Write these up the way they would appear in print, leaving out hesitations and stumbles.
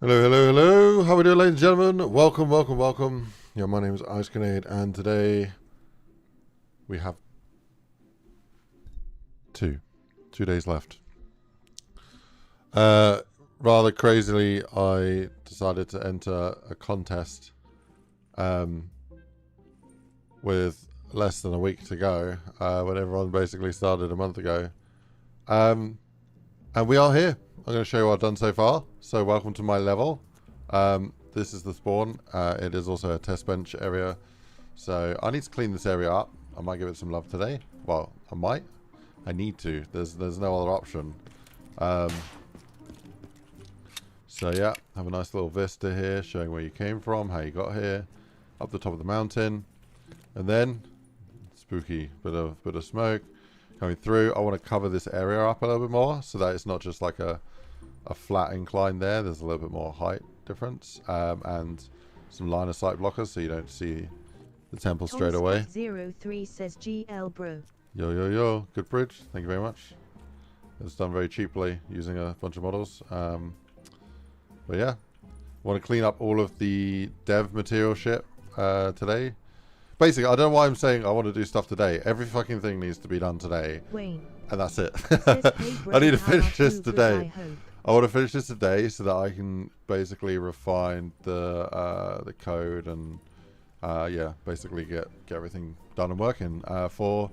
Hello, hello, hello. How are we doing, ladies and gentlemen? Welcome, welcome, welcome. Yeah, my name is IceGrenade, and today we have two days left. Rather crazily, I decided to enter a contest with less than a week to go, when everyone basically started a month ago. And we are here. I'm going to show you what I've done so far. So welcome to my level. This is the spawn. It is also a test bench area. So I need to clean this area up. I might give it some love today. Well, I might. I need to. There's no other option. So yeah, have a nice little vista here showing where you came from, how you got here, up the top of the mountain. And then, spooky bit of smoke coming through. I want to cover this area up a little bit more so that it's not just like a flat incline there. There's a little bit more height difference, and some line of sight blockers so you don't see the temple straight away. 03 says GL bro. Yo, good bridge. Thank you very much. It's done very cheaply using a bunch of models. But yeah, I want to clean up all of the dev material shit today. Basically, I don't know why I'm saying I want to do stuff today. Every fucking thing needs to be done today. Wayne. And that's it. Says, hey, bro, I need to how finish much this you good, today. I hope. I want to finish this today so that I can basically refine the code and yeah, basically get everything done and working for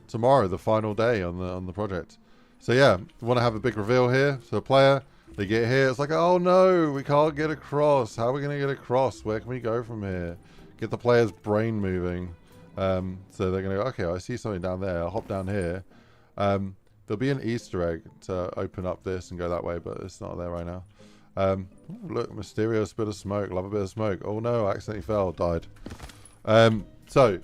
tomorrow, the final day on the project. So yeah, want to have a big reveal here. So the player, they get here, it's like, oh no, we can't get across. How are we going to get across? Where can we go from here? Get the player's brain moving. So they're going to go, okay, I see something down there. I'll hop down here. There'll be an Easter egg to open up this and go that way, but it's not there right now. Ooh, look, mysterious bit of smoke. Love a bit of smoke. Oh no, I accidentally fell, died. So.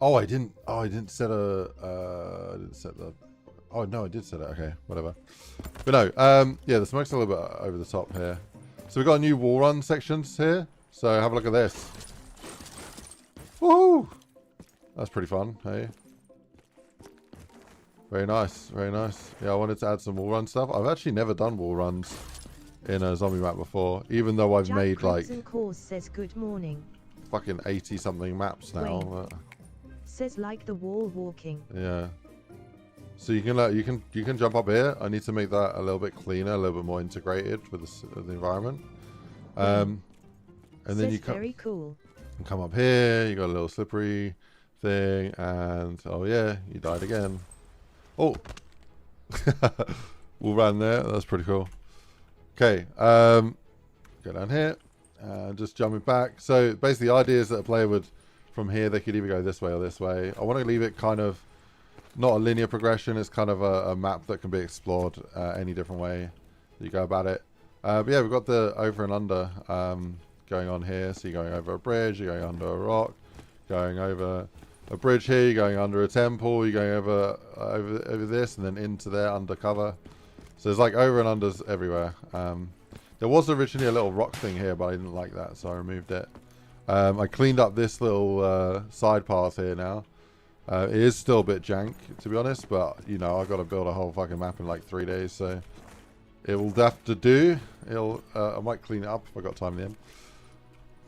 I didn't set a. I didn't set the. Oh no, I did set it. Okay, whatever. But no, yeah, the smoke's a little bit over the top here. So we've got new wall run sections here. So have a look at this. Woo! That's pretty fun, hey? Very nice, very nice. Yeah, I wanted to add some wall run stuff. I've actually never done wall runs in a zombie map before, even though I've made like says good morning. fucking 80 something maps now. Wait. Says like the wall walking. Yeah. So you can jump up here. I need to make that a little bit cleaner, a little bit more integrated with the environment. And then you very cool. come up here. You got a little slippery thing, and oh yeah, you died again. Oh, we'll run there. That's pretty cool. Okay, go down here, just jumping back. So basically, the idea is that a player would, from here, they could either go this way or this way. I want to leave it kind of not a linear progression. It's kind of a map that can be explored any different way that you go about it. But yeah, we've got the over and under going on here. So you're going over a bridge, you're going under a rock, going over a bridge here, you're going under a temple, you're going over this and then into there undercover. So there's like over and unders everywhere. There was originally a little rock thing here, but I didn't like that, so I removed it. I cleaned up this little side path here now. It is still a bit jank, to be honest, but you know, I've got to build a whole fucking map in like 3 days, so it will have to do. I might clean it up if I got time in the end.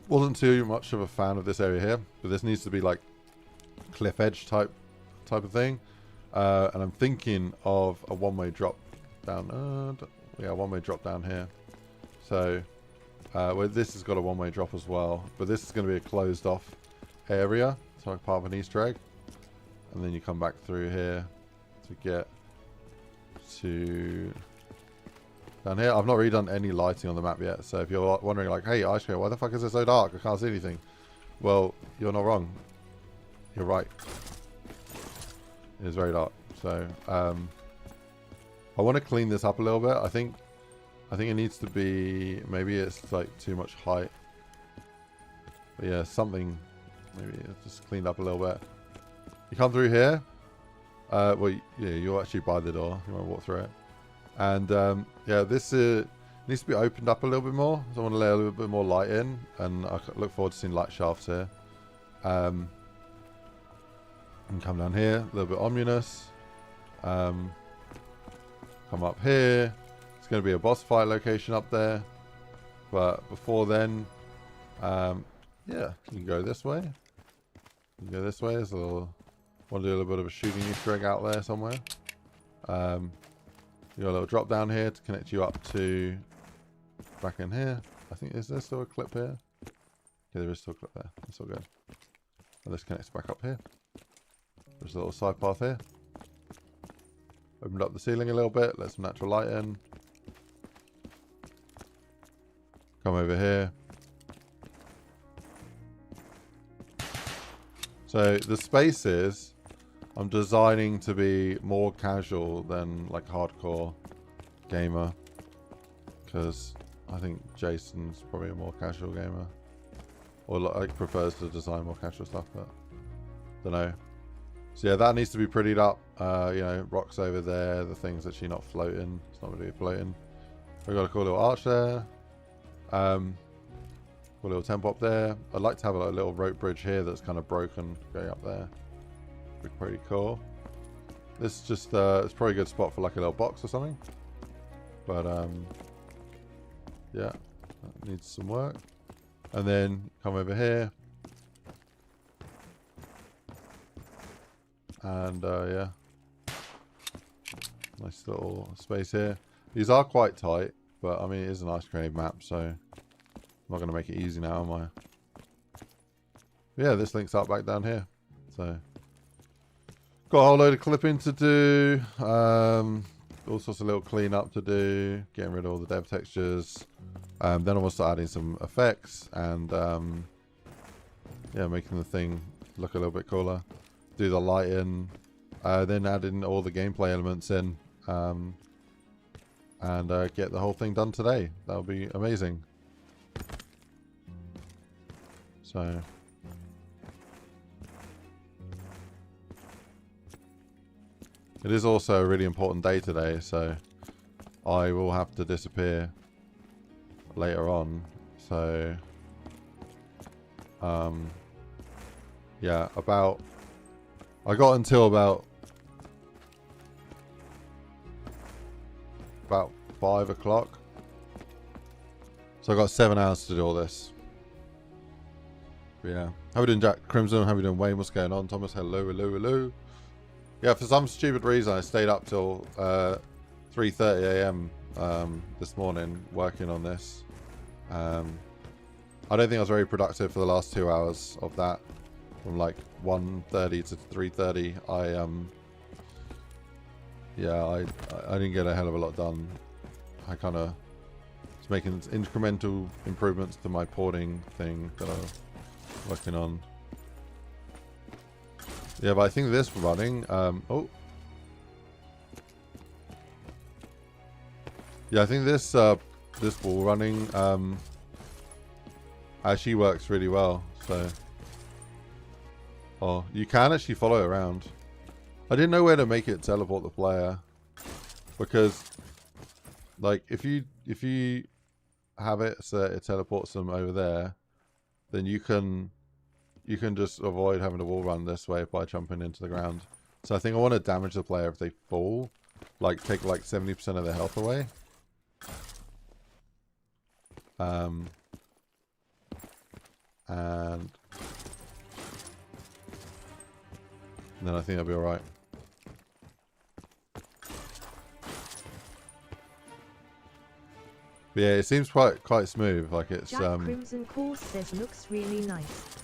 Wasn't too much of a fan of this area here, but this needs to be like cliff edge type of thing. And I'm thinking of a one-way drop down. Yeah, one-way drop down here. So well, this has got a one-way drop as well, but this is going to be a closed off area, so like part of an Easter egg. And then you come back through here to get to down here. I've not really done any lighting on the map yet, so if you're wondering like, hey, IceGrenade, why the fuck is it so dark? I can't see anything. Well, you're not wrong. You're right. It is very dark. So I want to clean this up a little bit. I think it needs to be, maybe it's like too much height. But yeah, something, maybe it's just cleaned up a little bit. You come through here. Well, yeah, you're actually by the door. You want to walk through it. And yeah, this needs to be opened up a little bit more. So I want to lay a little bit more light in. And I look forward to seeing light shafts here. And come down here, a little bit ominous. Come up here. It's going to be a boss fight location up there. But before then, yeah, you can go this way. You can go this way. There's a little, want to do a little bit of a shooting Easter egg out there somewhere. You got a little drop down here to connect you up to back in here. I think, is there still a clip here? Okay, there is still a clip there. That's all good. And this connects back up here. There's a little side path here. Opened up the ceiling a little bit, let some natural light in. Come over here. So the spaces I'm designing to be more casual than like hardcore gamer, because I think Jason's probably a more casual gamer, or like prefers to design more casual stuff, but don't know. So yeah, that needs to be prettied up. You know, rocks over there, the thing's actually not floating. It's not really floating. We've got a cool little arch there. Cool little temple up there. I'd like to have a little rope bridge here that's kind of broken going up there. Be pretty cool. This is just it's probably a good spot for like a little box or something. But yeah, that needs some work. And then come over here. And yeah, nice little space here. These are quite tight, but I mean it is an IceGrenade map, so I'm not going to make it easy now, am I? Yeah, this links up back down here. So got a whole load of clipping to do, all sorts of little cleanup to do, getting rid of all the dev textures. Then I want to start adding some effects and yeah, making the thing look a little bit cooler. Do the lighting, then add in all the gameplay elements in, and get the whole thing done today. That'll be amazing. So it is also a really important day today, so I will have to disappear later on. So yeah, I got until about 5 o'clock. So I got 7 hours to do all this. But yeah. How we doing, Jack Crimson? How we doing, Wayne? What's going on? Thomas, hello, hello, hello. Yeah, for some stupid reason I stayed up till 3:30 a.m. This morning working on this. I don't think I was very productive for the last 2 hours of that. From like 1:30 to 3:30, I didn't get a hell of a lot done. I kind of was making incremental improvements to my porting thing that I was working on. Yeah, but I think this running, oh. Yeah, I think this this wall running actually works really well, so. Oh, you can actually follow it around. I didn't know where to make it teleport the player, because like if you have it so it teleports them over there, then you can just avoid having to wall run this way by jumping into the ground. So I think I want to damage the player if they fall, like take like 70% of their health away. And then I think I'll be alright. But yeah, it seems quite smooth. Like it's Jack Crimson Course says looks really nice.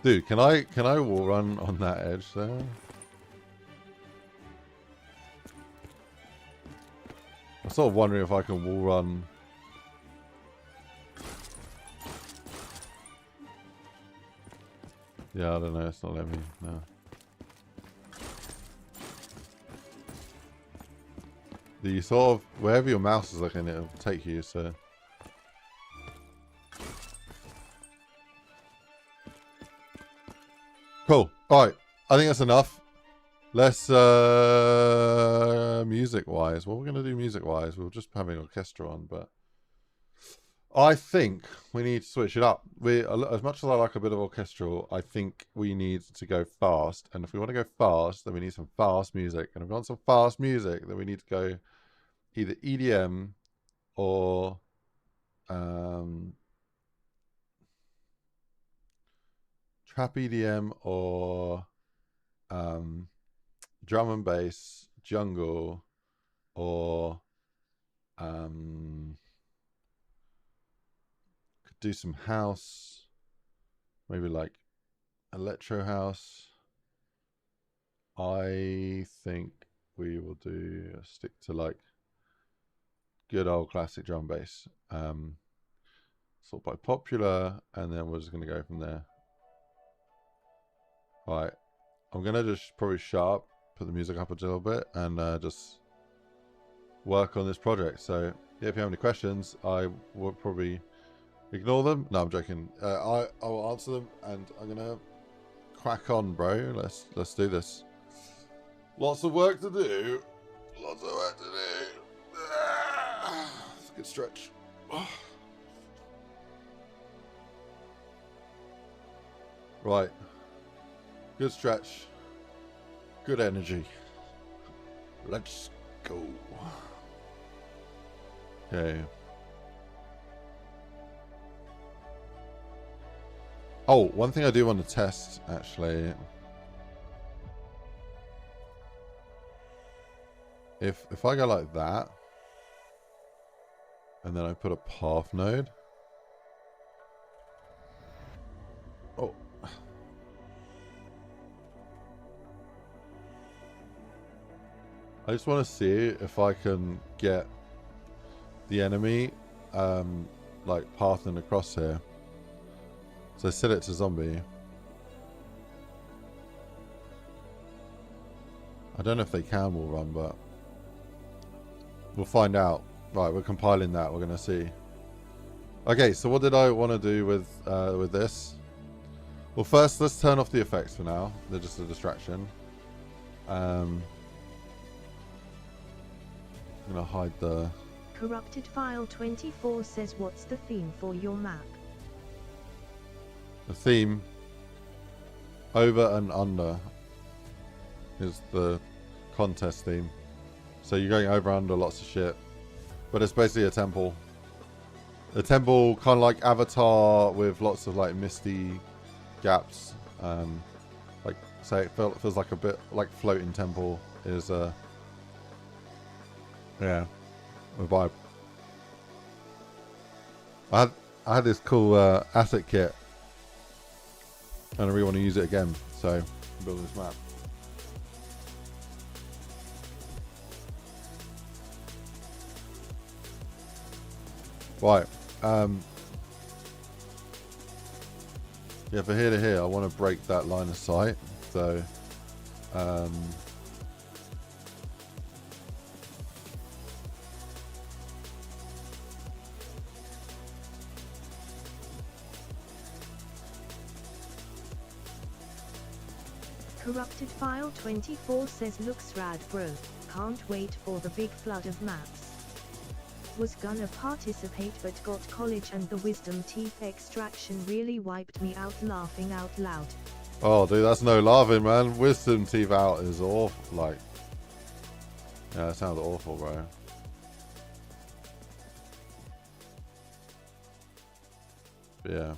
Dude, can I wall run on that edge there? I'm sort of wondering if I can wall run. Yeah, I don't know. It's not letting me. No. The sort of wherever your mouse is looking, it'll take you. So. Cool. All right. I think that's enough. Let's music-wise. What we're gonna do music-wise? We'll just have an orchestra on, but I think we need to switch it up. As much as I like a bit of orchestral, I think we need to go fast. And if we want to go fast, then we need some fast music. And if we want some fast music, then we need to go either EDM or trap EDM or drum and bass, jungle, or could do some house, maybe like electro house. I think we will stick to like good old classic drum bass, sort by popular, and then we're just going to go from there. All right, I'm going to just probably put the music up a little bit, and just work on this project. So yeah, if you have any questions, I will probably ignore them. No, I'm joking. I will answer them, and I'm going to crack on, bro. Let's do this. Lots of work to do. Lots of work to do. It's a good stretch. Right. Good stretch. Good energy. Let's go. Okay. Oh, one thing I do want to test, actually. If I go like that, and then I put a path node. Oh. I just want to see if I can get the enemy like pathing across here. So set it to zombie. I don't know if they can wall run, but we'll find out. Right, we're compiling that. We're gonna see. Okay, so what did I want to do with this? Well, first let's turn off the effects for now. They're just a distraction. I'm gonna hide the. Corrupted File 24 says, what's the theme for your map? The theme, over and under, is the contest theme. So you're going over and under lots of shit. But it's basically a temple. A temple kind of like Avatar with lots of like misty gaps. Like, say it feels like a bit like floating temple is yeah, a vibe. I had this cool asset kit, and I really want to use it again, so build this map. Right. Yeah, for here to here, I want to break that line of sight. So, Corrupted File 24 says, looks rad bro, can't wait for the big flood of maps. Was gonna participate but got college and the wisdom teeth extraction really wiped me out laughing out loud. oh dude, that's no laughing, man. Wisdom teeth out is awful. Like, yeah, that sounds awful, bro. Yeah.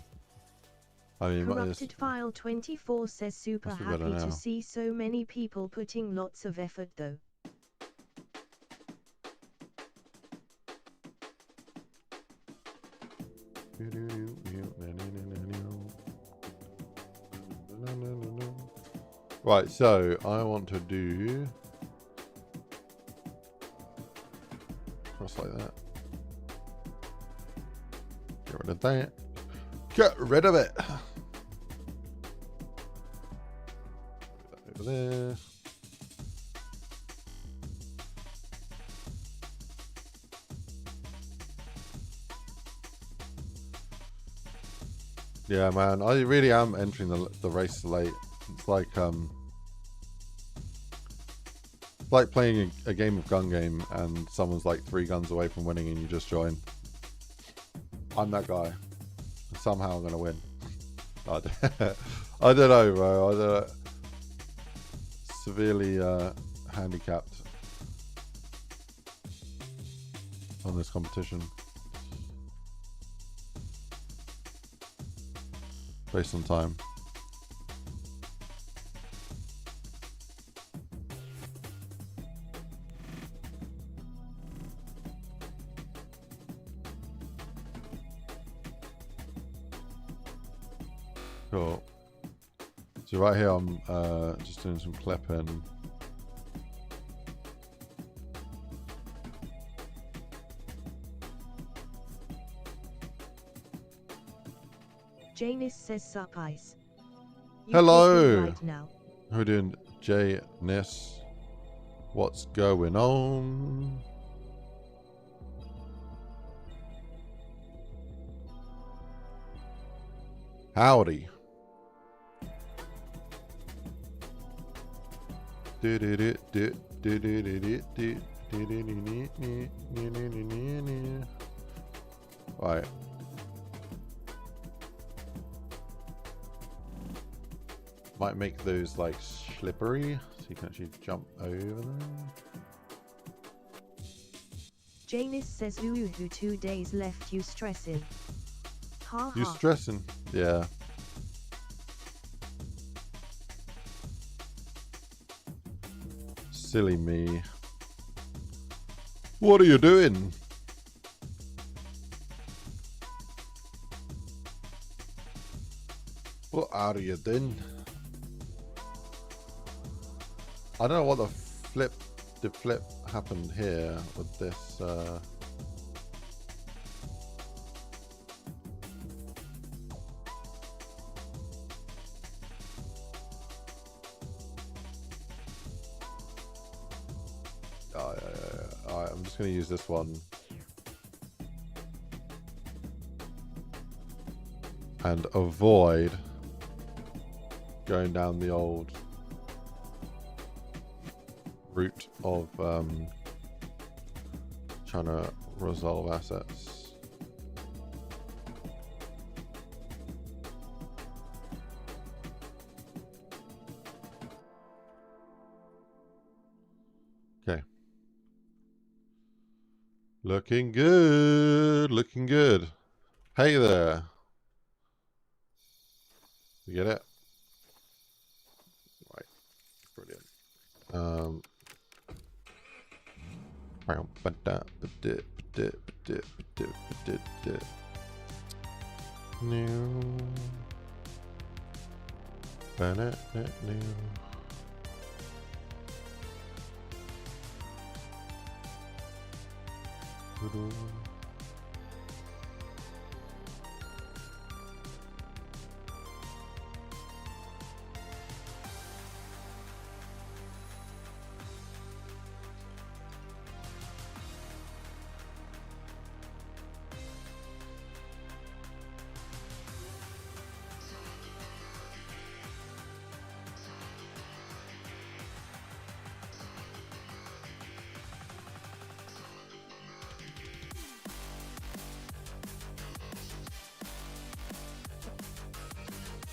I mean, Corrupted File 24 says, super happy to see so many people putting lots of effort though. Right, so I want to do cross like that. Get rid of that. Get rid of it. Over there. Yeah, man, I really am entering the race late. It's like playing a game of gun game and someone's like 3 guns away from winning and you just join. I'm that guy. Somehow I'm gonna win. I don't know, bro. I don't know. Severely handicapped on this competition based on time. Cool. So right here I'm just doing some clipping. Janice says sup ice. You Hello. right now. How are we doing, Janice? What's going on? Howdy. Right. Might make those like slippery so you can actually jump over them. Janice says ooh 2 days left, you stressing. Ha You ha. stressing? Yeah. Silly me. What are you doing? What are you doing? I don't know what the flip happened here with this. Alright, I'm just going to use this one. And avoid going down the old route of trying to resolve assets. Okay. Looking good. Looking good. Hey there. You get it? Right. Brilliant.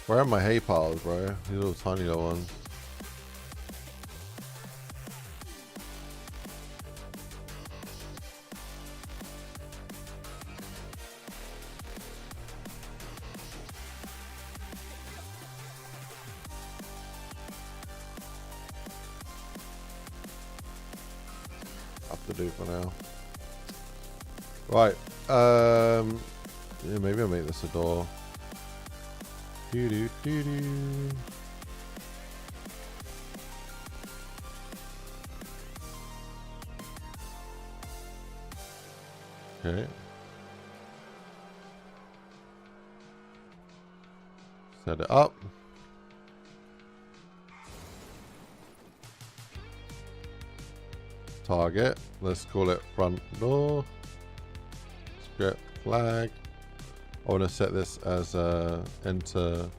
Where are my hay piles, bro? These little tiny little ones. Have to do for now. Right. Yeah, maybe I'll make this a door. Do do do do. Okay. Set it up. Target. Let's call it front door. Script flag. I want to set this as enter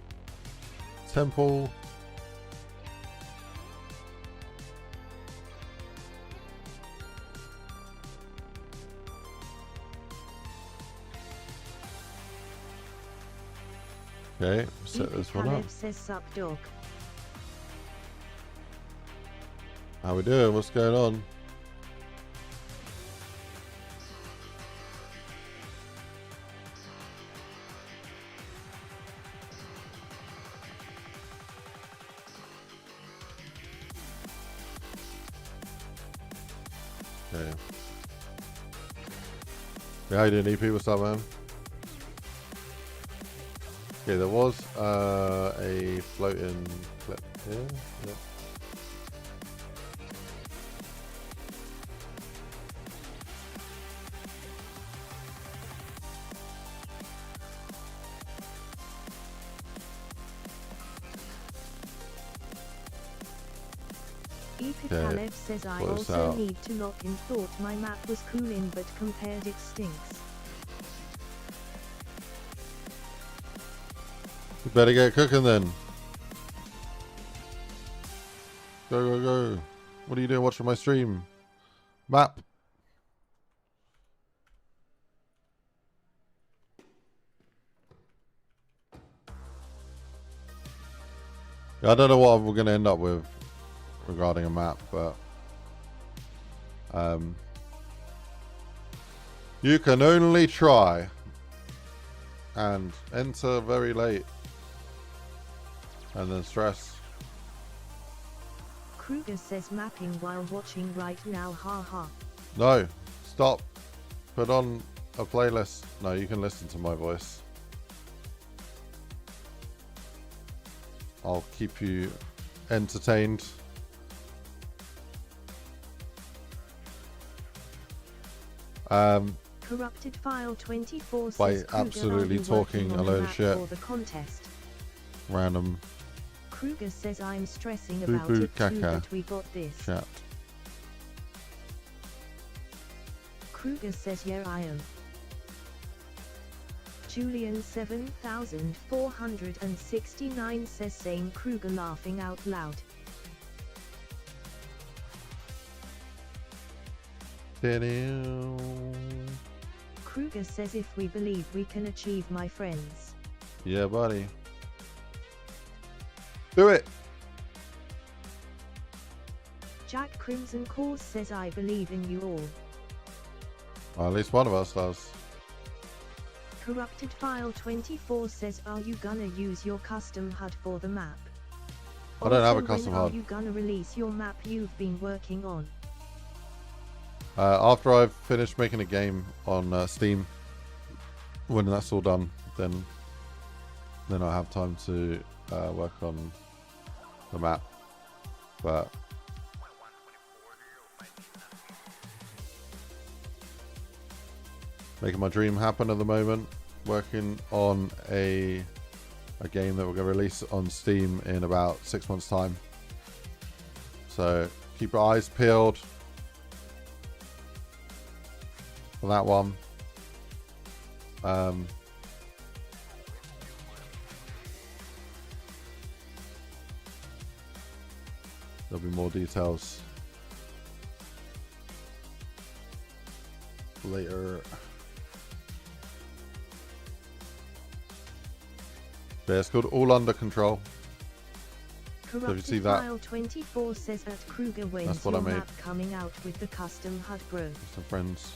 temple. Okay, set this one up. Says sup dog. How we doing? What's going on? Okay. Yeah, how you doing, EP? What's up, man? Okay, there was a floating clip here. Yep. Caleb says I also need to lock in. Thought my map was cool in, but compared it stinks. You better get cooking then. Go, go, go. What are you doing watching my stream? Map. Yeah, I don't know what we're going to end up with regarding a map, but you can only try and enter very late and then stress. Kruger says mapping while watching right now, haha. No, stop. Put on a playlist. No, you can listen to my voice. I'll keep you entertained. Corrupted file 24 says by Kruger, absolutely talking a load of shit. For the contest. Random. Kruger says I'm stressing Boo about boo it too, caca. but we got this. Chat. Kruger says yeah I am. Julian 7469 says same. Kruger laughing out loud. Kruger says if we believe we can achieve, my friends. Yeah, buddy. Do it. Jack Crimson Cause says I believe in you all. Well, at least one of us does. Corrupted File 24 says are you gonna use your custom HUD for the map? I don't have a Also, custom when HUD. Are you gonna release your map you've been working on? After I've finished making a game on Steam, when that's all done, then I have time to work on the map. But making my dream happen at the moment, working on a game that we're going to release on Steam in about 6 months' time. So keep your eyes peeled for that one. There'll be more details later. Yeah, it's called All Under Control. Corrupted So if you see that, File 24 says at Kruger when's that's what your I made. map coming out with the custom HUD, bro? Some friends.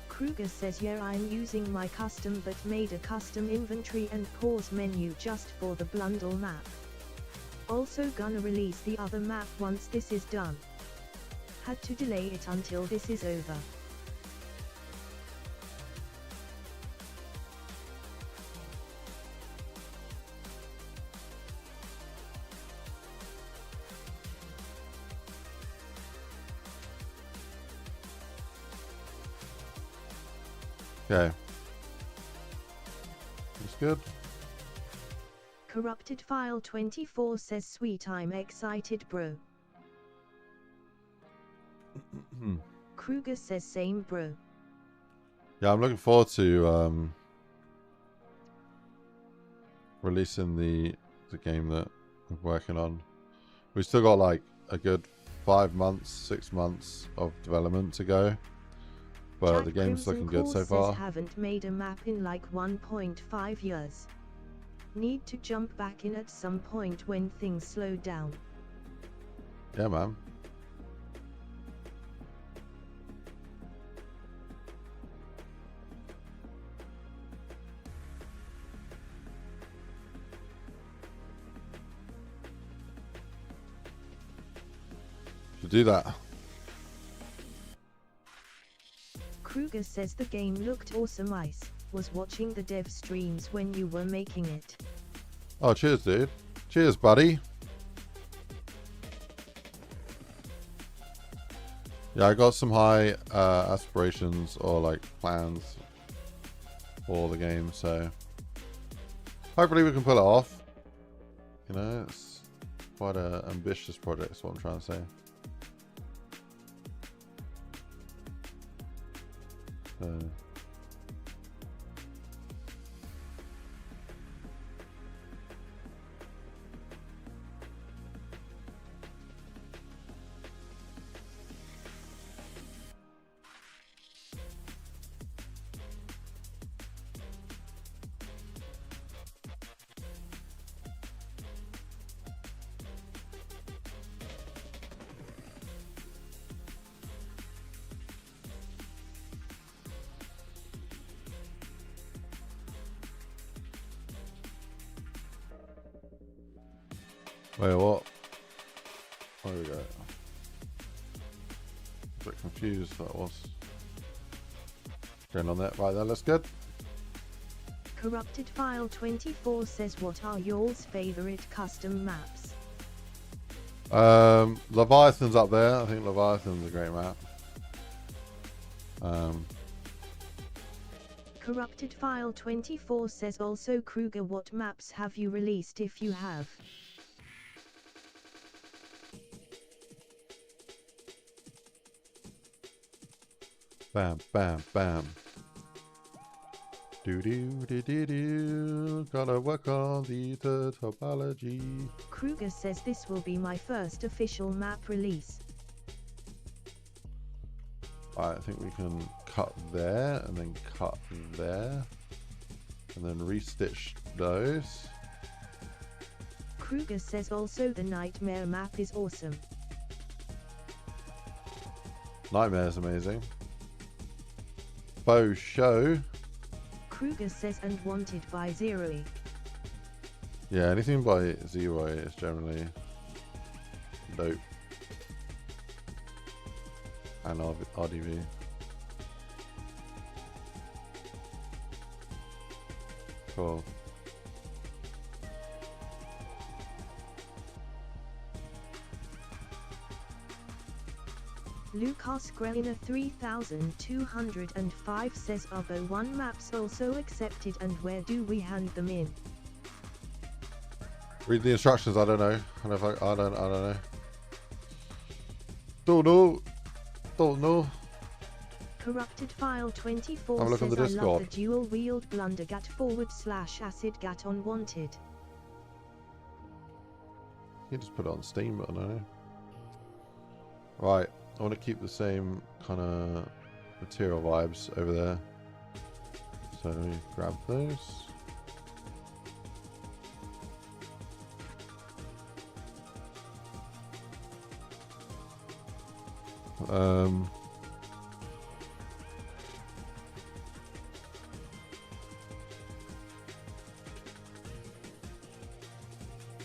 Kruger says yeah I'm using my custom but made a custom inventory and pause menu just for the Blundell map. Also gonna release the other map once this is done. Had to delay it until this is over. Okay. That's good. Corrupted File 24 says sweet I'm excited, bro. Kruger says same, bro. Yeah, I'm looking forward to releasing the game that we're working on. We've still got like a good 5 months, 6 months of development to go. but Chat the game's Crimson looking good so Cause far. says haven't made a map in like 1.5 years. Need to jump back in at some point when things slow down. Yeah, man. To do that. Kruger says the game looked awesome. Ice was watching the dev streams when you were making it. Oh, cheers, dude. Cheers, buddy. Yeah, I got some high aspirations or like plans for the game, so hopefully we can pull it off. You know, it's quite an ambitious project, is what I'm trying to say. Wait, what? There we go. A bit confused that was going on there. Right, that looks good. Corrupted File 24 says, what are y'all's favorite custom maps? Leviathan's up there. I think Leviathan's a great map. Corrupted File 24 says also, Kruger, what maps have you released if you have? Bam, bam, bam. Do do do do do. Gotta work on the topology. Kruger says this will be my first official map release. Alright, I think we can cut there and then cut there and then restitch those. Kruger says also the Nightmare map is awesome. Nightmare's amazing. Bow show. Kruger says and wanted by Zero. Yeah, anything by Zero is generally dope. And RDV. Cool. Lucas Grelina 3205 says, are the 1 maps also accepted and where do we hand them in? Read the instructions. I don't know. I don't know. Don't know. Don't know. Corrupted File 24 Have a look on says, the I love Discord. the dual wield blundergat /acid-gat on wanted. You can just put it on Steam, but I don't know. Right. I want to keep the same kind of material vibes over there. So let me grab those.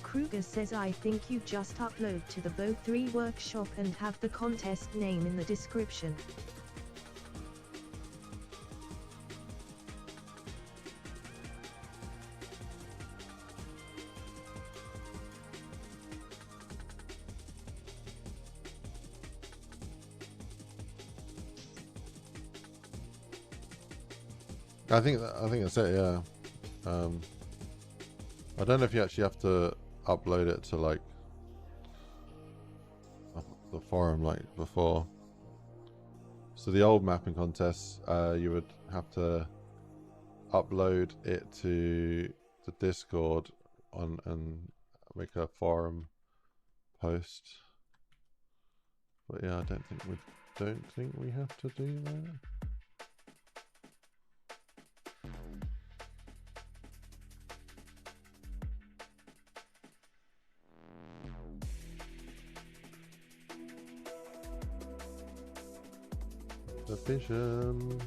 Kruger says, I think you just upload to the Bo 3 workshop and have the contest name in the description. I think that's it. Yeah. I don't know if you actually have to upload it to like the forum like before. So the old mapping contests, you would have to upload it to the Discord and make a forum post. But yeah, I don't think we have to do that. the vision.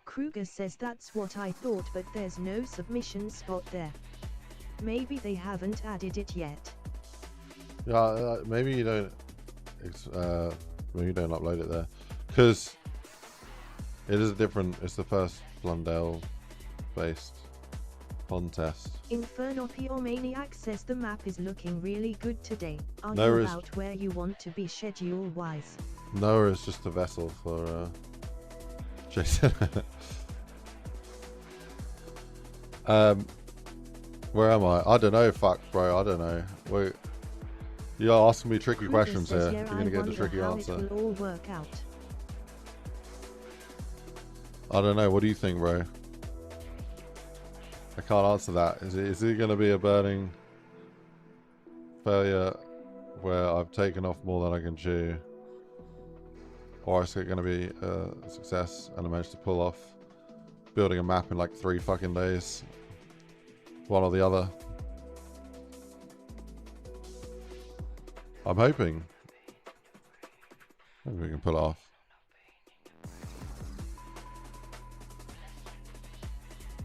Kruger says that's what I thought, but there's no submission spot there. Maybe they haven't added it yet. Yeah, maybe you don't. Maybe you don't upload it there, because it is different. It's the first Blundell based contest. Infernopyomaniac says the map is looking really good today. Are No, you about where you want to be schedule wise? Noah is just a vessel for Jason. Where am I? I don't know. Fuck, bro. I don't know. Wait. You're asking me tricky Kruger questions says, here. yeah, You're gonna get the tricky answer. It will all work out. I don't know. What do you think, bro? I can't answer that. Is it going to be a burning failure where I've taken off more than I can chew? Or is it going to be a success and I managed to pull off building a map in like 3 fucking days? One or the other. I'm hoping. Maybe we can pull it off.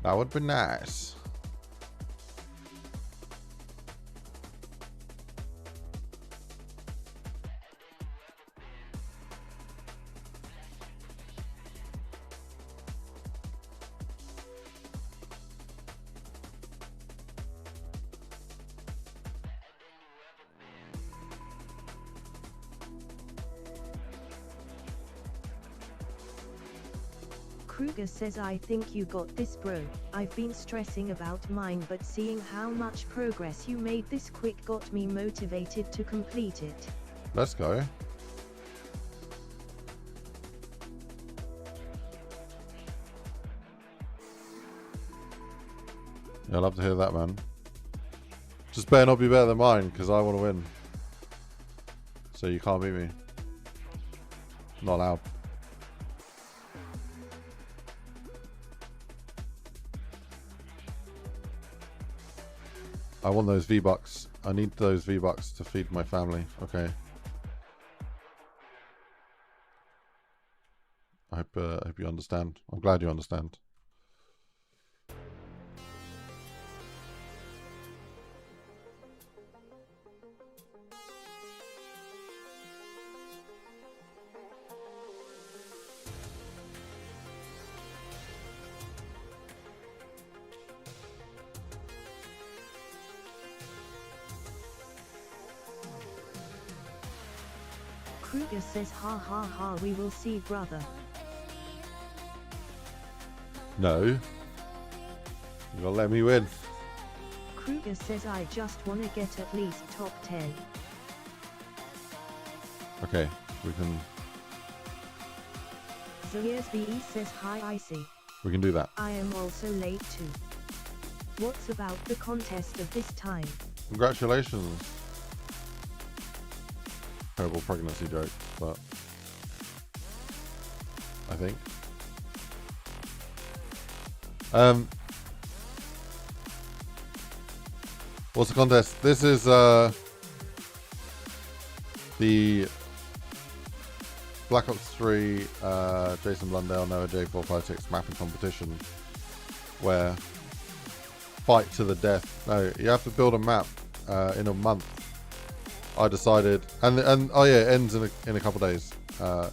That would be nice. Kruger says, I think you got this, bro. I've been stressing about mine, but seeing how much progress you made this quick got me motivated to complete it. Let's go. Yeah, I'd love to hear that, man. Just better not be better than mine, because I want to win. So you can't beat me. Not allowed. I want those V-Bucks. I need those V-Bucks to feed my family. Okay. I hope you understand. I'm glad you understand. Kruger says, ha ha ha, we will see, brother. No. You gotta let me win. Kruger says, I just wanna get at least top 10. Okay, we can Zoyers VE says, hi Icy. we can do that. I am also late too. What's about the contest of this time? Congratulations. Terrible pregnancy joke, but I think. What's the contest? This is the Black Ops 3 Jason Blundell NoahJ456 Mapping Competition, where fight to the death. No, you have to build a map in a month. I decided, and oh yeah, it ends in a couple days, or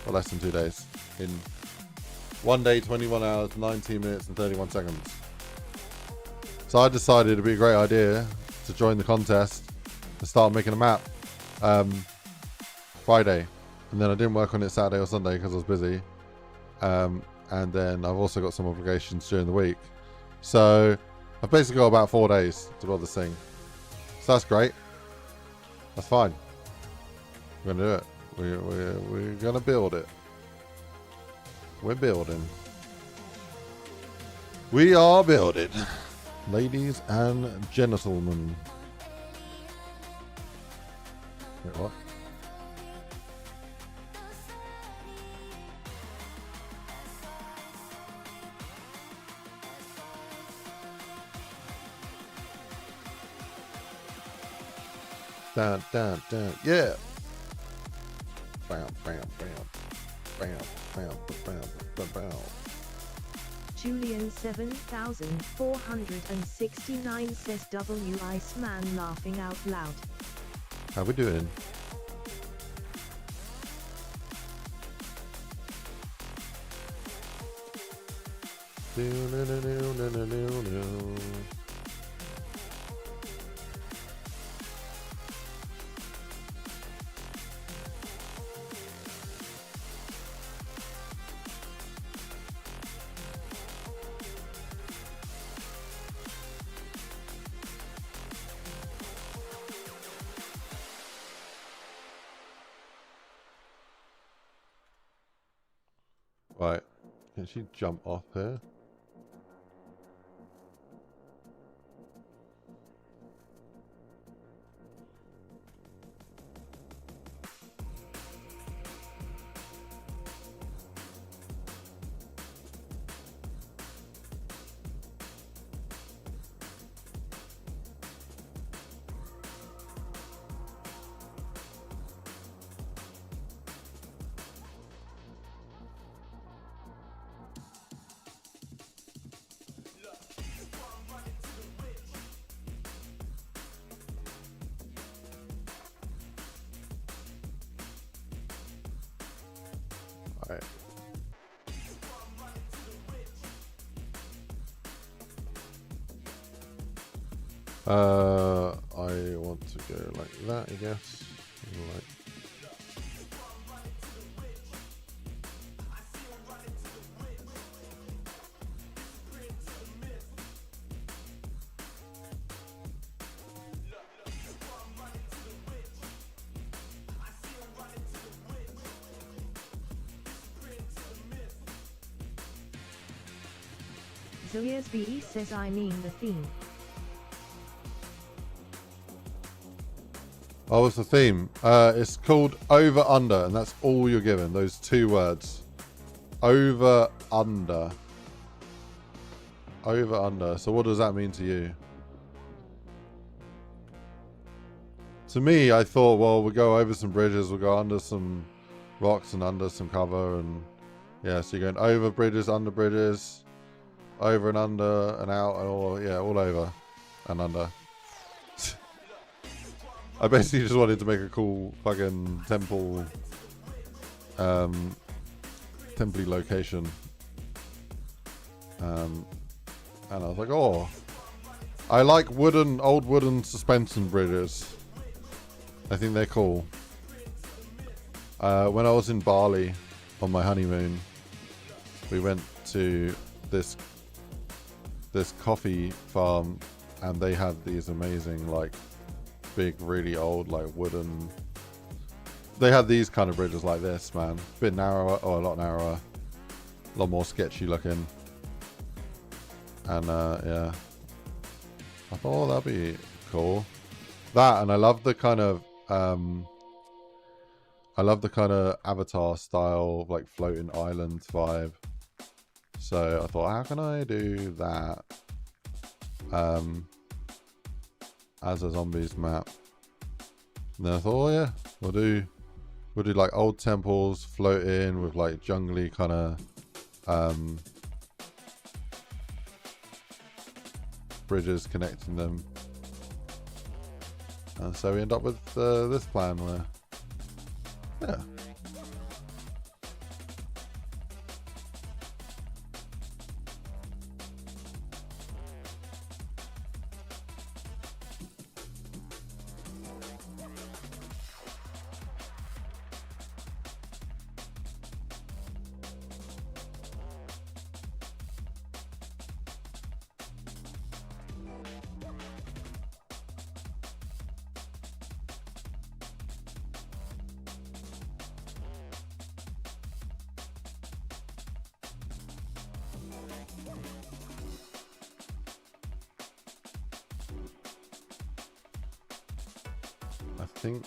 less than 2 days. In 1 day, 21 hours, 19 minutes, and 31 seconds. So I decided it'd be a great idea to join the contest and start making a map Friday, and then I didn't work on it Saturday or Sunday because I was busy, and then I've also got some obligations during the week. So I've basically got about 4 days to build this thing. So that's great. That's fine. We're gonna do it. We're gonna build it. We're building. We are building, ladies and gentlemen. Wait, what? Down, down, down. Yeah. Bam, bam, bam. Bam, bam, bam, bam, bam. Julian 7469 says W Iceman laughing out loud. How we doing? Right, can she jump off here? Alright. I want to go like that, I guess. Like. Zoya's BE says I mean the theme. Oh, what's the theme? It's called Over Under, and that's all you're given. Those 2 words. Over Under. Over Under. So what does that mean to you? To me, I thought, well, we'll go over some bridges, we'll go under some rocks and under some cover, and yeah, so you're going over bridges, under bridges, over and under and out and all, yeah, all over and under. I basically just wanted to make a cool fucking temple, temple location. And I was like, oh, I like old wooden suspension bridges. I think they're cool. When I was in Bali on my honeymoon, we went to this coffee farm, and they had these amazing, like, big, really old, like, wooden. They had these kind of bridges like this, man. A bit narrower, or a lot narrower, a lot more sketchy looking. And yeah, I thought, oh, that'd be cool. That, and I love the kind of Avatar style, like, floating island vibe. So I thought, how can I do that as a zombies map? And then I thought, oh yeah, we'll do like old temples float in with like jungly kind of bridges connecting them. And so we end up with this plan where, yeah. I think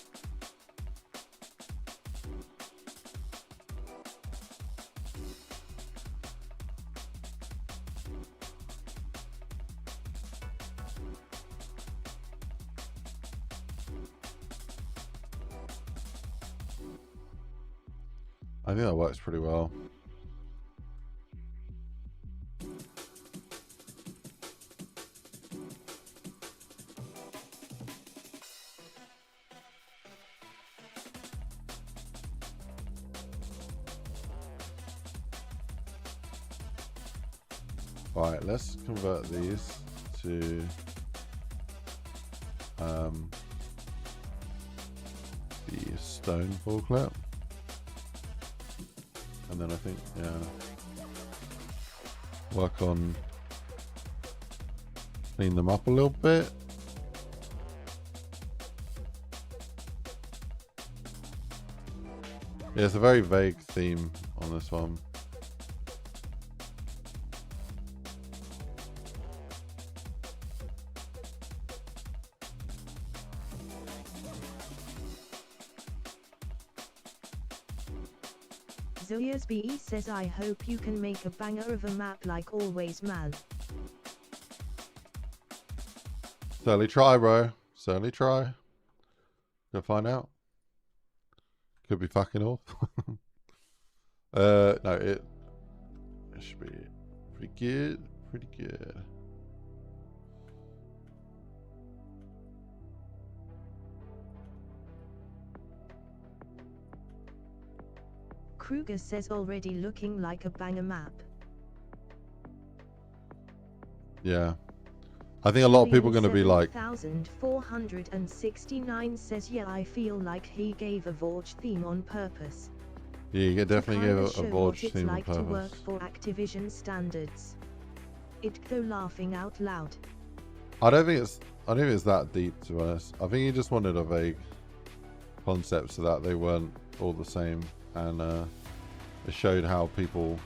I think that works pretty well. Right, let's convert these to the stone full clip. And then I think, yeah, work on clean them up a little bit. Yeah, it's a very vague theme on this one. Zoya's BE says, I hope you can make a banger of a map like always, Mal. Certainly try, bro. Certainly try. Go find out. Could be fucking off. No, it should be pretty good. Pretty good. Kruger says, already looking like a banger map. Yeah. I think a lot of people are going to be like... 1469 says, yeah, I feel like he gave a Vorge theme on purpose. Yeah, you definitely gave a Vorge theme on like to work purpose. for Activision standards. It though laughing out loud. I don't think it's that deep, to be honest. I think he just wanted a vague concept so that they weren't all the same, and it showed how people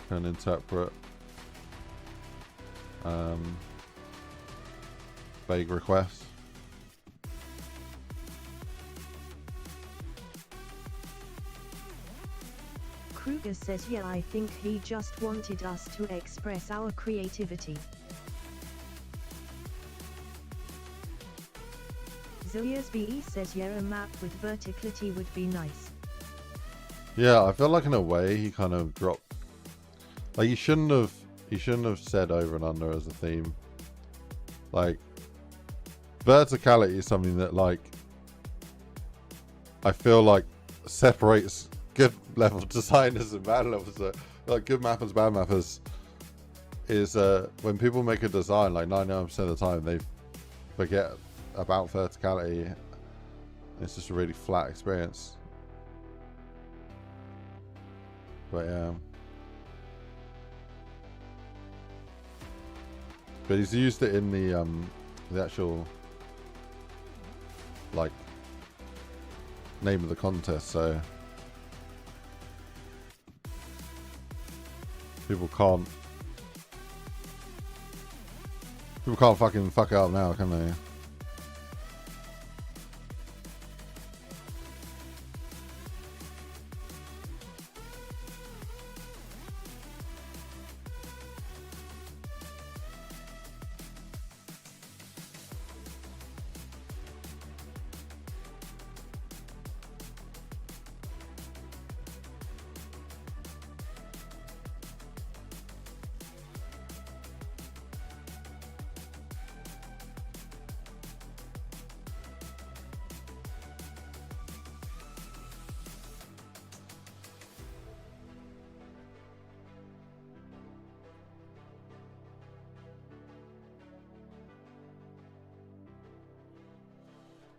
can interpret vague requests. Kruger says, yeah, I think he just wanted us to express our creativity. Zoya's BE says, yeah, a map with verticality would be nice. Yeah, I feel like in a way he kind of dropped, like he shouldn't have said over and under as a theme. Like, verticality is something that, like, I feel like separates good level designers and bad level designers. Like, good mappers, bad mappers is when people make a design, like 99% of the time they forget about verticality. It's just a really flat experience. But yeah. But he's used it in the actual, like, name of the contest, so people can't fucking fuck it up now, can they?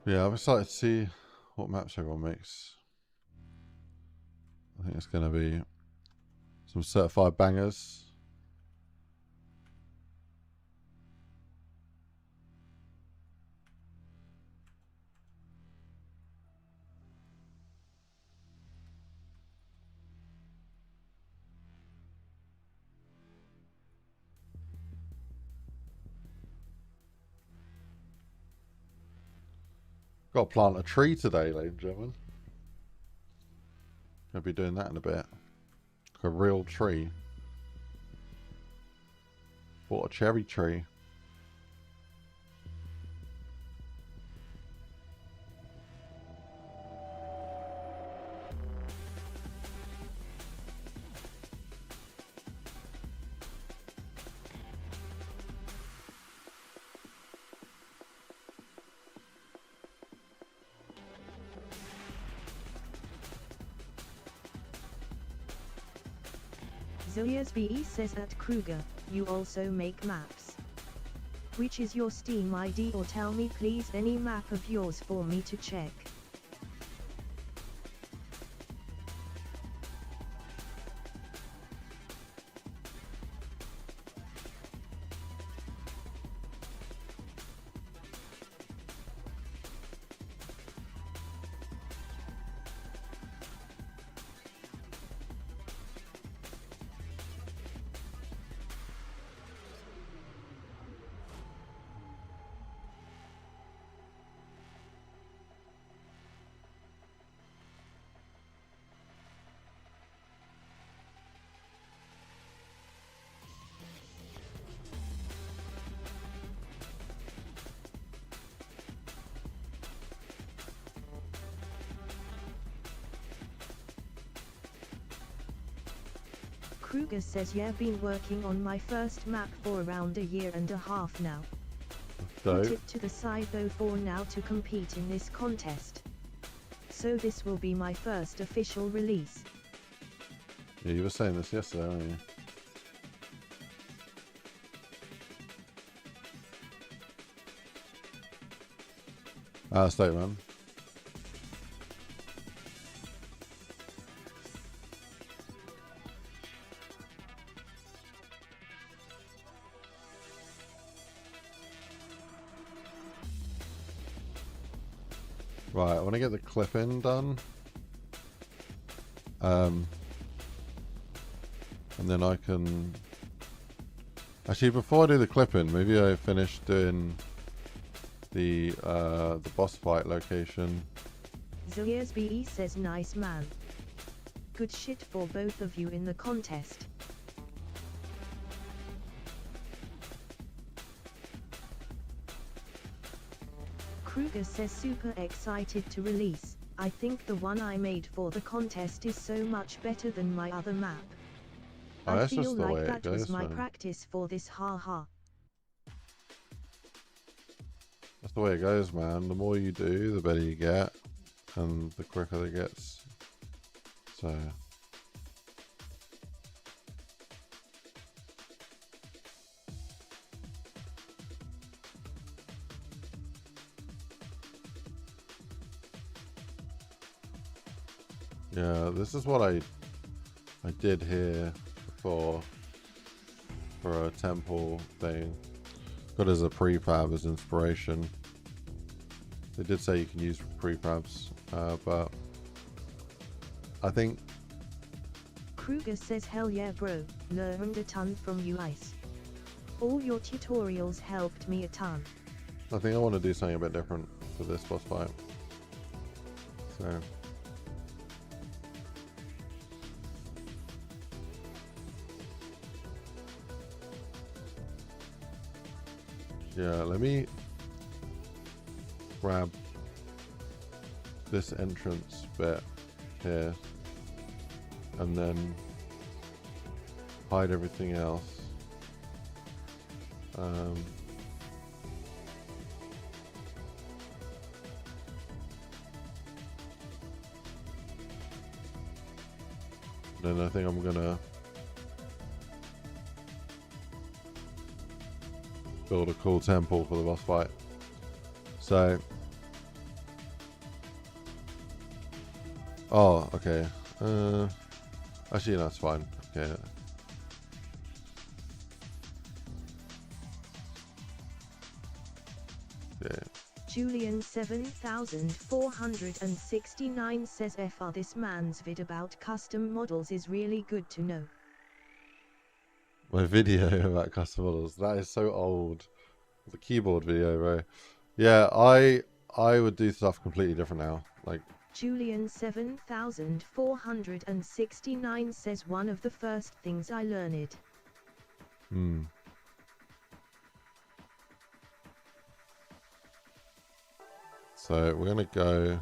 Yeah, I'm excited to see what maps everyone makes. I think it's going to be some certified bangers. Got to plant a tree today, ladies and gentlemen. Gonna be doing that in a bit. Like a real tree. Bought a cherry tree. ZiliasBE says at Kruger, you also make maps. Which is your Steam ID, or tell me please any map of yours for me to check. Kruger says yeah, been working on my first map for around a year and a half now. Put it to the side though for now to compete in this contest. So this will be my first official release. Yeah, you were saying this yesterday, weren't you? Stay, man. Right, I want to get the clipping done. And then I can... Actually, before I do the clipping, maybe I finish doing the boss fight location. ZiliasBE says nice man. Good shit for both of you in the contest. Kruger says super excited to release. I think the one I made for the contest is so much better than my other map. Oh, I feel like that was my practice for this, haha. That's the way it goes, man. The more you do, the better you get, and the quicker it gets. So... yeah, this is what I did here for a temple thing. Got as a prefab as inspiration. They did say you can use prefabs, but I think... Kruger says hell yeah bro, learned a ton from you Ice. All your tutorials helped me a ton. I think I want to do something a bit different for this boss fight. So... yeah, let me grab this entrance bit here and then hide everything else. Then I think I'm gonna build a cool temple for the boss fight. So, oh, okay. Actually, no, that's fine. Okay. Yeah. Julian 7469 says FR this man's vid about custom models is really good to know. My video about custom models, that is so old. The keyboard video, bro. Yeah, I would do stuff completely different now. Like Julian 7469 says one of the first things I learned. So we're gonna go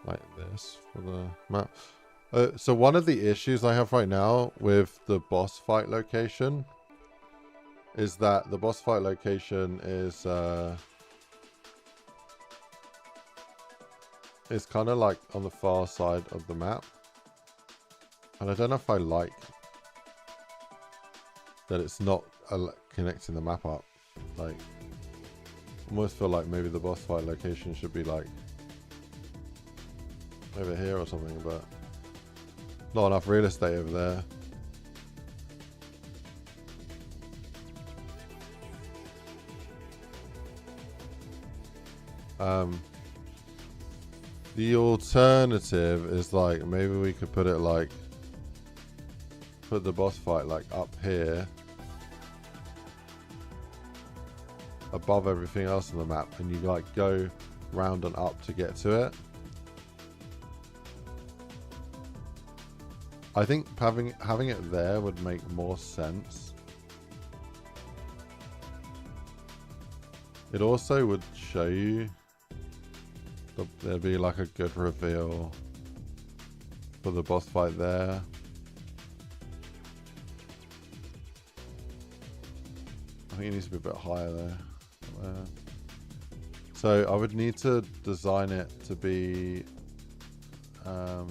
like this for the map. So one of the issues I have right now with the boss fight location is that the boss fight location is kind of like on the far side of the map, and I don't know if I like that it's not connecting the map up. Like, almost feel like maybe the boss fight location should be like over here or something, but not enough real estate over there. The alternative is like, maybe we could put it like, put the boss fight like up here above everything else on the map, and you like go round and up to get to it. I think having it there would make more sense. It also would show you there'd be like a good reveal for the boss fight there. I think it needs to be a bit higher there. So I would need to design it to be yeah,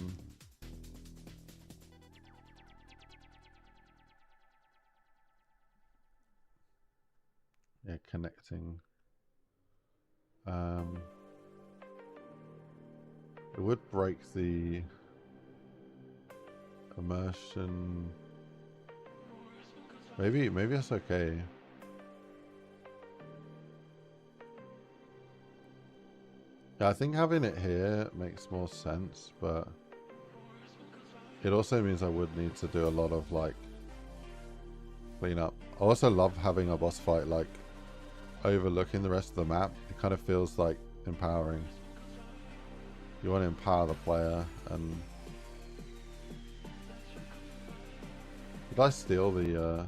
connecting. It would break the immersion. Maybe that's okay. Yeah, I think having it here makes more sense, but it also means I would need to do a lot of like clean up. I also love having a boss fight like overlooking the rest of the map. It kind of feels like empowering. You want to empower the player. And did I steal the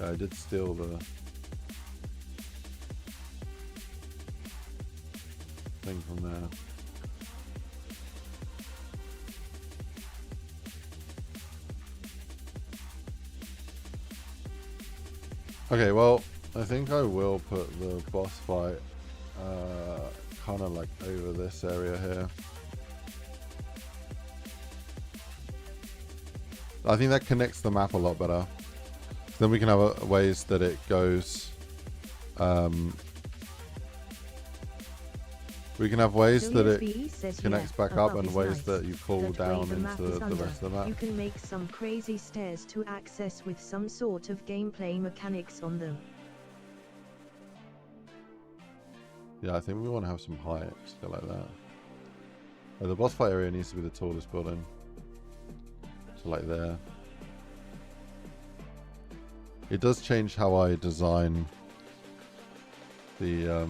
I did steal the thing from there. Okay, well, I think I will put the boss fight kind of like over this area here. I think that connects the map a lot better. Then we can have ways that it goes. We can have ways that it connects back up and ways that you fall down into the rest of the map. You can make some crazy stairs to access with some sort of gameplay mechanics on them. Yeah, I think we want to have some height, still like that. Oh, the boss fight area needs to be the tallest building. So like there. It does change how I design the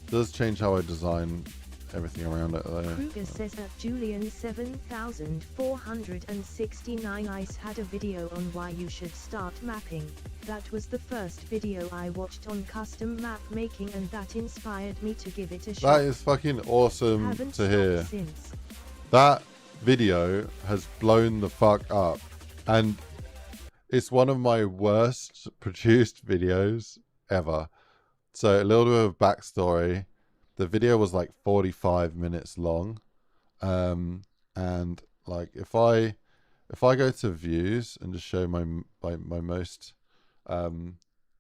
does change how I design everything around it though. Kruger says that Julian 7469 Ice had a video on why you should start mapping. That was the first video I watched on custom map making, and that inspired me to give it a shot. That is fucking awesome to hear. That video has blown the fuck up, and it's one of my worst produced videos ever. So a little bit of backstory. The video was like 45 minutes long. And like if I go to views and just show my most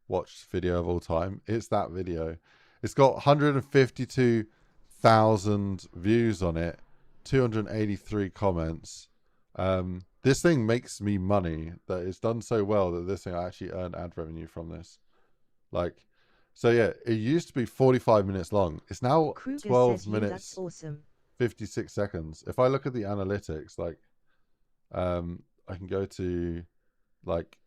watched video of all time, it's that video. It's got 152,000 views on it, 283 comments. This thing makes me money. That it's done so well that this thing, I actually earn ad revenue from this. Like, so yeah, it used to be 45 minutes long. It's now Kruger 12 says minutes, that's awesome. 56 seconds. If I look at the analytics, like, I can go to, like,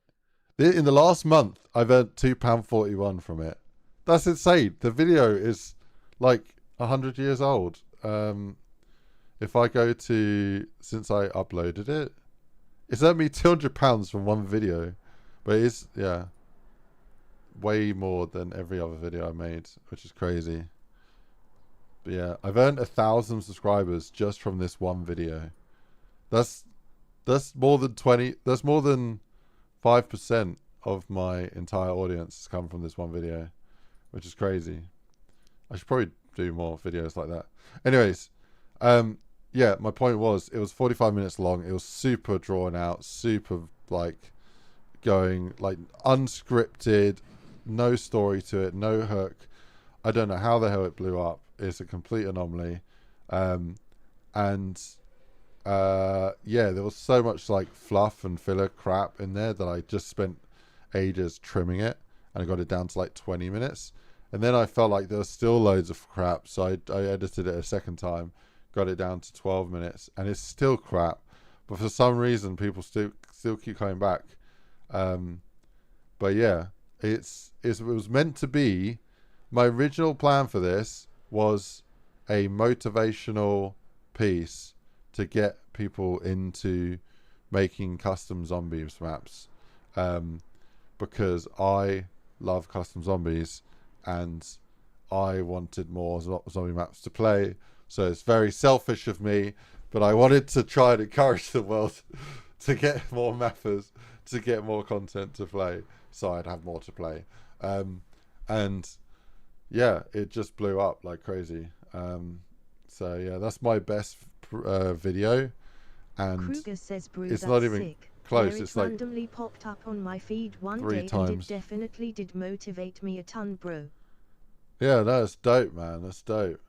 in the last month, I've earned £2.41 from it. That's insane. The video is like 100 years old. If I go to, since I uploaded it, it's earned me £200 from one video. But it's, yeah, way more than every other video I made, which is crazy. But yeah, I've earned 1,000 subscribers just from this one video. That's more than 20. That's more than 5% of my entire audience has come from this one video, which is crazy. I should probably do more videos like that. Anyways, yeah, my point was it was 45 minutes long. It was super drawn out, super like going like unscripted, no story to it, no hook. I don't know how the hell it blew up. It's a complete anomaly. Yeah, there was so much like fluff and filler crap in there that I just spent ages trimming it, and I got it down to like 20 minutes. And then I felt like there was still loads of crap, so I edited it a second time, got it down to 12 minutes, and it's still crap. But for some reason, people still keep coming back. But yeah, it was meant to be. My original plan for this was a motivational piece to get people into making custom zombies maps, because I love custom zombies and I wanted more zombie maps to play. So it's very selfish of me, but I wanted to try and encourage the world to get more mappers, to get more content to play, so I'd have more to play. And yeah, it just blew up like crazy. So yeah, that's my best video, and Kruger says, Brew, it's that's not even sick. close. It It's like randomly popped up on my feed one 3 day times. and it definitely did motivate me a ton, bro. Yeah, that's dope, man. That's dope.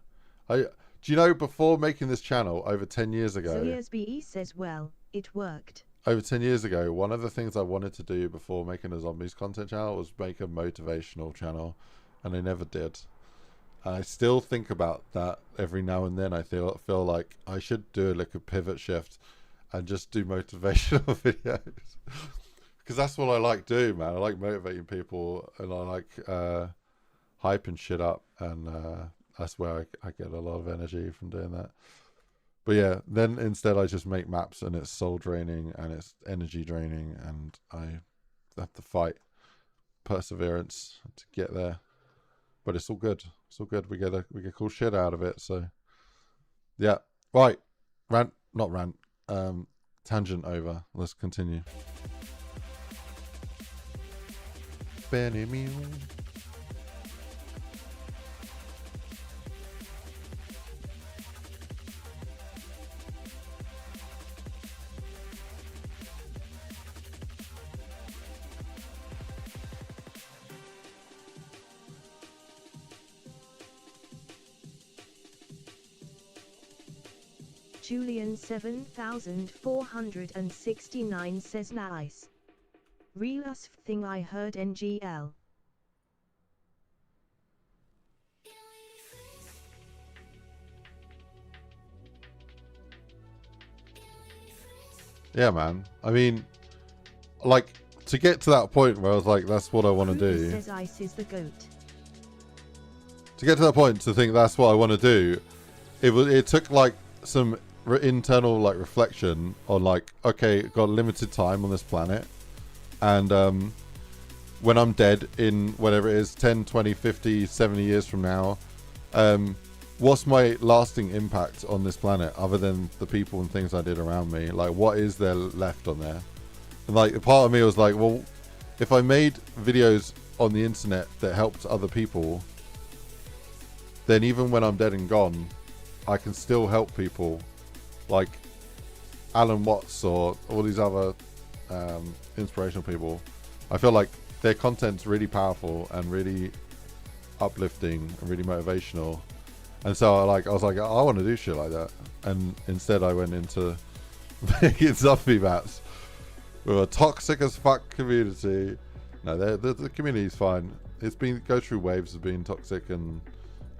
Do you know, before making this channel over 10 years ago, Zoya's BE says, well, it worked. over 10 years ago, one of the things I wanted to do before making a zombies content channel was make a motivational channel, and I never did. I still think about that every now and then. I feel like I should do like a pivot shift and just do motivational videos, because that's what I like doing, man. I like motivating people, and I like hyping shit up, and that's where I get a lot of energy from doing that. But yeah, then instead I just make maps, and it's soul draining and it's energy draining, and I have to fight perseverance to get there. But it's all good. It's all good. We get cool shit out of it. So yeah. Right. Not rant. Tangent over. Let's continue. Benny Mew. Julian 7469 says, nice. Realest thing I heard NGL. Yeah, man. I mean, like, to get to that point where I was like, that's what I want to do. Says Ice is the goat. To get to that point to think that's what I want to do, it took like some internal like reflection on like, okay, got limited time on this planet, and when I'm dead in whatever it is, 10, 20, 50, 70 years from now, what's my lasting impact on this planet other than the people and things I did around me? Like, what is there left on there? And like, a part of me was like, well, if I made videos on the internet that helped other people, then even when I'm dead and gone, I can still help people, like Alan Watts or all these other inspirational people. I feel like their content's really powerful and really uplifting and really motivational. And so I was like, I want to do shit like that. And instead I went into making zombie maps with a toxic as fuck community. No, the community's fine. It's go through waves of being toxic and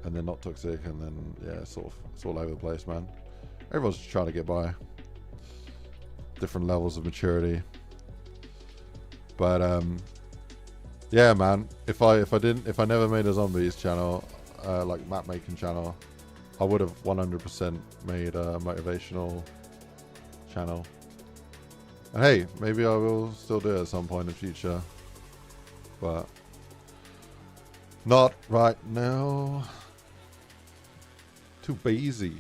then not toxic, and then yeah, it's all over the place, man. Everyone's just trying to get by. Different levels of maturity. But yeah, man. If I never made a zombies channel, like map making channel, I would have 100% made a motivational channel. And hey, maybe I will still do it at some point in the future, but not right now. Too busy.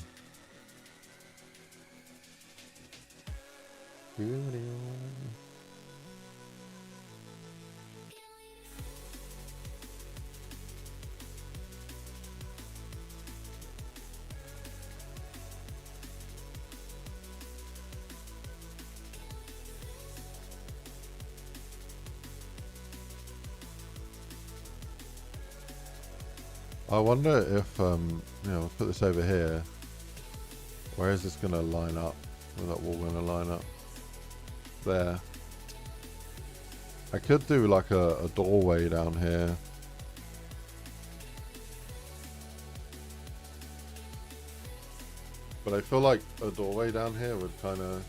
I wonder if, you know, let's put this over here. Where is this going to line up? Where's that wall going to line up? There. I could do like a doorway down here. But I feel like a doorway down here would kind of...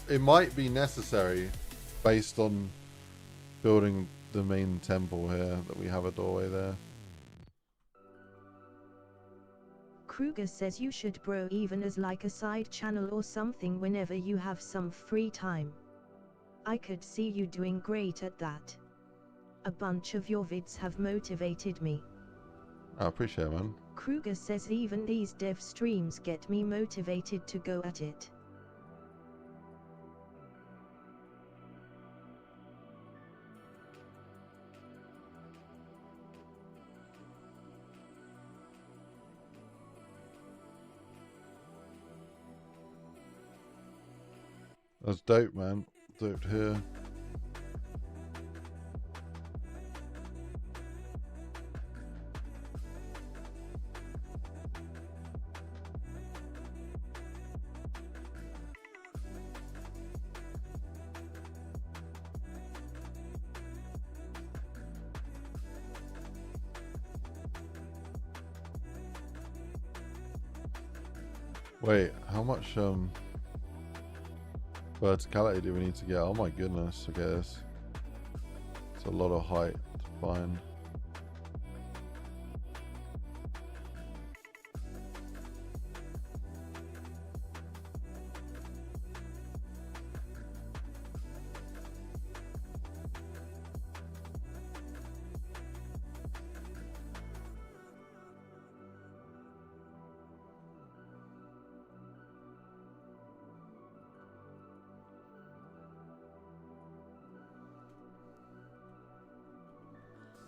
It might be necessary based on building the main temple here that we have a doorway there. Kruger says you should bro even as like a side channel or something whenever you have some free time. I could see you doing great at that. A bunch of your vids have motivated me. I appreciate it, man. Kruger says even these dev streams get me motivated to go at it. That's dope, man. Dope to hear. Wait, how much verticality do we need to get? Oh my goodness, I guess. It's a lot of height to find.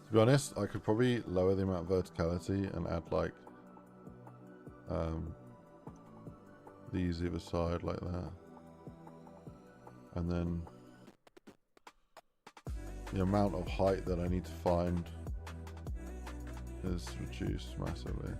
To be honest, I could probably lower the amount of verticality and add like these either side like that, and then the amount of height that I need to find is reduced massively.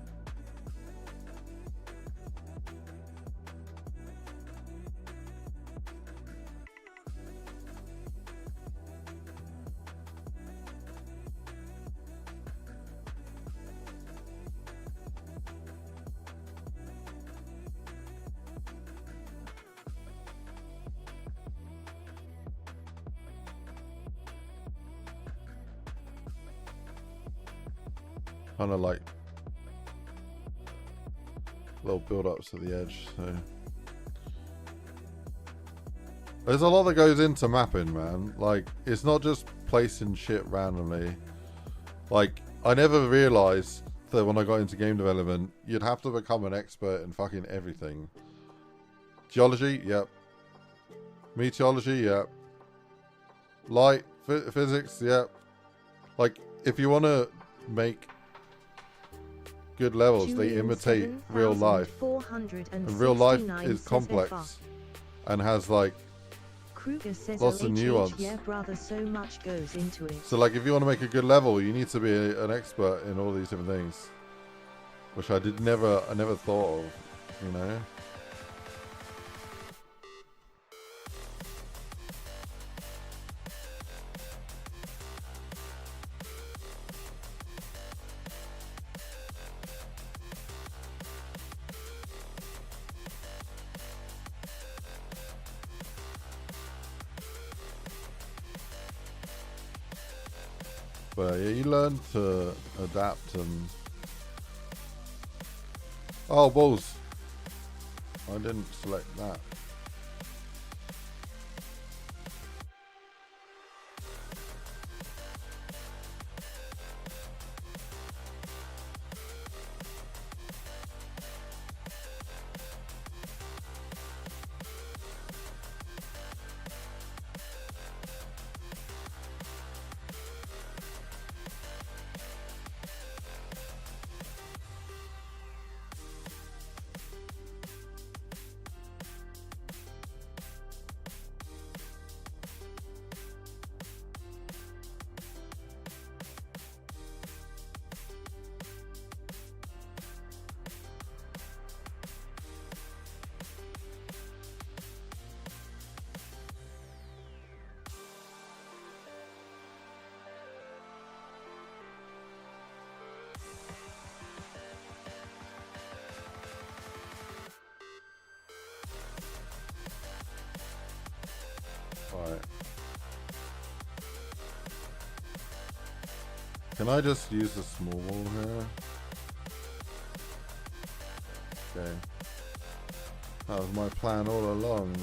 Kind of like little build-ups at the edge. So there's a lot that goes into mapping, man. Like, it's not just placing shit randomly. Like, I never realized that when I got into game development, you'd have to become an expert in fucking everything. Geology, yep. Meteorology, yep. Light, physics, yep. Like, if you want to make good levels, they imitate real life, and real life is complex and has like lots of nuance. Yeah, brother, so much goes into it. So like, if you want to make a good level, you need to be an expert in all these different things, which I never thought of, you know. But yeah, you learn to adapt and... Oh, balls. I didn't select that. Alright. Can I just use the small wall here? Okay. That was my plan all along.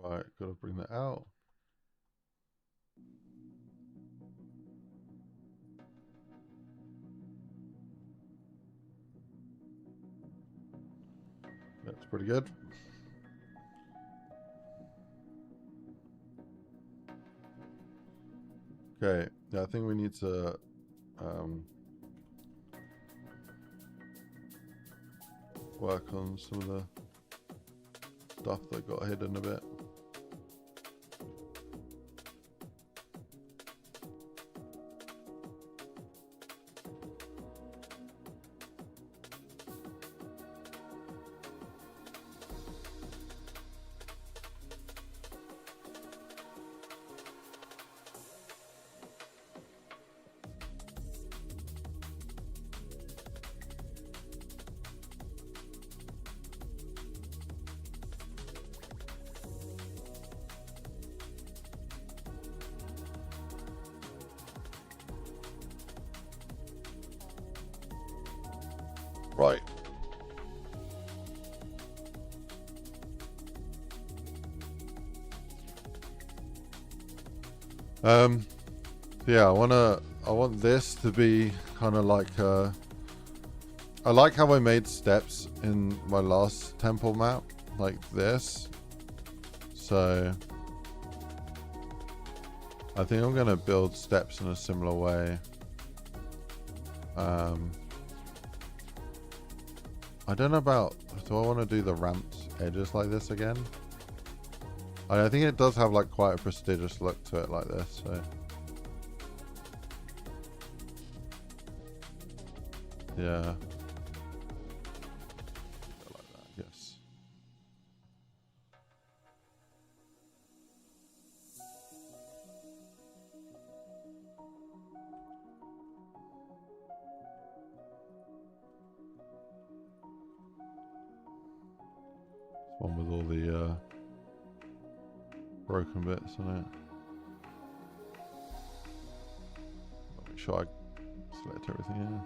Right, gotta bring that out. That's pretty good. Okay, yeah, I think we need to work on some of the stuff that got hidden a bit. Right. Yeah, I want this to be kind of like I like how I made steps in my last temple map like this. So I think I'm gonna build steps in a similar way. I don't know about, do I want to do the ramped edges like this again? I think it does have like quite a prestigious look to it like this, so. Yeah. Like that, yes. One with all the broken bits in it. Make sure I select everything here.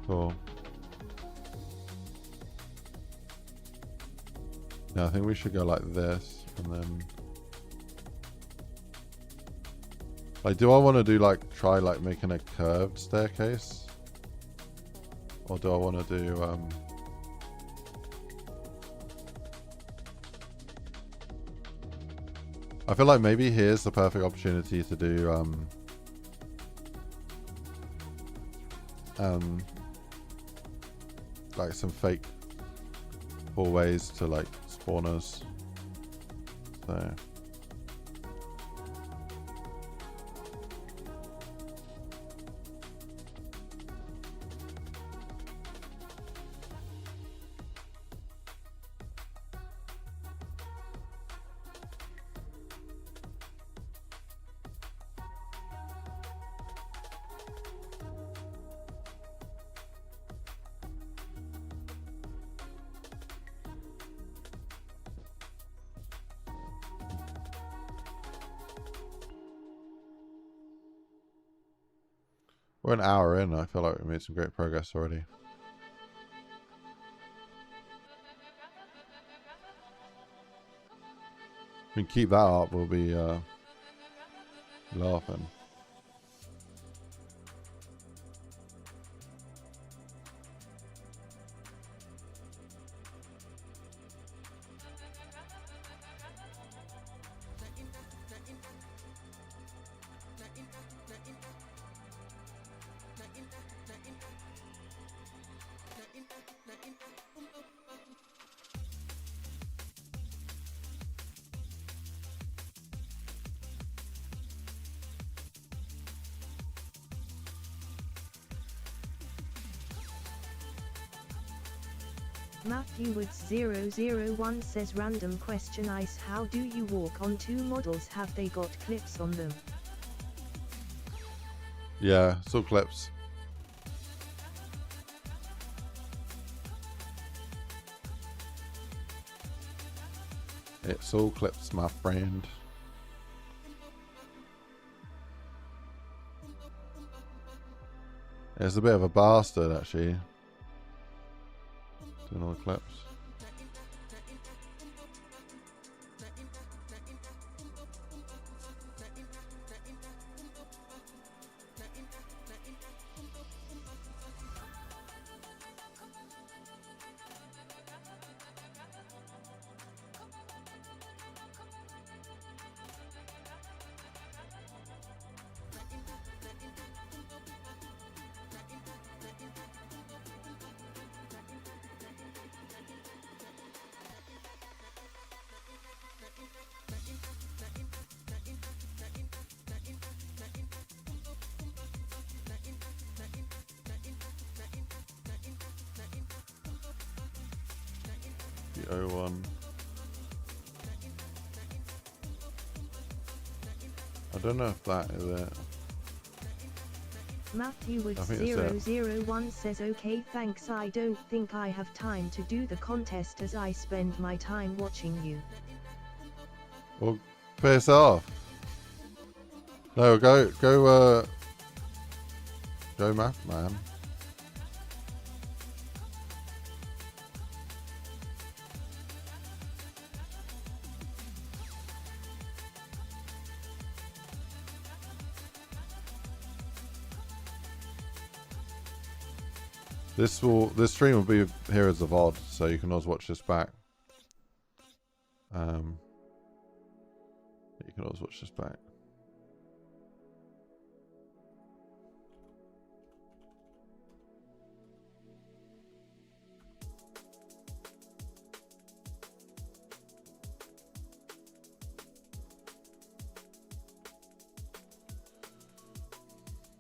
Cool. Yeah, I think we should go like this, and then like, do I want to do like try like making a curved staircase, or do I want to do I feel like maybe here's the perfect opportunity to do like some fake hallways to like spawners. So we're an hour in. I feel like we made some great progress already. If we can keep that up, we'll be laughing. Matthew Woods 001 says random question Ice, how do you walk on two models? Have they got clips on them? Yeah, it's all clips. It's all clips, my friend. It's a bit of a bastard, actually. Doing all the clips. The 01. I don't know if that is it. Matthew Woods I think it's 001 says okay thanks, I don't think I have time to do the contest as I spend my time watching you. Well, piss off. No, go math man. This stream will be here as a VOD, so you can always watch this back. You can always watch this back.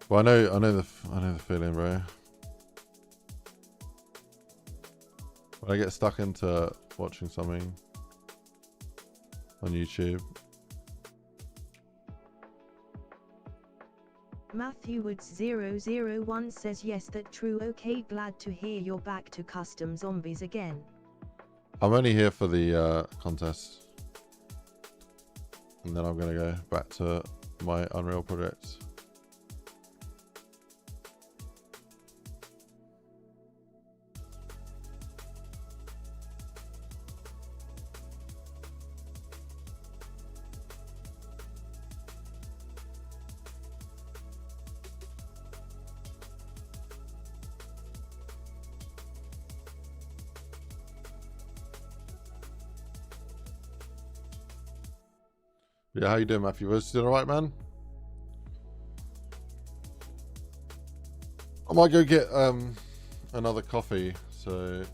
Well, I know the feeling, bro. When I get stuck into watching something on YouTube. Matthew Woods 001 says yes, that true. Okay, glad to hear you're back to custom zombies again. I'm only here for the contest, and then I'm gonna go back to my Unreal projects. Yeah, how you doing, Matthew? Was it all right, man? I might go get another coffee. So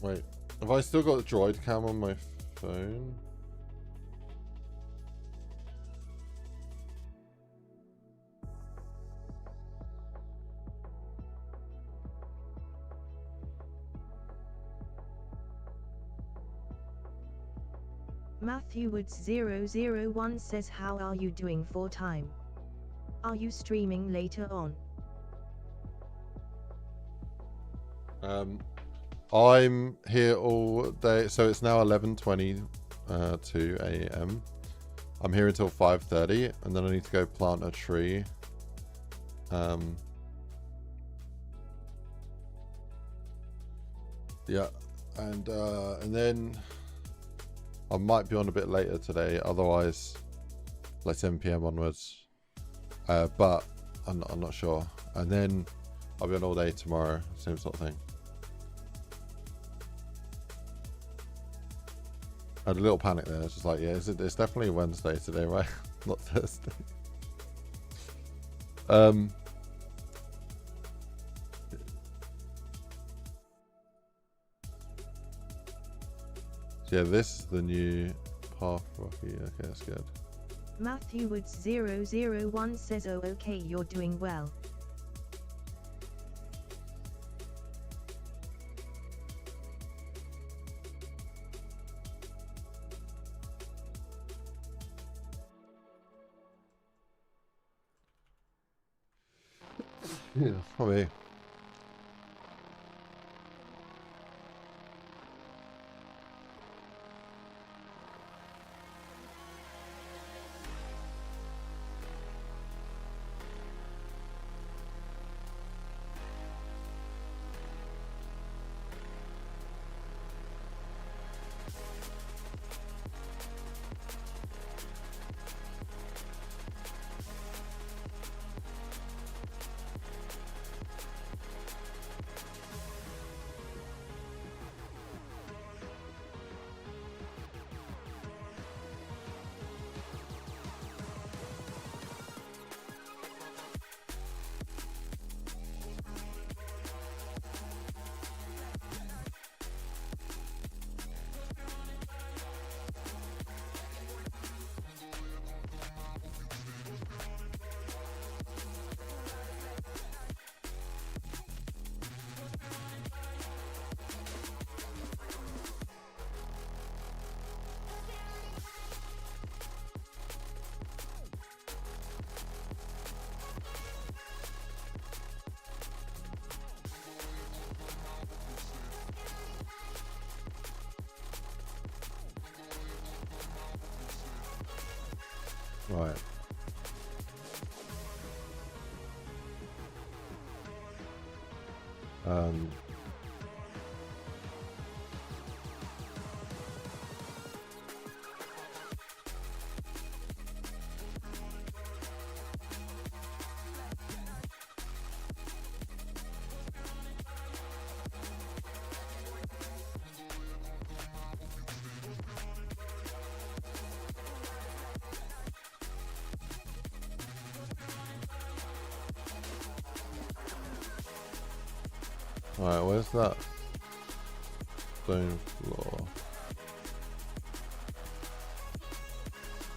wait, have I still got the droid cam on my phone? Matthew Woods 001 says how are you doing for time? Are you streaming later on? I'm here all day, so it's now 11:22 a.m. I'm here until 5:30, and then I need to go plant a tree. Yeah, and then I might be on a bit later today, otherwise like 10 p.m. onwards, but I'm not sure. And then I'll be on all day tomorrow, same sort of thing. I had a little panic there. It's just like, yeah, it's definitely Wednesday today, right? Not Thursday. Yeah, this is the new path, Rocky. Okay, that's good. Matthew Woods 001 says oh okay, you're doing well. Yeah, probably. Right. Alright, where's that stone floor?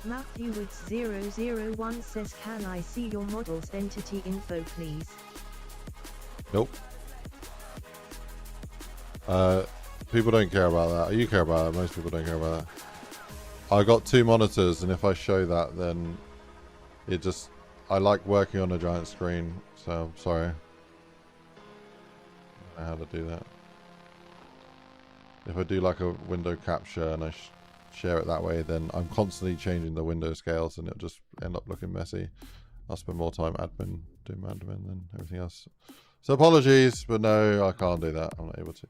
Matthew Woods 001 says, can I see your model's entity info please? Nope. People don't care about that. You care about it. Most people don't care about that. I got 2 monitors, and if I show that, then it just... I like working on a giant screen, so I'm sorry. I don't know how to do that. If I do like a window capture and I share it that way, then I'm constantly changing the window scales and it'll just end up looking messy. I'll spend more time doing my admin than everything else. So apologies, but no, I can't do that. I'm not able to.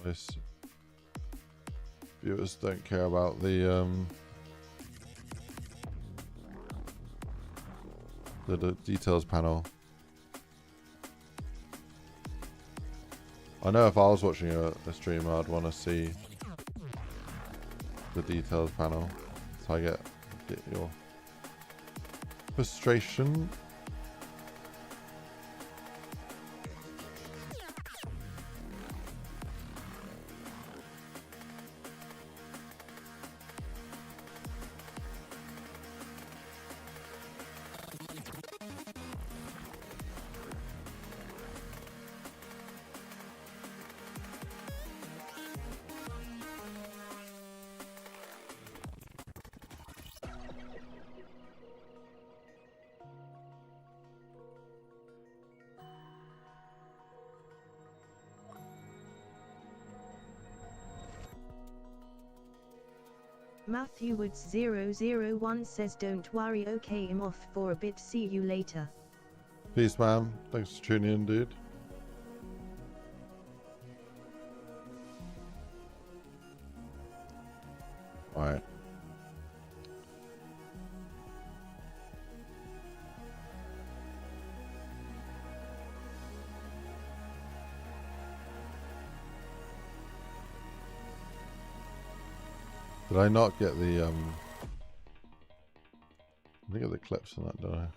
Most viewers don't care about the details panel. I know if I was watching a stream, I'd want to see the details panel, so I get your frustration. Matthew Woods 001 says, don't worry, okay, I'm off for a bit, see you later. Peace, man. Thanks for tuning in, dude. Alright. Did I not get the I think get the clips on that, don't I?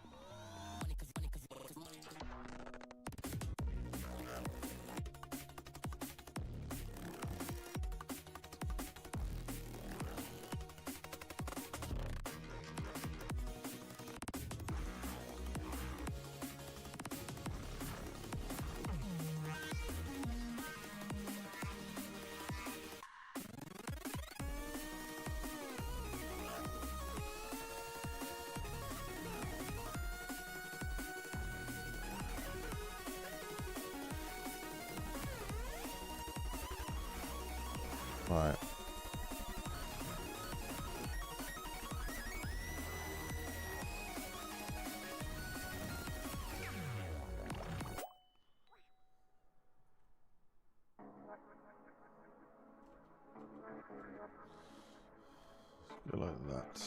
Right. Go like that.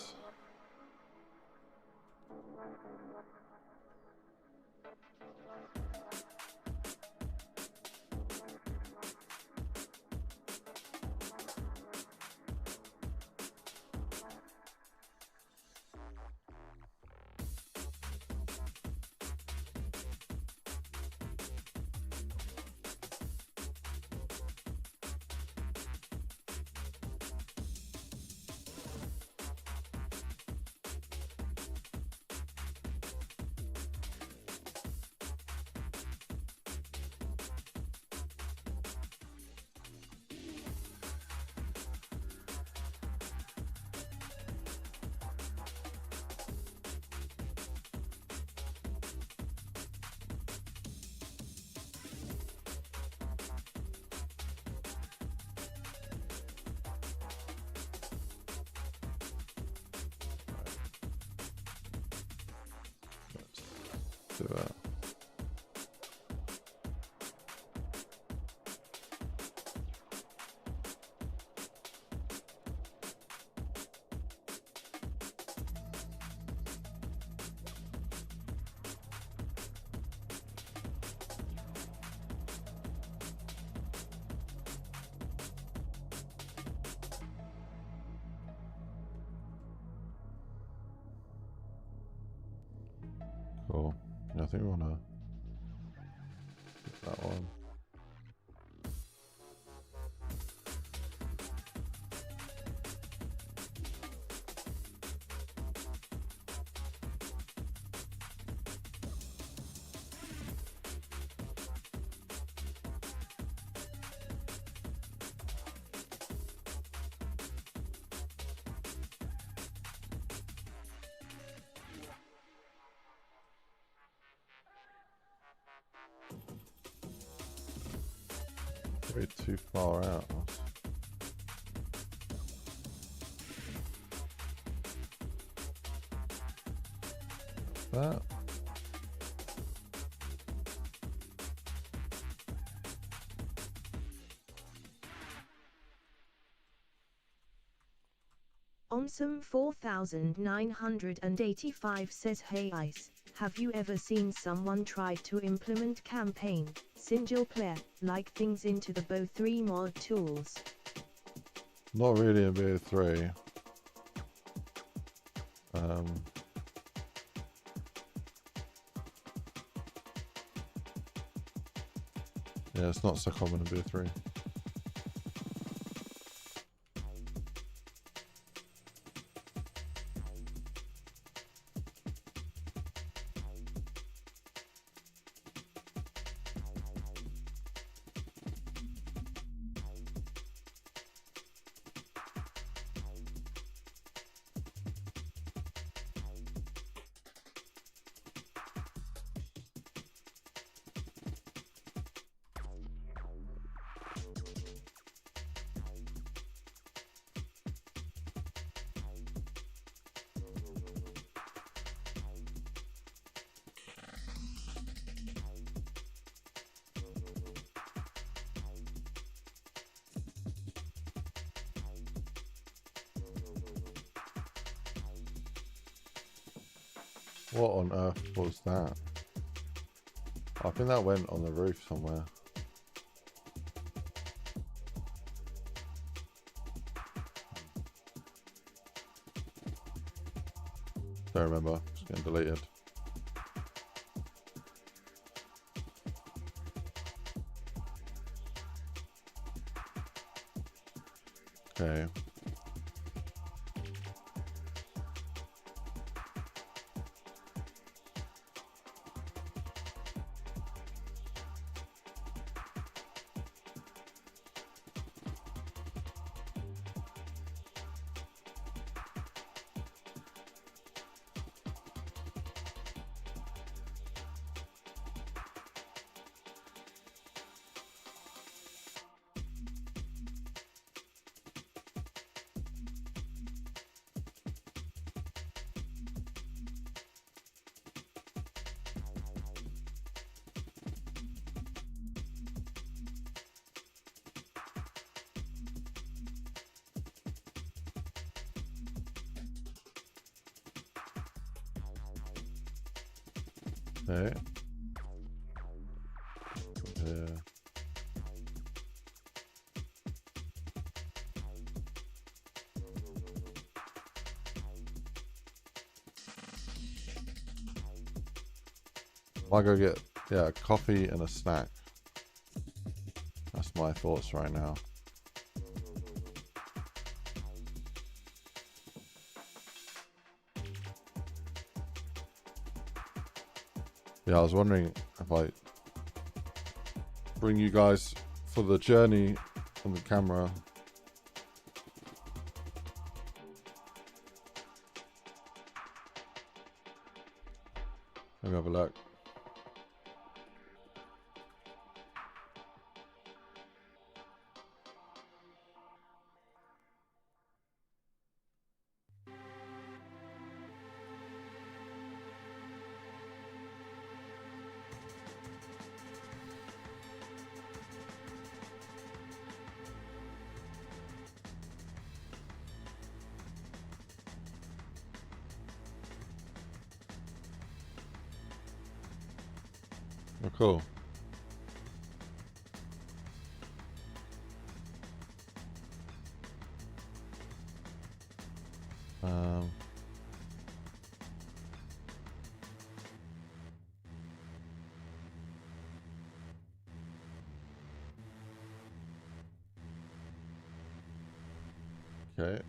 Do that. Cool. Yeah, I think we want to get that one. Way too far out. That. Omsum 4985 says, hey Ice, have you ever seen someone try to implement campaign, single player, like things into the Bo 3 mod tools? Not really in BO3. Yeah, it's not so common in BO3. What on earth was that? I think that went on the roof somewhere. Don't remember. It's getting deleted. Okay. Okay. Here. I'll go get, yeah, a coffee and a snack. That's my thoughts right now. Yeah, I was wondering if I bring you guys for the journey on the camera. Let me have a look. Oh, cool. Okay.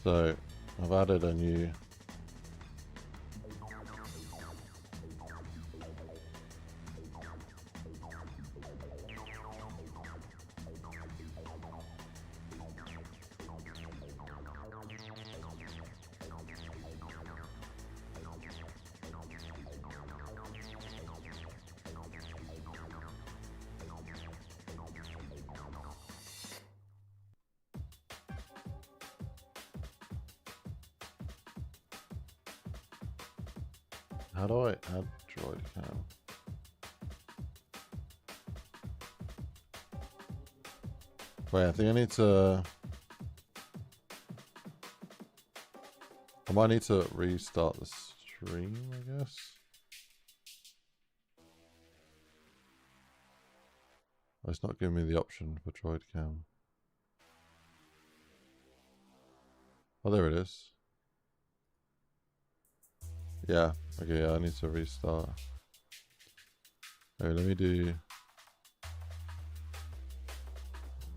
So I've added a new how do I add droid cam? Wait, I think I need to... I might need to restart the stream, I guess. Oh, it's not giving me the option for droid cam. Oh, there it is. Yeah, okay, yeah, I need to restart. Okay, let me do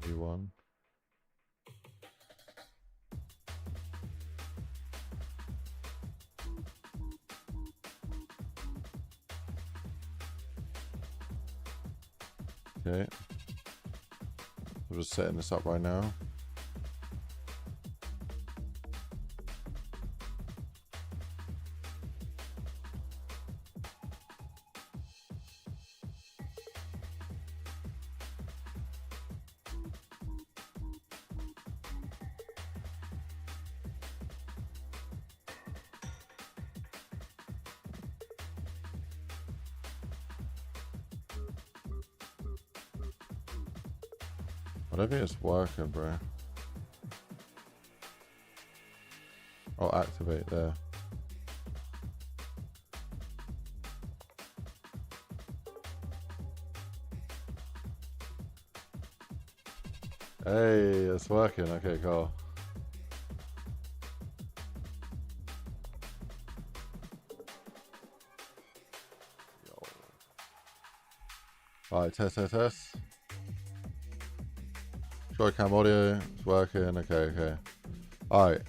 new one. Okay. I'm just setting this up right now. I don't think it's working, bro. I'll activate there. Hey, it's working. Okay, cool. Alright, test. Droid cam audio is working. Okay. Alright.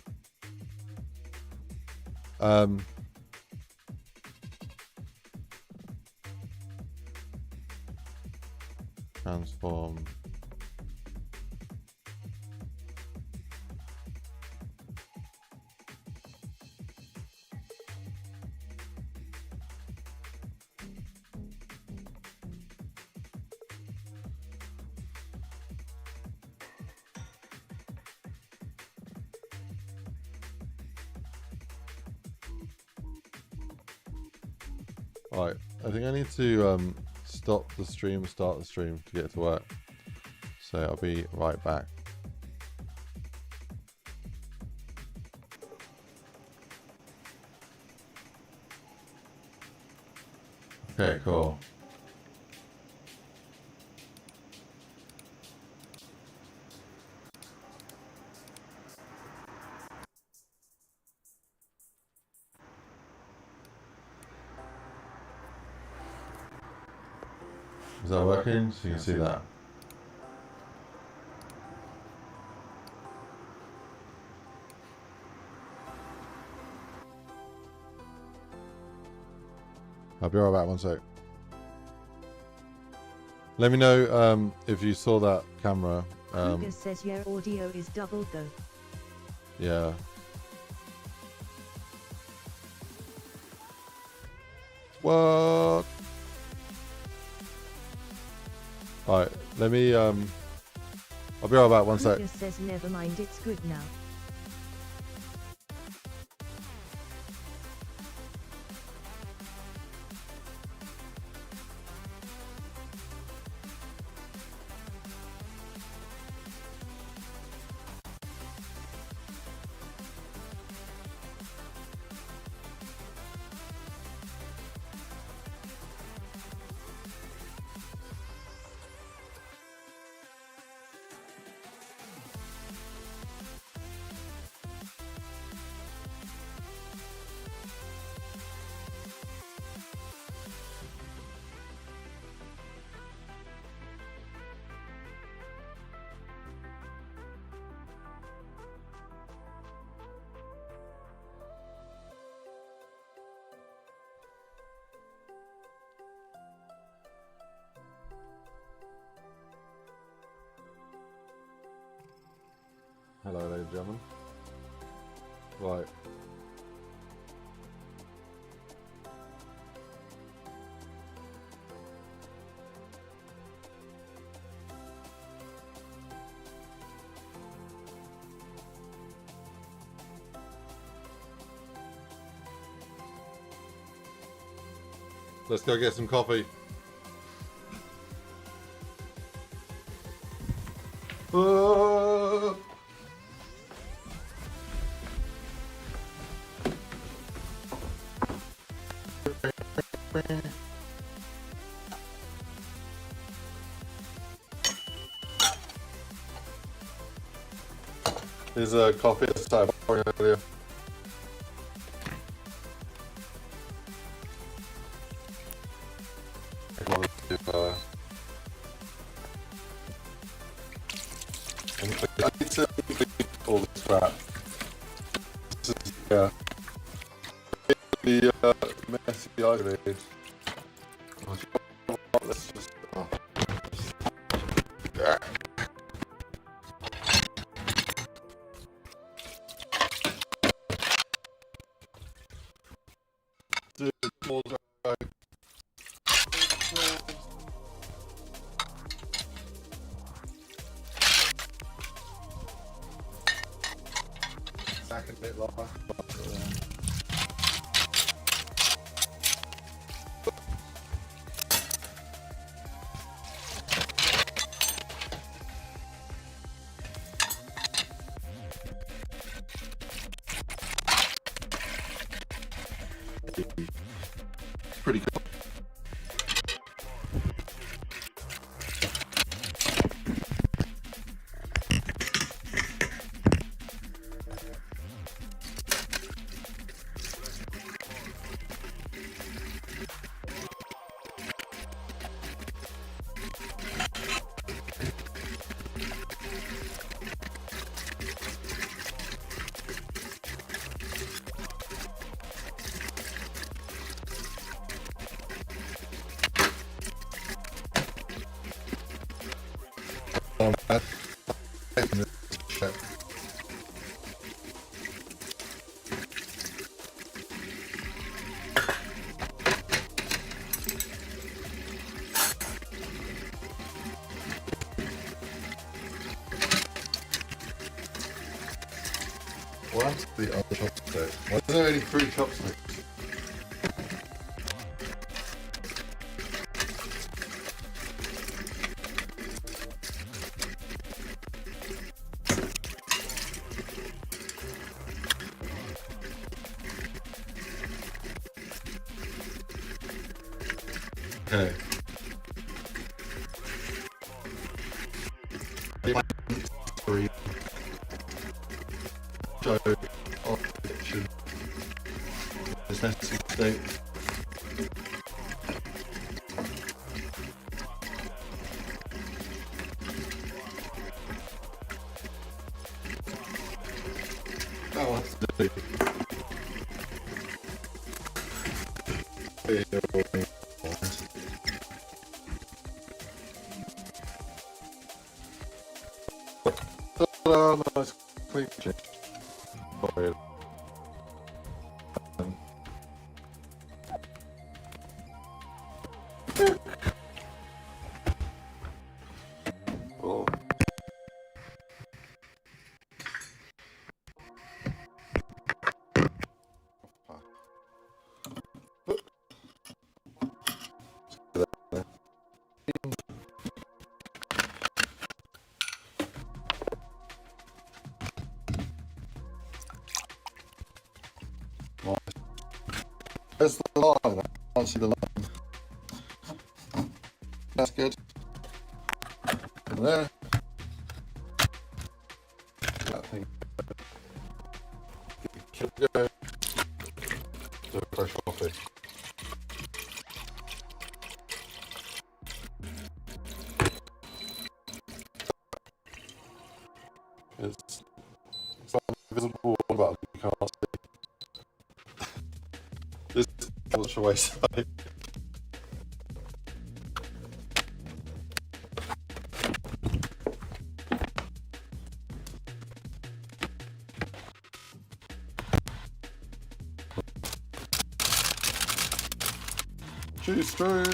Transform. Right, I think I need to stop the stream, start the stream to get it to work. So I'll be right back. Okay, cool. Is that working? So you can see that. I'll be right back, one sec. Let me know if you saw that camera. Lucas says your audio is doubled though. Yeah. What? Alright, let me I'll be right back, one sec. Lucas says never mind, it's good now. Hello, ladies and gentlemen. Right. Let's go get some coffee. There's a coffee at the side earlier. I need to complete all this crap. This is the messy IceGrenade. Let's just second bit long. Pretty cool. What's the other chopstick? Why is there only 3 chopsticks? Okay. Three. Show architecture. This nesting state. Oh, what's the do? Nice quick check. Oh. There's the line. I can't see the line. That's good. And there. That thing. Keep going. Do a fresh coffee. It's like an invisible button you can't see. This is the way side. Choose through.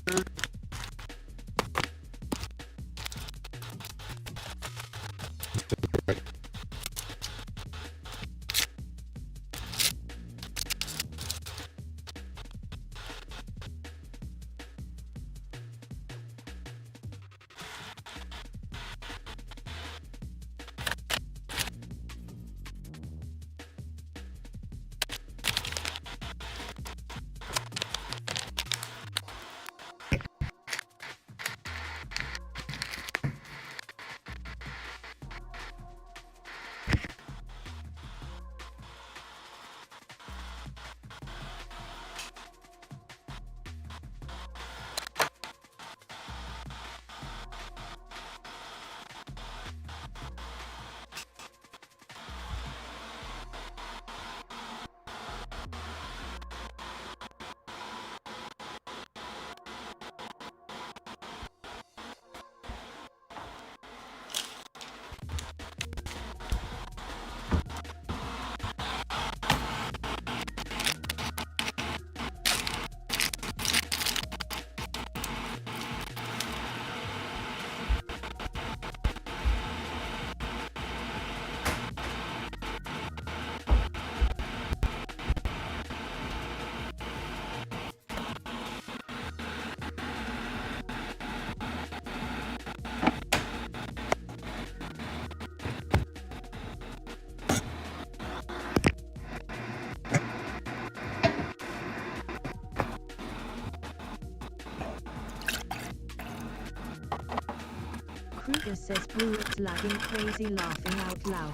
Kruger says Brewer's lagging crazy laughing out loud.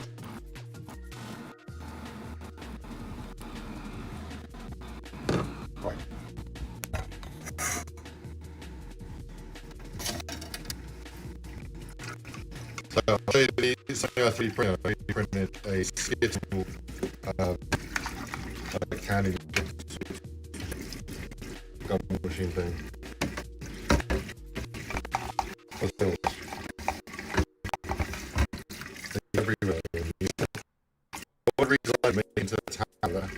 Right. So I'll show you the something I 3D printer. I printed a skittle candy gun machine thing. Everywhere. What reason I made into a tablet?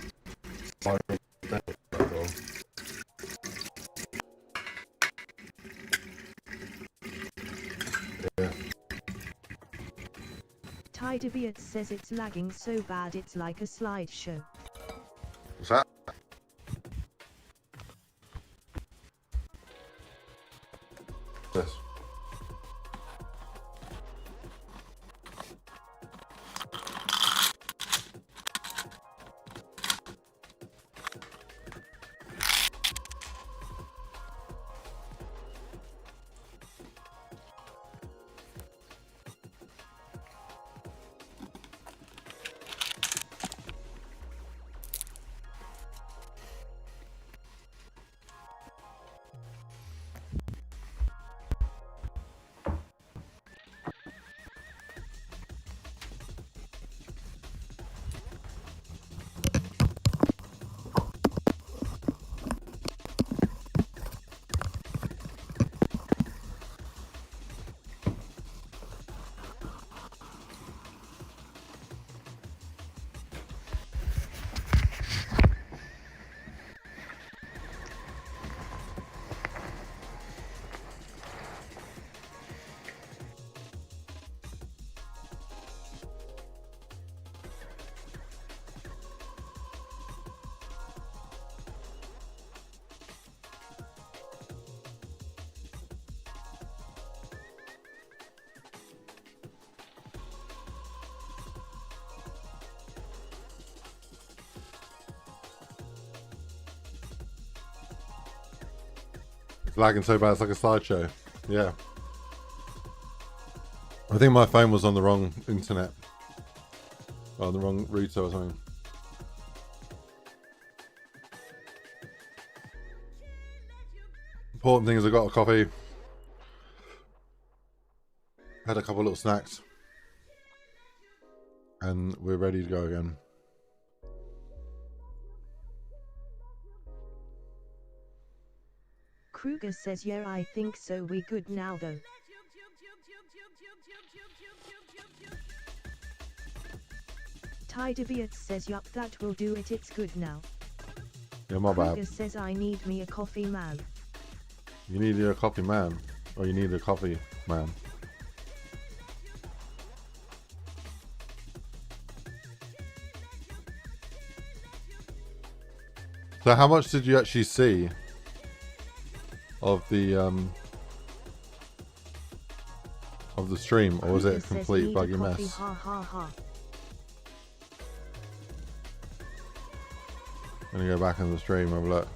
Yeah. Tidebeard says it's lagging so bad it's like a slideshow. What's that? This. Lagging so bad it's like a slideshow. Yeah. I think my phone was on the wrong internet. Or the wrong router or something. Important thing is I got a coffee. Had a couple of little snacks. And we're ready to go again. Kruger says, yeah, I think so. We good now though. Tydeviat says, yup, that will do it. It's good now. Yeah, my bad. Kruger says, I need me a coffee, man. You need a coffee, man. Or you need a coffee, man. So how much did you actually see of the stream, or was it a complete buggy mess? Ha, ha, ha. I'm gonna go back in the stream and have a look.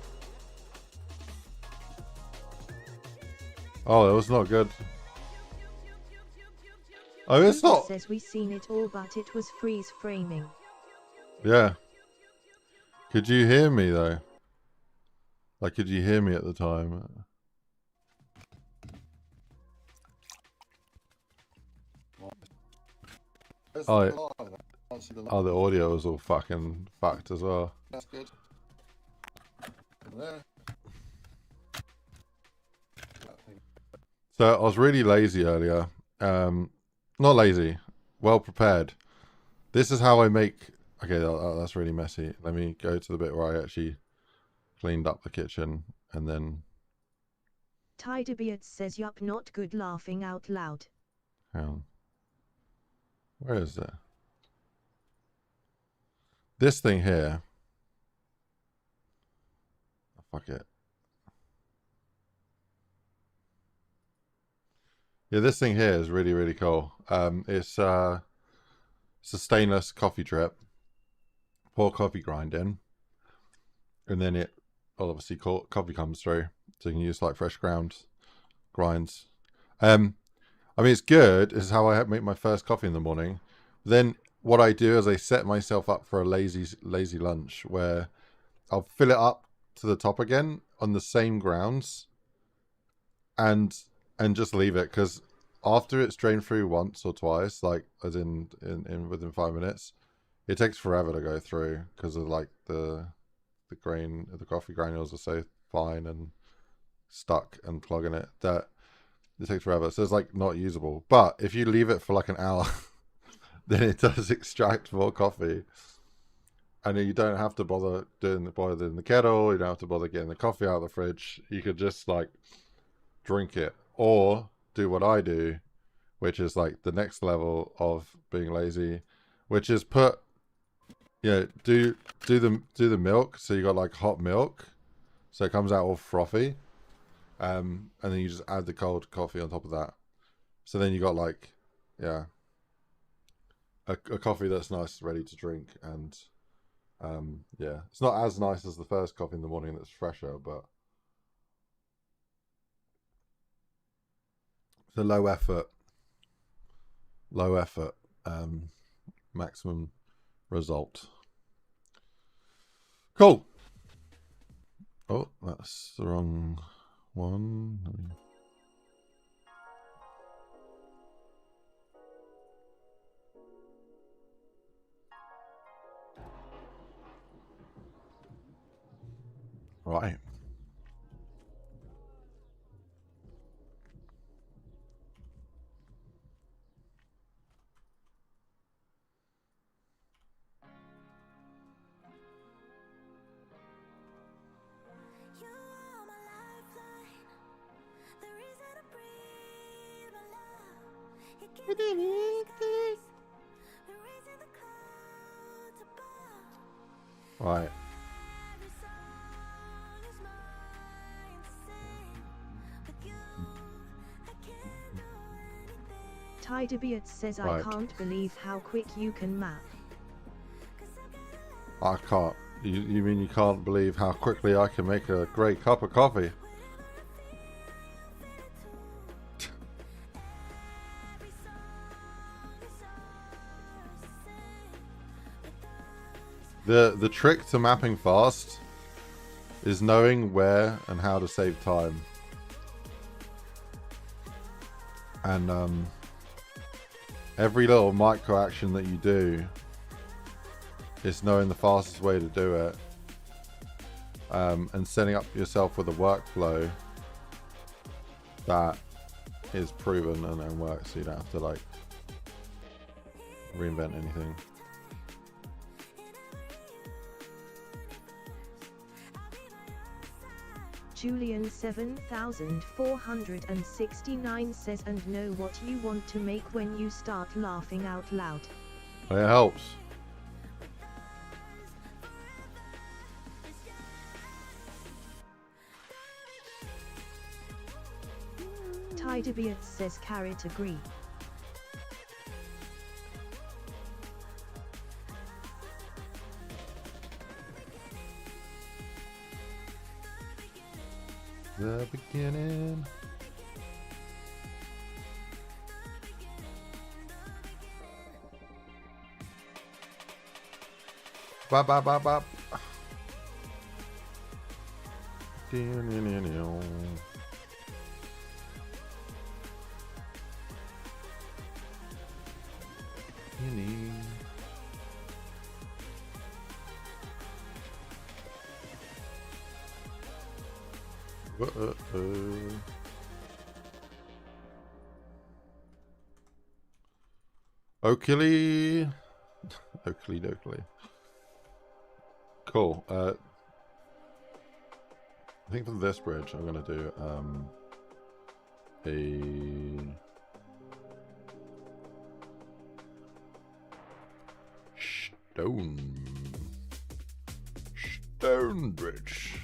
Oh, it was not good. Oh, it's not. Says we seen it all, but it was freeze framing. Yeah. Could you hear me though? Like, could you hear me at the time? Oh, oh, the audio was all fucking fucked as well. That's good. There. So I was really lazy earlier. Not lazy, well prepared. This is how I make. Okay, that's really messy. Let me go to the bit where I actually cleaned up the kitchen and then. Tydeviat says, yup, not good, laughing out loud. Hang on. Where is it? This thing here. Oh, fuck it. Yeah, this thing here is really, really cool. It's a stainless coffee drip. Pour coffee grind in. And then it, well, obviously coffee comes through. So you can use like fresh ground grinds. I mean, it's good. It's how I make my first coffee in the morning. Then what I do is I set myself up for a lazy lunch where I'll fill it up to the top again on the same grounds and just leave it, because after it's drained through once or twice, like as in within 5 minutes, it takes forever to go through because of like the coffee granules are so fine and stuck and clogging it that it takes forever. So it's like not usable. But if you leave it for like an hour, then it does extract more coffee. And you don't have to bother doing the kettle. You don't have to bother getting the coffee out of the fridge. You could just like drink it, or do what I do, which is like the next level of being lazy, which is do the milk. So you got like hot milk, so it comes out all frothy, and then you just add the cold coffee on top of that. So then you got like, yeah, a coffee that's nice, ready to drink, and yeah, it's not as nice as the first coffee in the morning that's fresher, but it's a low effort, maximum result. Cool. Oh, that's the wrong one. Right. Right. Tydeviat says, I can't believe how quick you can map. I can't. You mean you can't believe how quickly I can make a great cup of coffee? The trick to mapping fast is knowing where and how to save time. And every little micro action that you do is knowing the fastest way to do it, and setting up yourself with a workflow that is proven and works, so you don't have to like reinvent anything. Julian 7469 says, and know what you want to make when you start laughing out loud. It helps. Tidebeard says carrot agree. The beginning. Bop bop bop bop. Oakley. Oakley dokley. Cool. I think for this bridge I'm gonna do a stone bridge.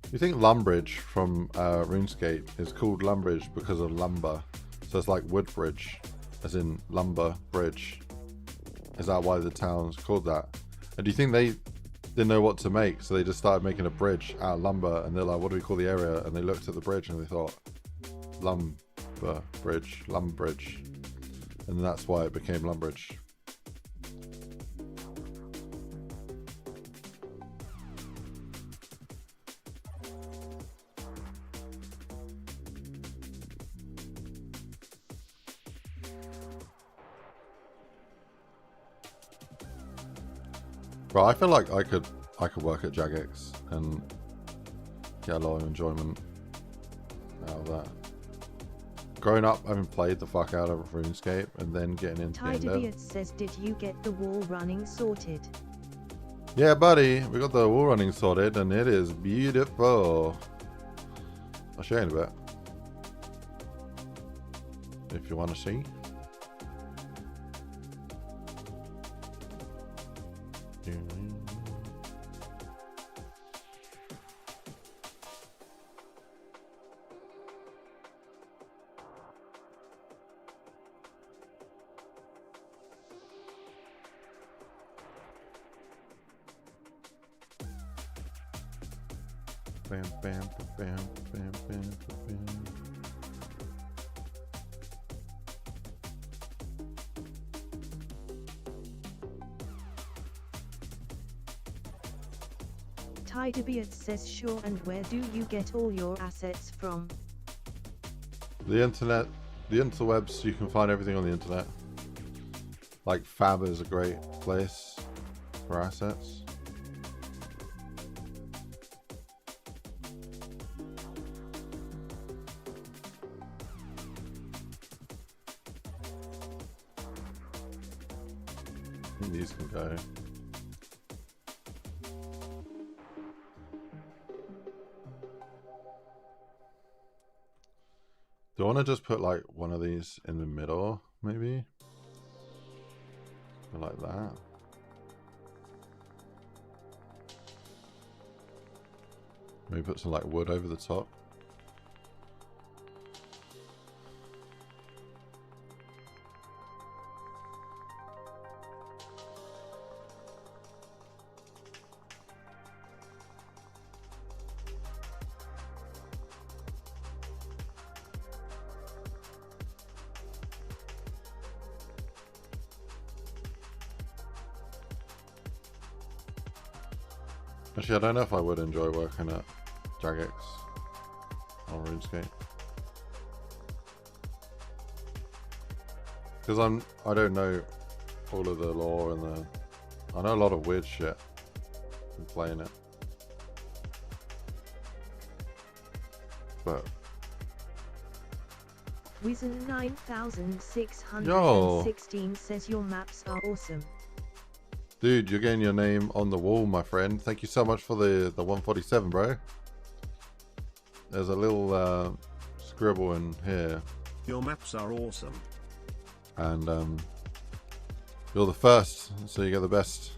You think Lumbridge from RuneScape is called Lumbridge because of lumber, so it's like wood bridge, as in lumber bridge. Is that why the town's called that? And do you think they didn't know what to make, so they just started making a bridge out of lumber, and they're like, what do we call the area? And they looked at the bridge and they thought, lumber bridge, Lumbridge, and that's why it became Lumbridge. Bro, I feel like I could work at Jagex and get a lot of enjoyment out of that. Growing up, having played the fuck out of RuneScape and then getting into the Tidebeard says, did you get the wall running sorted? Yeah, buddy, we got the wall running sorted and it is beautiful. I'll show you in a bit, if you want to see. Bam, bam, bam, bam, bam, bam. Tidebeard says, sure, and where do you get all your assets from? The internet, the interwebs, you can find everything on the internet. Like Fab is a great place for assets. I think these can go. Do I want to just put like one of these in the middle, maybe? Or like that. Maybe put some like wood over the top. Actually, I don't know if I would enjoy working at Jagex on RuneScape. Because I don't know all of the lore and I know a lot of weird shit from playing it. But Wizen 9616 says your maps are awesome. Dude, you're getting your name on the wall, my friend. Thank you so much for the 147, bro. There's a little scribble in here. Your maps are awesome. And you're the first, so you get the best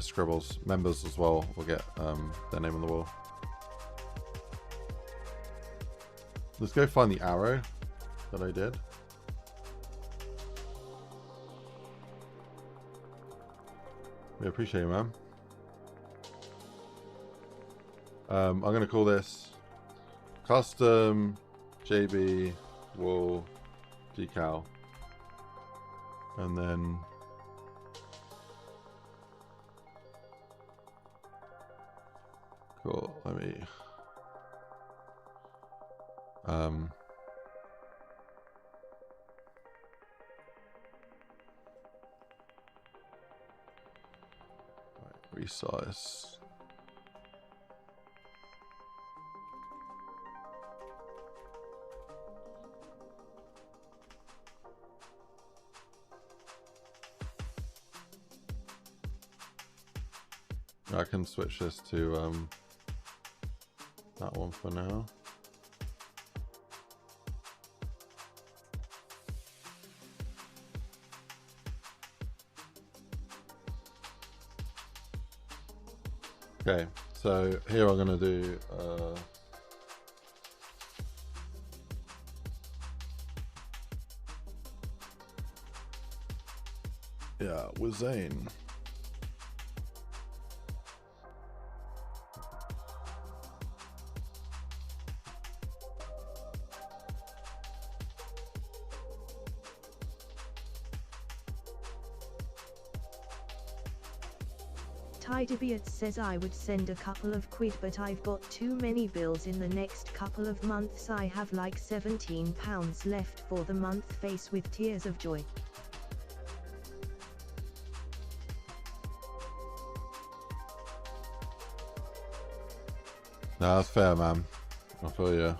scribbles. Members as well will get their name on the wall. Let's go find the arrow that I did. We appreciate it, man. I'm going to call this custom JB wool decal. And then cool, let me resize. I can switch this to that one for now. Okay, so here I'm going to do yeah, with Zane. Tidybeard says I would send a couple of quid, but I've got too many bills in the next couple of months. I have like £17 left for the month. Face with tears of joy. No, that's fair, man. I feel you.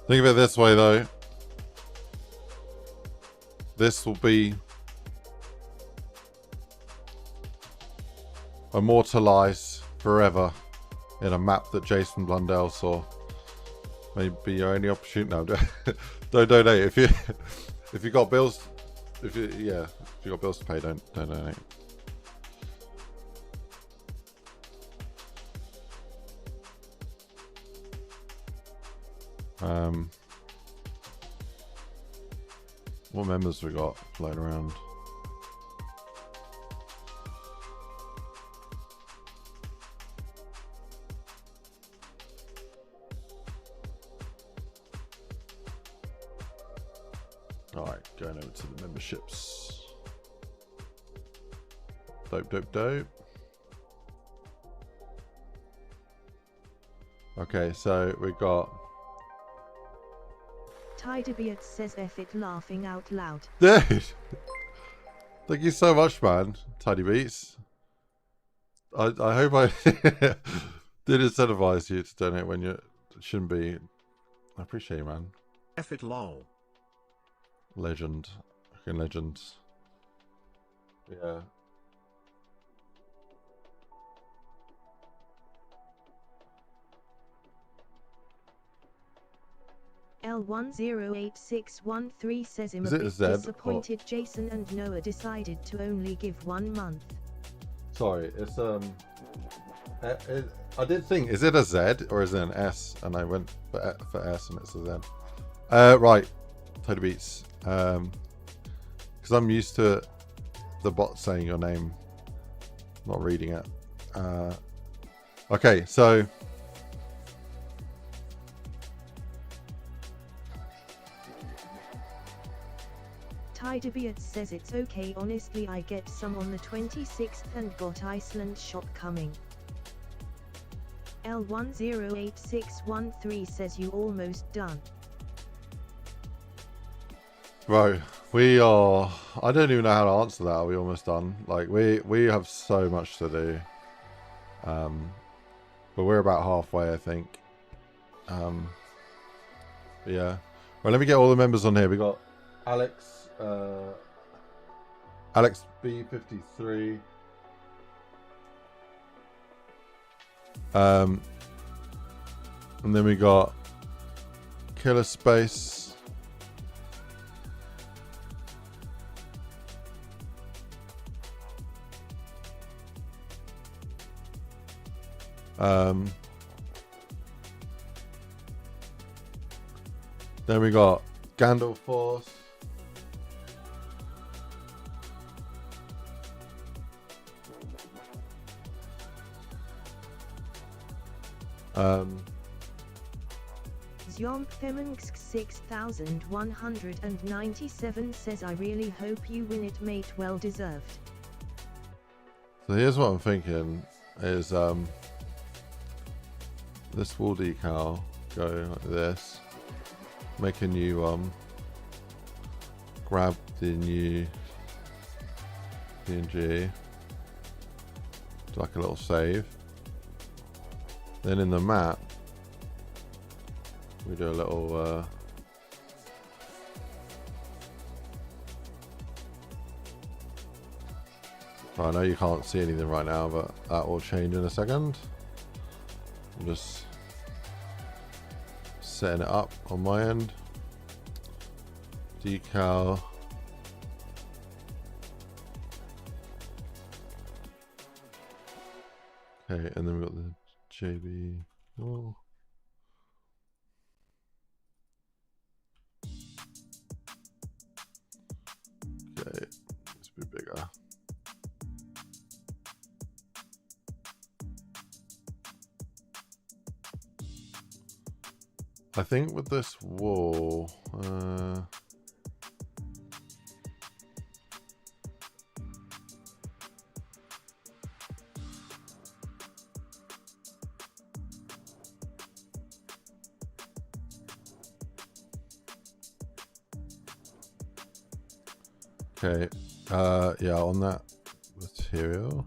Think of it this way, though. This will be immortalized forever in a map that Jason Blundell saw. Maybe your only opportunity. No, don't donate. If you got bills, if you got bills to pay, don't donate. What members we got floating around? Alright, going over to the memberships. Dope. Okay, so we got Tidybeard says F it laughing out loud. Dude, thank you so much, man. Tidy Beats. I hope I did incentivize you to donate when you shouldn't be. I appreciate you, man. F it lol. Legend. Fucking legend. Yeah. L108613 says I'm a Is it a bit Z or- disappointed Jason and Noah decided to only give 1 month. Sorry, it's I did think, is it a Z or is it an S? And I went for S and it's a Z. Right, Tidy Beats. Because I'm used to the bot saying your name, not reading it. Okay, so Tidebeard says it's okay. Honestly, I get some on the 26th and got Iceland shop coming. L108613 says you almost done. Right, we are. I don't even know how to answer that. Are we almost done? Like we have so much to do. But we're about halfway, I think. But yeah. Well, let me get all the members on here. We got Alex, Alex B53. And then we got Killer Space. Then we got Gandalf Force. Zomp Feminx 6197 says I really hope you win it, mate. Well deserved. So here's what I'm thinking is this wall decal go like this. Make a new grab the new PNG, do like a little save. Then in the map we do a little I know you can't see anything right now, but that will change in a second. I'm just setting it up on my end. Decal. Okay, and then we've got the JB. Oh. Okay, let's be bigger. I think with this wall, okay, yeah, on that material.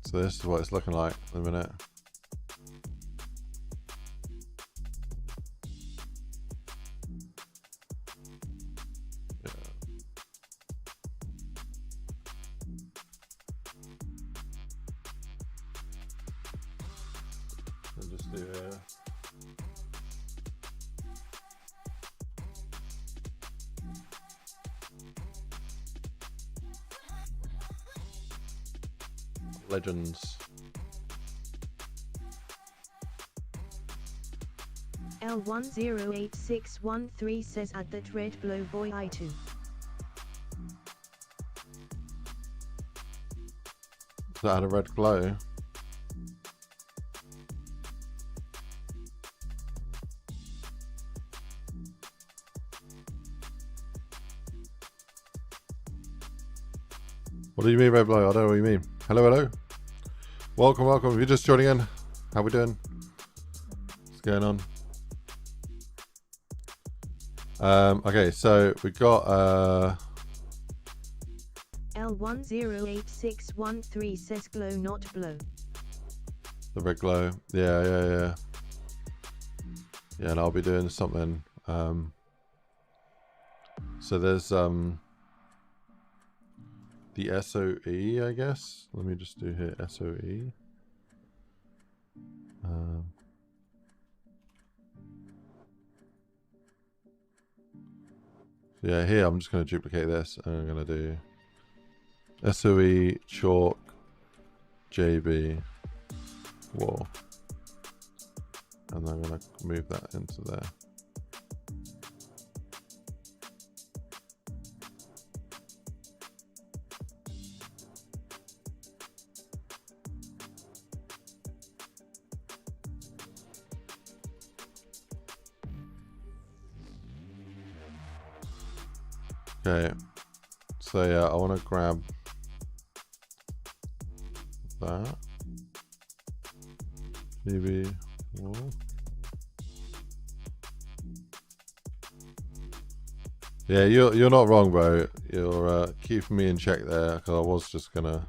So this is what it's looking like in a minute. Yeah. I'll just do Legends. L108613 says at that red blow boy I too. Does that had a red glow? What do you mean red glow? I don't know what you mean. Hello, hello. Welcome, welcome. If you're just joining in, how we doing? What's going on? Okay, so we got L108613 says glow not blow. the red glow. Yeah. Yeah, and I'll be doing something. So there's the SOE, I guess. Let me just do here SOE. So yeah, here I'm just going to duplicate this and I'm going to do SOE chalk JB wall, and I'm going to move that into there. Okay. So yeah, I want to grab that. Maybe. Whoa. Yeah, you're not wrong, bro. You're keeping me in check there, because I was just gonna.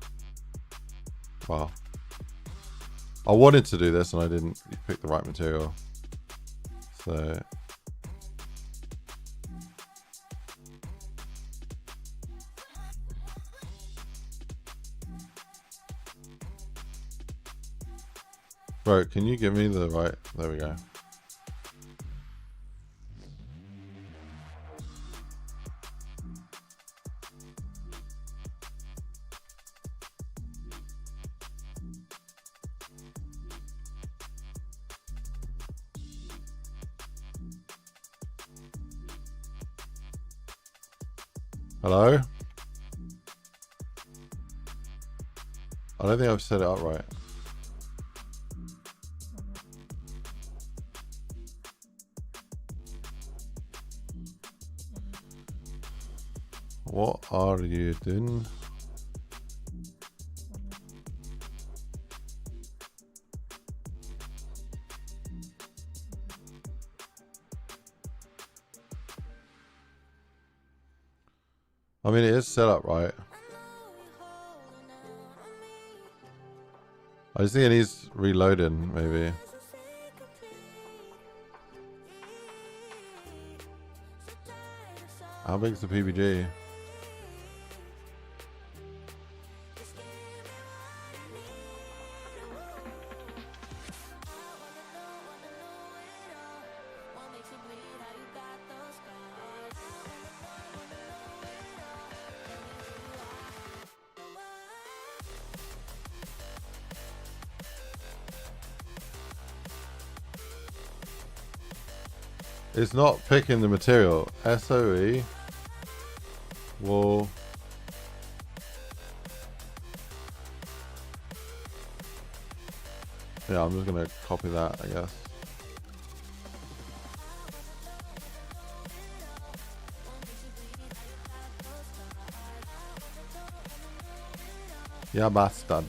Well, I wanted to do this and I didn't pick the right material. So. Bro, can you give me the right? There we go. Hello? I don't think I've set it up right. What are you doing? I mean, it is set up right. I just think it needs reloading, maybe. How big's the PBG? It's not picking the material. SOE will. Yeah, I'm just gonna copy that, I guess. Yeah, bastard.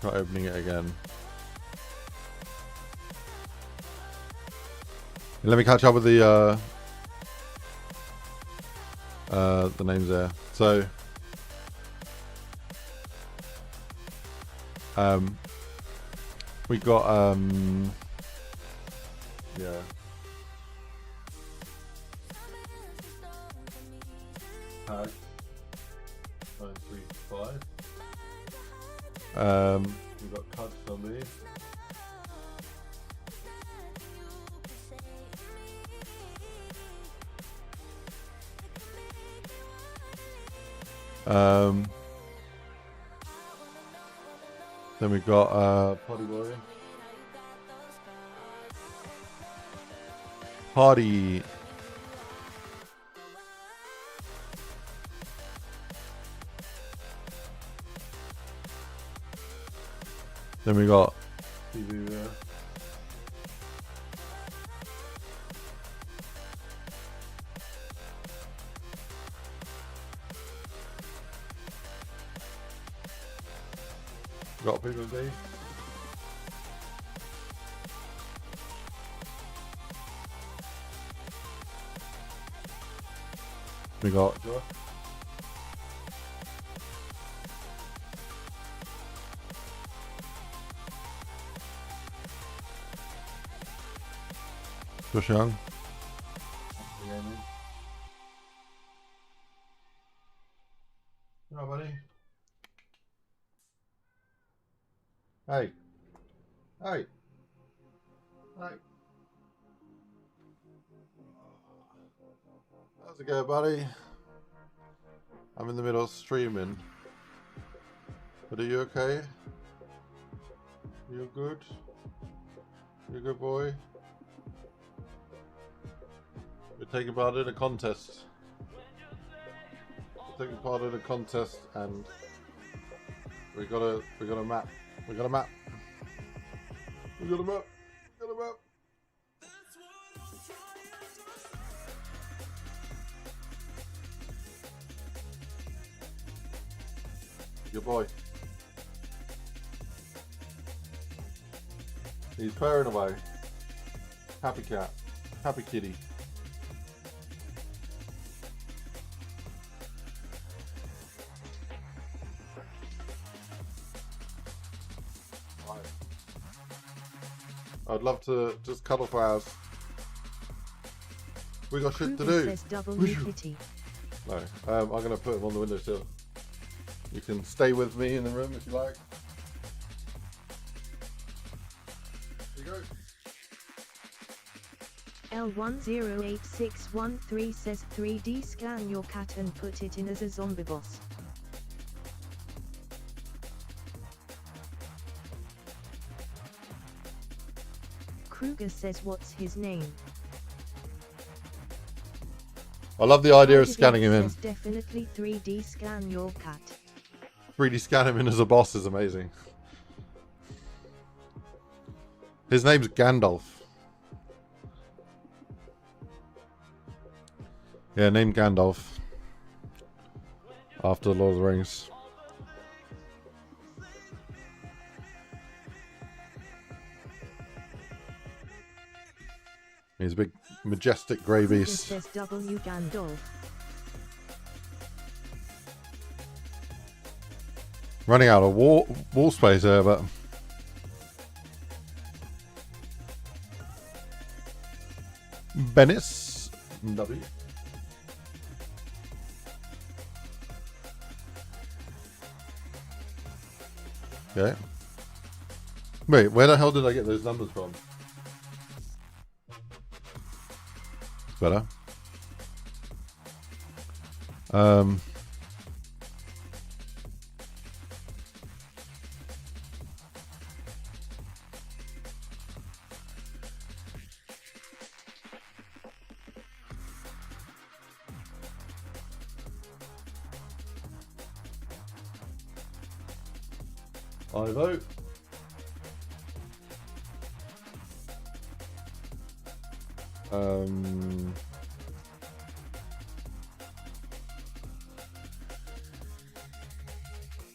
Try opening it again. Let me catch up with the names there. So, we got yeah. Tag 935. We got cuts on these. Then we got Potty Boy. Party. Then we got TV there. Got people D. We got Josh. Josh Young. Hello, buddy. Hey. Hey. Hey. How's it going, buddy? I'm in the middle of streaming. But are you okay? You good? You a good boy? We're taking part in a contest. We're taking part in a contest and we got a map. We got a map. We got a map. We got a map. Good boy. He's purring away. Happy cat. Happy kitty. Right. I'd love to just cuddle for hours. We got shit to do. Says double new kitty. No, I'm going to put him on the windowsill. You can stay with me in the room if you like. Here you go. L108613 says 3D scan your cat and put it in as a zombie boss. Kruger says what's his name? I love the idea of scanning him in. Says definitely 3D scan your cat. 3D scan him in as a boss is amazing. His name's Gandalf. Yeah, named Gandalf. After Lord of the Rings. He's a big, majestic grey beast. Says W Gandalf. Running out of wall space there, but Bennis W. Okay. Wait, where the hell did I get those numbers from? It's better. I vote.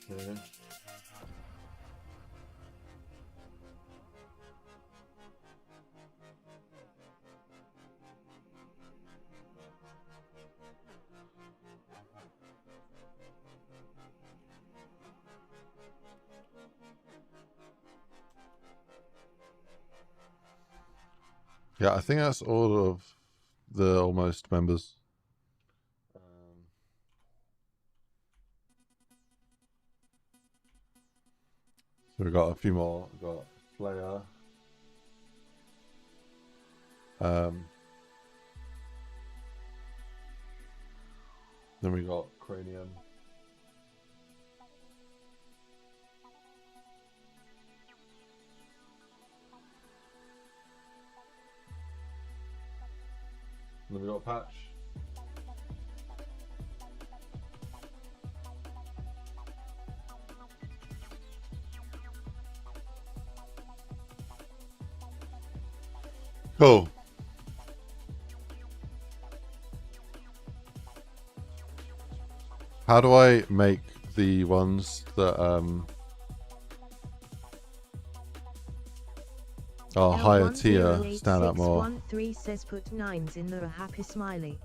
Yeah. Yeah, I think that's all of the almost members. So we've got a few more. We've got Slayer. Then we got Cranium. And then we got Patch. Cool. How do I make the ones that are higher tier stand out more? L108613 says put 9s in there, a happy smiley.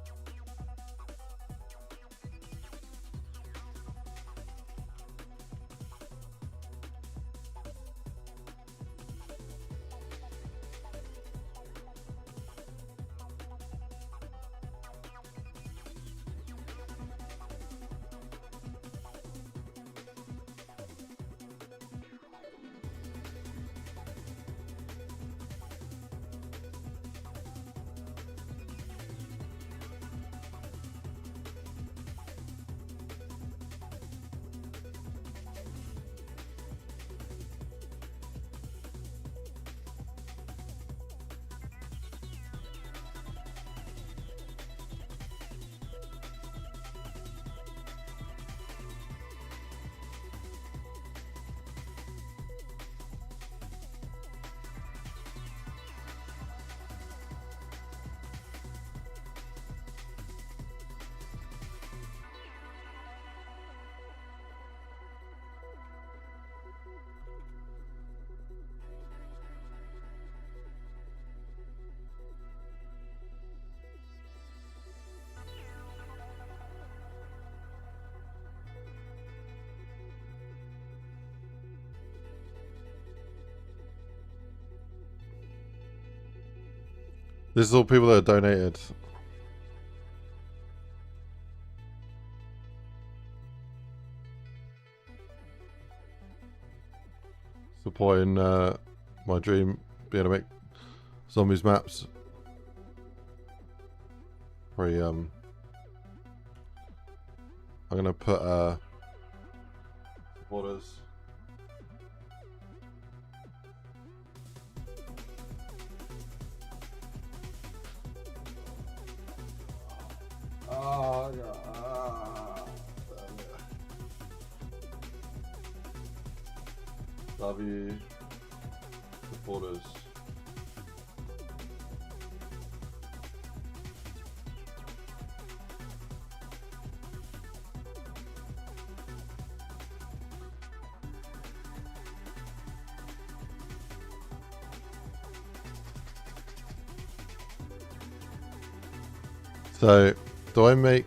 This is all people that are donated. Supporting my dream being able to make zombies maps. Very I'm gonna put supporters. Oh, God. W supporters. So, do I make...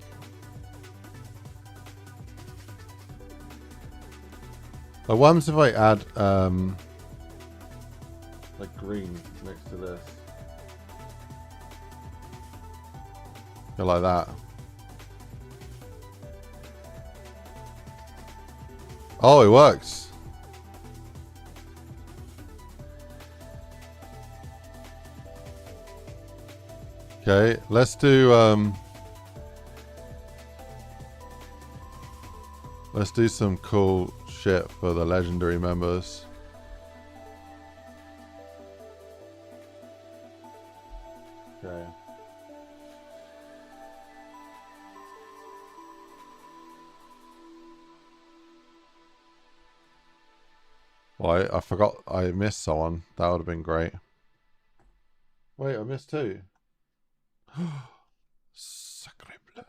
what happens if I add like green next to this? Go like that. Oh, it works. Okay, let's do some cool shit for the legendary members. Okay. Well, I forgot I missed someone. That would have been great. Wait, I missed two. Sacre bleu.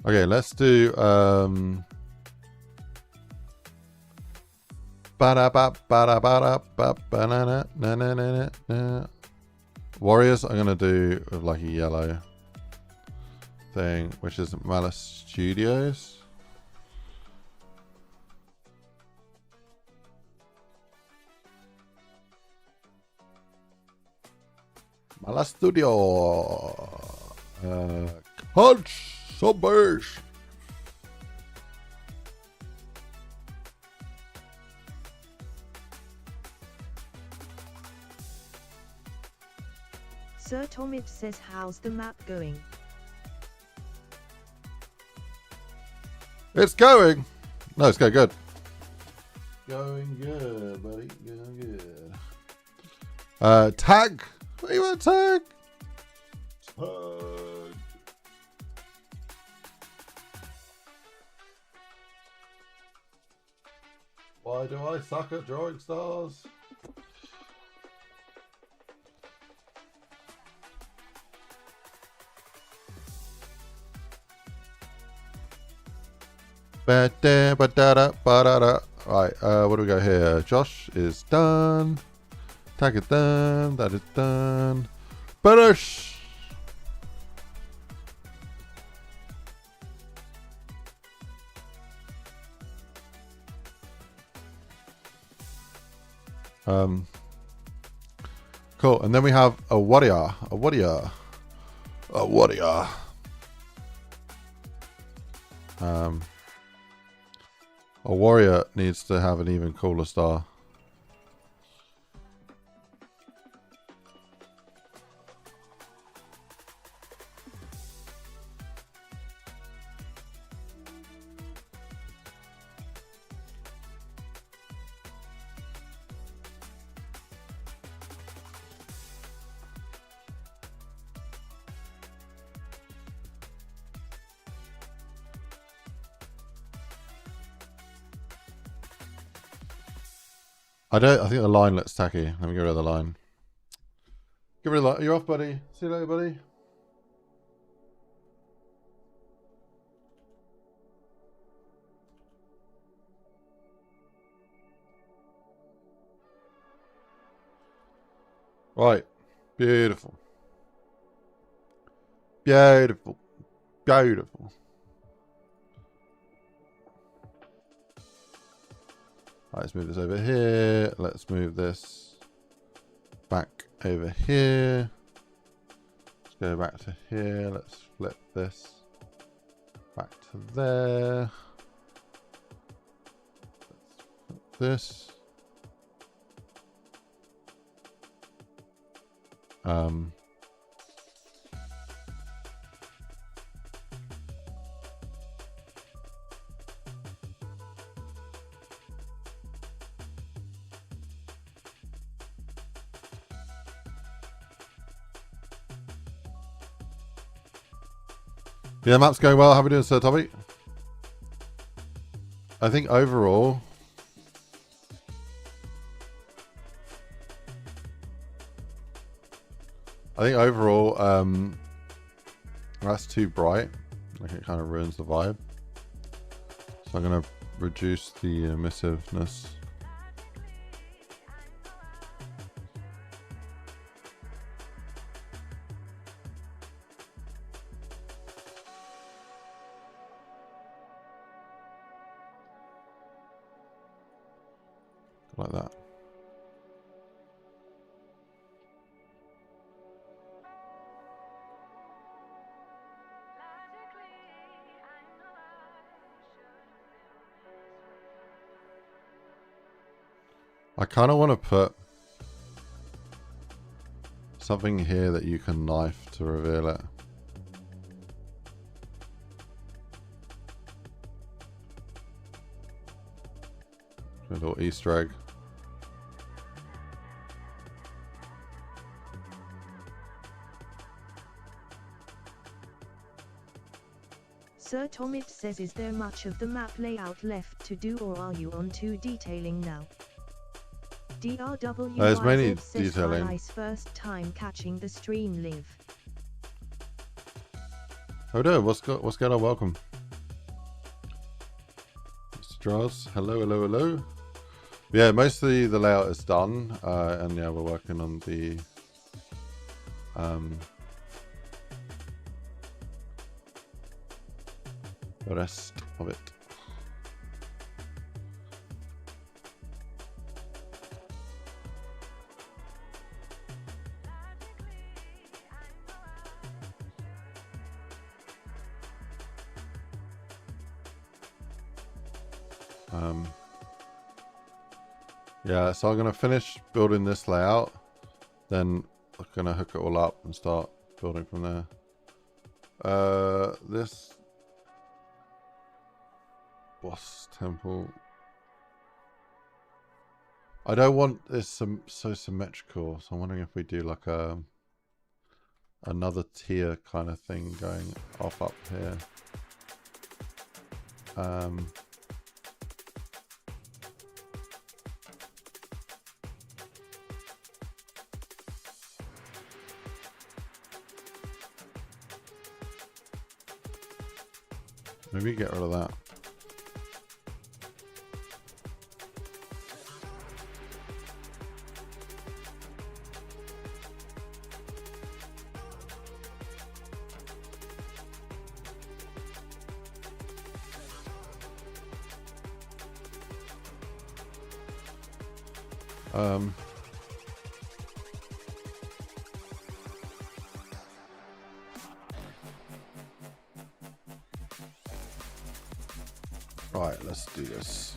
Okay, let's do Warriors. I'm gonna do with like a yellow thing, which is Malice Studios. Malice Studio. Punch Submerge. Sir Tomich says, how's the map going? It's going. No, it's going good. Going good, buddy. Going good. Tag. What do you want, tag? Tag. Why do I suck at drawing stars? Right, what do we got here? Josh is done. Tag is done. That is done. Finish! Cool, and then we have a warrior. A warrior needs to have an even cooler star. I think the line looks tacky. Let me get rid of the line. Get rid of the line. You're off, buddy. See you later, buddy. Right. Beautiful. Beautiful. Beautiful. Right, let's move this over here. Let's move this back over here. Let's go back to here. Let's flip this back to there. Let's flip this. Yeah, map's going well. How are we doing, Sir Tommy? I think overall, that's too bright. Like it kind of ruins the vibe. So I'm going to reduce the emissiveness. Like that. I kind of want to put something here that you can knife to reveal it. A little Easter egg. Sir Tomit says, is there much of the map layout left to do, or are you on to detailing now? DRW There's mainly says detailing. Ice first time catching the stream live. How we doing? What's going on? Welcome. Mr. Draws. Hello, hello, hello. Yeah, mostly the layout is done. And yeah, we're working on the rest of it. Yeah, so I'm going to finish building this layout, then I'm going to hook it all up and start building from there. This boss temple, I don't want this so symmetrical, so I'm wondering if we do like another tier kind of thing going off up here. Maybe get rid of that. Right, let's do this.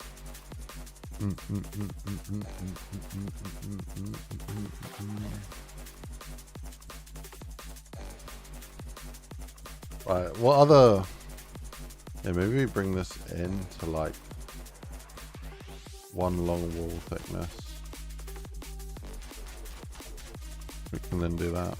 Right, what other... Yeah, maybe we bring this in to like one long wall thickness. We can then do that.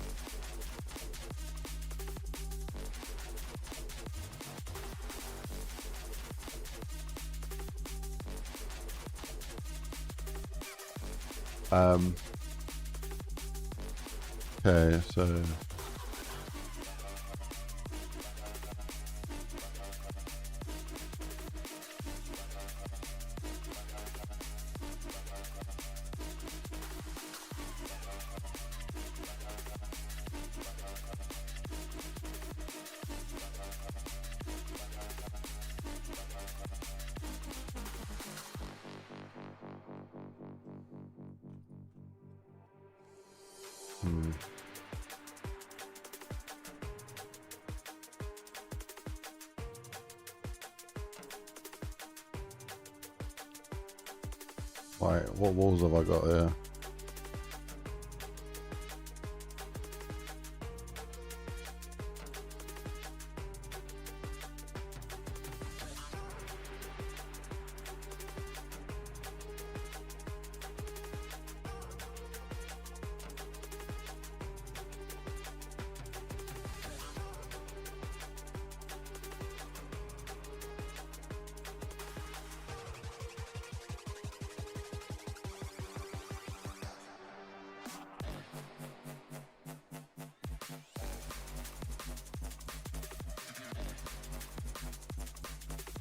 Okay, so Right, what walls have I got here?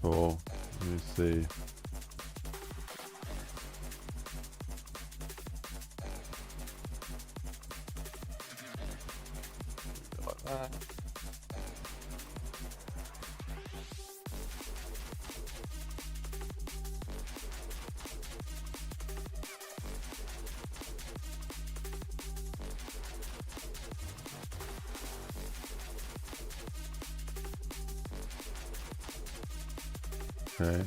Cool. Let me see. Like that. Okay.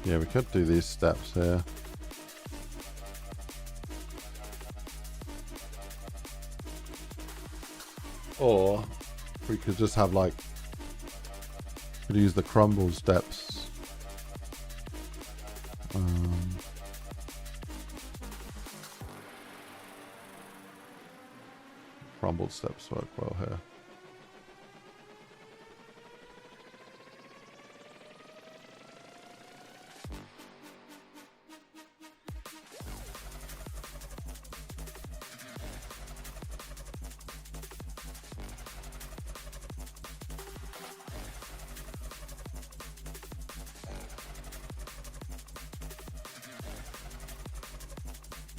Yeah, we could do these steps here. Or we could just have like, could use the crumble steps. Crumbled steps work well here.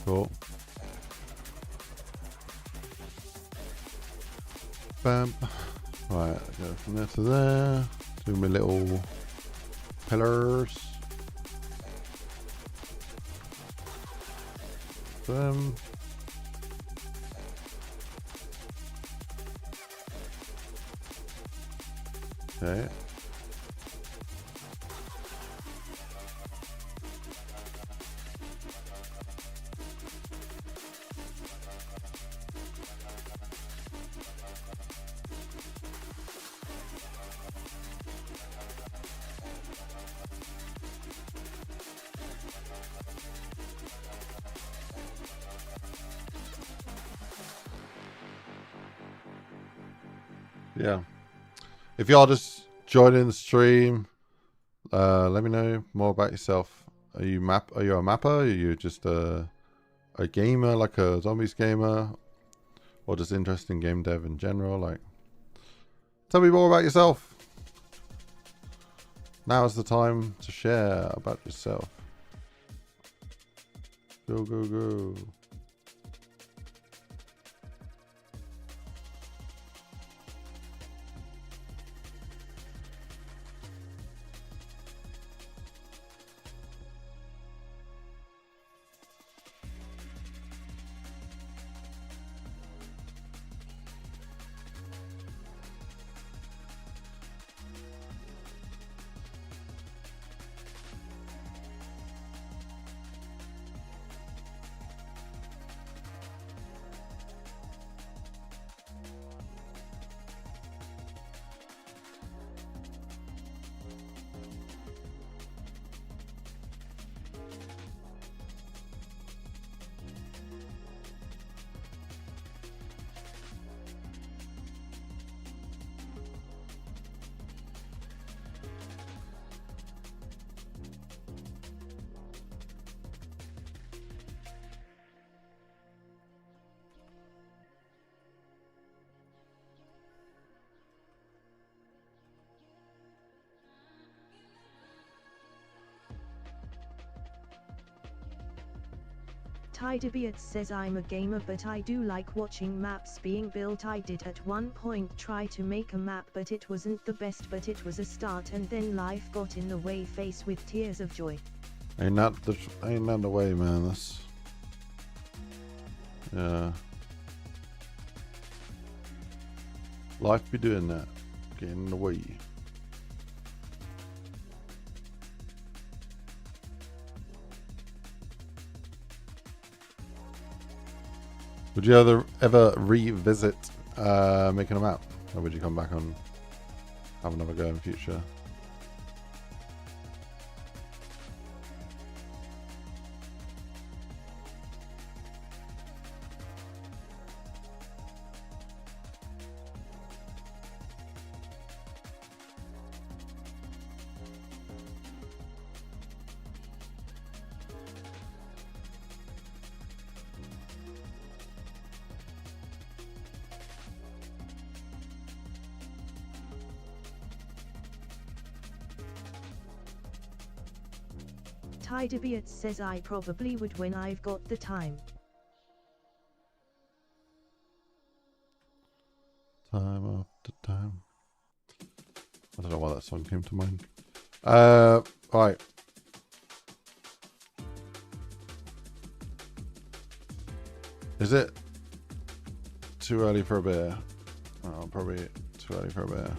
Cool. Bam. Right, go from there to there. Do my little pillars. Boom. Okay. Yeah. If y'all just joining the stream, let me know more about yourself. Are you a mapper? Are you just a gamer, like a zombies gamer, or just interested in game dev in general? Like, tell me more about yourself. Now is the time to share about yourself. Go, go, go. Tydebeat says I'm a gamer but I do like watching maps being built. I did at one point try to make a map but it wasn't the best, but it was a start and then life got in the way, face with tears of joy. Ain't that the way, man. That's, yeah. Life be doing that. Getting in the way. Would you ever revisit making a map? Or would you come back and have another go in the future? Tydebeat says I probably would when I've got the time. Time after time. I don't know why that song came to mind. Right. Is it too early for a beer? Oh, probably too early for a beer.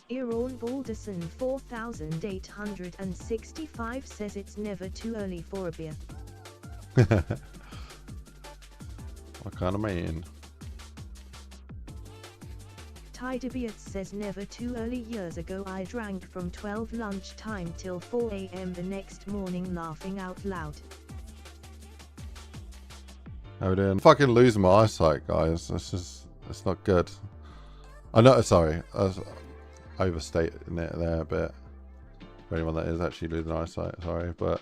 Aaron Balderson 4865 says it's never too early for a beer. What kind of man? Tydebeat says never too early. Years ago I drank from 12 lunchtime till 4 AM the next morning laughing out loud. How we doing? I'm fucking losing my eyesight, guys. It's not good. I know, sorry. I was overstating it there a bit. For anyone that is actually losing eyesight, sorry. But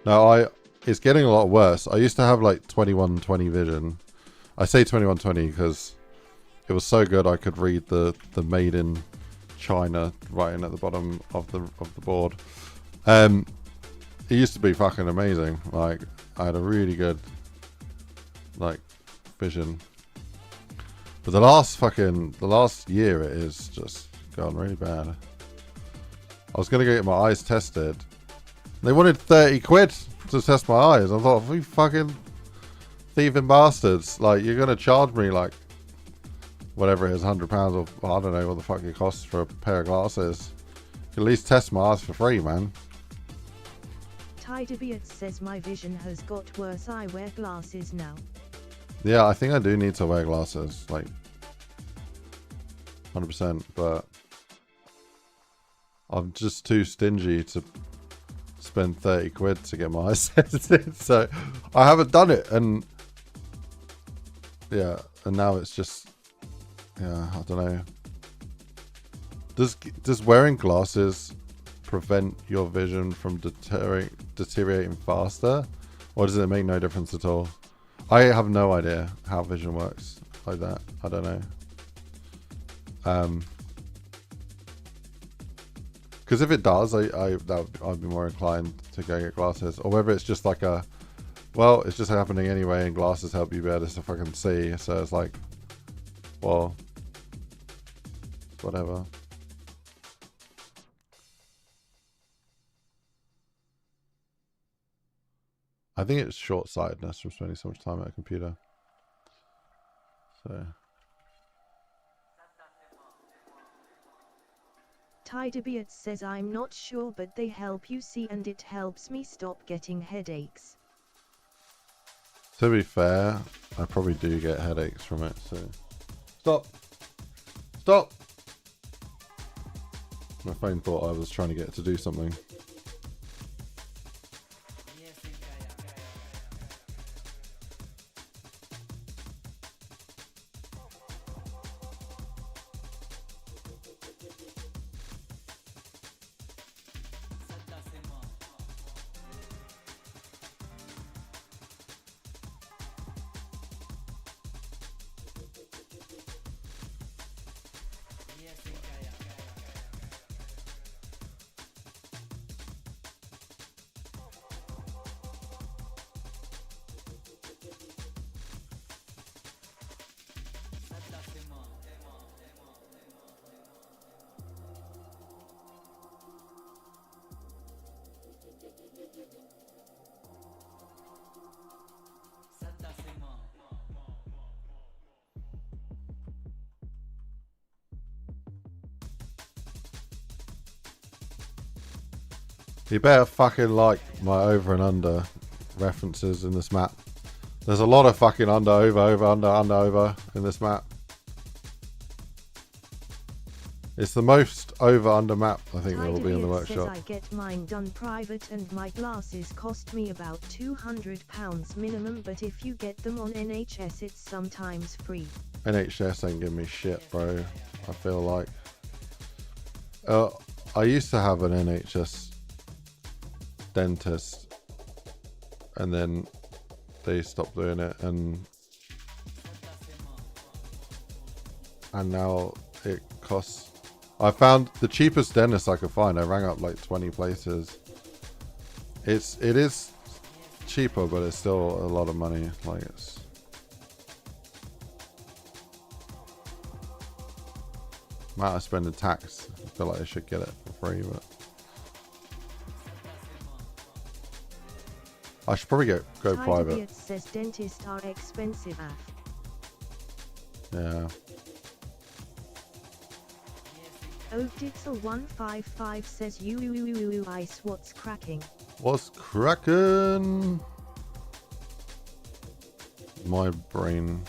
no, it's getting a lot worse. I used to have like 21/20 vision. I say 21/20 because it was so good I could read the made in China writing at the bottom of the board. It used to be fucking amazing. Like I had a really good like vision. But the last year it is just gone really bad. I was gonna get my eyes tested. They wanted 30 quid to test my eyes. I thought, you fucking thieving bastards. Like, you're gonna charge me like whatever it is, £100 or I don't know what the fuck it costs for a pair of glasses. You can at least test my eyes for free, man. Tydebeat says my vision has got worse. I wear glasses now. Yeah, I think I do need to wear glasses, like 100%, but I'm just too stingy to spend 30 quid to get my eyes tested, so I haven't done it, and yeah, and now it's just, yeah, I don't know. Does wearing glasses prevent your vision from deteriorating faster, or does it make no difference at all? I have no idea how vision works like that. I don't know. Because if it does, I'd be more inclined to go get glasses, or whether it's just like well, it's just happening anyway, and glasses help you be able to fucking see. So it's like, well, whatever. I think it's short-sightedness from spending so much time at a computer. So. Tydebeat says I'm not sure, but they help you see and it helps me stop getting headaches. To be fair, I probably do get headaches from it, so. Stop! Stop! My phone thought I was trying to get it to do something. You better fucking like my over and under references in this map. There's a lot of fucking under, over, under, over in this map. It's the most over under map I think there will be in the workshop. Says I get mine done private and my glasses cost me about £200 minimum, but if you get them on NHS it's sometimes free. NHS ain't giving me shit, bro. I feel like. I used to have an NHS dentist and then they stopped doing it, and now it costs. I found the cheapest dentist I could find. I rang up like 20 places. It is cheaper, but it's still a lot of money. Like it's amount I spend in tax. I feel like I should get it for free, but I should probably go private. It says dentists are expensive. Yeah. Oditzel155 says ice, what's cracking? What's cracking? My brain.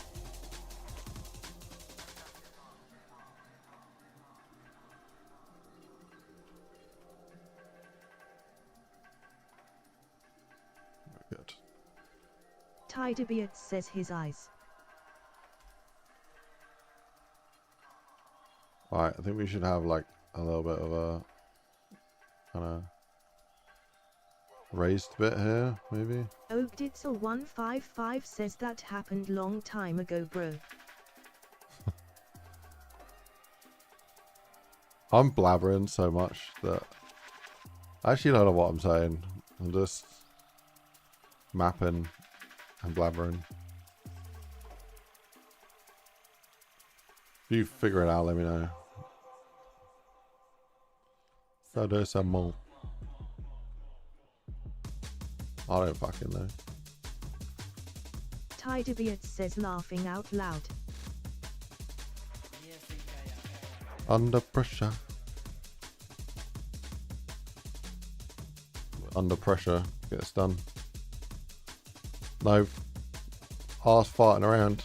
Good. Tidebeard says his eyes. Alright, I think we should have like a little bit of a kind of raised bit here, maybe. Oditzel155 says that happened long time ago, bro. I'm blabbering so much that I actually don't know what I'm saying. I'm just mapping and blabbering. If you figure it out, let me know. So there's some more. I don't fucking know. Tidebeard says laughing out loud. Under pressure. Under pressure gets done. No arse farting around.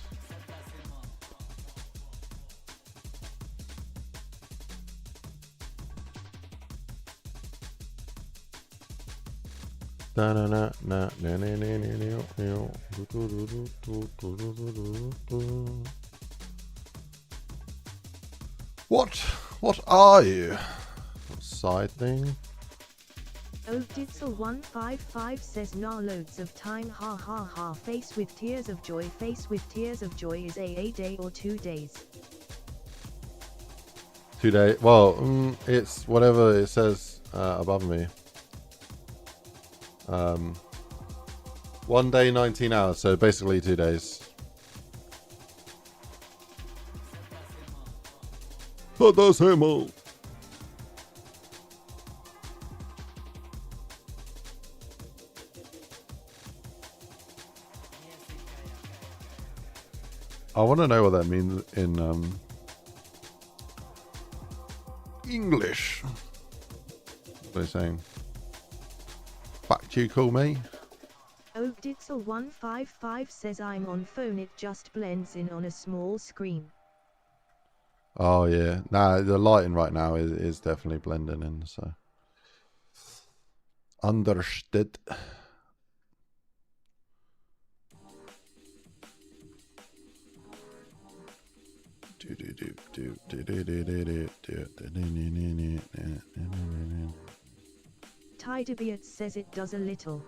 What are you? Side thing? Oditzel155 says nah, loads of time, ha ha ha, face with tears of joy, face with tears of joy is a day or 2 days. 2 days. Well, it's whatever it says above me. 1 day, 19 hours, so basically 2 days. That does him all. I want to know what that means in English. What are they saying? Fuck you, call me. Oditzel155 says I'm on phone, it just blends in on a small screen. Oh yeah, nah, the lighting right now is definitely blending in. So understood. Tidebeard says it does a little.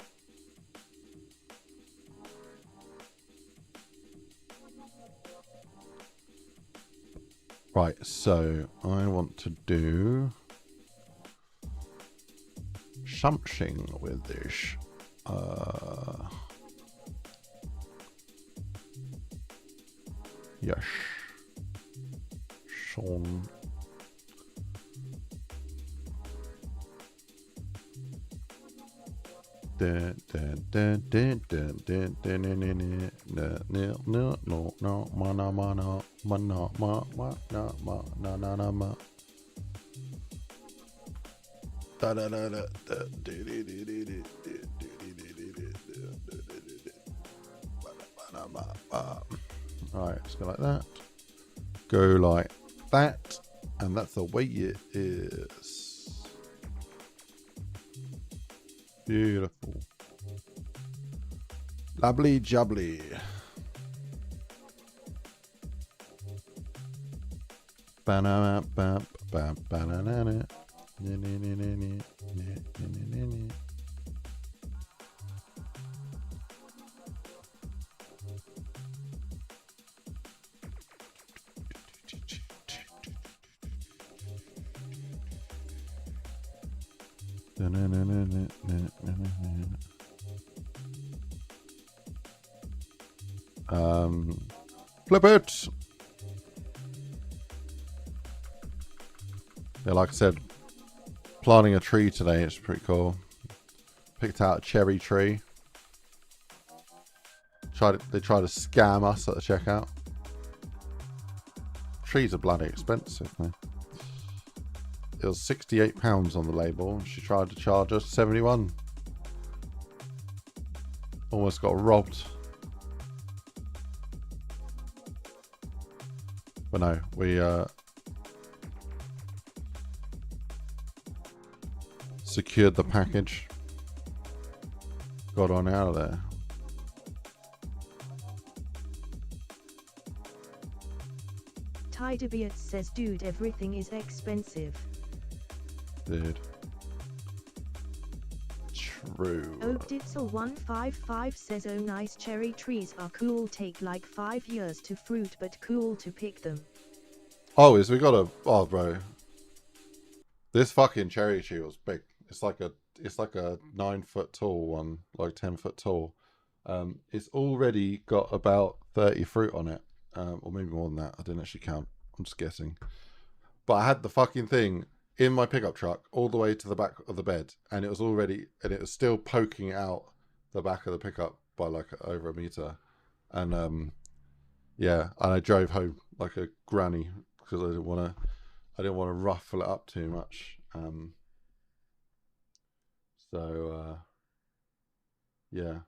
Right, so I want to do something with this. Yes. Sean. Alright, let's go like that. Go like that. And that's the way it is. Beautiful. Lovely jubbly. Banana bam bam banana. Flip it. Yeah, like I said, planting a tree today. It's pretty cool. Picked out a cherry tree. They tried to scam us at the checkout. Trees are bloody expensive, man. It was £68 on the label. She tried to charge us 71. Almost got robbed. But no, we secured the package. Got on out of there. Tidebeard says, dude, everything is expensive. Dude. True. Oakditzel155 says, oh nice, cherry trees are cool, take like 5 years to fruit but cool to pick them. Oh, is we got a... Oh, bro. This fucking cherry tree was big. It's like a 9 foot tall one, like 10 foot tall. It's already got about 30 fruit on it. Or maybe more than that. I didn't actually count. I'm just guessing. But I had the fucking thing in my pickup truck all the way to the back of the bed, and it was still poking out the back of the pickup by like over a meter. And yeah, and I drove home like a granny because I didn't want to ruffle it up too much. Yeah,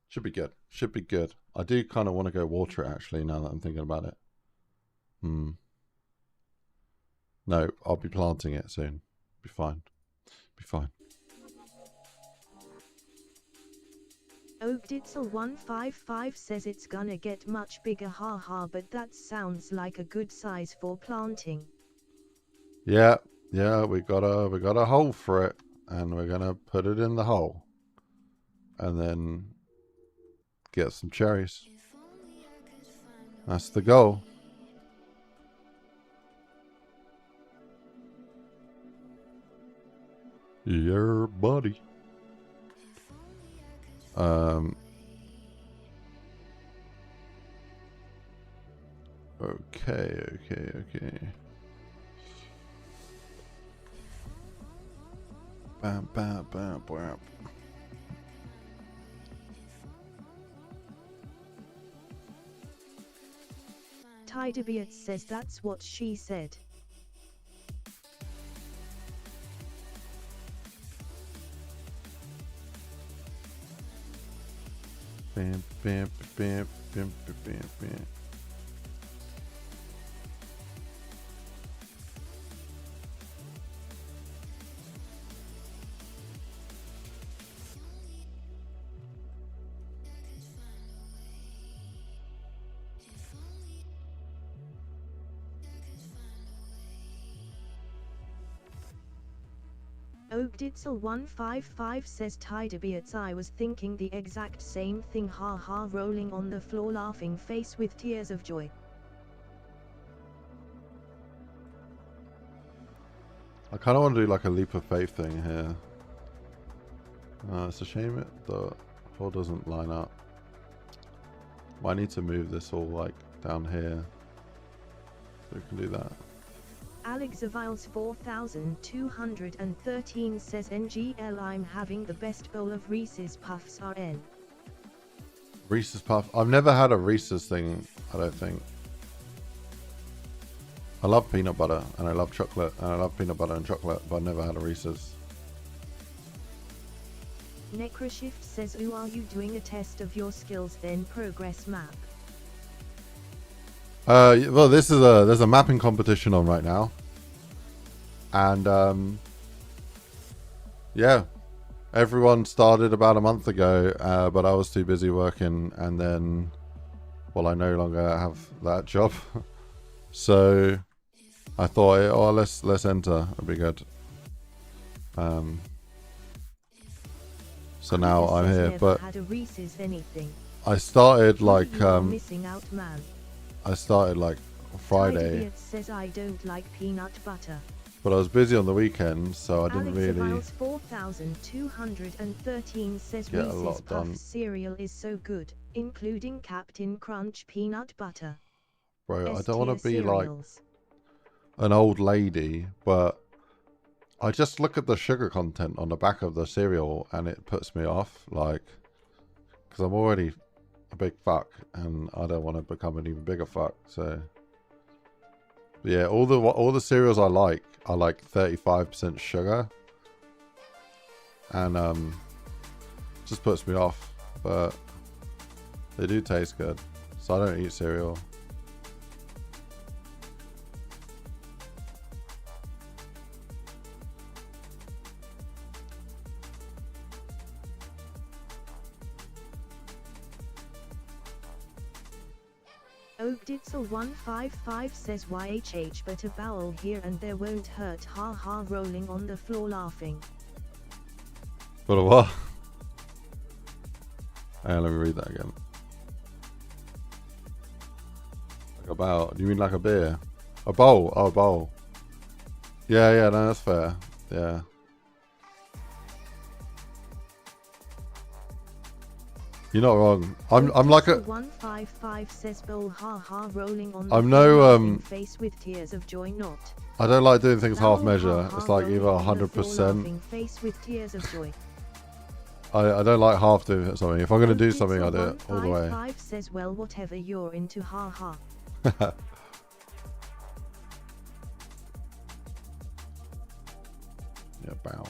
should be good. Should be good. I do kind of want to go water it actually now that I'm thinking about it. No, I'll be planting it soon. Be fine. Be fine. Oakditzel155 says it's gonna get much bigger, haha, but that sounds like a good size for planting. Yeah, we got a hole for it, and we're gonna put it in the hole, and then get some cherries. That's the goal. Yeah, buddy. Okay. Bam, bam, bam, bam. Tidebeard says that's what she said. Bam, bam, bam, bam, bam, bam. Oakditzel155 says Tidebeards, I was thinking the exact same thing, haha, rolling on the floor laughing face with tears of joy. I kind of want to do like a leap of faith thing here. It's a shame the hole doesn't line up. Well, I need to move this all like down here. So we can do that. Alex Aviles 4213 says NGL, I'm having the best bowl of Reese's Puffs RN. Reese's Puff. I've never had a Reese's thing, I don't think. I love peanut butter and I love chocolate and I love peanut butter and chocolate, but I've never had a Reese's. Necroshift says, ooh, are you doing a test of your skills then? Progress map. Well, there's a mapping competition on right now, and yeah, everyone started about a month ago, but I was too busy working, and then, well, I no longer have that job, so I thought, oh, let's enter. It'll be good. So now I'm here, but I started like missing out, man. I started like Friday. Says I don't like peanut butter. But I was busy on the weekend, so I didn't Alex really 4213 says get a Reese's lot done. Puffs cereal is so good, including Captain Crunch peanut butter. Bro, I don't want to be cereals. like an old lady, but I just look at the sugar content on the back of the cereal and it puts me off, like, because I'm already a big fuck and I don't want to become an even bigger fuck. So but yeah, all the cereals I like are like 35% sugar, and just puts me off, but they do taste good, so I don't eat cereal. Oakditzel155 says YHH, but a bowel here and there won't hurt, haha, rolling on the floor laughing. But a what? Hang on, let me read that again. Like a bowl. Do you mean like a beer? A bowl. Oh, a bowl. Yeah, no, that's fair. Yeah. You're not wrong. I'm like a 155 says bowl, haha, rolling on I'm the no face with tears of joy, not. I don't like doing things half Bowel, measure. haha, It's like either rolling on the floor 100%. laughing face with tears of joy. I don't like half doing something. If I'm going to do something, I do it all the way. 155 says, well, whatever you're into, haha. Yeah, bow.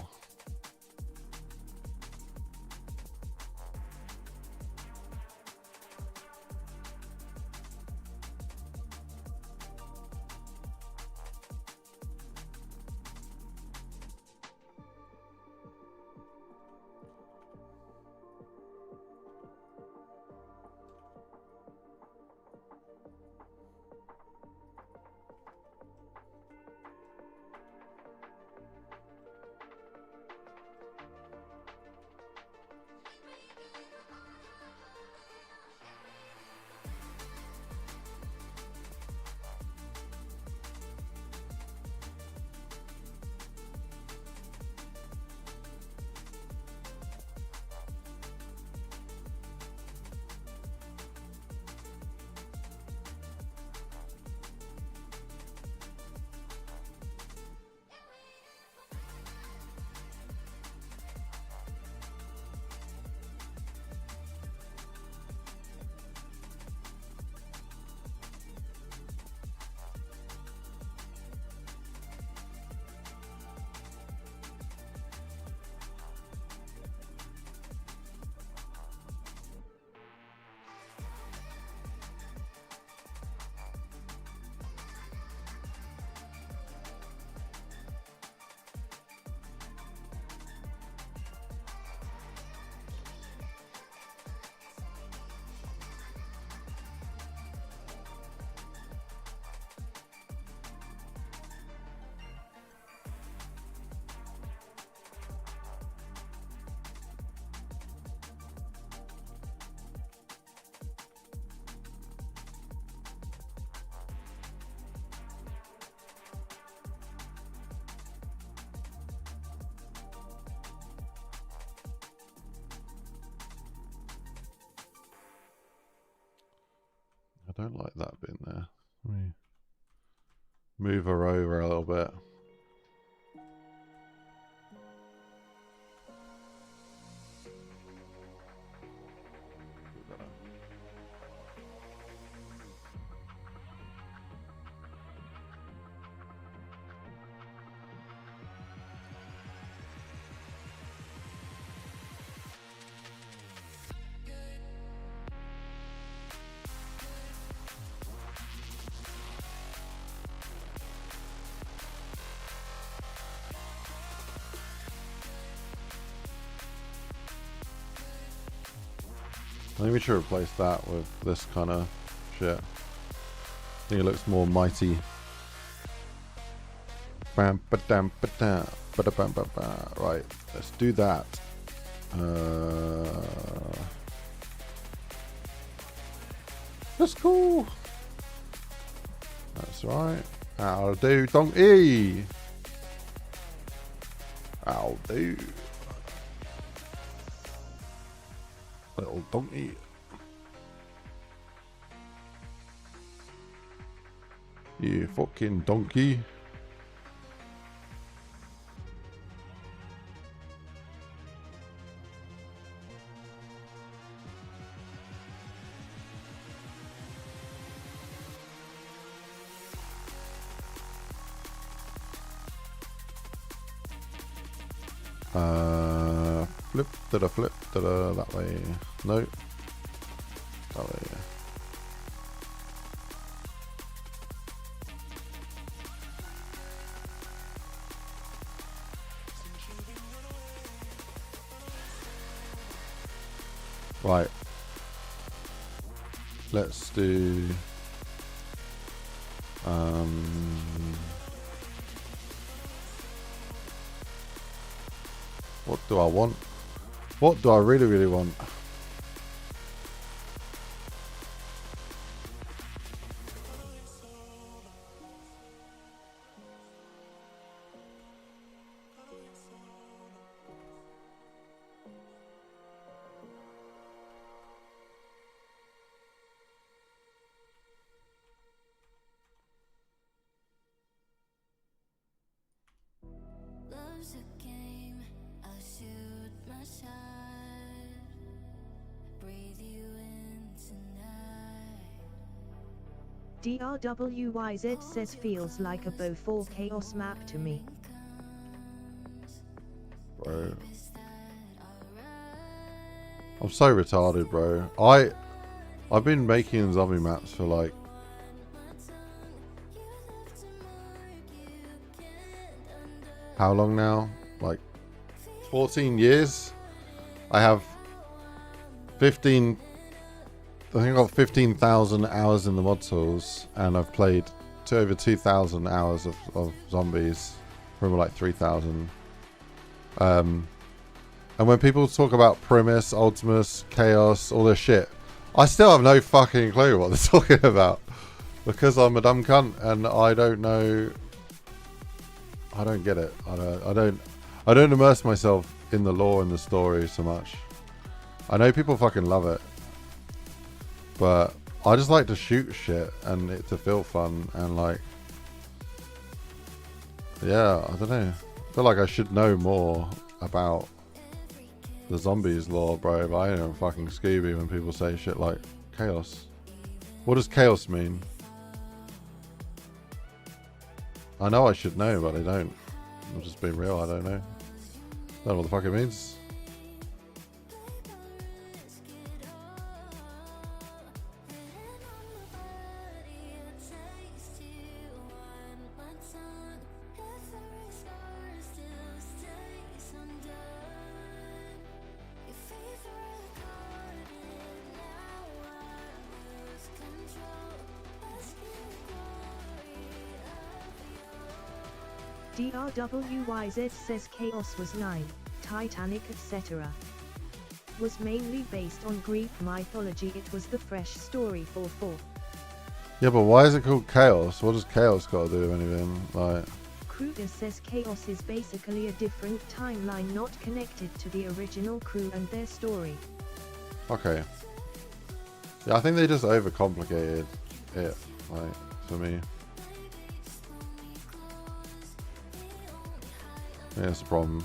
I don't like that bit in there. Let me move her over a little bit. I think we should replace that with this kind of shit. I think it looks more mighty. Bam, ba-dam, ba-dam, ba-da-bam, ba-ba. Right, let's do that. That's cool. That's right. I'll do, donkey. I'll do. Little donkey. You fucking donkey. Flip to the that way. No. That way. Right. Let's do what do I want? What do I really, really want? DRWYZ says feels like a Bow 4 Chaos map to me. Bro. I'm so retarded, bro. I've been making zombie maps for like how long now? Like 14 years. I have 15 I think I've got 15,000 hours in the mod tools, and I've played to over 2,000 hours of zombies, probably like 3,000. And when people talk about Primus, Ultimus, Chaos, all this shit, I still have no fucking clue what they're talking about, because I'm a dumb cunt and I don't know. I don't get it. I don't immerse myself in the lore and the story so much. I know people fucking love it. But I just like to shoot shit and it to feel fun, and like, yeah, I don't know. I feel like I should know more about the zombies lore, bro, but I am fucking Scooby when people say shit like chaos. What does chaos mean? I know I should know, but I don't. I'm just being real, I don't know. Don't know what the fuck it means. DRWYZ says Chaos was 9, Titanic etc. was mainly based on Greek mythology. It was the fresh story for 4. Yeah, but why is it called Chaos? What does Chaos got to do with anything? Like, Kruger says Chaos is basically a different timeline not connected to the original crew and their story. okay. Yeah, I think they just overcomplicated it, like, for me. Yeah, it's a problem.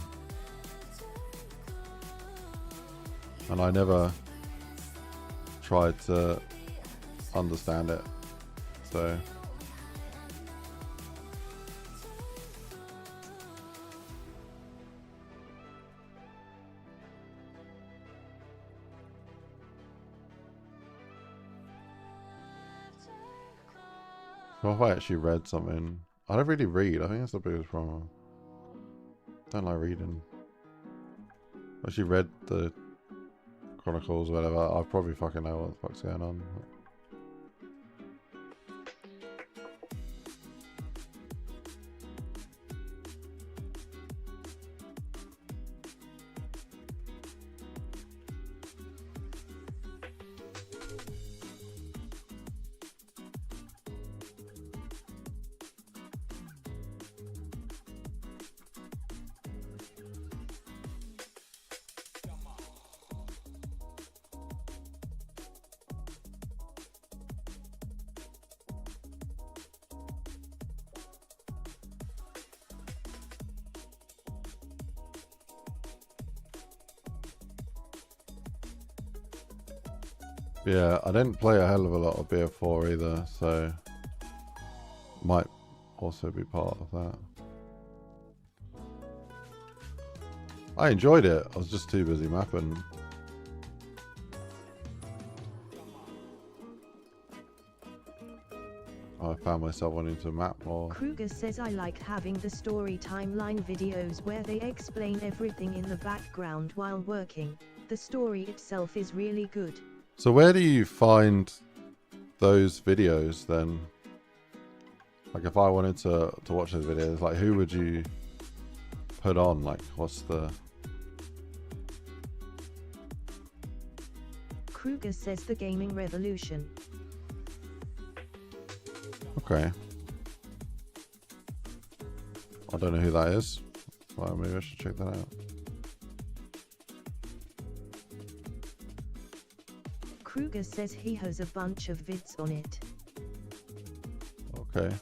And I never tried to understand it, so. Well, if I actually read something, I don't really read. I think that's the biggest problem. Don't like reading. If I actually read the Chronicles or whatever, I probably fucking know what the fuck's going on. Yeah, I didn't play a hell of a lot of BF4 either, so might also be part of that. I enjoyed it, I was just too busy mapping. I found myself wanting to map more. Kruger says I like having the story timeline videos where they explain everything in the background while working. The story itself is really good. So where do you find those videos then? Like if I wanted to watch those videos, like who would you put on? Like what's the... Kruger says the Gaming Revolution. Okay. I don't know who that is. Well, maybe I should check that out. Kruger says he has a bunch of vids on it. Okay.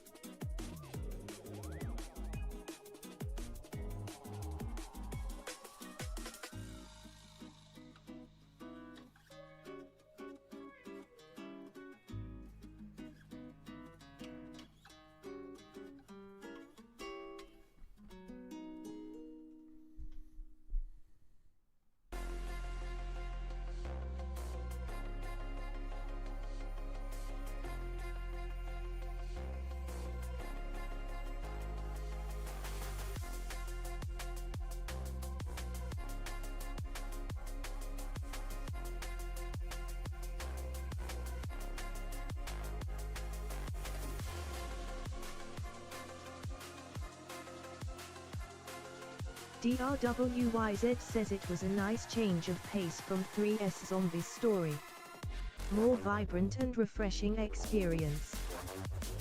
DRWYZ says it was a nice change of pace from 3S Zombies story. More vibrant and refreshing experience.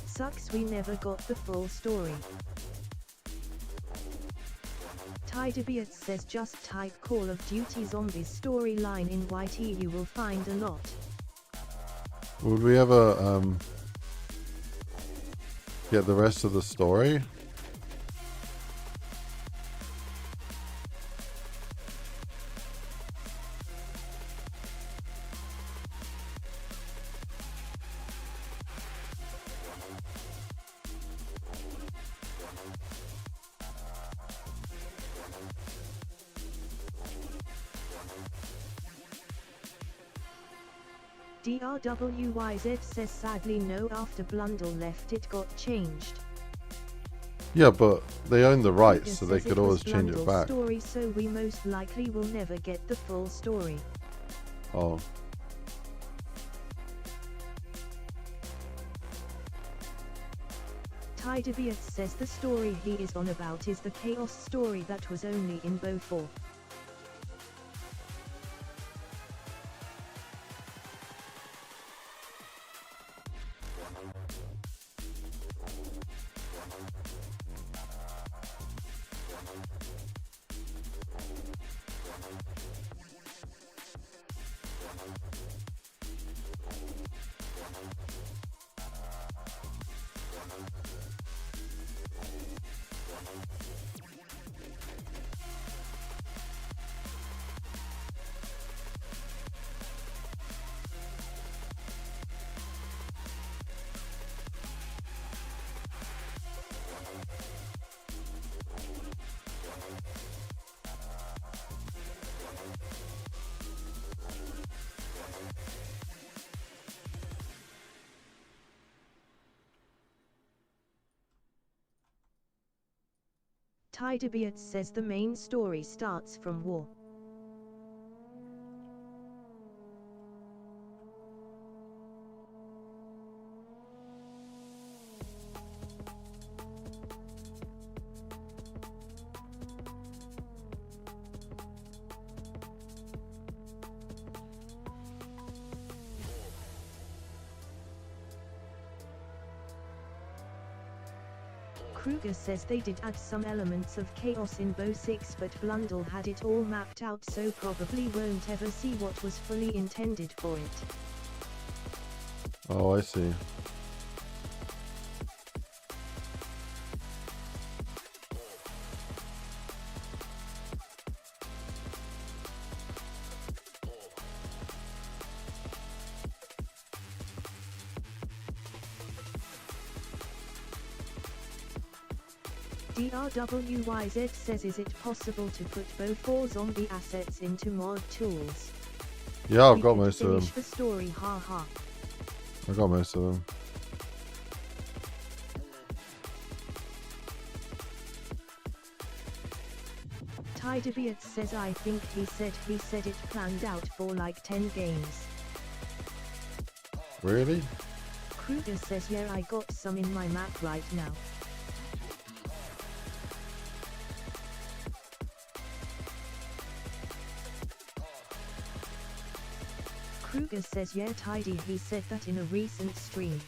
Sucks we never got the full story. Tidebeard says just type Call of Duty Zombies storyline in YT, you will find a lot. Would we ever get the rest of the story? DRWYZ says sadly no, after Blundell left it got changed. Yeah, but they own the rights, so they Says could it always was change it Blundell's back. story, so we most likely will never get the full story. Oh. Tidebeard says the story he is on about is the Chaos story that was only in Bo 4. Tydebeat says the main story starts from war. Kruger says they did add some elements of chaos in Bo 6, but Blundell had it all mapped out, so probably won't ever see what was fully intended for it. Oh, I see. DRWYZ says, is it possible to put Bo 4 zombie assets into mod tools? Yeah, I've We got could most of them. finish the story, haha. I got most of them. Tydebeat says, I think he said it planned out for like 10 games. Really? Kruger says, yeah, I got some in my map right now. Kruger says, yeah, Tidy, he said that in a recent stream.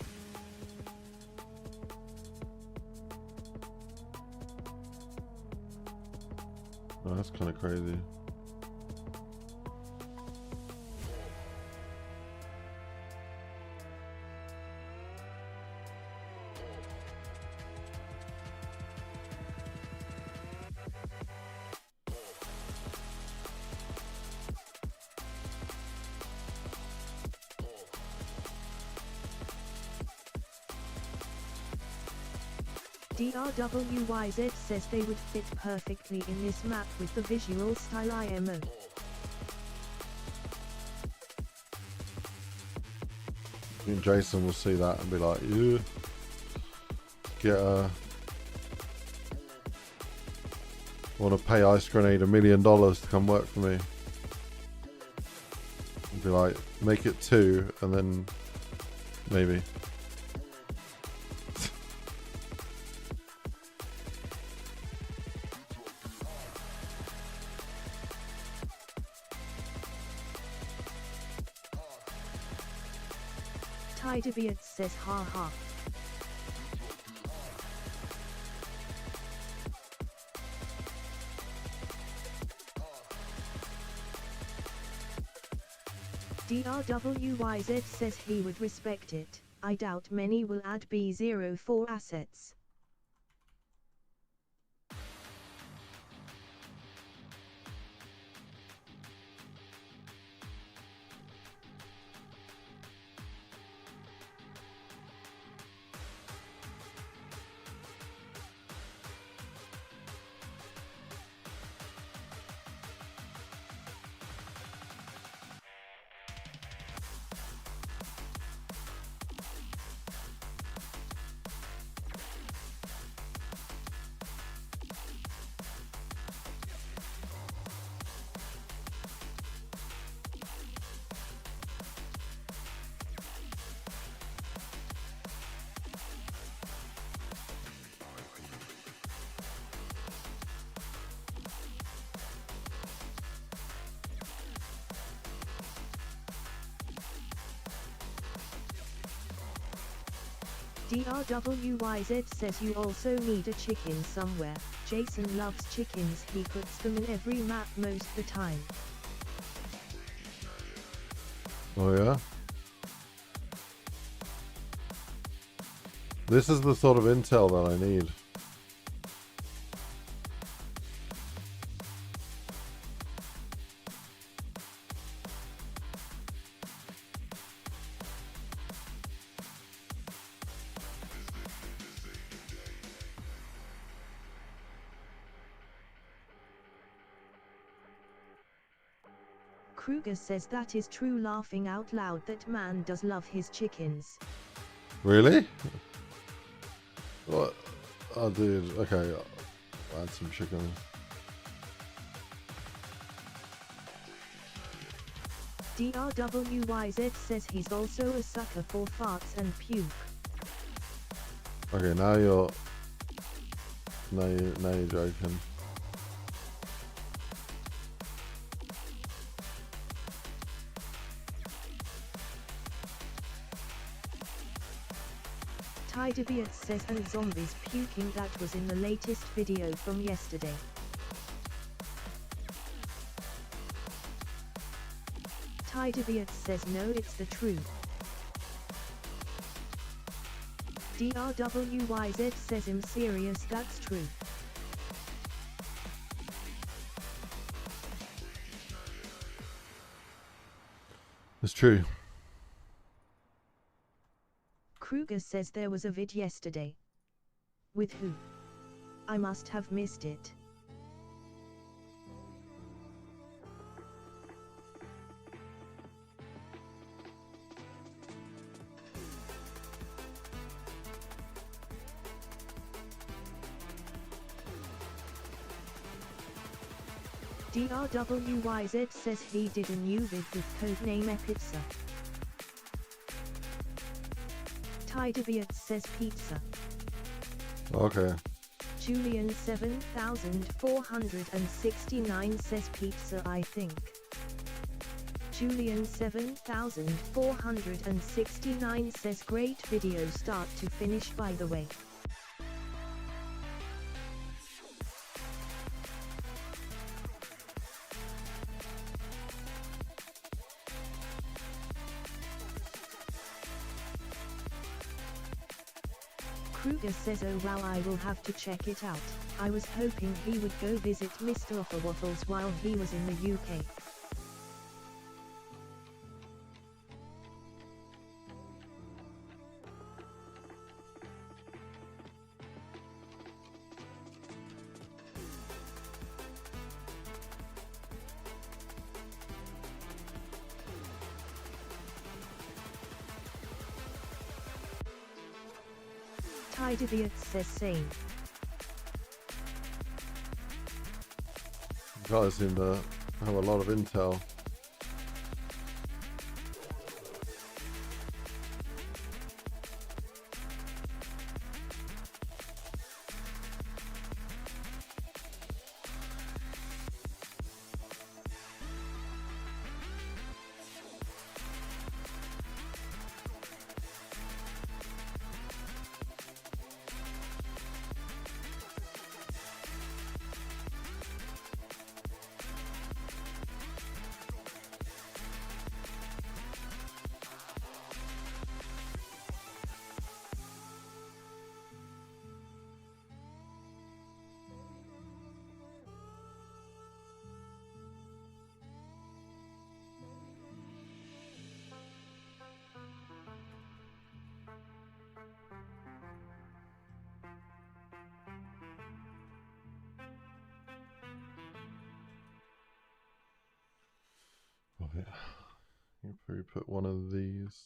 Oh, that's kind of crazy. DRWYZ says they would fit perfectly in this map with the visual style IMO. I think Jason will see that and be like, yeah, get a... want to pay IceGrenade $1 million to come work for me. And be like, make it 2 and then maybe. Tydebeat says, haha. DRWYZ says he would respect it. I doubt many will add B04 assets. DRWYZ says you also need a chicken somewhere. Jason loves chickens, he puts them in every map most the time. Oh yeah? This is the sort of intel that I need. Kruger says that is true, laughing out loud, that man does love his chickens. Really? What? Oh dude, okay. Add some chicken. DRWYZ says he's also a sucker for farts and puke. Okay, now you're joking. Tydebeat says and zombies puking, that was in the latest video from yesterday. Tydebeat says no, it's the truth. DRWYZ says I'm serious, that's true. It's true. Kruger says there was a vid yesterday. With who? I must have missed it. DRWYZ says he did a new vid with codename Epizza. Tydebeat says pizza. Okay. Julian 7469 says pizza, I think. Julian 7469 says great video start to finish, by the way. Kruger says oh wow, I will have to check it out. I was hoping he would go visit Mr. Offerwaffles while he was in the UK. Tydebeat says same. You guys seem to have a lot of intel. Oh yeah, you probably put one of these.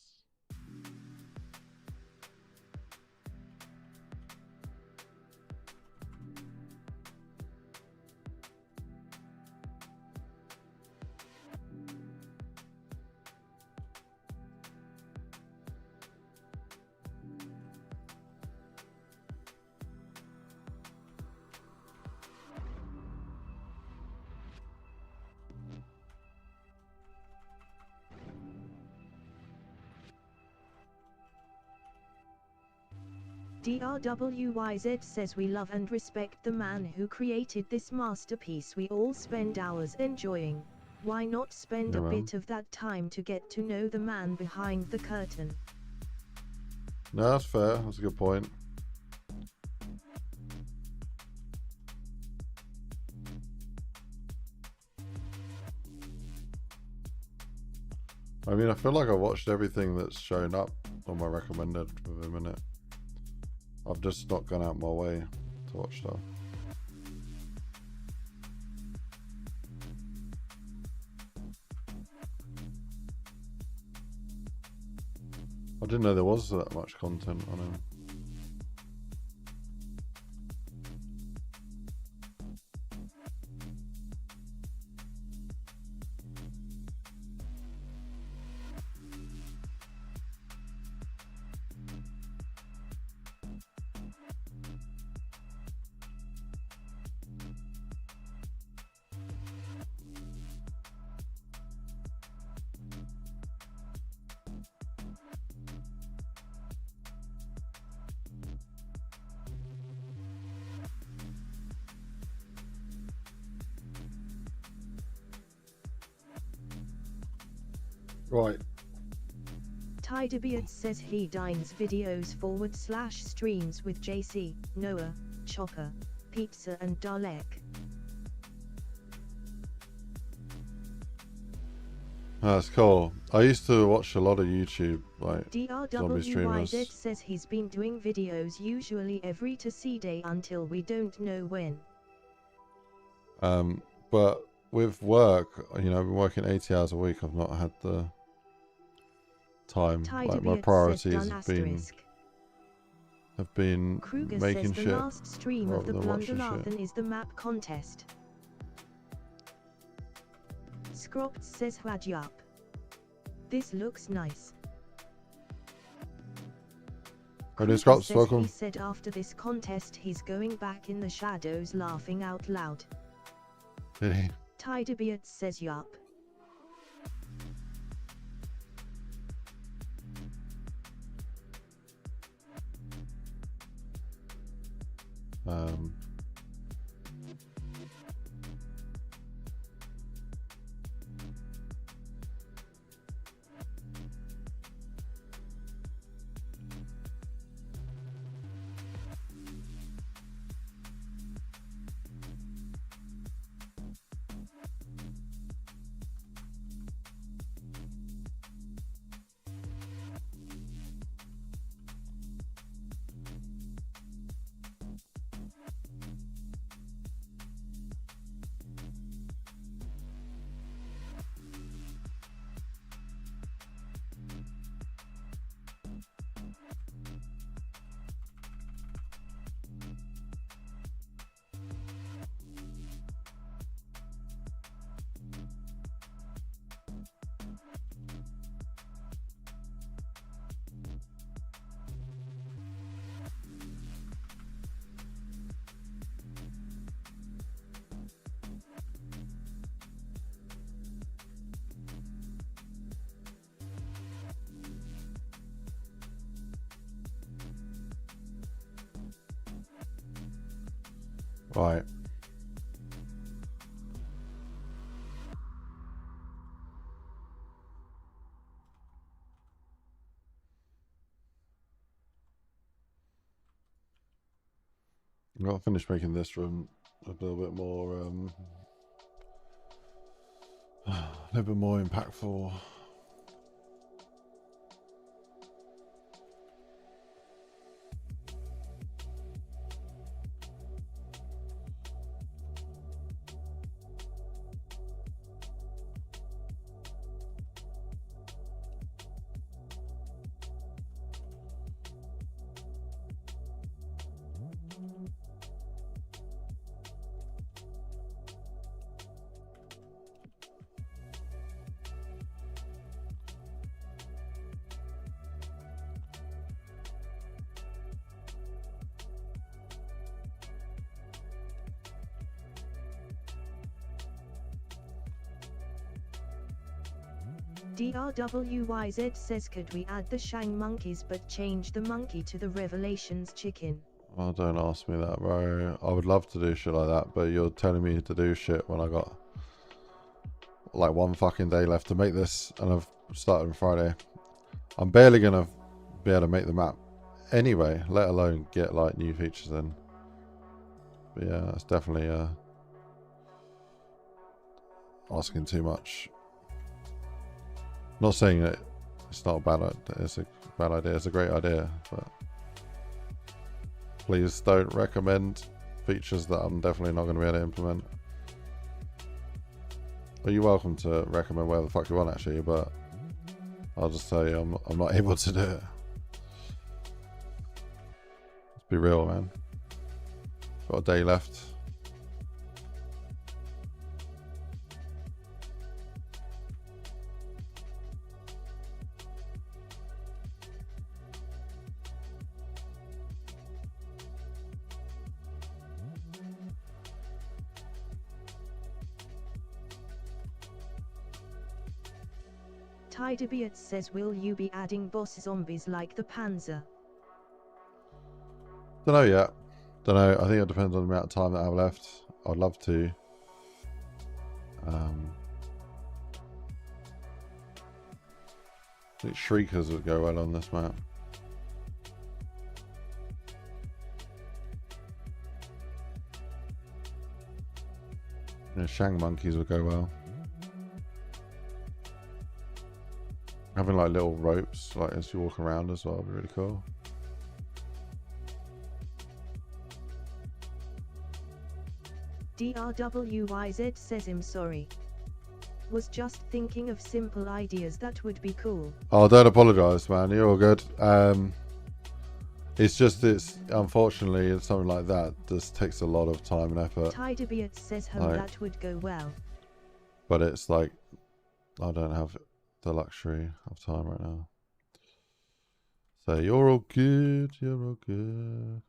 DRWYZ says we love and respect the man who created this masterpiece we all spend hours enjoying. Why not spend a bit of that time to get to know the man behind the curtain? No, that's fair. That's a good point. I mean, I feel like I watched everything that's shown up on my recommended for a minute. I've just not gone out my way to watch stuff. I didn't know there was that much content on him. Right. Tydebeard says he dines videos / streams with JC, Noah, Chopper, Pizza and Dalek. That's cool. I used to watch a lot of YouTube, like zombie DRWYZ streamers. says he's been doing videos usually every Tuesday day until we don't know when. But with work, you know, I've been working 80 hours a week. I've not had the time. Like my priorities have been Kruger making says shit the last stream of the Blundell is the map contest. Scropt says Hwaj up. This looks nice. Ready, Scrops, says welcome. He said after this contest he's going back in the shadows laughing out loud. Did he? Tydebeard says yup. Right. I'm gonna finish making this room a little bit more impactful. DRWYZ says could we add the Shang monkeys but change the monkey to the Revelations chicken? Oh, don't ask me that, bro. I would love to do shit like that, but you're telling me to do shit when I got like one fucking day left to make this, and I've started on Friday. I'm barely gonna be able to make the map anyway, let alone get like new features in. But yeah, that's definitely asking too much. Not saying that it's not a bad idea, it's a bad idea, it's a great idea, but please don't recommend features that I'm definitely not going to be able to implement. But you're welcome to recommend whatever the fuck you want actually, but I'll just tell you I'm not able to do it. Let's be real, man. Got a day left. Tydebeard says will you be adding boss zombies like the Panzer? Don't know yet. Don't know. I think it depends on the amount of time that I have left. I'd love to. think Shriekers would go well on this map. Yeah, Shang monkeys would go well. Having like little ropes, like as you walk around as well, would be really cool. DRWYZ says I'm sorry. Was just thinking of simple ideas that would be cool. Oh, don't apologise, man. You're all good. It's just, unfortunately, it's something like that just takes a lot of time and effort. Tidebeard says home Like, that would go well. but it's like, I don't have the luxury of time right now. So you're all good. You're all good.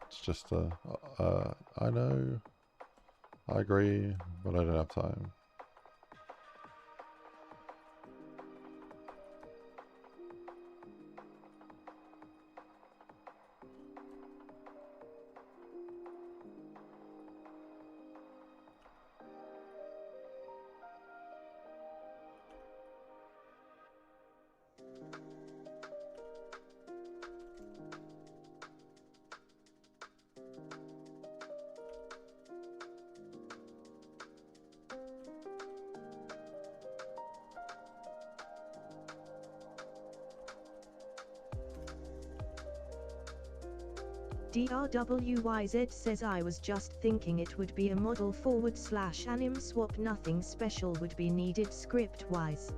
It's just, I know. I agree, but I don't have time. DRWYZ says I was just thinking it would be a model / anim swap, nothing special would be needed script wise.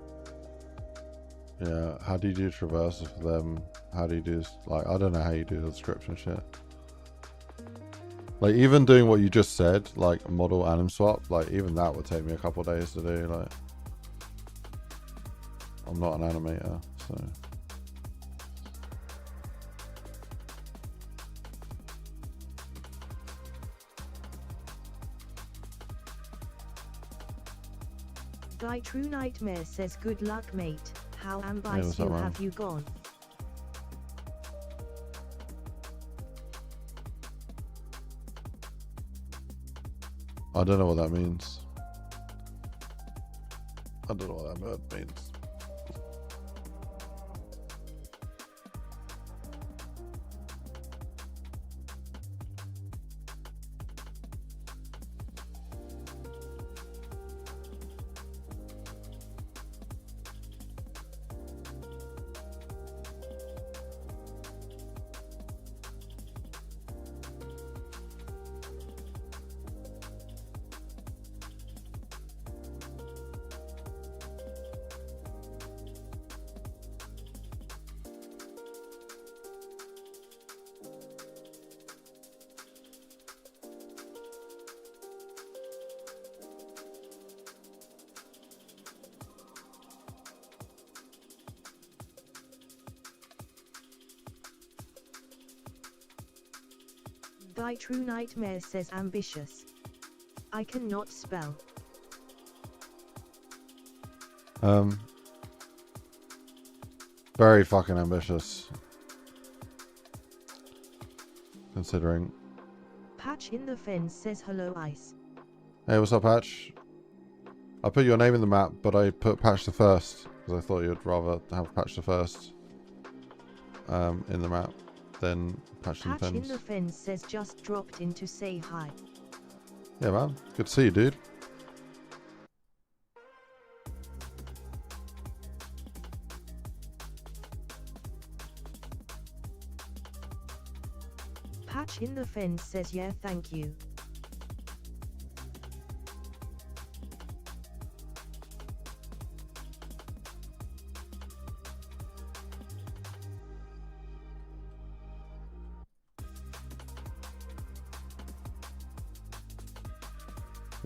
Yeah, how do you do traversal for them? How do you do, like, I don't know how you do the scripts and shit. Like, even doing what you just said, like model anim swap, like even that would take me a couple of days to do. Like, I'm not an animator, so. Thy True Nightmare says good luck mate, how ambitious up, man? have you gone? I don't know what that means. I don't know what that word means. Thy True Nightmare says ambitious. I cannot spell. Very fucking ambitious. Considering. Patch in the Fence says hello Ice. Hey, what's up, Patch? I put your name in the map, but I put Patch the First because I thought you'd rather have Patch the First in the map than Patch in the Patch in Fence. the Fence says just dropped in to say hi. Yeah, man. Good to see you, dude. Patch in the Fence says yeah, thank you.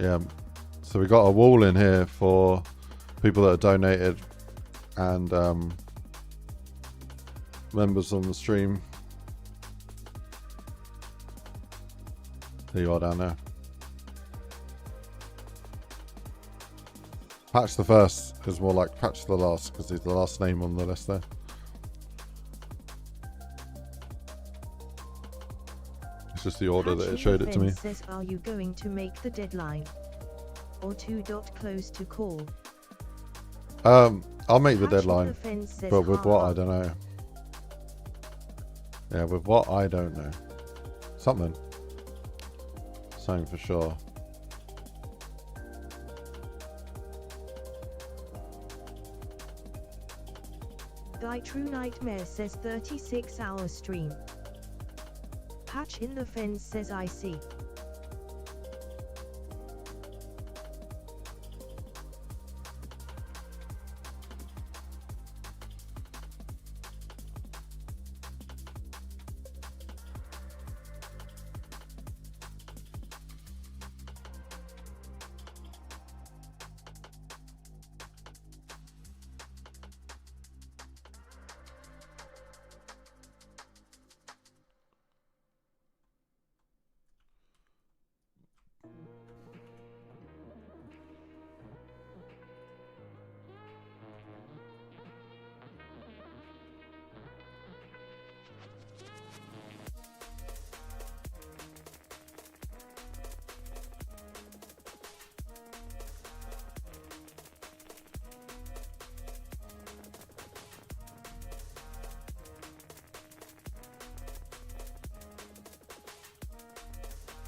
Yeah, so we got a wall in here for people that have donated and members on the stream. There you are down there. Patch the First is more like Patch the Last because he's the last name on the list there. It's just the order Patch that in it showed the it to me. Fence says are you going to make the deadline? or too close to call? I'll make the Patch in deadline, the fence says but with ha what ha. I don't know. Yeah, with what I don't know. Something for sure. Guy True Nightmare says 36-hour stream. Patch in the fence says I see.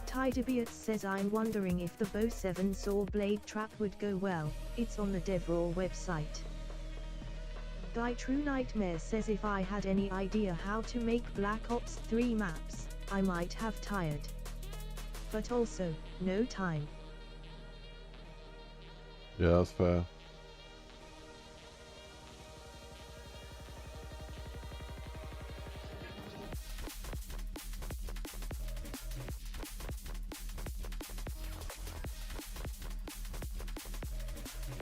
Tidebeard says I'm wondering if the Bow 7 saw blade trap would go well. It's on the DevRaw website. Guy True Nightmare says if I had any idea how to make Black Ops 3 maps, I might have tired. But also, no time. Yeah, that's fair.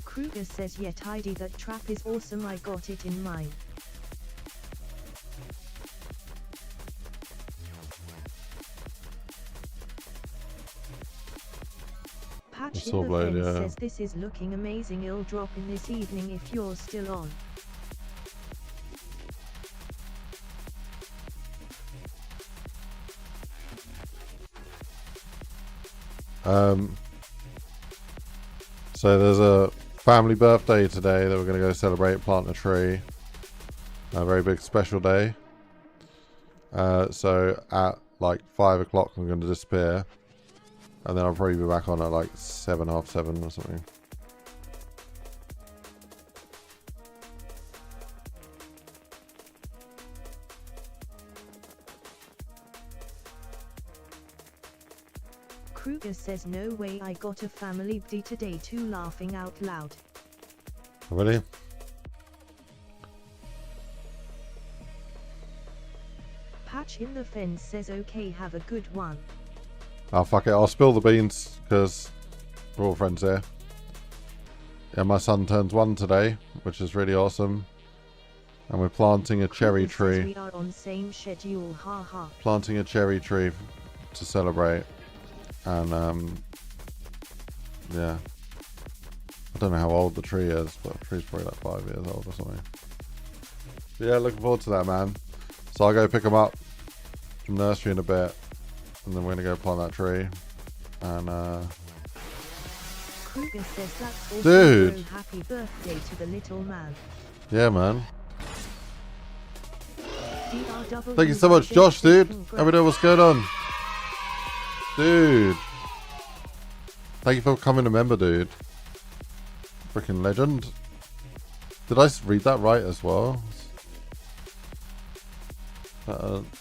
Kruger says yeah tidy, that trap is awesome, I got it in mine. Patch in the Blade, fence yeah. says this is looking amazing, it'll drop in this evening if you're still on. So there's a family birthday today that we're going to go celebrate, plant a tree. A very big special day. So at like 5 o'clock I'm going to disappear. And then I'll probably be back on at like 7, half 7 or something. Kruger says no way, I got a family birthday today too, laughing out loud. Really? Patch in the fence says okay, have a good one. Oh fuck it, I'll spill the beans because we're all friends here. Yeah, my son turns 1 today, which is really awesome. And we're planting a cherry Kruger says tree. we are on same schedule, haha. Planting a cherry tree to celebrate. And yeah, I don't know how old the tree is, but the tree's probably like 5 years old or something. But yeah, looking forward to that, man. So I'll go pick them up from nursery in a bit, and then we're gonna go plant that tree. And Kruger says that's awesome, dude, bro. Happy birthday to the little man. yeah, man. DRW Thank you so much, Josh, dude. congrats. Let me know what's going on. Dude. Thank you for becoming a member, dude. Freaking legend. Did I read that right as well?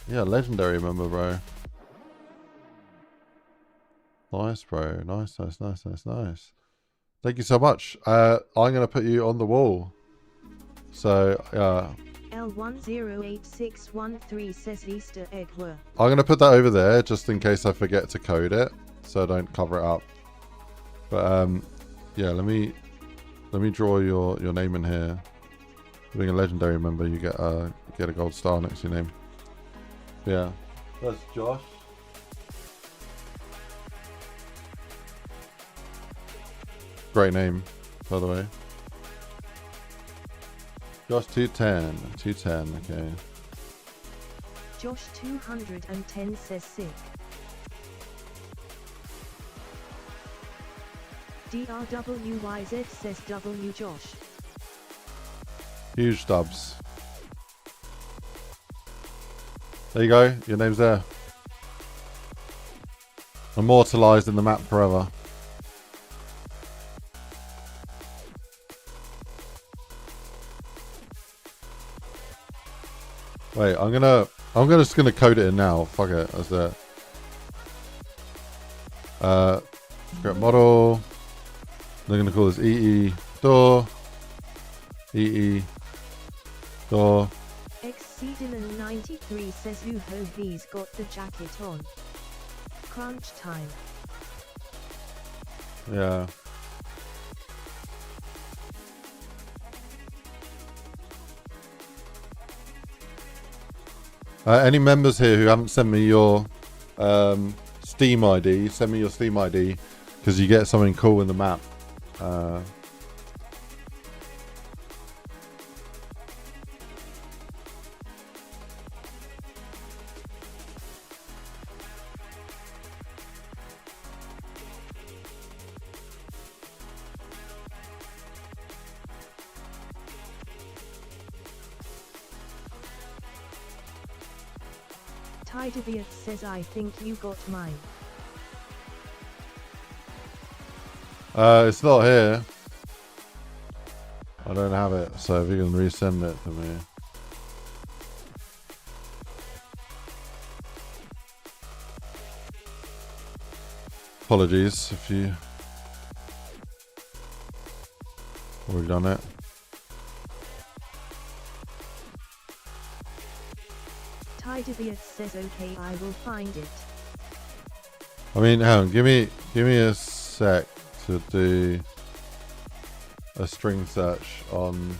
Yeah, legendary member, bro. Nice, bro. Nice, nice, nice, nice, nice. Thank you so much. I'm going to put you on the wall. So, L108613 says Easter egg were. I'm going to put that over there just in case I forget to code it, so I don't cover it up. But yeah, let me draw your name in here. Being a legendary member, you get a gold star next to your name. Yeah, that's Josh. Great name, by the way. Josh 210, okay. Josh 210 says sick. DRWYZ says W Josh. Huge stubs. There you go. Your name's there. Immortalized in the map forever. Wait, I'm just gonna code it in now. Fuck it. That's it. Script model. They're gonna call this EE door. EE door. XCDilan93 says Uho V's got the jacket on. Crunch time. Yeah. Any members here who haven't sent me your Steam ID, send me your Steam ID because you get something cool in the map. Tideviat says I think you got mine. It's not here. I don't have it, so if you can resend it to me. Apologies if you already done it. Tideviat says okay, I will find it. I mean, hang on, give me a sec to do a string search on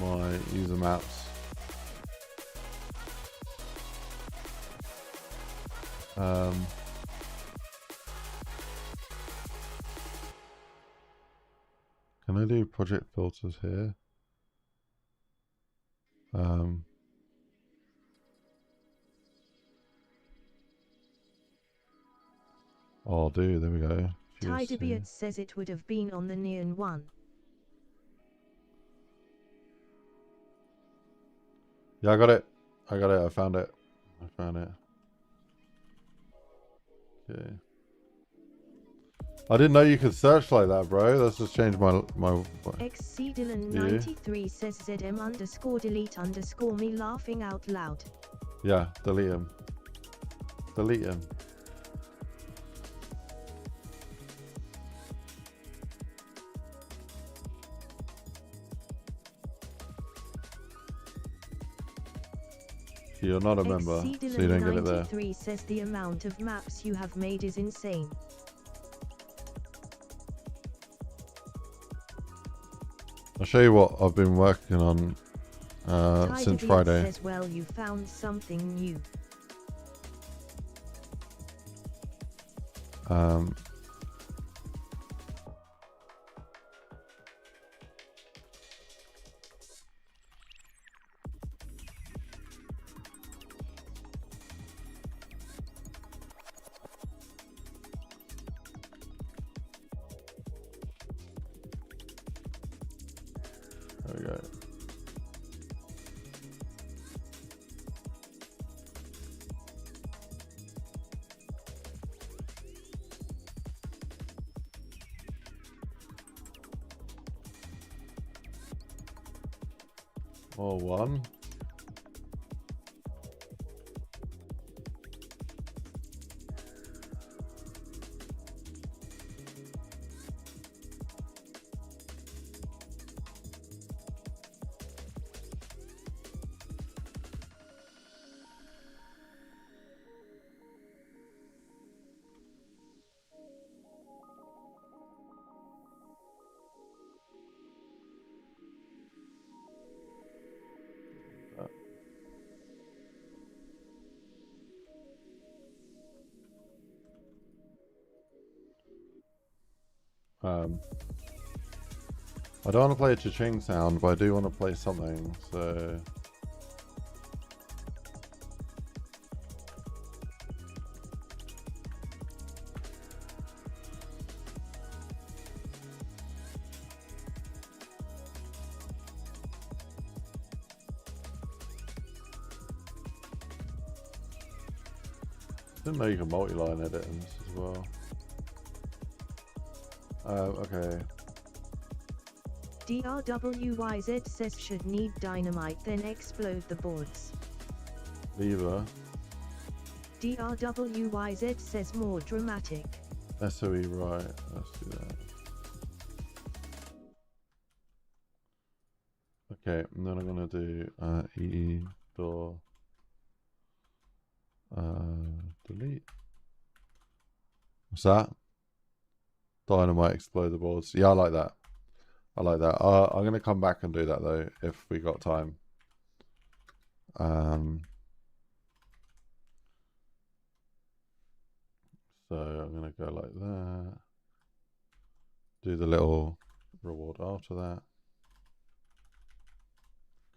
my user maps. Can I do project filters here? Oh, dude, there we go. Tideviat says it would have been on the neon one. Yeah, I got it. I got it. I found it. I found it. Okay. I didn't know you could search like that, bro. Let's just change my XCDilan93 says ZM_delete_ me laughing out loud. Yeah, delete him. Delete him. You're not a member, so you don't get it there. XCDilan93 says the amount of maps you have made is insane. I'll show you what I've been working on since Friday. Says, well, you found something new. There we go. Or one. I don't want to play a cha-ching sound, but I do want to play something, so... Didn't know you can multi-line edit in this as well. Okay. DRWYZ says should need dynamite then explode the boards. Lever. DRWYZ says more dramatic. SOE, right. Let's do that. Okay, and then I'm gonna do EE door delete. What's that? Dynamite explode the boards. Yeah, I like that. I like that. I'm gonna come back and do that though if we got time. So I'm gonna go like that. Do the little reward after that.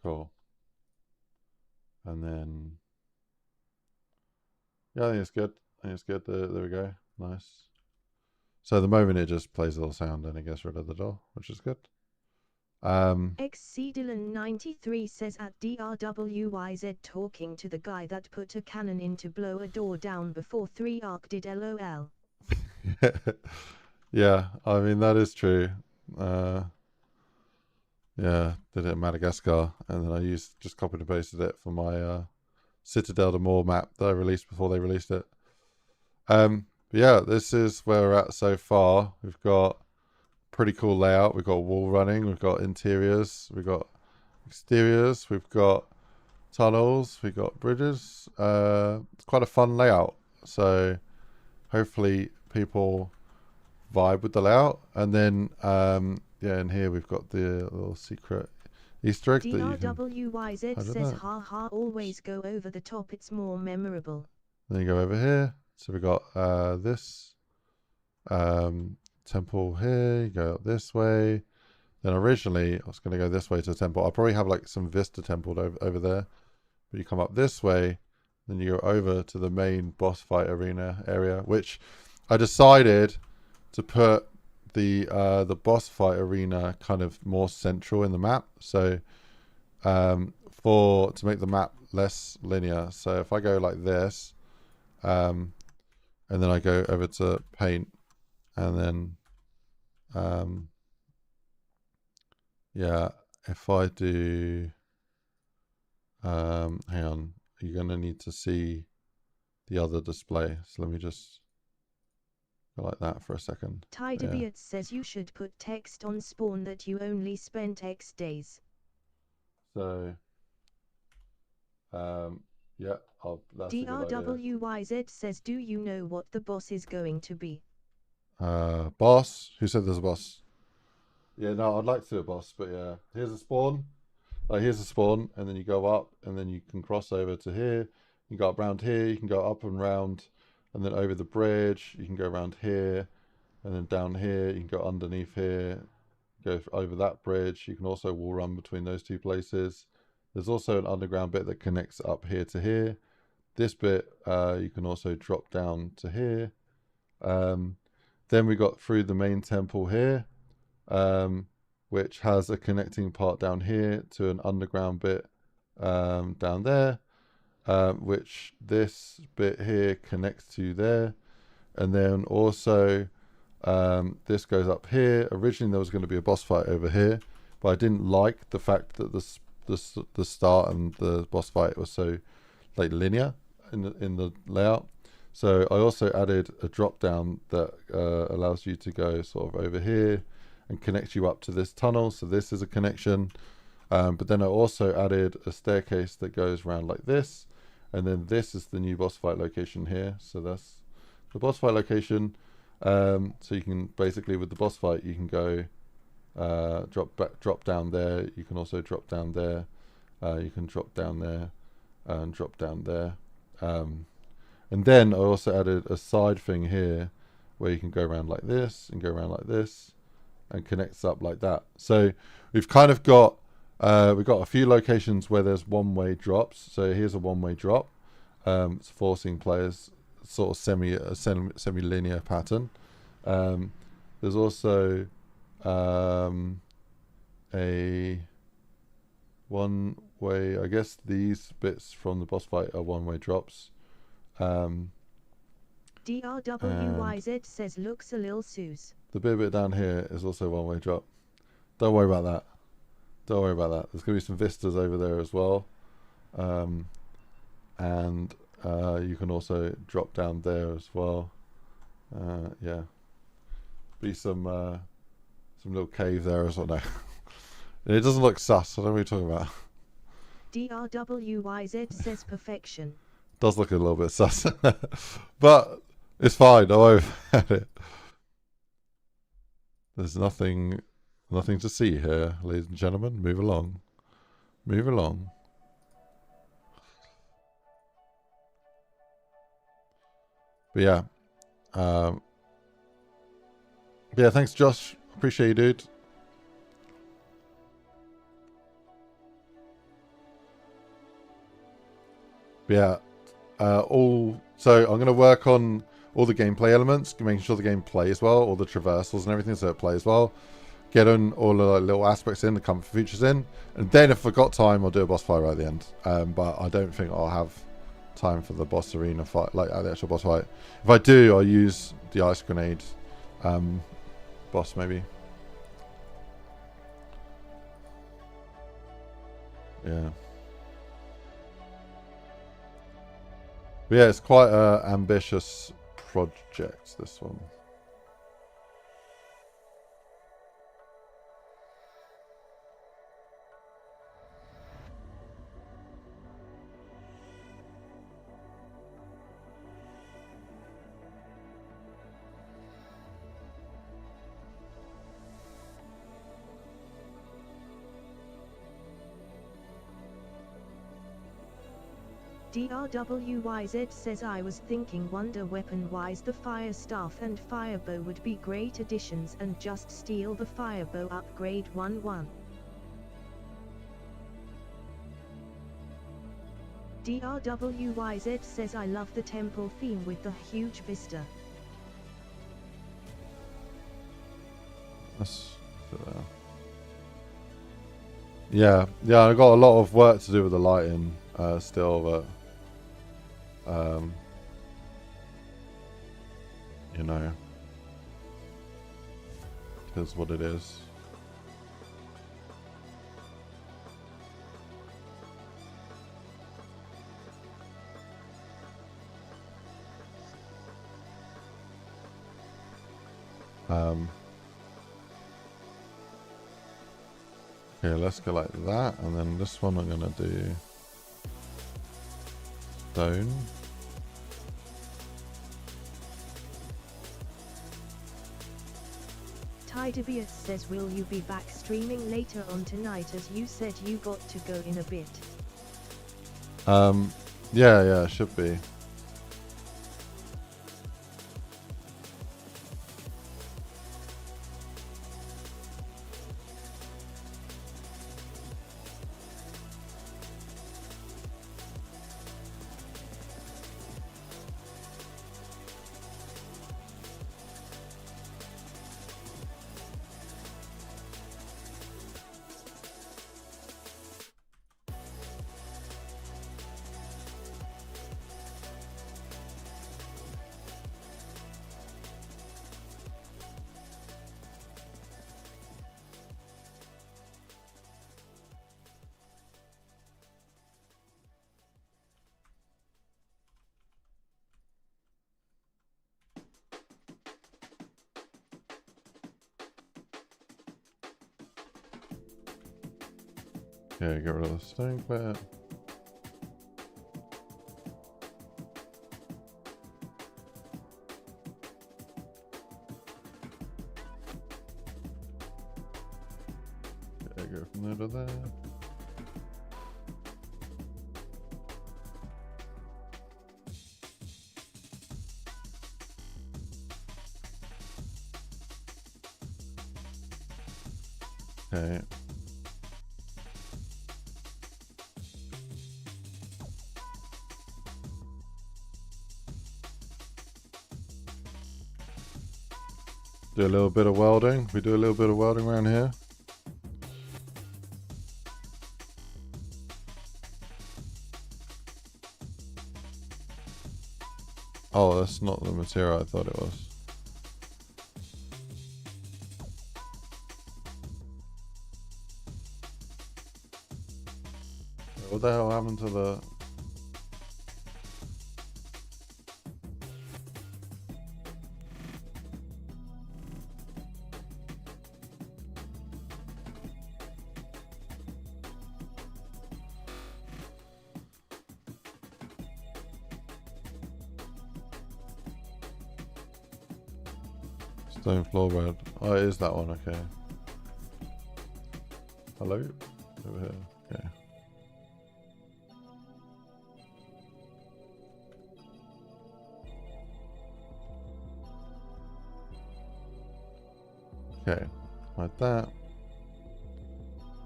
Cool. And then, yeah, I think it's good. I think it's good. There we go. Nice. So the moment it just plays a little sound and it gets rid of the door, which is good. XCDylan93 says at DRWYZ talking to the guy that put a cannon in to blow a door down before 3 arc did LOL. Yeah, I mean, that is true. Yeah, did it in Madagascar, and then I just copied and pasted it for my Citadel de Moor map that I released before they released it. But yeah, this is where we're at so far. We've got pretty cool layout. We've got wall running, we've got interiors, we've got exteriors, we've got tunnels, we've got bridges. It's quite a fun layout. So hopefully people vibe with the layout. And then yeah, in here we've got the little secret Easter egg. DRWYZ says haha, always go over the top, it's more memorable. Then you go over here. So we got this temple here. You go up this way. Then originally I was going to go this way to the temple. I'll probably have like some Vista temple over there. But you come up this way, then you go over to the main boss fight arena area, which I decided to put the boss fight arena kind of more central in the map. So to make the map less linear. So if I go like this, and then I go over to paint, and then yeah, if I do hang on, you're gonna need to see the other display. So let me just go like that for a second. Tidebeard says you should put text on spawn that you only spent X days. So yeah, that's a good idea. DRWYZ says do you know what the boss is going to be? Boss? Who said there's a boss? Yeah, no, I'd like to do a boss, but yeah. Here's a spawn. Here's a spawn, and then you go up, and then you can cross over to here. You can go up around here, you can go up and round, and then over the bridge, you can go around here, and then down here, you can go underneath here, go over that bridge. You can also wall run between those two places. There's also an underground bit that connects up here to here. This bit, you can also drop down to here. Then we got through the main temple here, which has a connecting part down here to an underground bit down there, which this bit here connects to there. And then also this goes up here. Originally there was going to be a boss fight over here, but I didn't like the fact that the start and the boss fight was so like linear in the layout. So I also added a drop down that allows you to go sort of over here and connect you up to this tunnel. So this is a connection. But then I also added a staircase that goes around like this. And then this is the new boss fight location here. So that's the boss fight location. So you can basically, with the boss fight, you can go drop down there. You can also drop down there. You can drop down there and drop down there. And then I also added a side thing here where you can go around like this and go around like this and connects up like that. So we've kind of got we've got a few locations where there's one-way drops. So here's a one-way drop. It's forcing players sort of semi-linear pattern. There's also a one-way, I guess these bits from the boss fight are one-way drops. DRWYZ says looks a lil Suze. The bit down here is also one-way drop. Don't worry about that. Don't worry about that. There's going to be some vistas over there as well. And you can also drop down there as well. Yeah. Be some little cave there as well. No. It doesn't look sus. I don't know what you're talking about. DRWYZ says perfection. Does look a little bit sus. But it's fine. Don't worry about it. There's nothing to see here, ladies and gentlemen. Move along. Move along. But yeah. Yeah, thanks Josh. Appreciate you, dude. But yeah. So I'm going to work on all the gameplay elements, making sure the game plays well, all the traversals and everything, so it plays well. Get on all the little aspects in, the comfort features in, and then if I've got time, I'll do a boss fight right at the end. But I don't think I'll have time for the boss arena fight, like the actual boss fight. If I do, I'll use the IceGrenade boss maybe. Yeah. But yeah, it's quite an ambitious project, this one. DRWYZ says I was thinking wonder weapon wise the fire staff and fire bow would be great additions and just steal the fire bow upgrade 1-1. DRWYZ says I love the temple theme with the huge vista. Yeah, I've got a lot of work to do with the lighting still, but you know, it is what it is. Okay, let's go like that, and then this one I'm gonna do stone. Tidebius says will you be back streaming later on tonight as you said you got to go in a bit. Yeah, should be. Okay, get rid of the stone bit. Okay, go from there to there. Okay. Do a little bit of welding. We do a little bit of welding around here. Oh, that's not the material I thought it was. What the hell happened to the... Stone floorboard. Oh, it is that one, okay. Hello? Over here, okay. Okay, like that.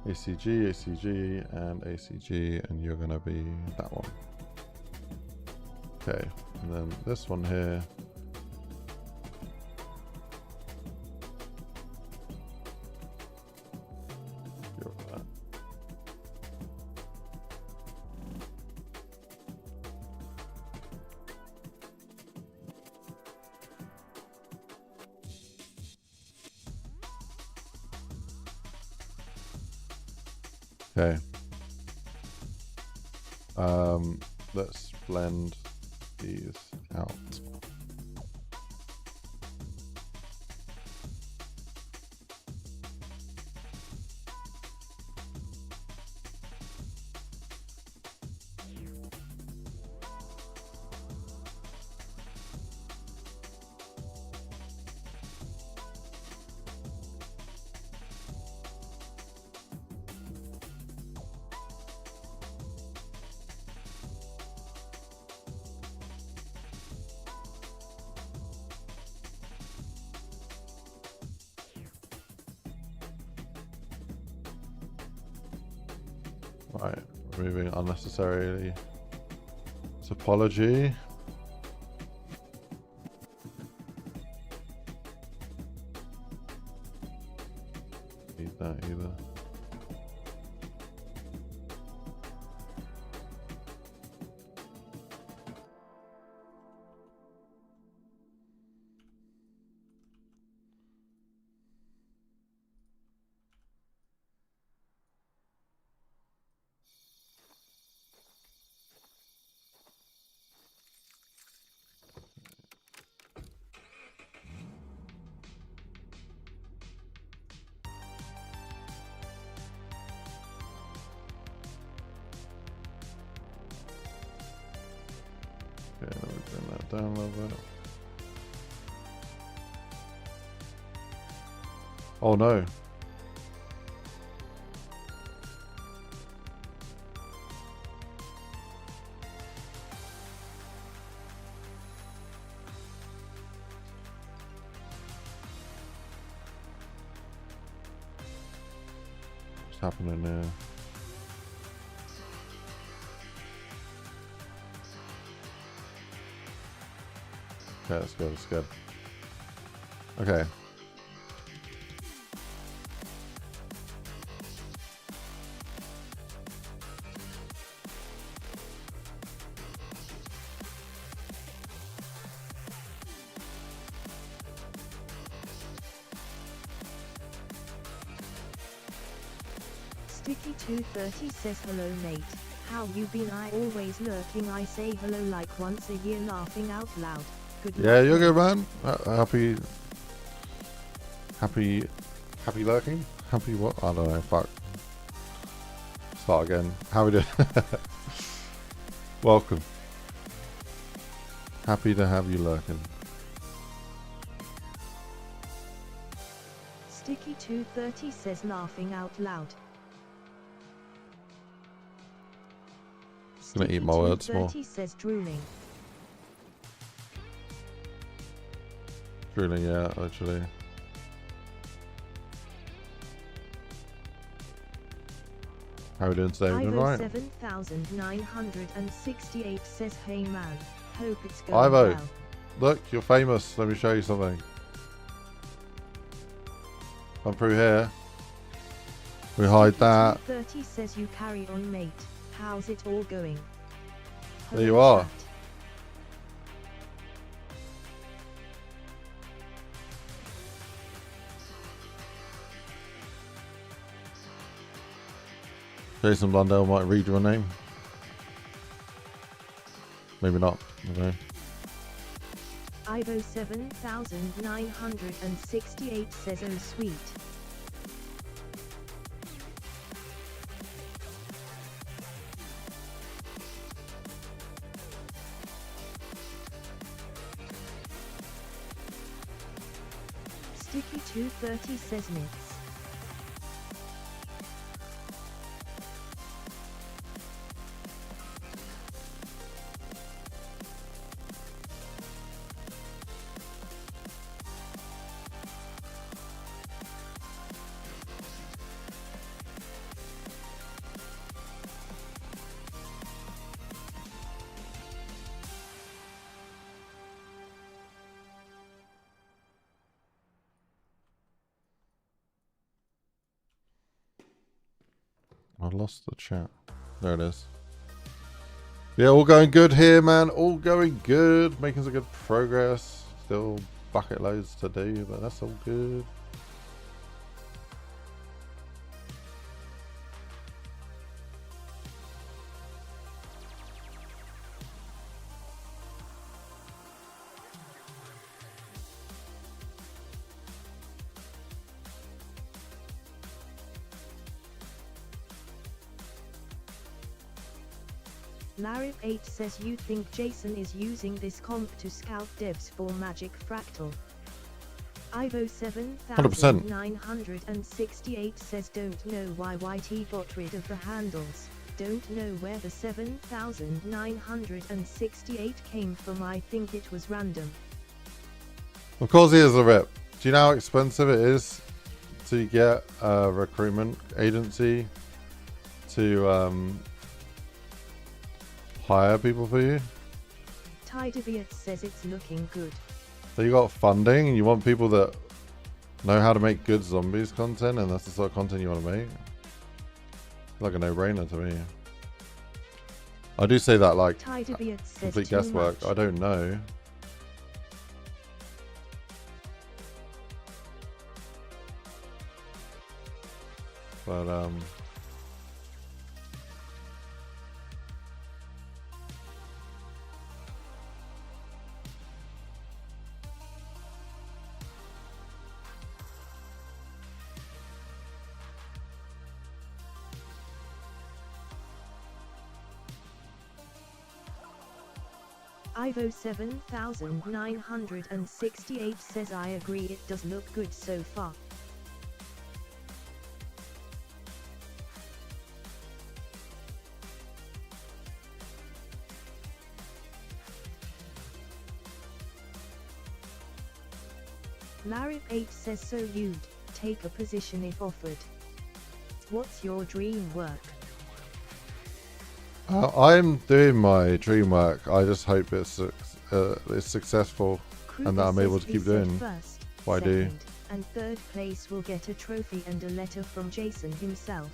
ACG, ACG, and ACG, and you're gonna be that one. Okay, and then this one here. You're that. Okay. Let's blend these out. Right, removing unnecessarily topology. Need that either. Okay, let me bring that down a little bit. Oh no. What's happening there? Okay, that's good, that's good. Okay. Sticky230 says hello mate, how you been? I always lurking, I say hello like once a year laughing out loud. Good Yeah, luck, you're mate. good, man. Happy lurking? Happy what? I don't know, fuck. Start again. How we doing? Welcome. Happy to have you lurking. Sticky230 says laughing out loud. Gonna eat my words more. Sticky230 says drooling. Drooling, yeah, literally. How we doing today? We doing Ivo right? 7968 says hey man, hope it's going Ivo, well. look, you're famous. Let me show you something. Come through here. We hide that. 30 says you carry on mate, how's it all going? There you are. Chat. Jason Blundell might read your name. Maybe not. Okay. Ivo 7968 says, oh sweet. Sticky 230 says Nits. I lost the chat. There it is. Yeah, all going good here, man. All going good. Making some good progress. Still bucket loads to do, but that's all good. Larry8 says you think Jason is using this comp to scout devs for Magic Fractal. Ivo 7968 says don't know why YT got rid of the handles. Don't know where the 7968 came from. I think it was random. Of course he is a rip. Do you know how expensive it is to get a recruitment agency to hire people for you? Tideviat says it's looking good. So you got funding and you want people that know how to make good zombies content, and that's the sort of content you want to make? Like a no-brainer to me. I do say that like complete guesswork. I don't know. But Ivo 7968 says I agree, it does look good so far. Larry8 says so you'd take a position if offered. What's your dream work? I'm doing my dream work. I just hope it's successful and that I'm able to keep doing first, what I do. And third place will get a trophy and a letter from Jason himself.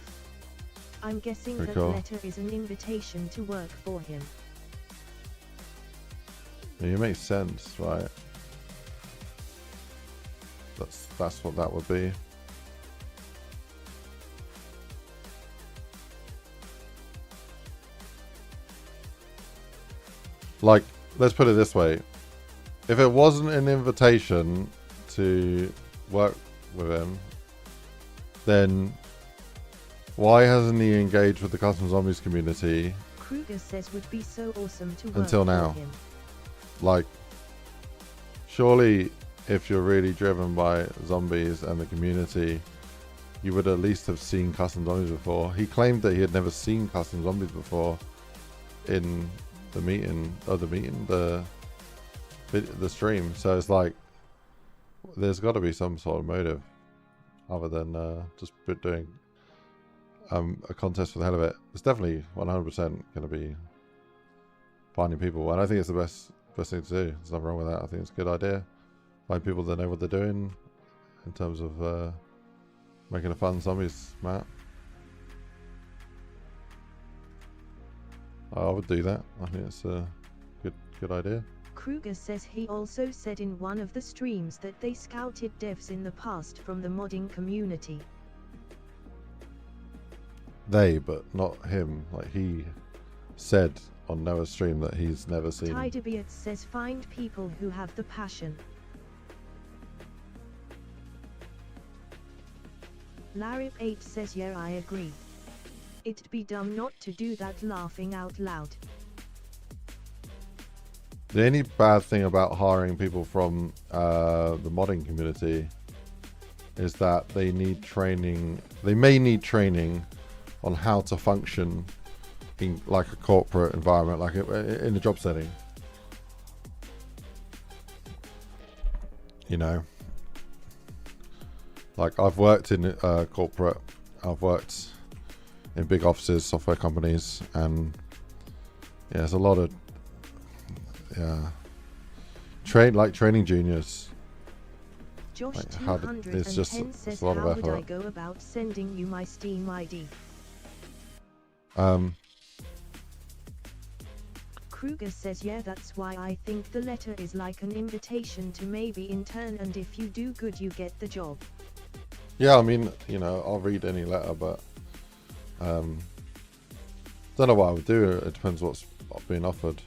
I'm guessing that cool. letter is an invitation to work for him. Yeah, it makes sense, right? That's what that would be. Like, let's put it this way. If it wasn't an invitation to work with him, then why hasn't he engaged with the Custom Zombies community? Kruger says would be so awesome to work until now. for him. Like, surely if you're really driven by zombies and the community, you would at least have seen Custom Zombies before. He claimed that he had never seen Custom Zombies before in the stream. So it's like there's got to be some sort of motive other than just doing a contest for the hell of it. It's definitely 100% going to be finding people, and I think it's the best thing to do. There's nothing wrong with that. I think it's a good idea. Find people that know what they're doing in terms of making a fun zombies map. I would do that. I think it's a good idea. Kruger says he also said in one of the streams that they scouted devs in the past from the modding community. they, but not him. Like he said on Noah's stream that he's never seen. Tidebeard says find people who have the passion. Larip8 says yeah, I agree. It'd be dumb not to do that, laughing out loud. The only bad thing about hiring people from the modding community is that they need training. They may need training on how to function in like a corporate environment, like in a job setting. You know, like I've worked in corporate, I've worked in big offices, software companies, and yeah, there's a lot of training juniors. Josh Like, 210 says a lot how of would I effort. go about sending you my Steam ID? Kruger says yeah, that's why I think the letter is like an invitation to maybe intern, and if you do good you get the job. Yeah, I mean, you know, I'll read any letter, but don't know what I would do. It depends what's being offered.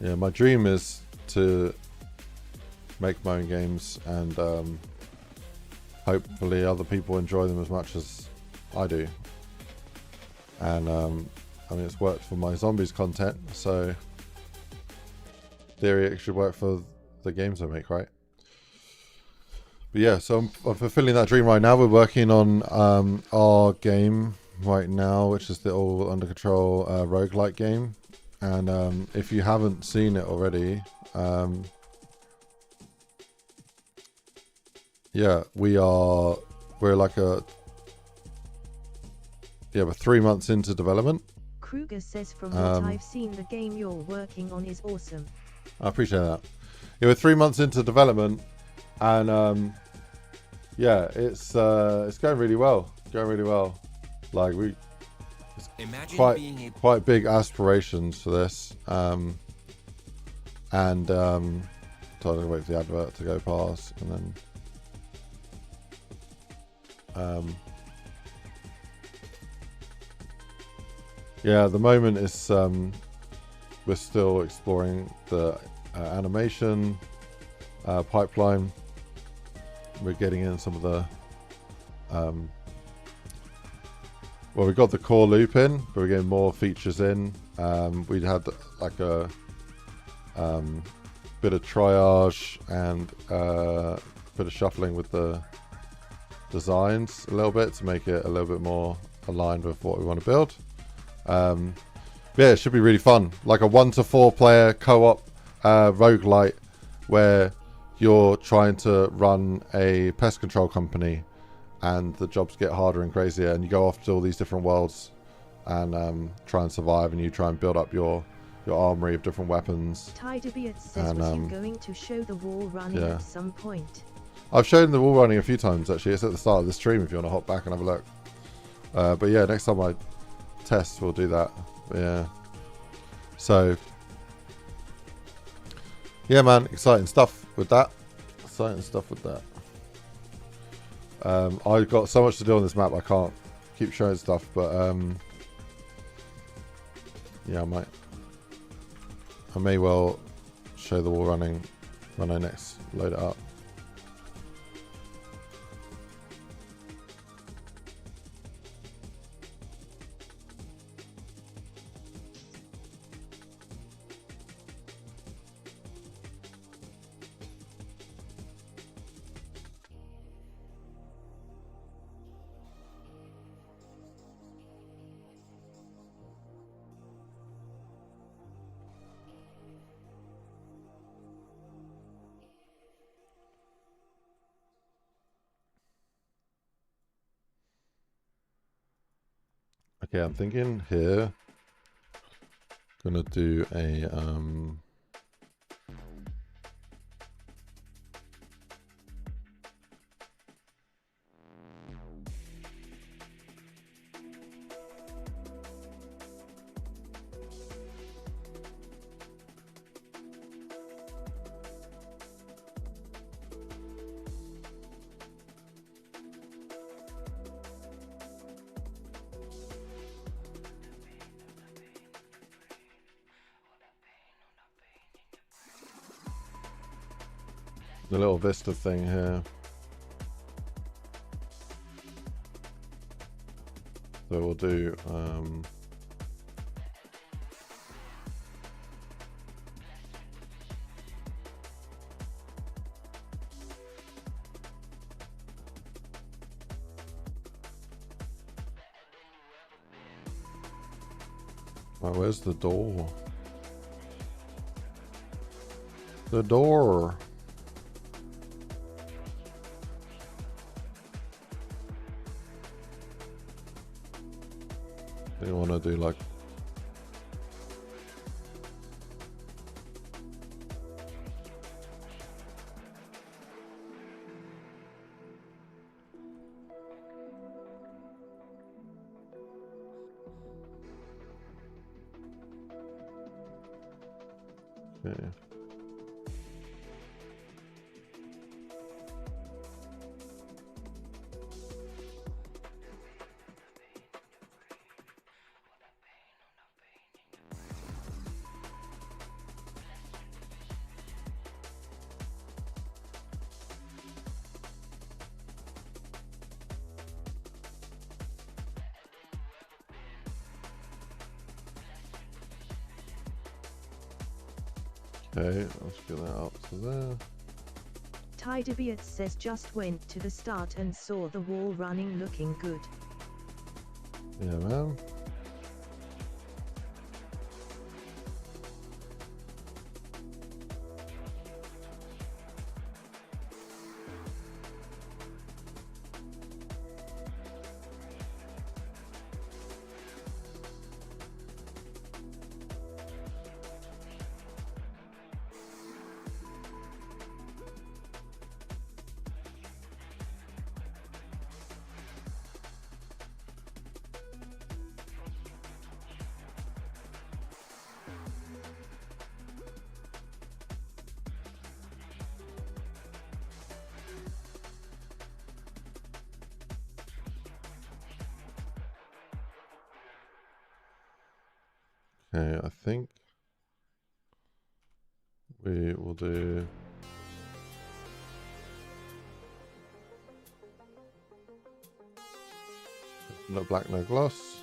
Yeah, my dream is to make my own games, and hopefully other people enjoy them as much as I do. And I mean, it's worked for my zombies content, so in theory it should work for the games I make, right? But yeah, so I'm fulfilling that dream right now. We're working on our game right now, which is the All Under Control roguelike game. And if you haven't seen it already, yeah, we're 3 months into development. Kruger says from what I've seen, the game you're working on is awesome. I appreciate that. Yeah, we're 3 months into development, and yeah, it's going really well. Like Imagine quite big aspirations for this, and so I'm gonna wait for the advert to go past, and then yeah, at the moment is we're still exploring the animation pipeline. We're getting in some of the well, we got the core loop in, but we're getting more features in. We'd had like a bit of triage and bit of shuffling with the designs a little bit to make it a little bit more aligned with what we want to build. Yeah, it should be really fun. Like a 1 to 4 player co-op roguelite where you're trying to run a pest control company, and the jobs get harder and crazier, and you go off to all these different worlds and try and survive, and you try and build up your armory of different weapons. Tidebeard says, was you going to show the wall running at some point? I've shown the wall running a few times, actually. It's at the start of the stream if you want to hop back and have a look. But yeah, next time I test, we'll do that. But yeah. So, yeah, man, exciting stuff with that. I've got so much to do on this map, I can't keep showing stuff, but yeah, I may well show the wall running when I next load it up. Okay, I'm thinking here, gonna do a The little vista thing here. So we'll do oh, where's the door? The door. You want to do like okay. Okay, let's get that up to there. Tidebeard says just went to the start and saw the wall running looking good. Yeah, man. Okay, I think we will do no black, no gloss.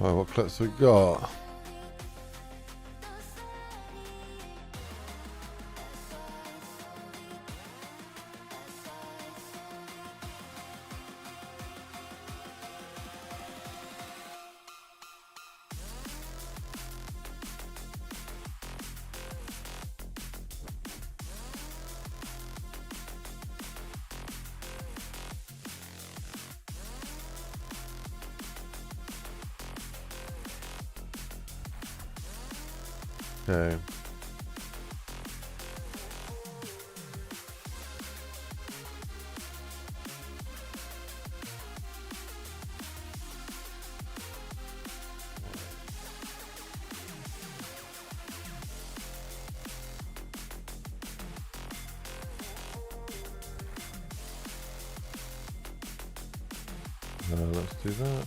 Right, what clips we got? Okay. Let's do that.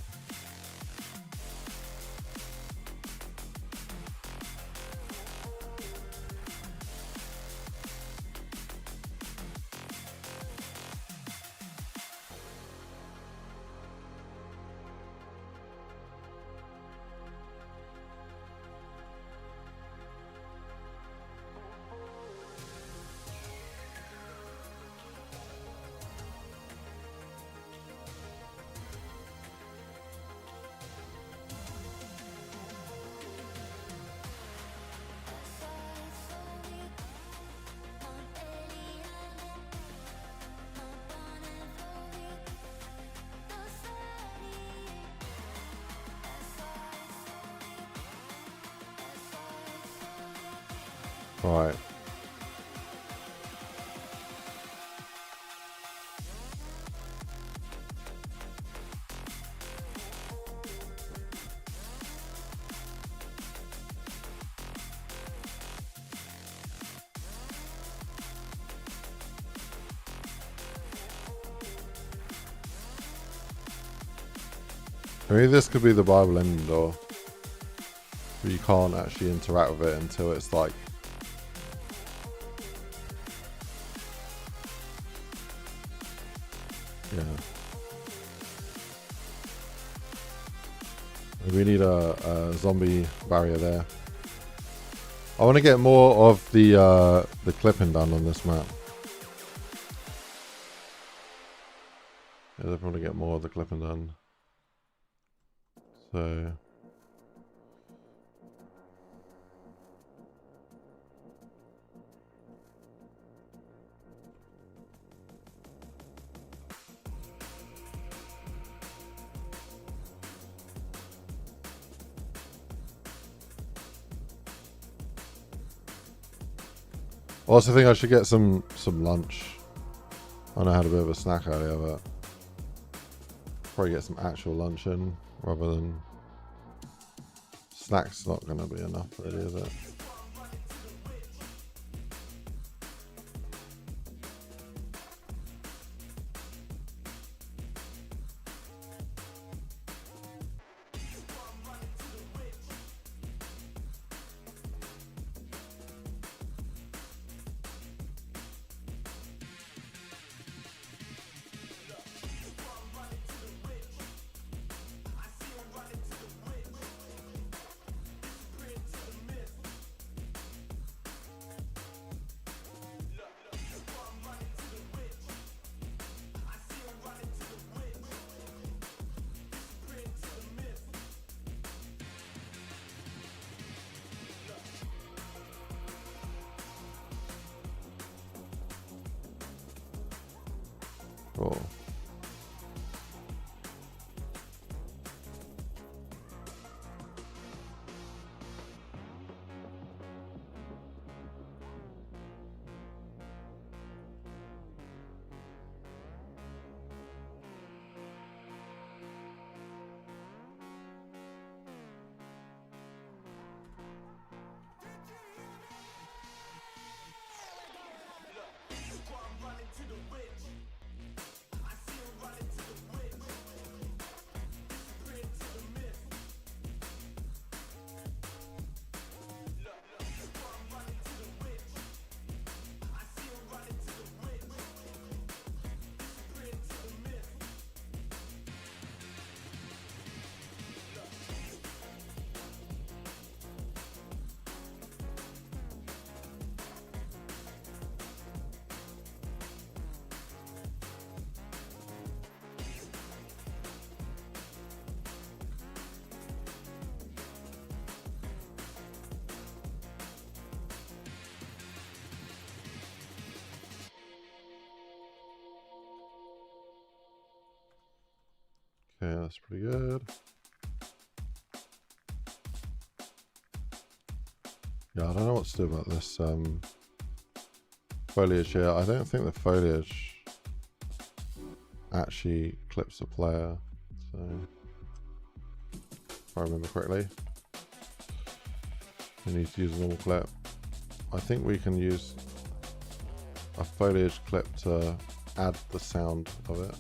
Right. Maybe this could be the Bible ending door. But you can't actually interact with it until it's like... Yeah. We need a zombie barrier there. I want to get more of the clipping done on this map. Yeah, I want to get more of the clipping done. So... I also think I should get some lunch. I know I had a bit of a snack earlier, but probably get some actual lunch in rather than snacks. Not going to be enough, really, is it? Cool. Okay, that's pretty good. Yeah, I don't know what to do about this foliage here. I don't think the foliage actually clips the player. So, if I remember correctly, we need to use a normal clip. I think we can use a foliage clip to add the sound of it.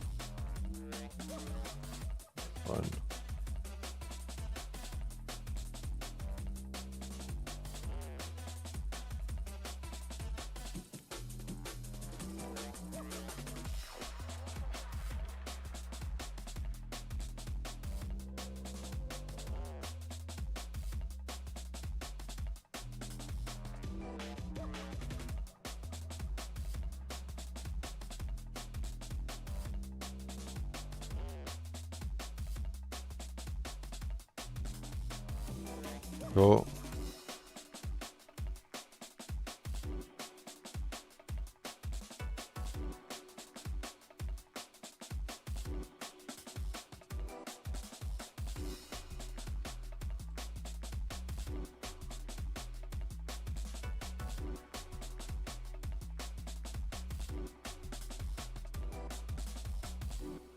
Fine. Cool.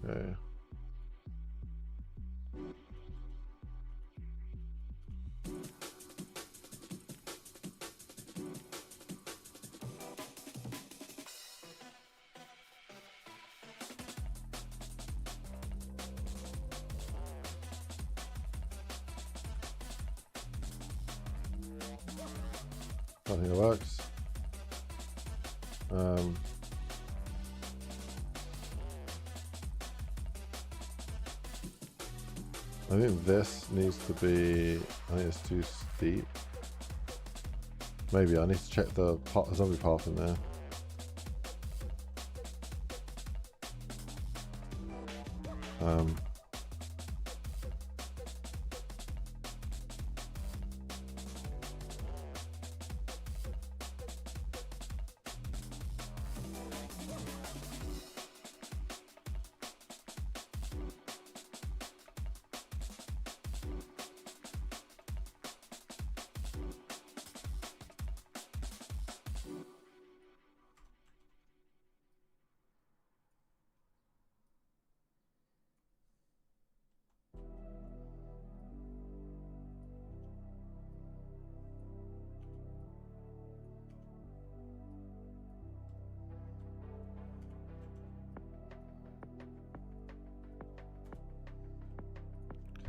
Okay. I think it works. I think this needs to be, I think it's too steep. Maybe I need to check the zombie path in there.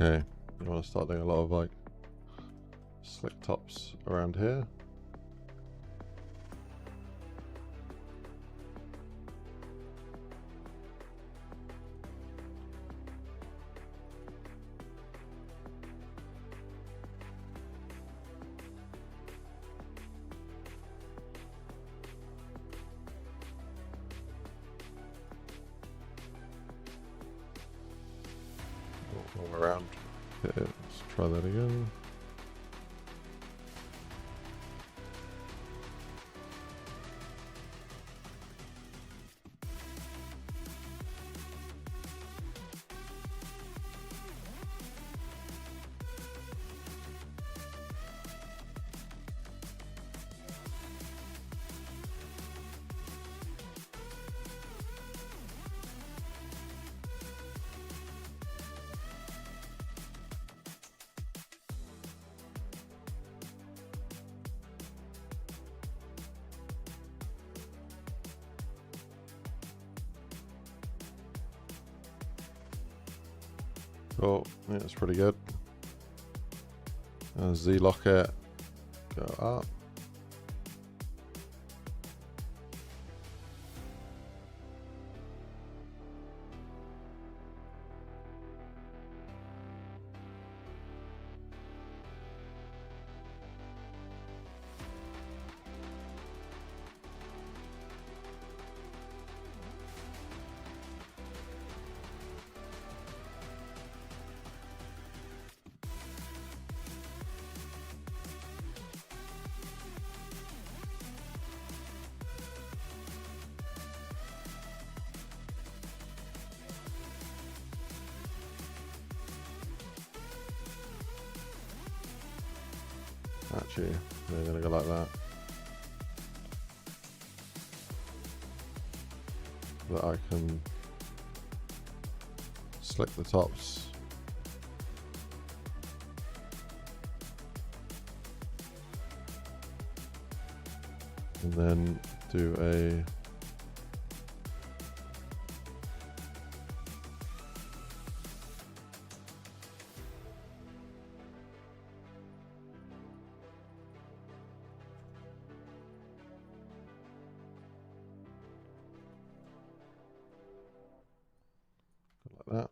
Okay, you want to start doing a lot of like slick tops around here. All around. Okay, let's try that again. Cool, yeah, that's pretty good. Z-lock it, go up. Actually, they're gonna go like that. That I can slick the tops. And then do a that.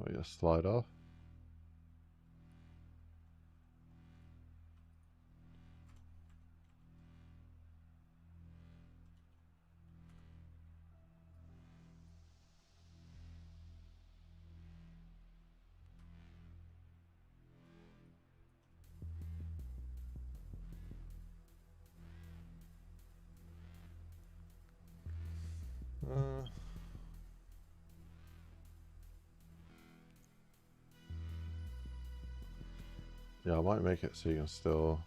Oh, just slide off. Yeah, I might make it so you can still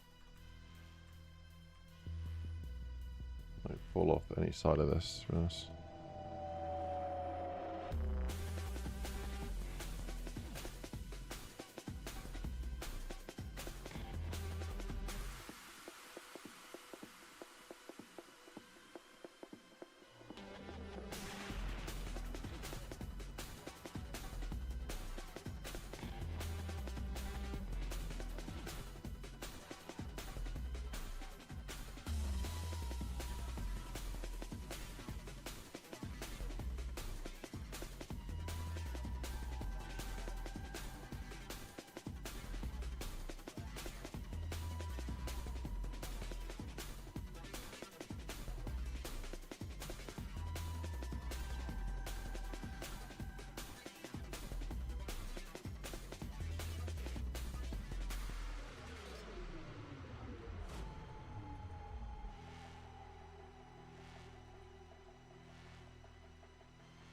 like fall off any side of this, to be honest.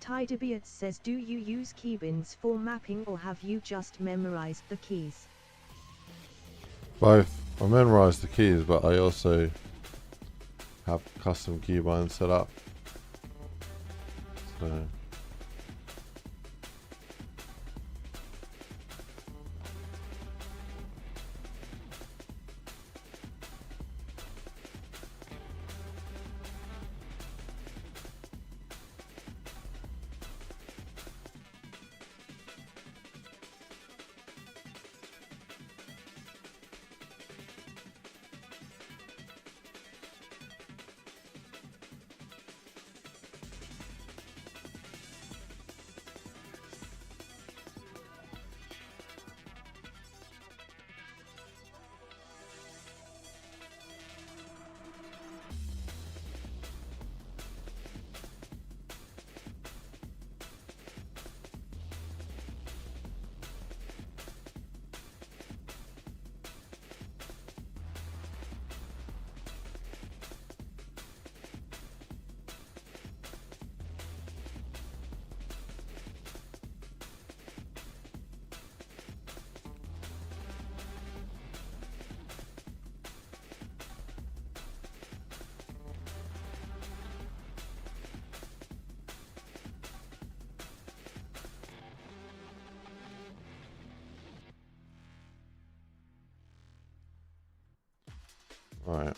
Tidebeard says, do you use keybinds for mapping or have you just memorized the keys? Both. I memorise the keys, but I also have custom keybinds set up. So. Right.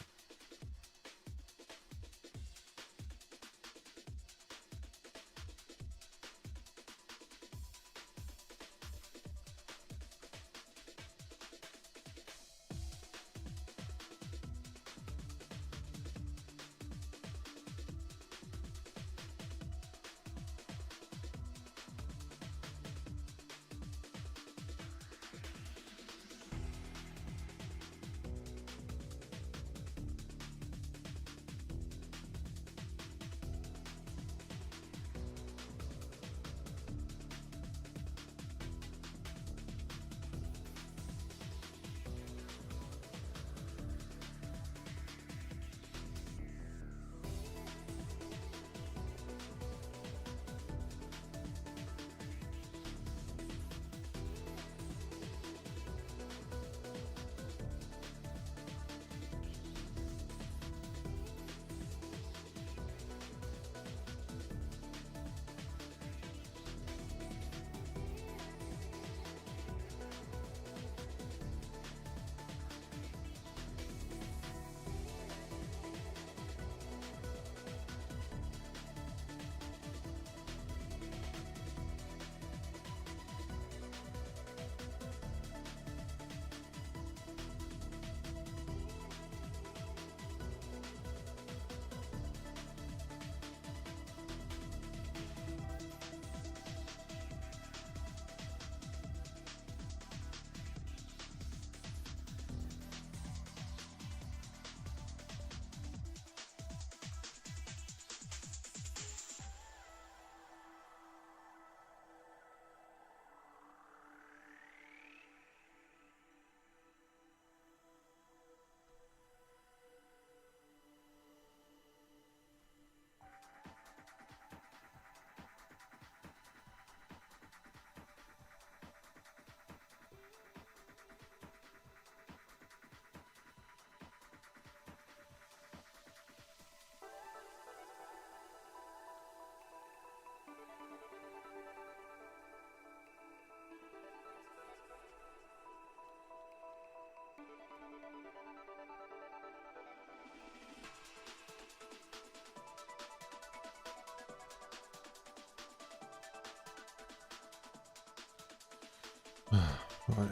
Right.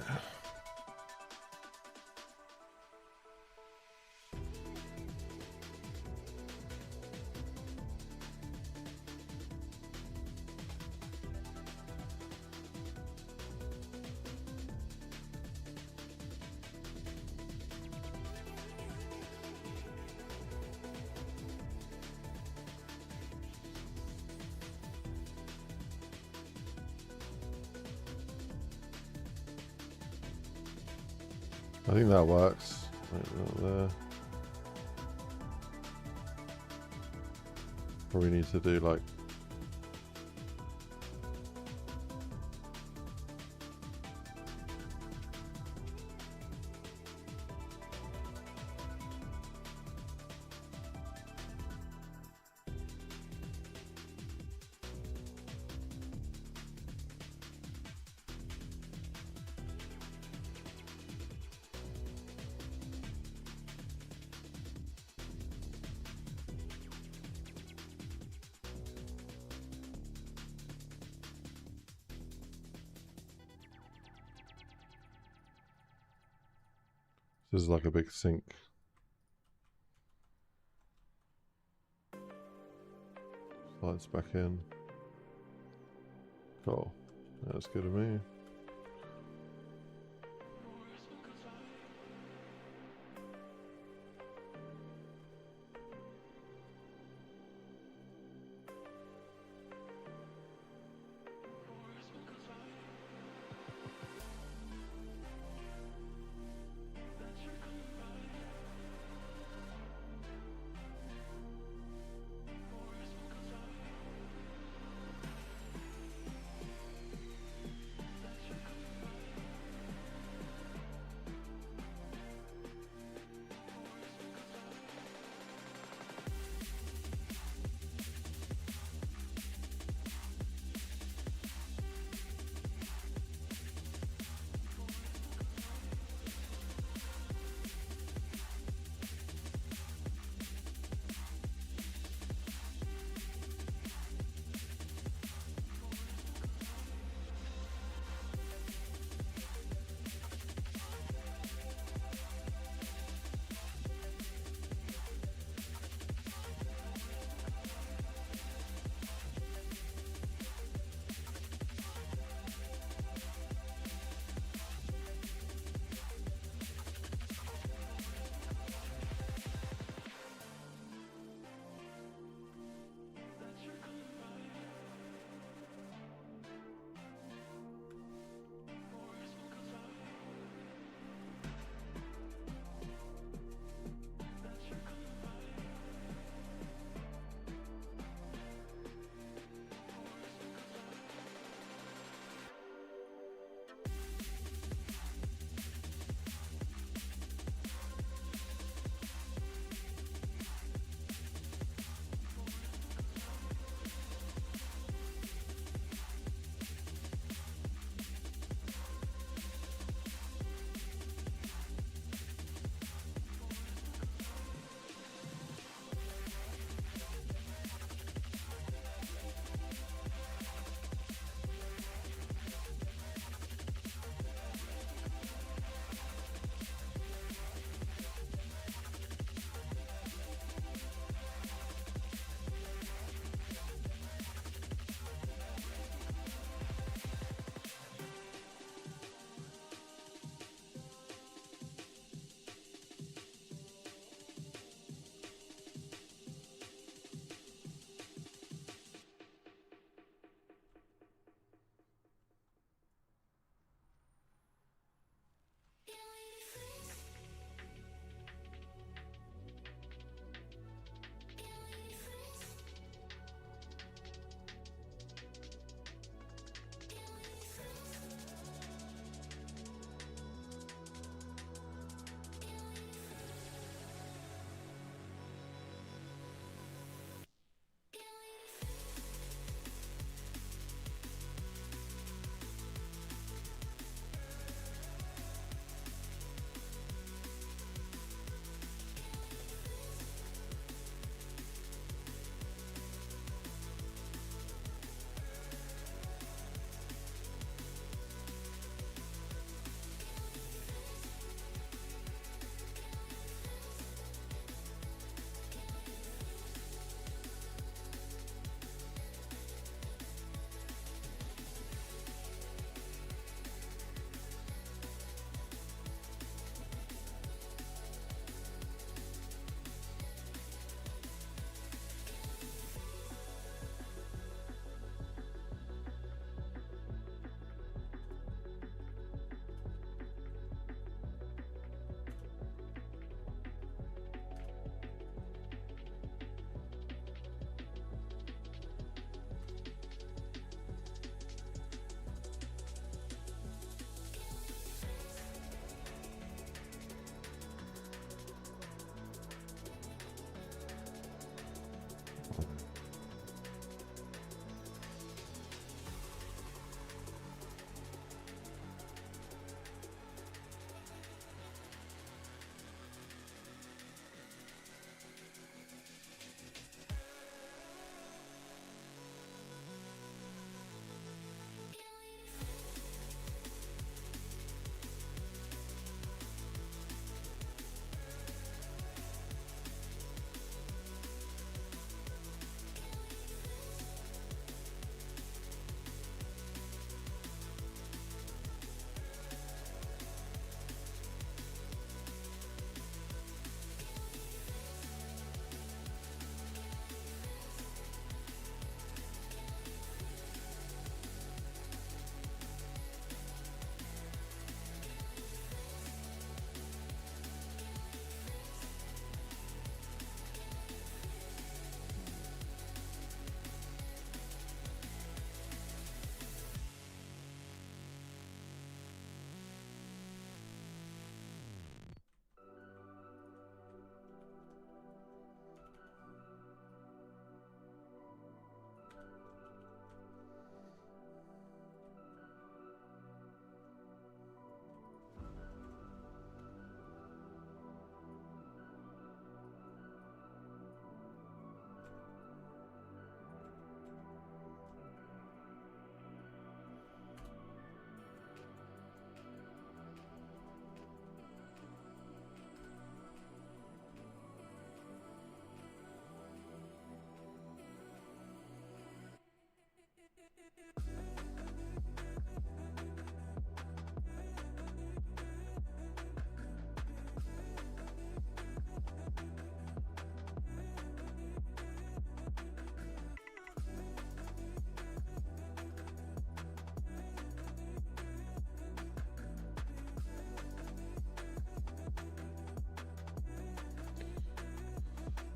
I think that works. Right there. Probably need to do like This is like a big sink. Lights back in. Cool. That's good to me.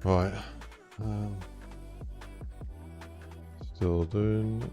Right. Still doing.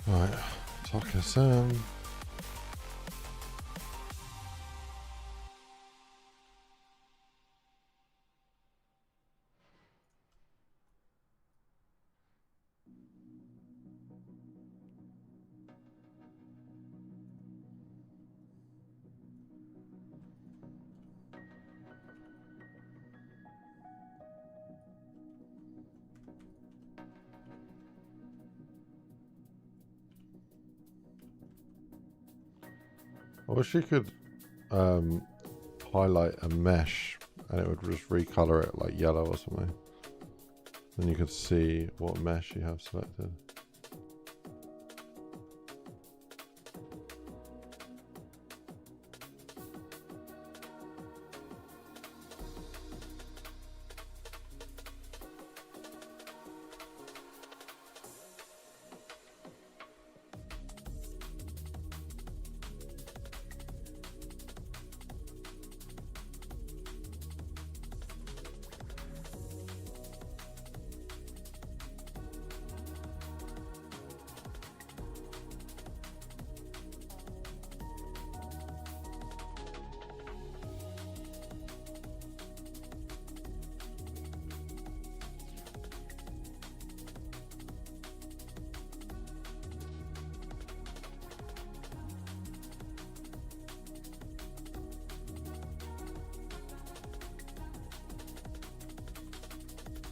Right, Tucker Sam. I wish you could highlight a mesh and it would just recolor it like yellow or something. Then you could see what mesh you have selected.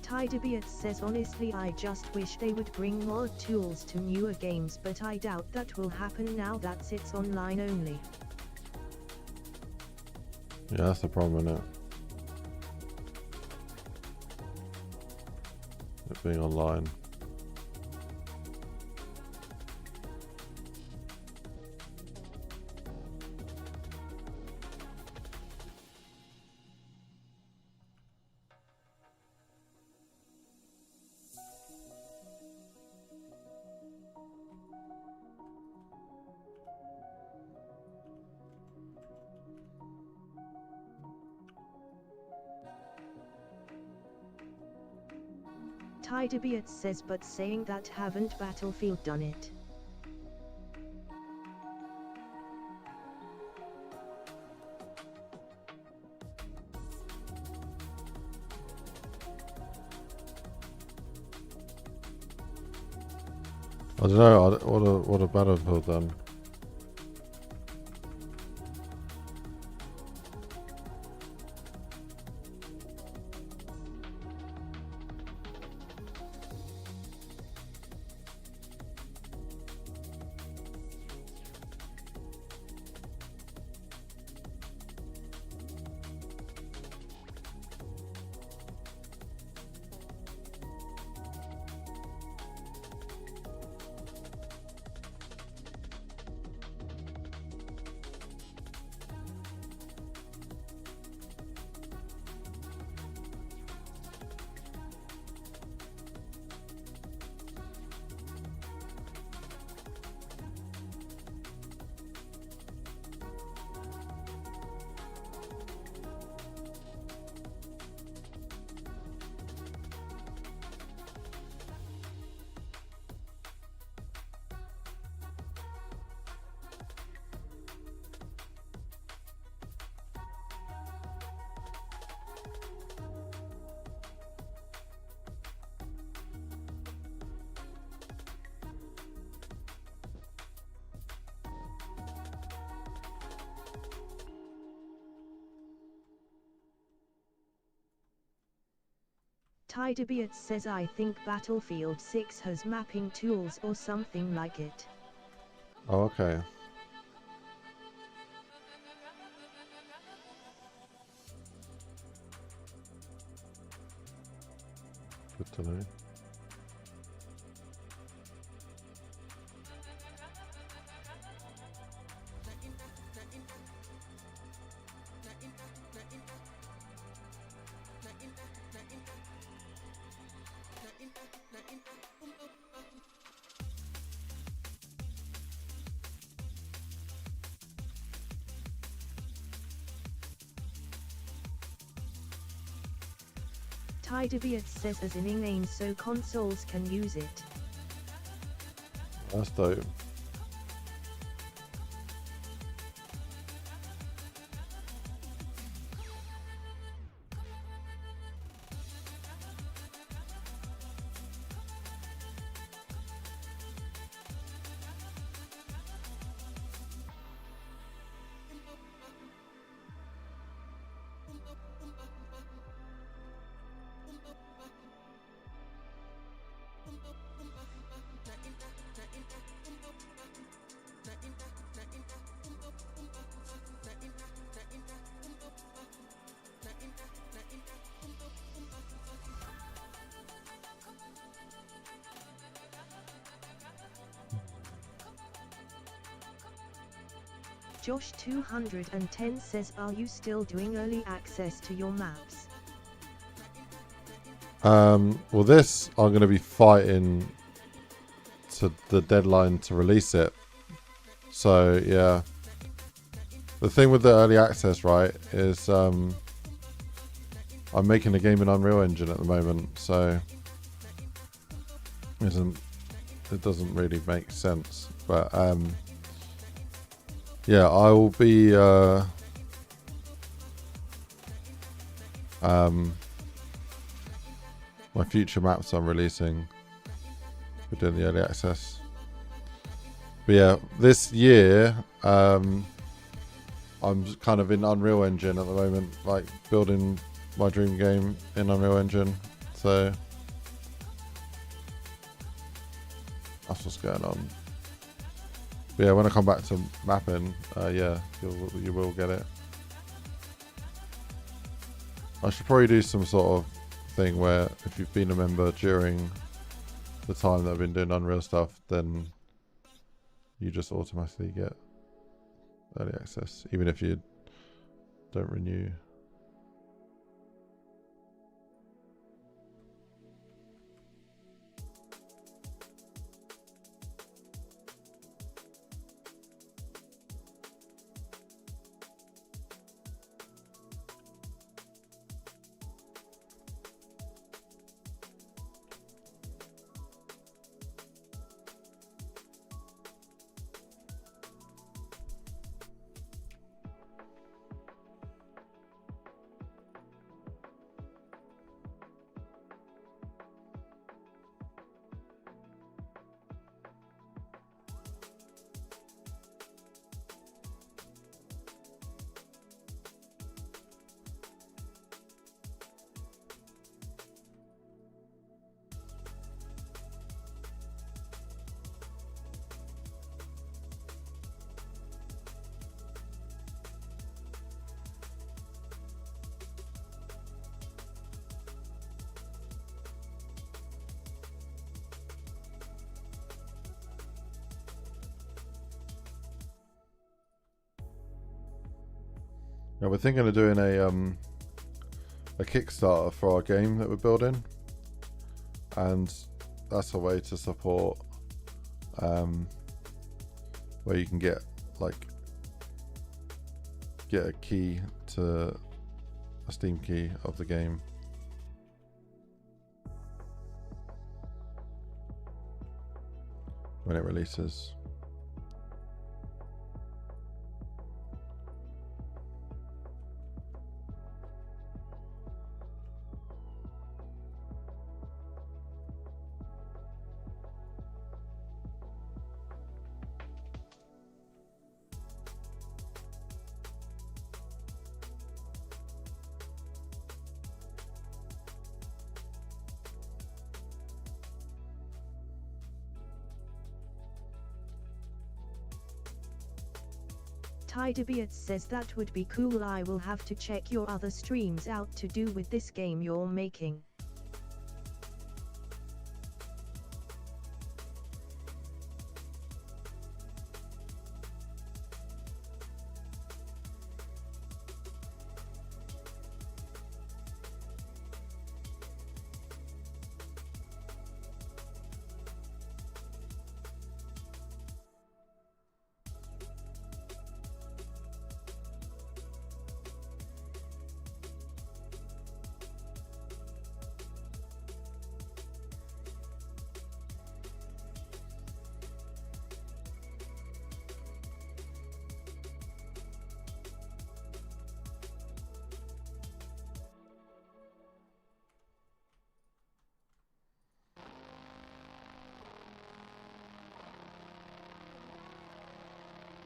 Tidebeard says honestly I just wish they would bring more tools to newer games, but I doubt that will happen now that it's online only. Yeah, that's the problem, isn't it? It being online. Tidebeard says but saying that haven't Battlefield done it? I don't know, what a Battlefield done. Tidebeard says I think Battlefield 6 has mapping tools or something like it. Oh, okay. Good to know. Tidebeard says as in inane so consoles can use it. That's dope. Josh210 says, are you still doing early access to your maps? Well, this I'm going to be fighting to the deadline to release it. So yeah, the thing with the early access, right, is I'm making the game in Unreal Engine at the moment, so it doesn't really make sense. But yeah, I will be my future maps I'm releasing, we're doing the early access. But yeah, this year I'm kind of in Unreal Engine at the moment, like building my dream game in Unreal Engine. So that's what's going on. But yeah, when I come back to mapping, yeah, you will get it. I should probably do some sort of thing where if you've been a member during the time that I've been doing Unreal stuff, then you just automatically get early access, even if you don't renew. Now we're thinking of doing a Kickstarter for our game that we're building, and that's a way to support where you can get a key to a Steam key of the game. When it releases. Tydebeat says that would be cool. I will have to check your other streams out to do with this game you're making.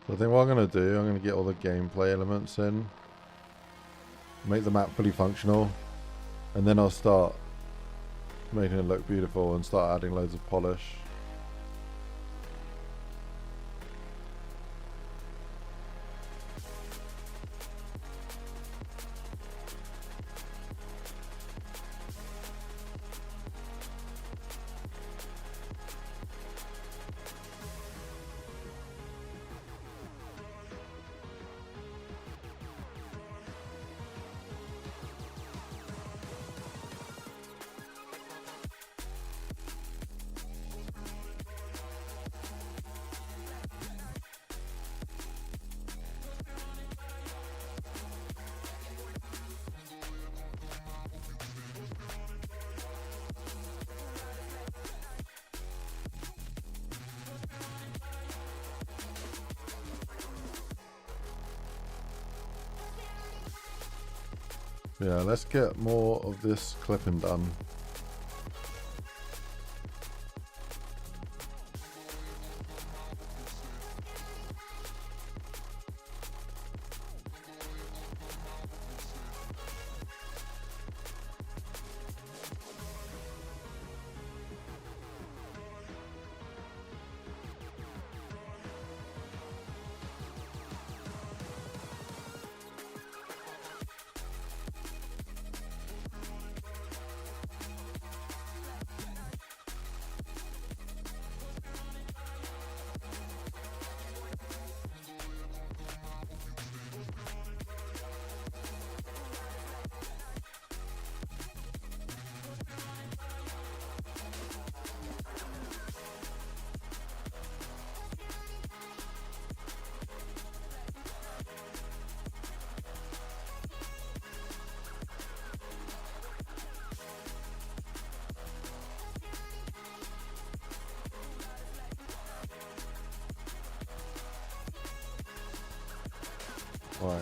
So I think what I'm going to do, I'm going to get all the gameplay elements in, make the map fully functional, and then I'll start making it look beautiful and start adding loads of polish. Yeah, let's get more of this clipping done. Right.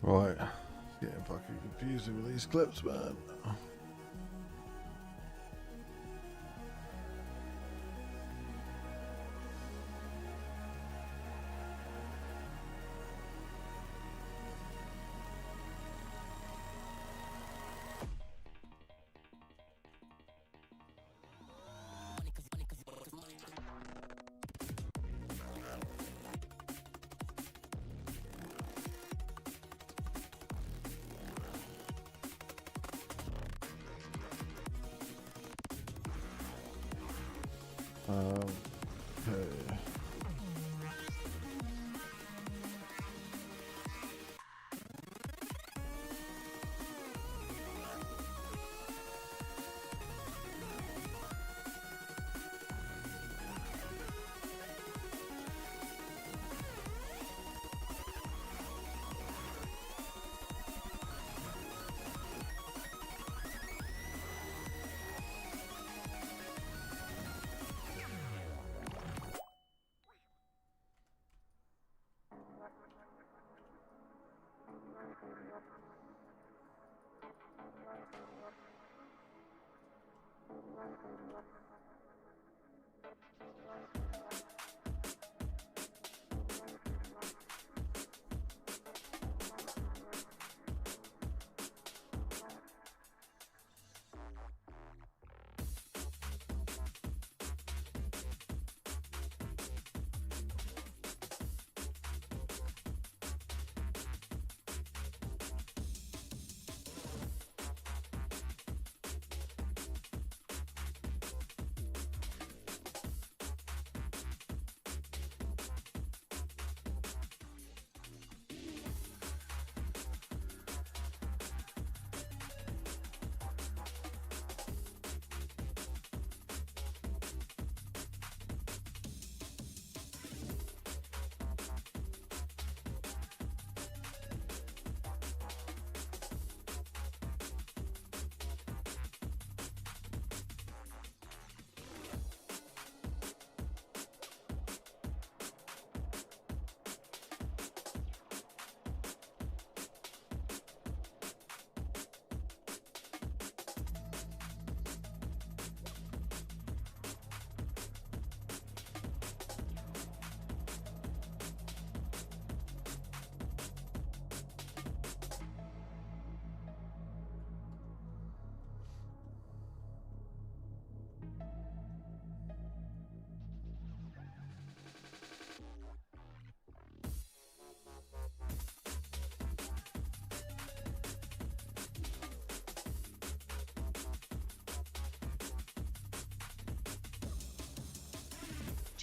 Right. Getting fucking confusing with these clips, man. Okay.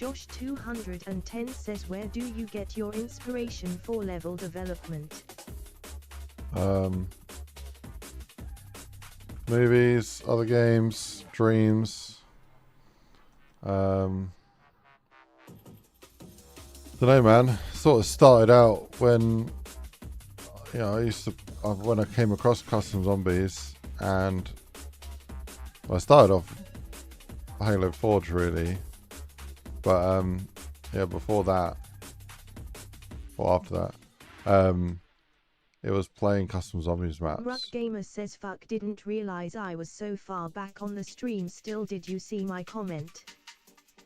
Josh 210 says, where do you get your inspiration for level development? Movies, other games, dreams. Don't know, man. Sort of started out when, you know, when I came across custom zombies, and I started off Halo Forge really, but yeah, before that, or after that, it was playing custom zombies maps. Ruck Gamer says, fuck, didn't realize I was so far back on the stream still. Did you see my comment?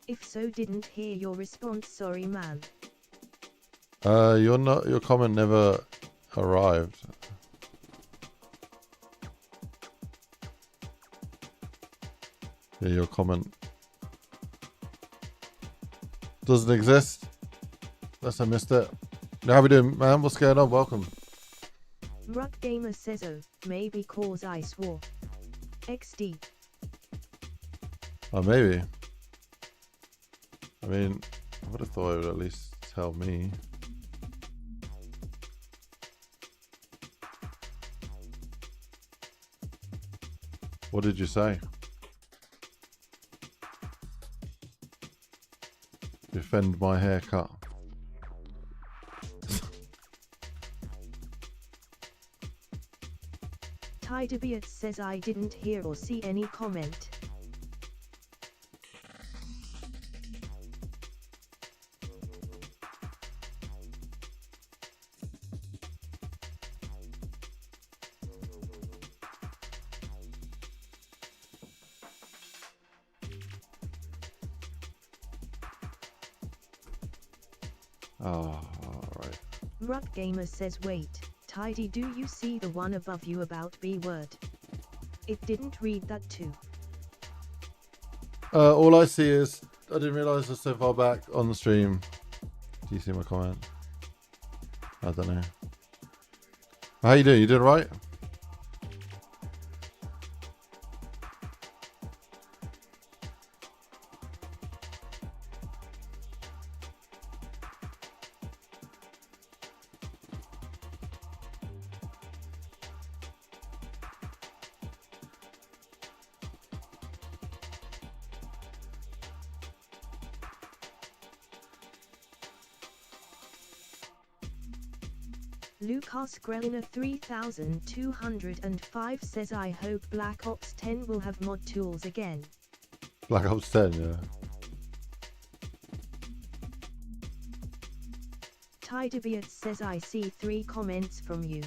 If so, didn't hear your response, sorry man. Your comment never arrived. Yeah, your comment doesn't exist. Unless I missed it. How we doing, man? What's going on? Welcome. Ruck Gamer says, oh, maybe cause Ice War. XD. Oh, maybe. I mean, I would have thought it would at least tell me. What did you say? Defend my haircut. Tydebeat says, I didn't hear or see any comment. Oh, alright. Ruck Gamer says, wait, Tidy, do you see the one above you about B word? It didn't read that too. All I see is, I didn't realise I was so far back on the stream. Do you see my comment? I don't know. How you doing? You doing right? Lucas Grelina 3205 says, I hope Black Ops 10 will have mod tools again. Black Ops 10, yeah. Tydebeat says, I see 3 comments from you.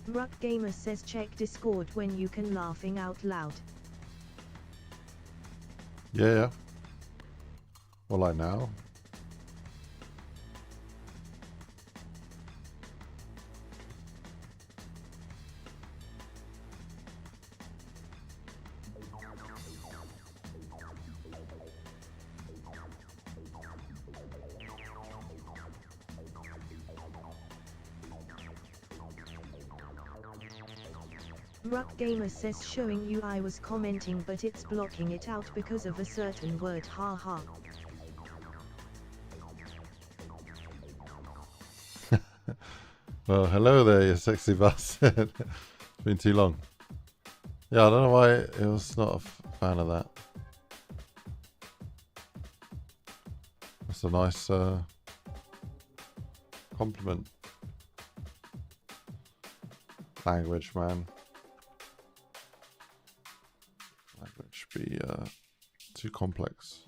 Ruck Gamer says check Discord when you can laughing out loud. Yeah. Well, like now. Ruck Gamer says showing you I was commenting but it's blocking it out because of a certain word, haha. Well, hello there, you sexy bastard. It's been too long. Yeah, I don't know why it was not a fan of that. That's a nice compliment. Language, man. Language be too complex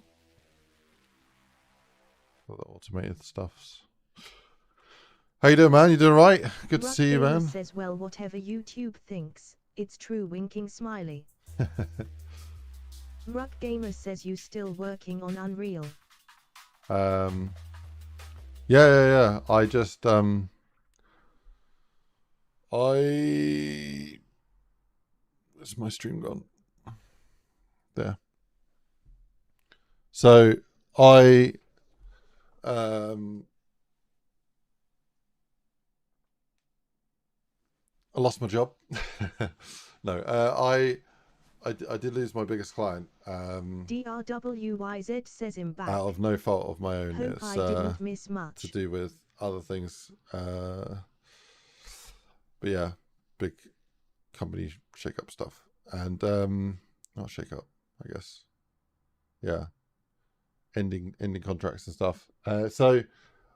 for the automated stuffs. How you doing, man? You doing right? Good to see you, man. Says, well, whatever YouTube thinks, it's true. Winking smiley. Ruck Gamer says you still working on Unreal. Yeah. I just where's my stream gone? There. So I lost my job. No, I did lose my biggest client. DRWYZ says him back. Out of no fault of my own. Hope It's I didn't miss much. to do with other things. But yeah, big company shake-up stuff. And not shake-up, I guess. Yeah. Ending contracts and stuff. So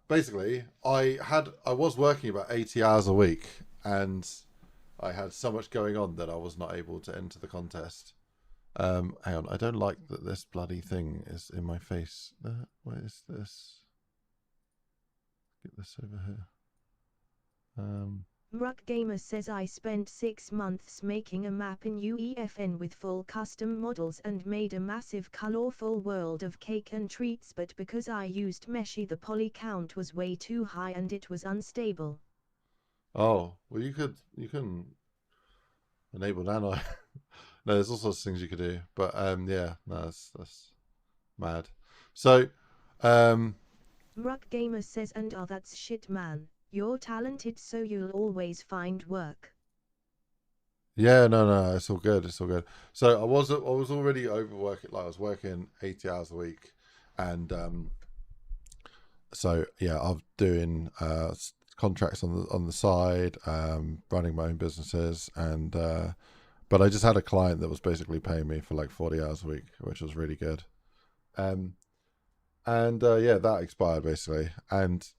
basically I was working about 80 hours a week, and I had so much going on that I was not able to enter the contest. Hang on, I don't like that this bloody thing is in my face. Where is this? Get this over here. Ruck Gamer says I spent 6 months making a map in UEFN with full custom models and made a massive colorful world of cake and treats, but because I used Meshy the poly count was way too high and it was unstable. Oh, well you can enable nano. No, there's all sorts of things you could do, but yeah, no, that's mad. So Ruck Gamer says, and oh, that's shit, man. You're talented, so you'll always find work. yeah, no, it's all good. It's all good. So I was already overworking. Like I was working 80 hours a week, and so yeah, I'm doing contracts on the side, running my own businesses, and but I just had a client that was basically paying me for like 40 hours a week, which was really good. And yeah, that expired basically, and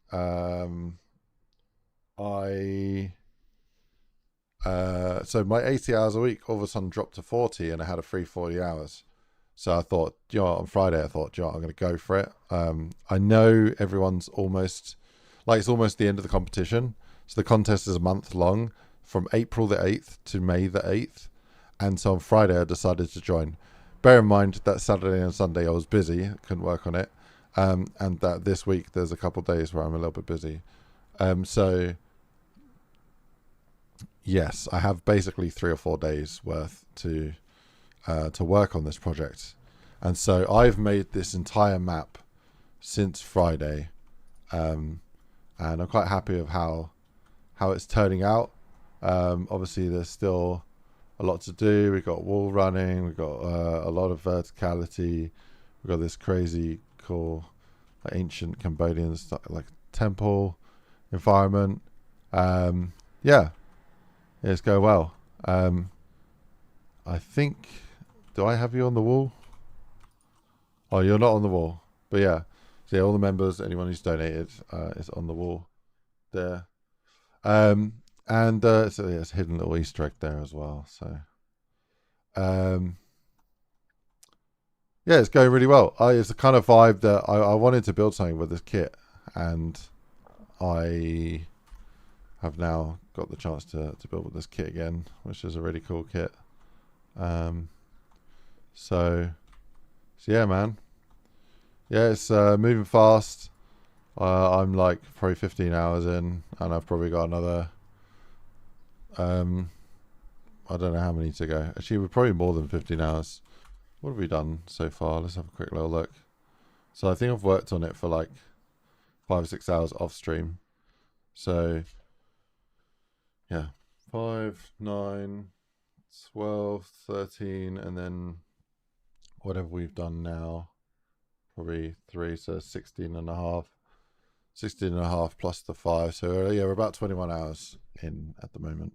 so my 80 hours a week all of a sudden dropped to 40, and I had a free 40 hours. So I thought, you know, on Friday I thought, you know, I'm going to go for it. I know everyone's almost it's almost the end of the competition. So the contest is a month long, from April the 8th to May the 8th. And so on Friday I decided to join. Bear in mind that Saturday and Sunday I was busy, couldn't work on it. And that this week there's a couple of days where I'm a little bit busy. So yes, I have basically 3 or 4 days worth to work on this project. And so I've made this entire map since Friday. And I'm quite happy with how it's turning out. Obviously there's still a lot to do. We've got wall running, we've got a lot of verticality, we've got this crazy cool ancient Cambodian stuff, like temple environment. Yeah, it's going well. I think, do I have you on the wall? Oh, you're not on the wall, but yeah. So yeah, all the members, anyone who's donated, is on the wall there. And so there's a hidden little Easter egg there as well. So yeah, it's going really well. It's the kind of vibe that I wanted to build something with this kit, and I have now got the chance to build with this kit again, which is a really cool kit. So yeah, man. Yeah, it's moving fast. I'm like probably 15 hours in, and I've probably got another I don't know how many to go. Actually, we're probably more than 15 hours. What have we done so far? Let's have a quick little look. So I think I've worked on it for like 5 or 6 hours off stream. So yeah, 5, 9, 12, 13, and then whatever we've done now, probably 3, so 16 and a half. 16 and a half plus the 5. So yeah, we're about 21 hours in at the moment.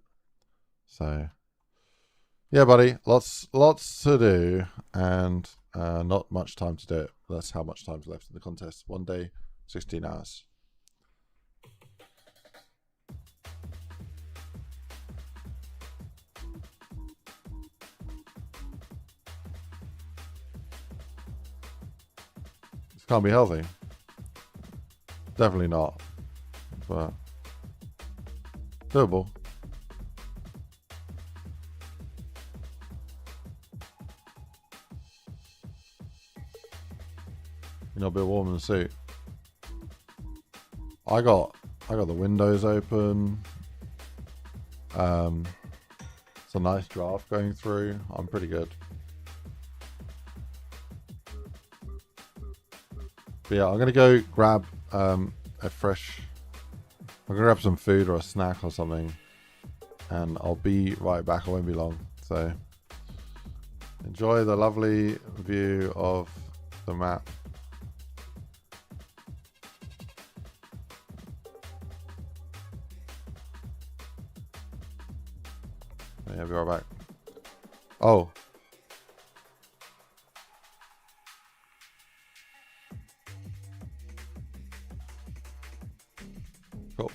So yeah, buddy, lots to do, and not much time to do it. That's how much time's left in the contest. 1 day, 16 hours. This can't be healthy. Definitely not, but doable. You know, a bit warm in the suit. I got the windows open. It's a nice draft going through. I'm pretty good. But yeah, I'm gonna go grab I'm gonna grab some food or a snack or something, and I'll be right back. I won't be long. So enjoy the lovely view of the map. Yeah, be right back. Oh. Cool.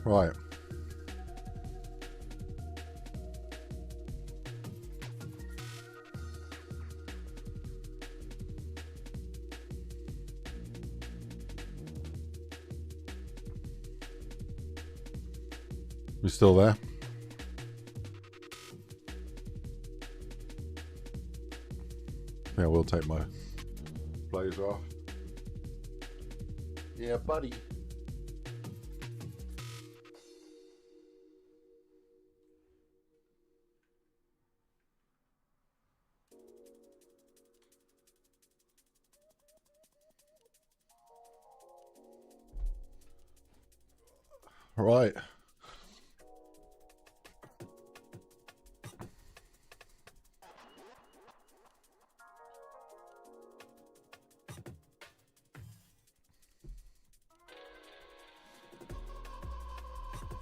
Right. We still there? Yeah, we'll take my blazer off. Yeah, buddy. Right.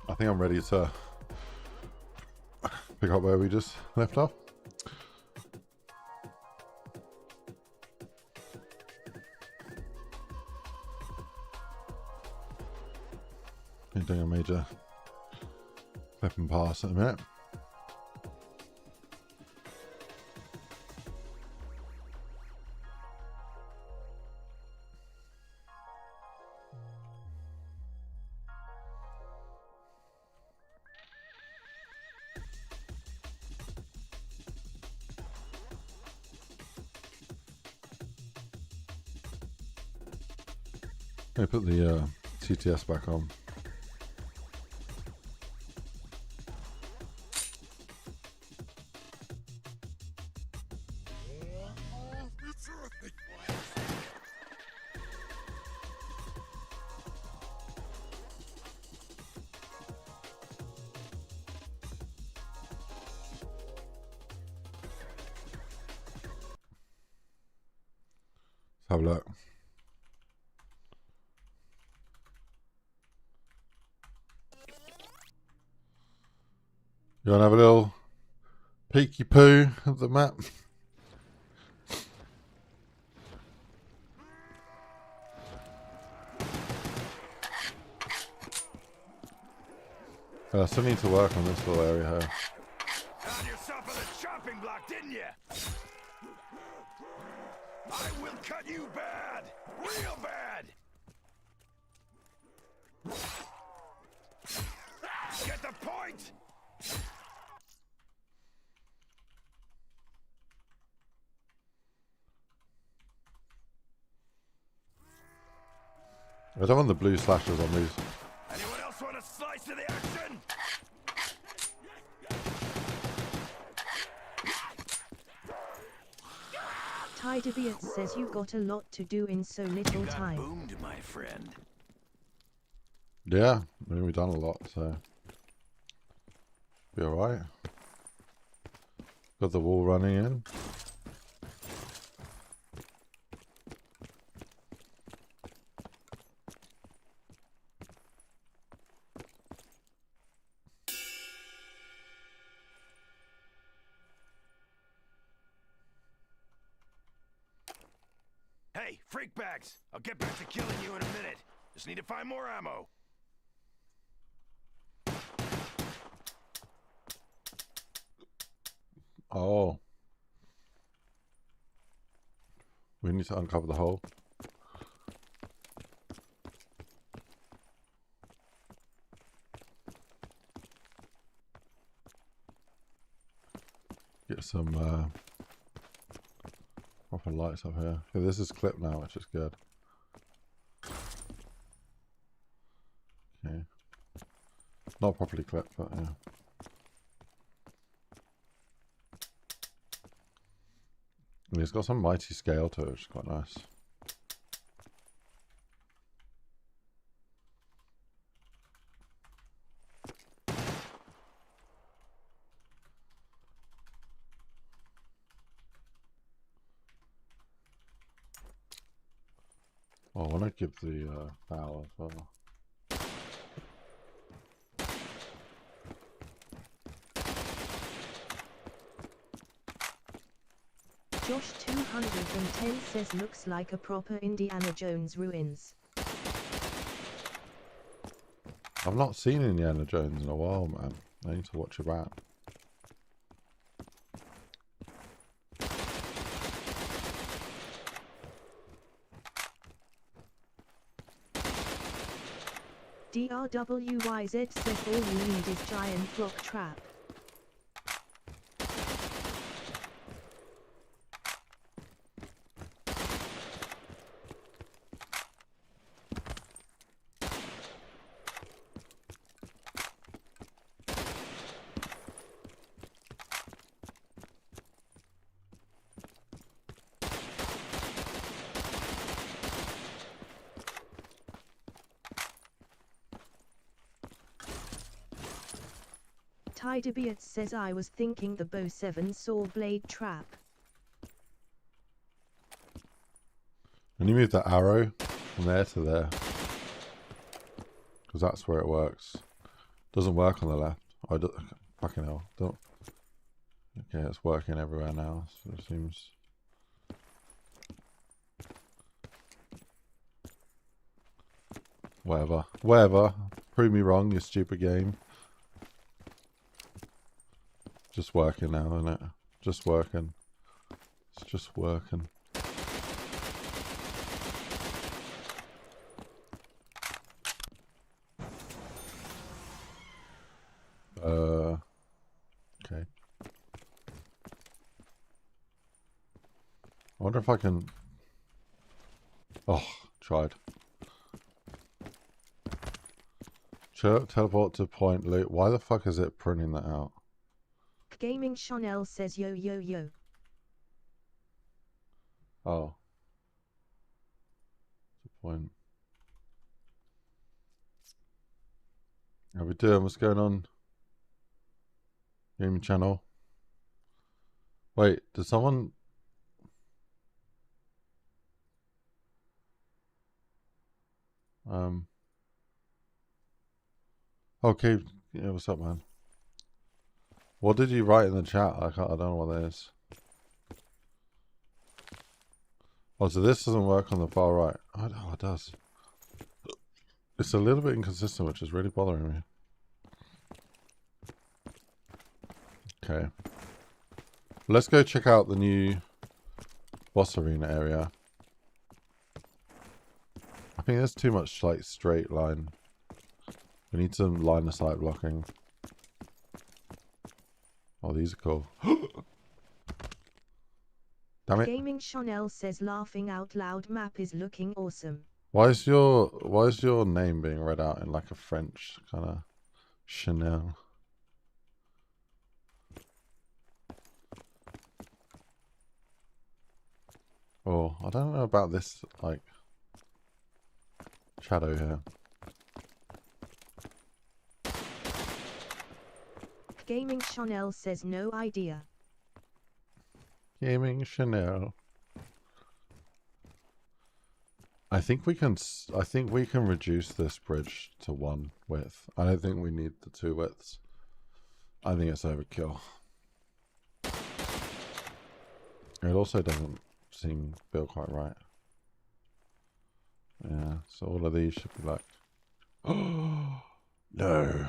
I think I'm ready to pick up where we just left off. Been doing a major flip and pass at the minute. I put the TTS back on. Let's have a look. You want to have a little peeky poo of the map? I still need to work on this little area here. Found yourself on a chopping block, didn't you? I will cut you bad, real bad. Get the point? I don't want the blue slashes on these. Anyone else want a slice of the action? Tideviat says you got a lot to do in so little You got time. boomed, my friend. Yeah, I mean, we've done a lot, so be alright. Got the wall running in. Hey, freak bags! I'll get back to killing you in a minute. Just need to find more ammo. Oh. We need to uncover the hole. Get some proper lights up here. Okay, this is clipped now, which is good. Okay. Not properly clipped, but yeah. And it's got some mighty scale to it, which is quite nice. Oh, I want to give the bow as well. Josh 210 says looks like a proper Indiana Jones ruins. I've not seen Indiana Jones in a while, man. I need to watch it back. DRWYZ says all you need is giant rock trap. Tydebiot says I was thinking the bow 7 saw blade trap. When you move the arrow from there to there, because that's where it works. Doesn't work on the left. I do, fucking hell. Don't. Okay, it's working everywhere now. So it seems. Whatever. Whatever. Prove me wrong, you stupid game. Just working now, isn't it? Just working. It's just working. Okay. I wonder if I can... Oh, tried. Teleport to point loot. Why the fuck is it printing that out? Gaming Chanel says yo yo yo. Oh. The point. How we doing? What's going on? Gaming channel. Wait, did someone... Okay, yeah, what's up, man? What did you write in the chat? I don't know what that is. Oh, so this doesn't work on the far right. Oh, it does. It's a little bit inconsistent, which is really bothering me. Okay. Let's go check out the new boss arena area. I think there's too much, like, straight line. We need some line of sight blocking. Oh, these are cool. Damn it. Gaming Chanel says laughing out loud map is looking awesome. Why is your name being read out in like a French kind of Chanel? Oh, I don't know about this like shadow here. Gaming Chanel says no idea. Gaming Chanel. I think we can reduce this bridge to 1 width. I don't think we need the 2 widths. I think it's overkill. It also doesn't seem built quite right. Yeah, so all of these should be like, oh no.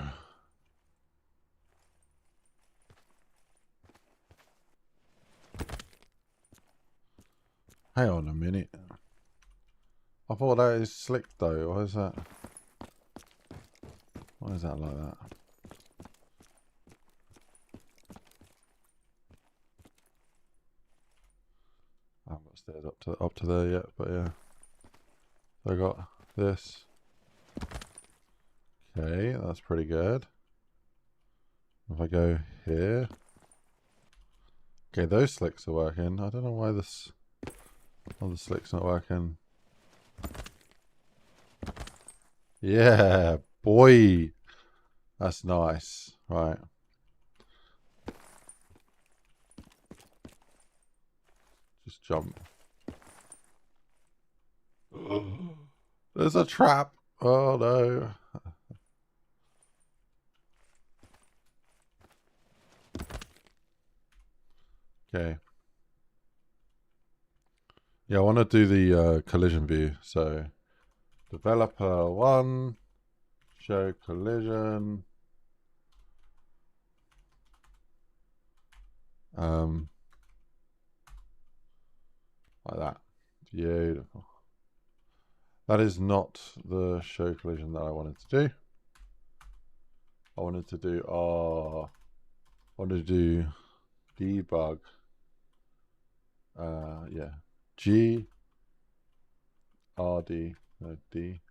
Hang on a minute. I thought that is slick though. Why is that? Why is that like that? I haven't got stairs up to there yet, but yeah. So I got this. Okay, that's pretty good. If I go here. Okay, those slicks are working. I don't know why this other slick's not working. Yeah, boy. That's nice. Right. Just jump. There's a trap. Oh no. Okay. Yeah, I want to do the collision view. So, developer 1, show collision. Like that. Beautiful. That is not the show collision that I wanted to do. I wanted to do debug. Yeah. G R D no D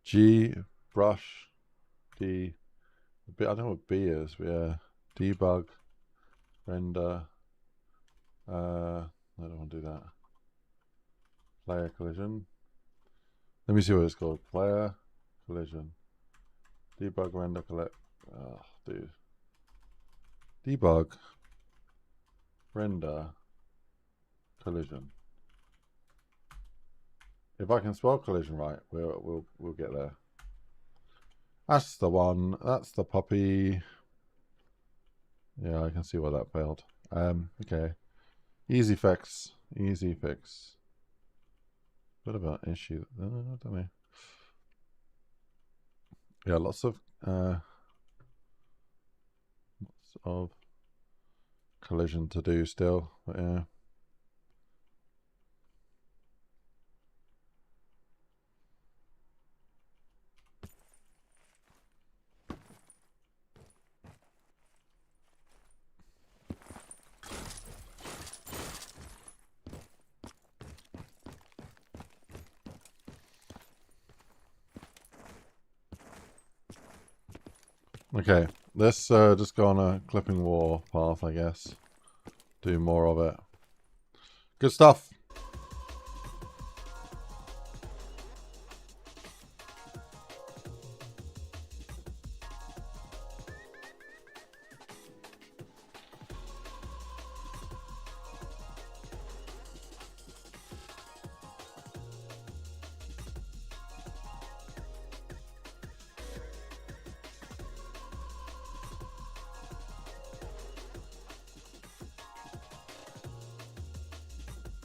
G brush D I don't know what B is, but yeah. Debug render. I don't want to do that. Player collision. Let me see what it's called. Player collision. Debug render collect. Oh, dude. Debug render collision. If I can spell collision right, we'll get there. That's the one. That's the puppy. Yeah, I can see why that failed. Okay. Easy fix. Easy fix. Bit of an issue. I don't know. Yeah, lots of collision to do still. But yeah. Okay, let's just go on a clipping war path, I guess. Do more of it. Good stuff.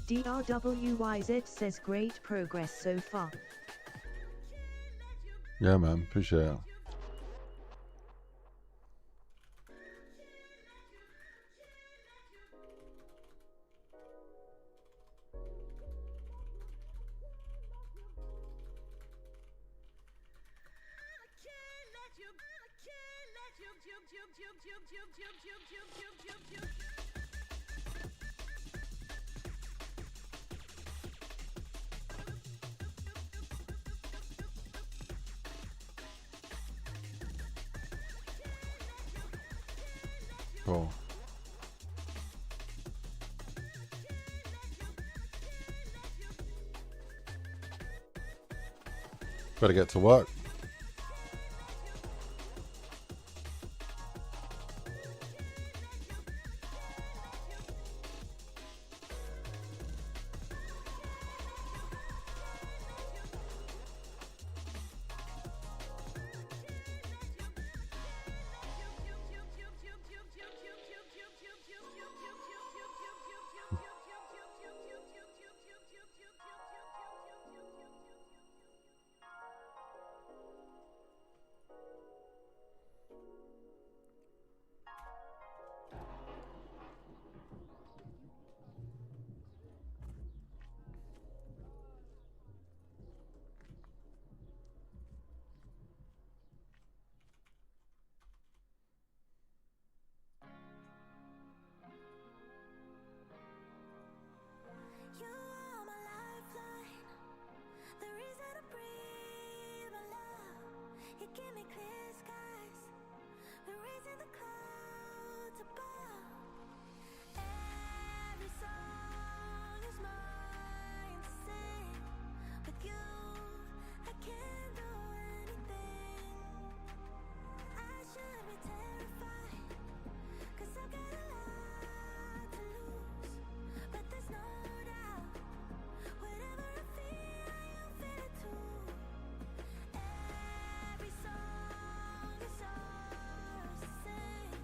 DRWYZ says great progress so far. Yeah, man. Appreciate it. Cool. Better get to work.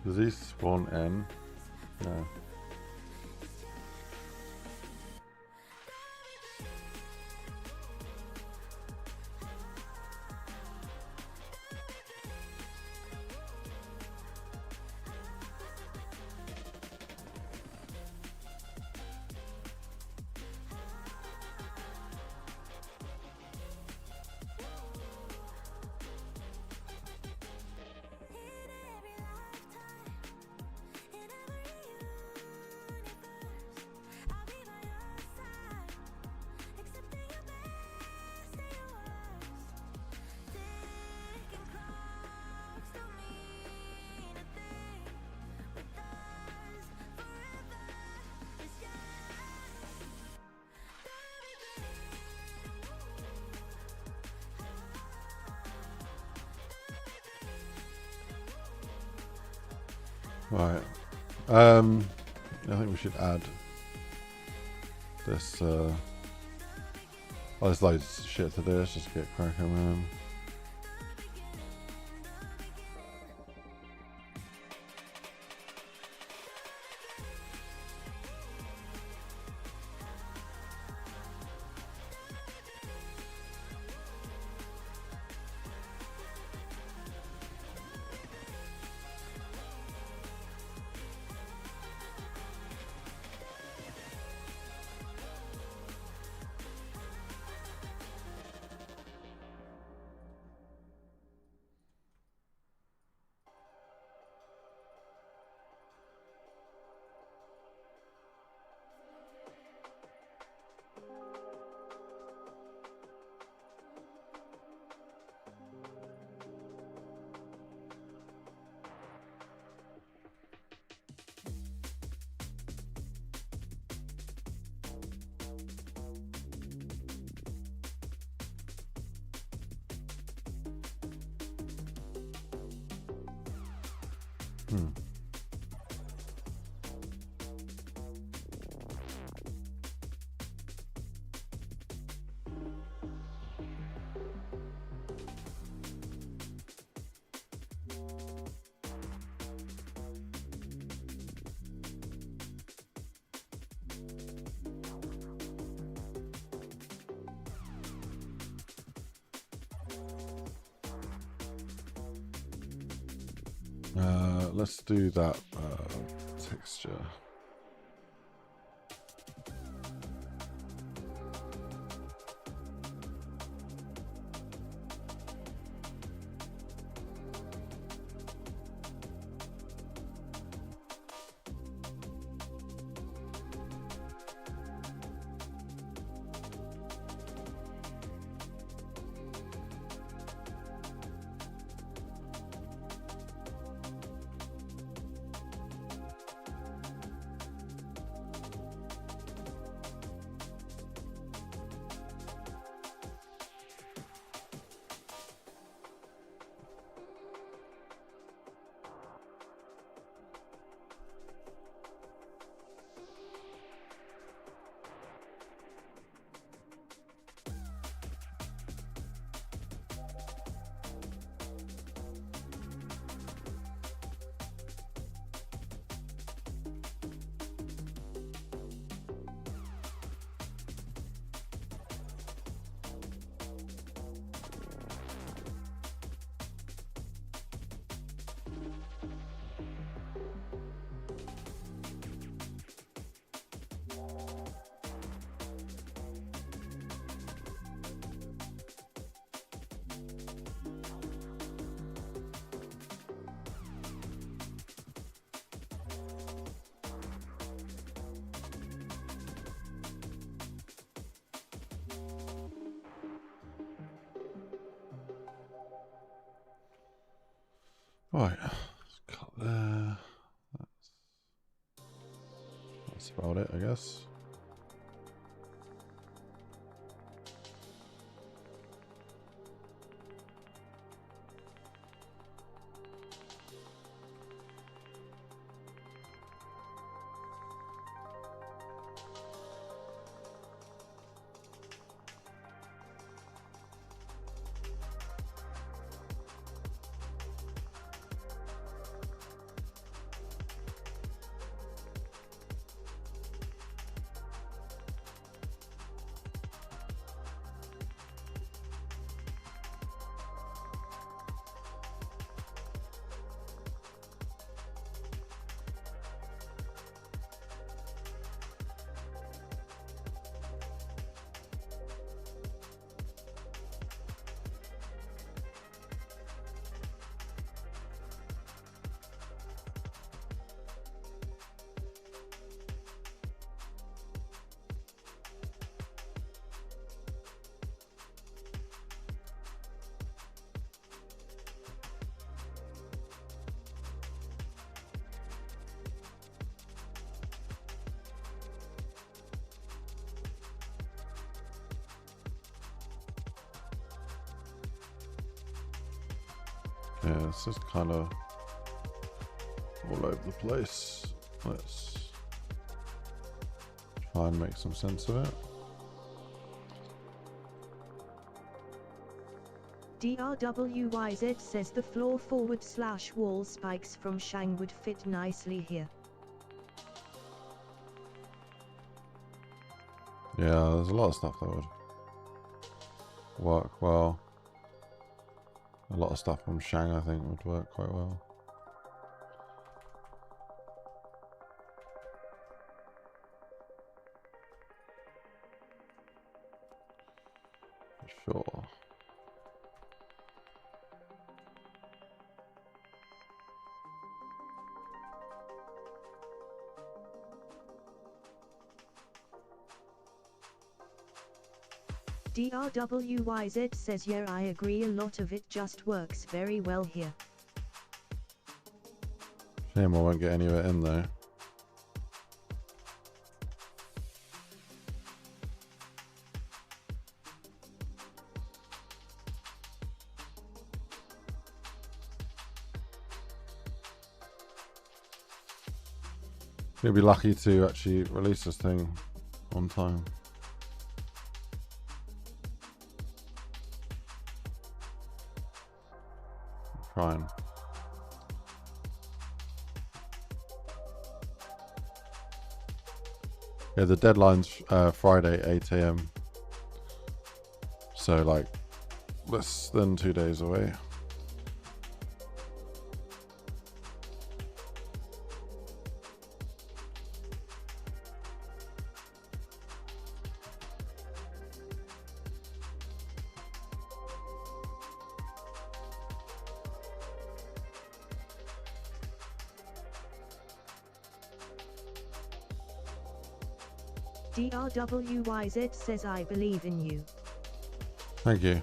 Does he spawn N? No. Right. I think we should add this. Oh, there's loads of shit to do. Let's just get cracking, man. Let's do that texture. Right, let's cut there. That's about it, I guess. Yeah, it's just kind of all over the place. Let's try and make some sense of it. DRWYZ says the floor forward/wall spikes from Shang would fit nicely here. Yeah, there's a lot of stuff that would work well. A lot of stuff from Shang I think would work quite well. For sure. DRWYZ says yeah, I agree, a lot of it just works very well here. Shame I won't get any of it in though. We'll be lucky to actually release this thing on time. Trying. Yeah, the deadline's Friday 8 AM. So like less than 2 days away. DRWYZ says I believe in you. Thank you.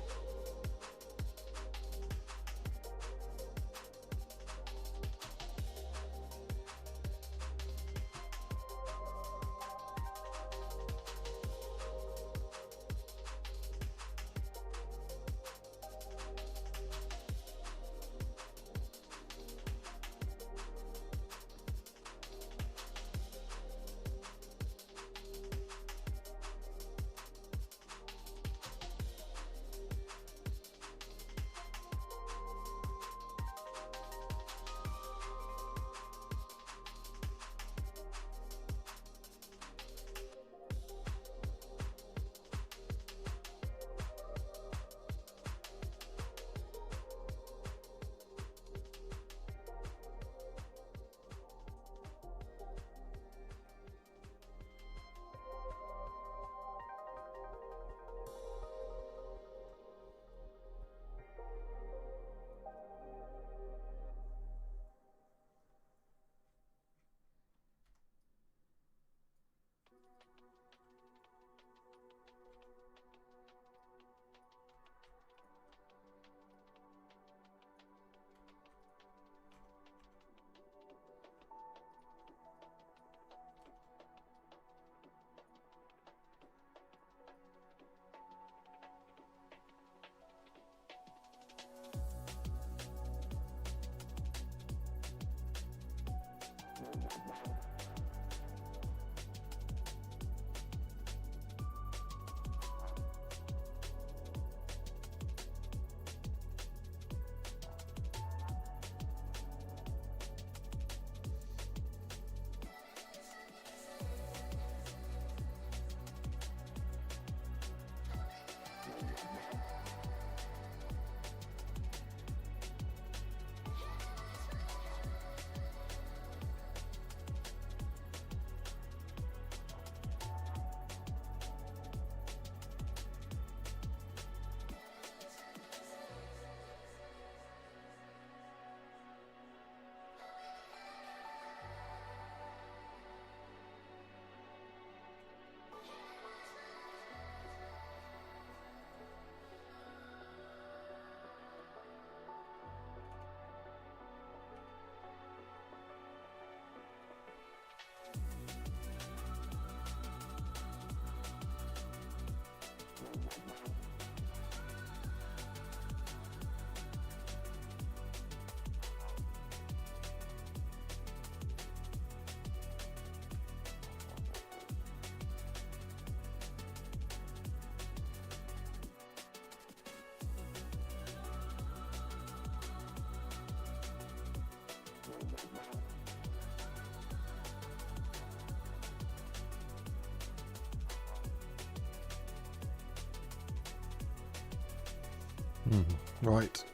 Right.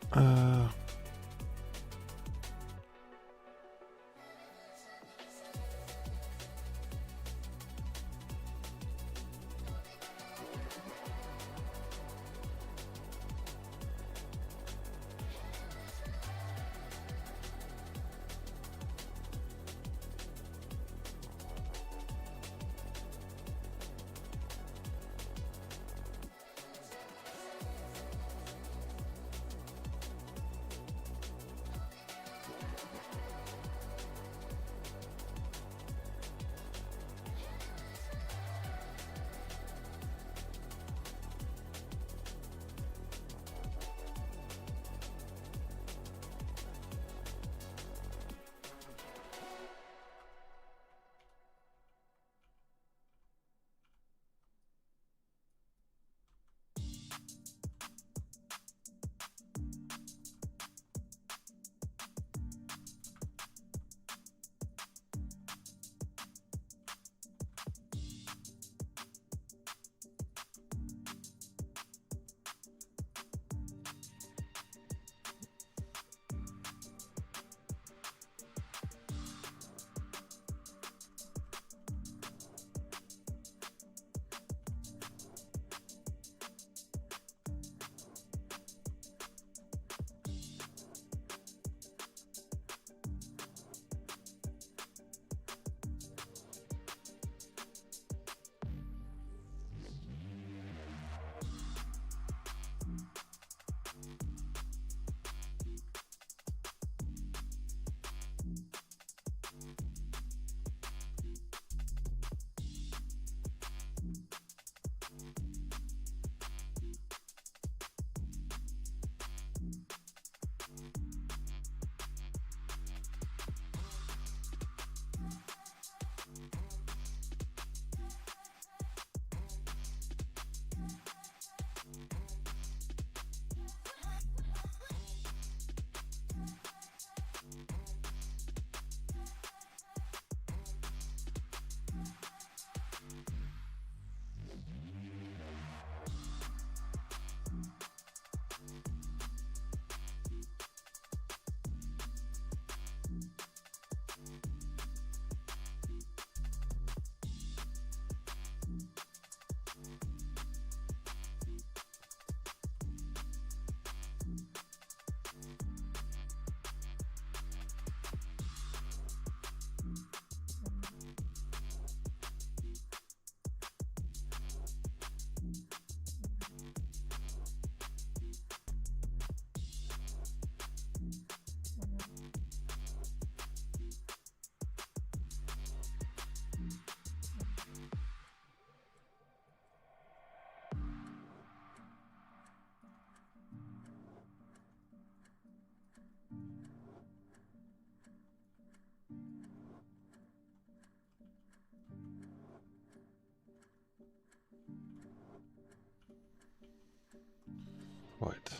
Right.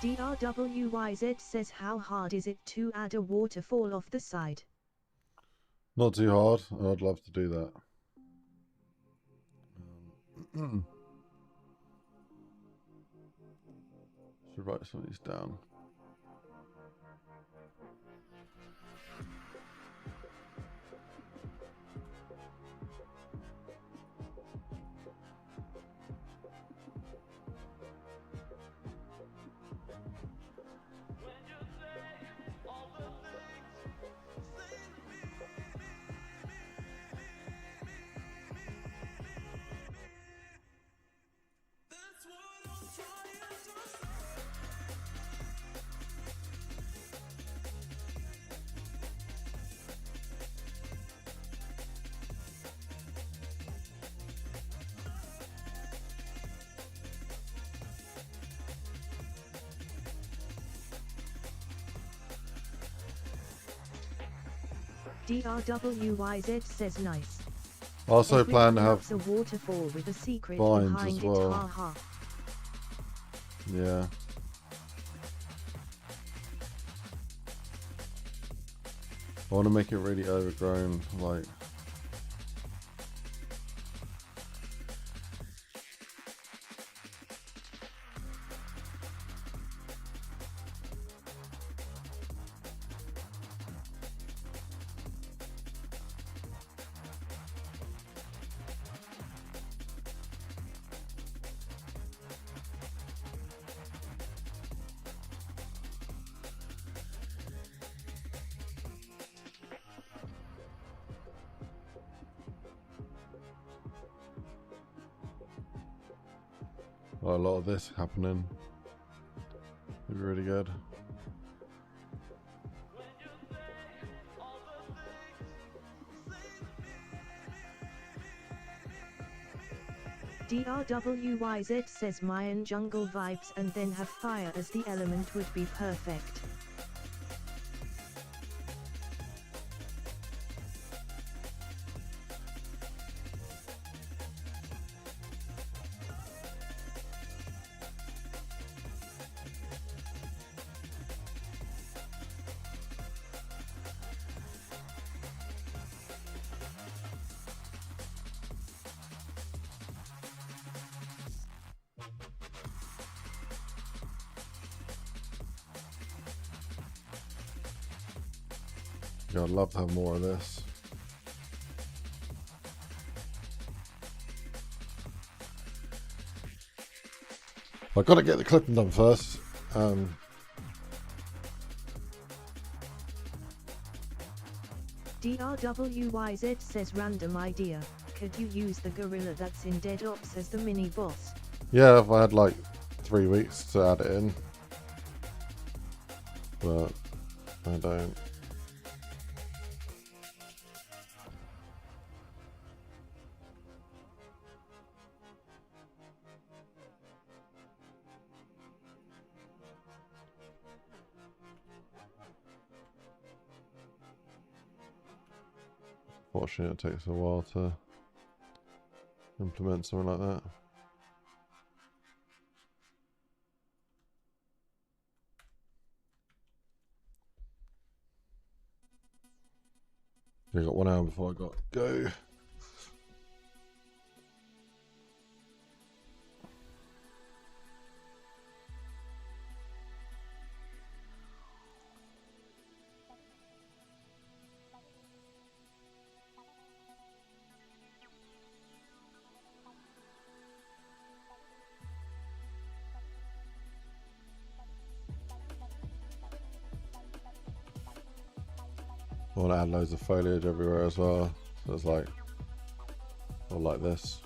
DRWYZ says, how hard is it to add a waterfall off the side? Not too hard. I'd love to do that. Should write some of these down. DRWYZ says, nice. I also plan to have a waterfall with a secret vines behind as well. it. Haha. Yeah. I want to make it really overgrown, like. A lot of this happening. It'd be really good. DRWYZ says, Mayan jungle vibes and then have fire as the element would be perfect. Yeah, I'd love to have more of this. I've got to get the clipping done first. DRWYZ says, random idea. Could you use the gorilla that's in Dead Ops as the mini boss? Yeah, if I had like 3 weeks to add it in. But I don't. Fortunately, it takes a while to implement something like that. I got 1 hour before I got to go. I want to add loads of foliage everywhere as well. So it's like, or like this.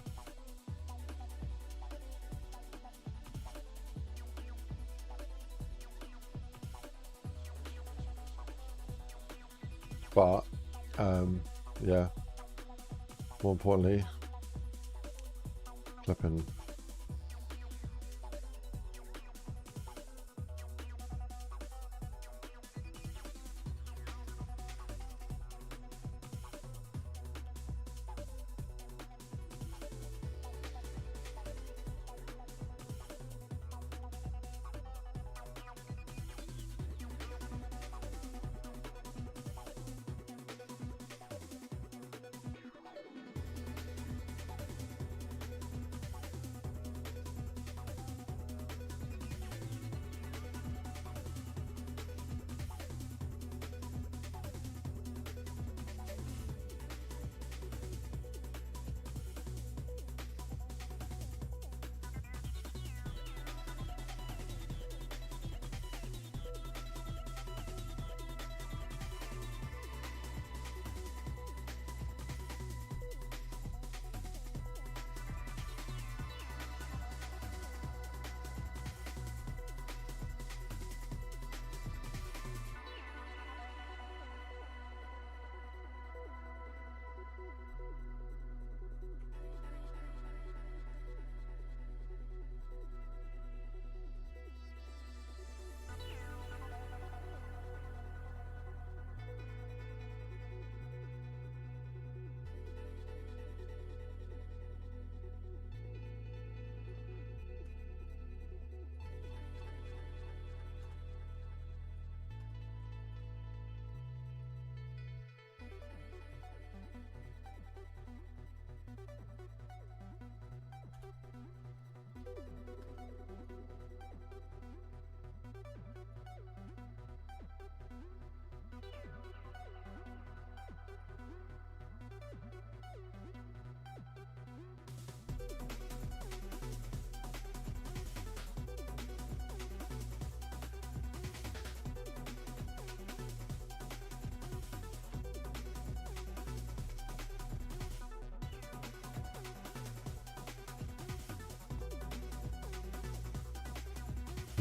But, yeah, more importantly, clipping.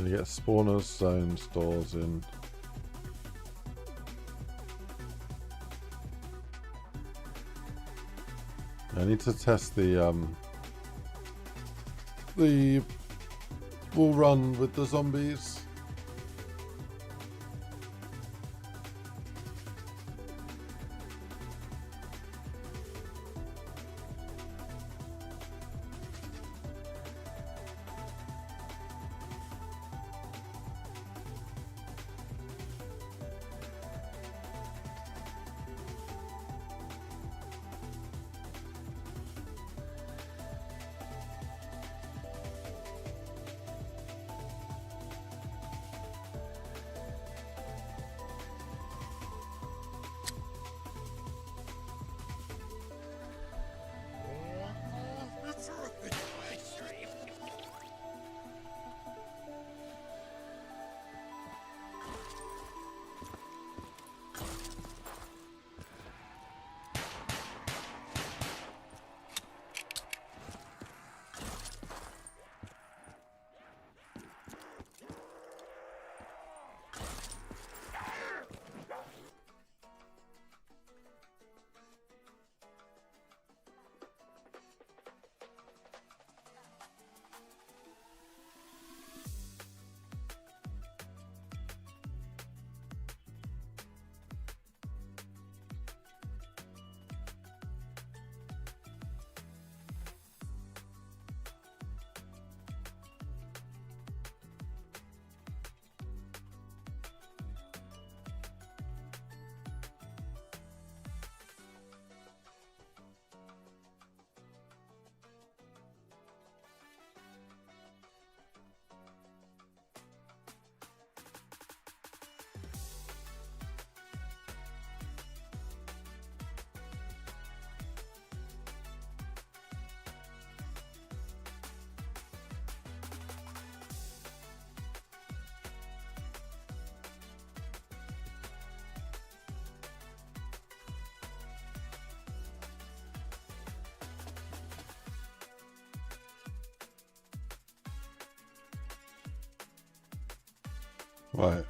Gonna get spawners, zones, doors in. I need to test the wall run with the zombies. Right.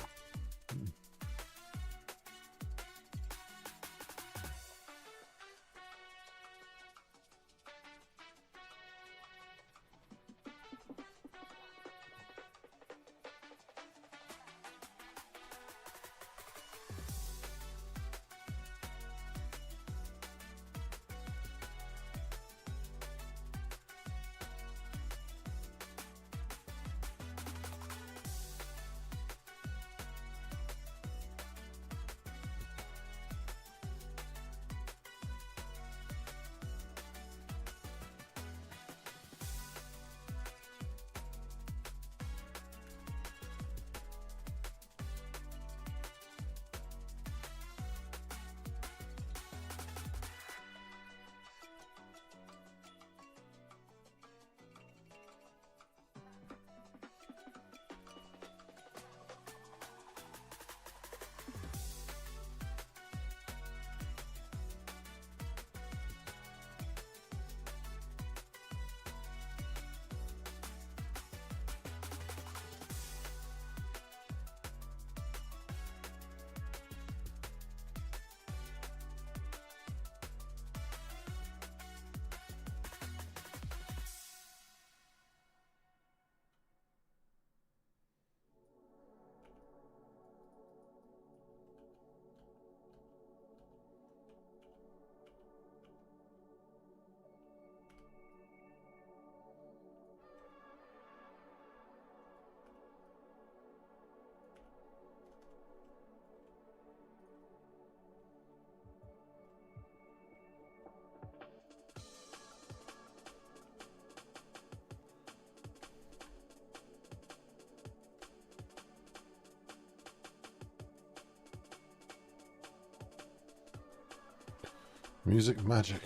Music magic.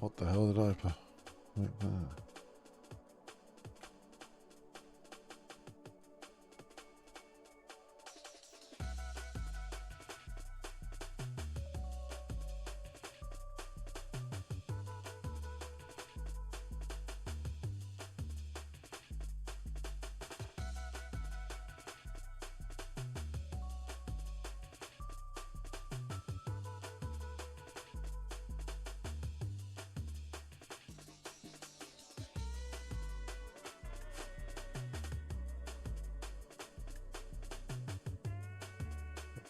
What the hell did I put right there?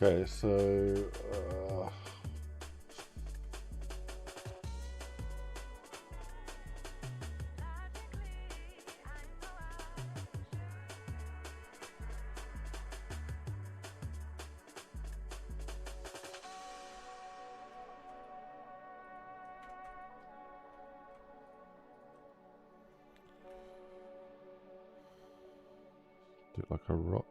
Okay, so do it like a rock.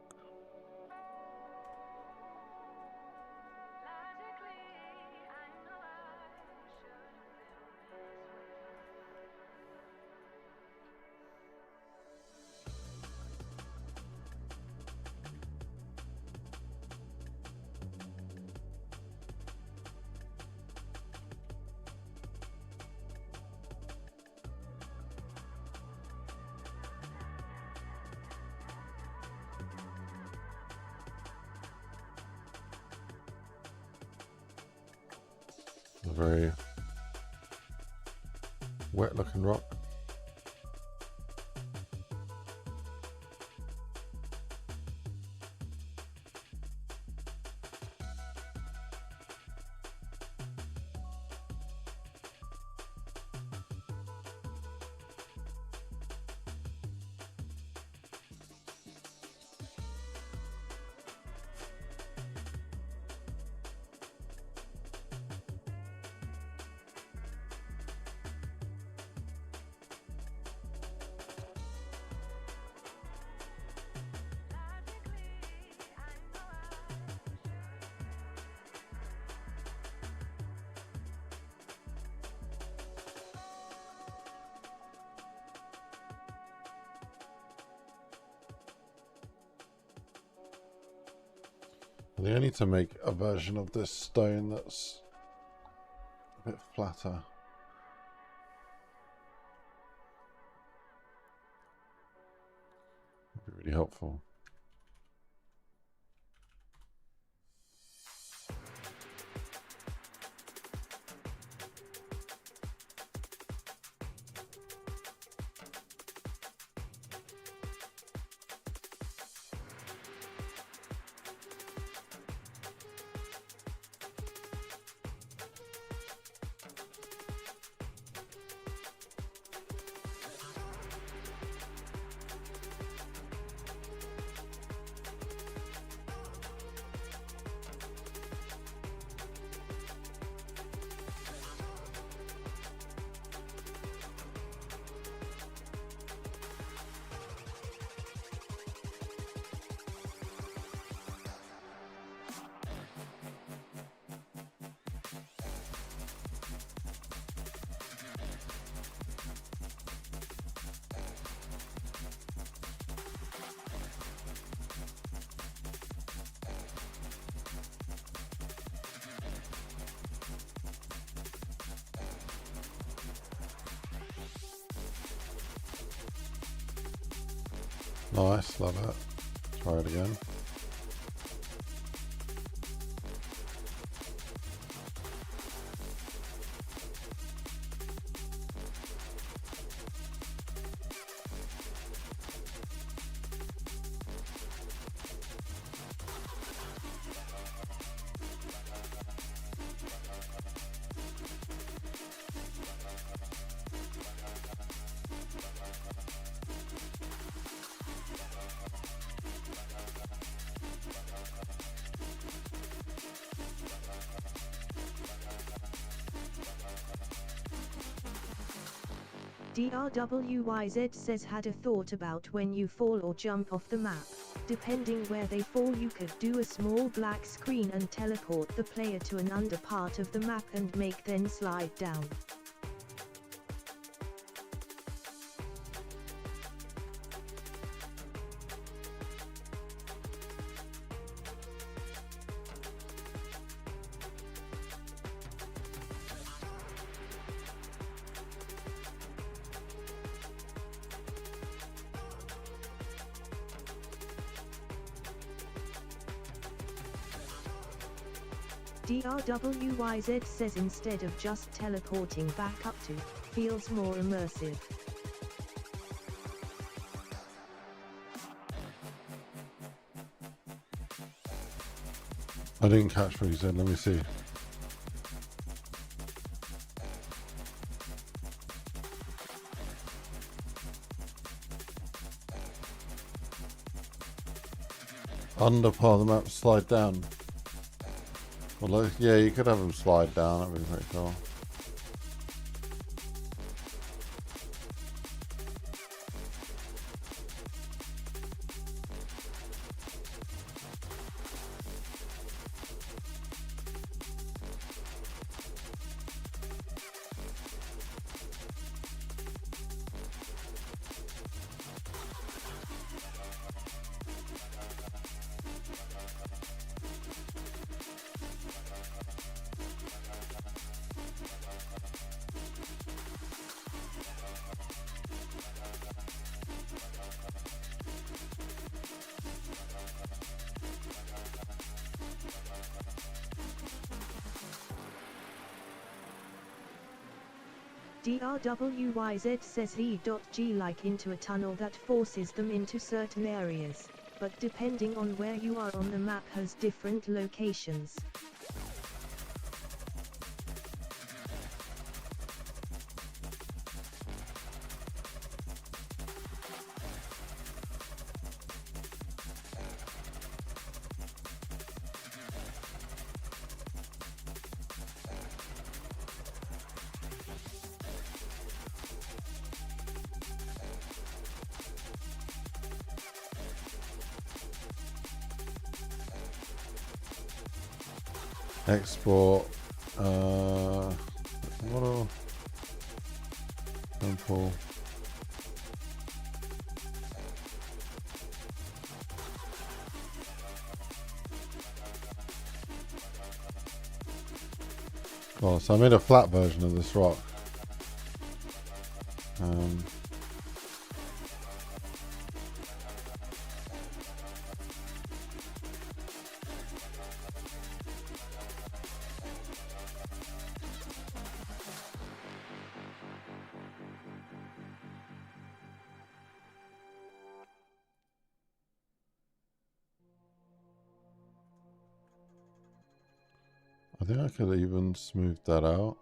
A very wet looking rock. I think I need to make a version of this stone that's a bit flatter. That'd be really helpful. Nice, love it. Try it again. DRWYZ says had a thought about when you fall or jump off the map. Depending where they fall, you could do a small black screen and teleport the player to an under part of the map and make them slide down. DRWYZ says instead of just teleporting back up to, feels more immersive. I didn't catch what you said. Let me see. Under part of the map, slide down. Well, yeah, you could have them slide down. That'd be pretty cool. DRWYZ says E.G like into a tunnel that forces them into certain areas, but depending on where you are on the map has different locations. Export model sample. Oh, so I made a flat version of this rock. I think I could even smooth that out.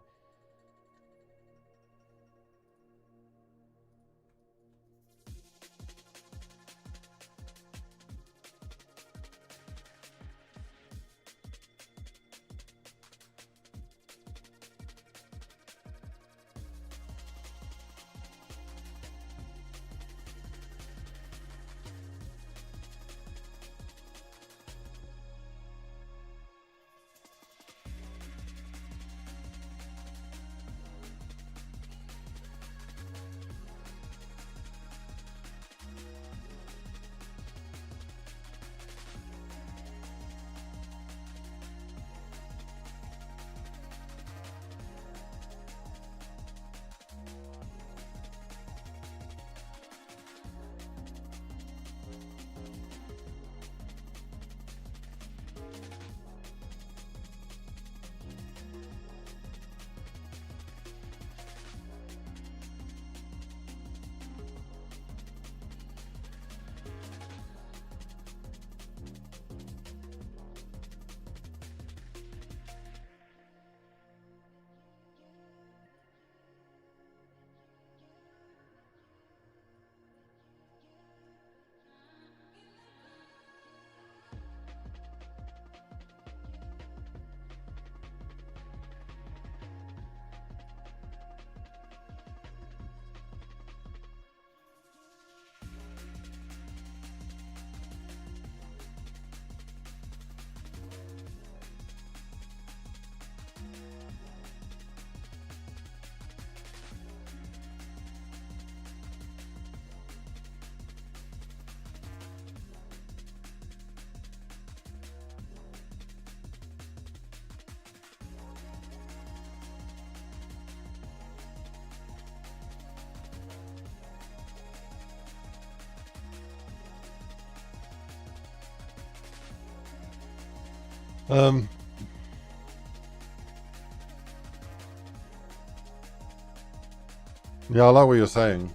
Yeah, I like what you're saying.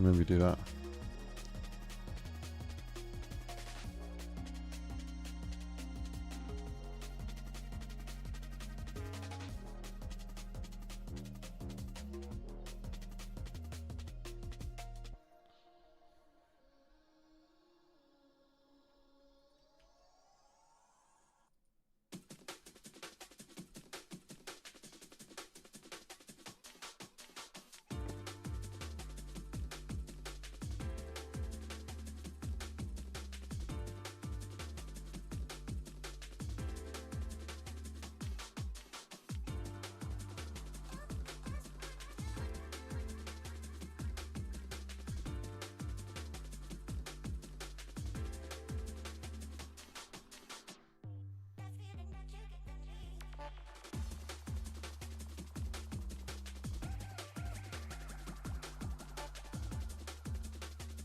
Maybe do that.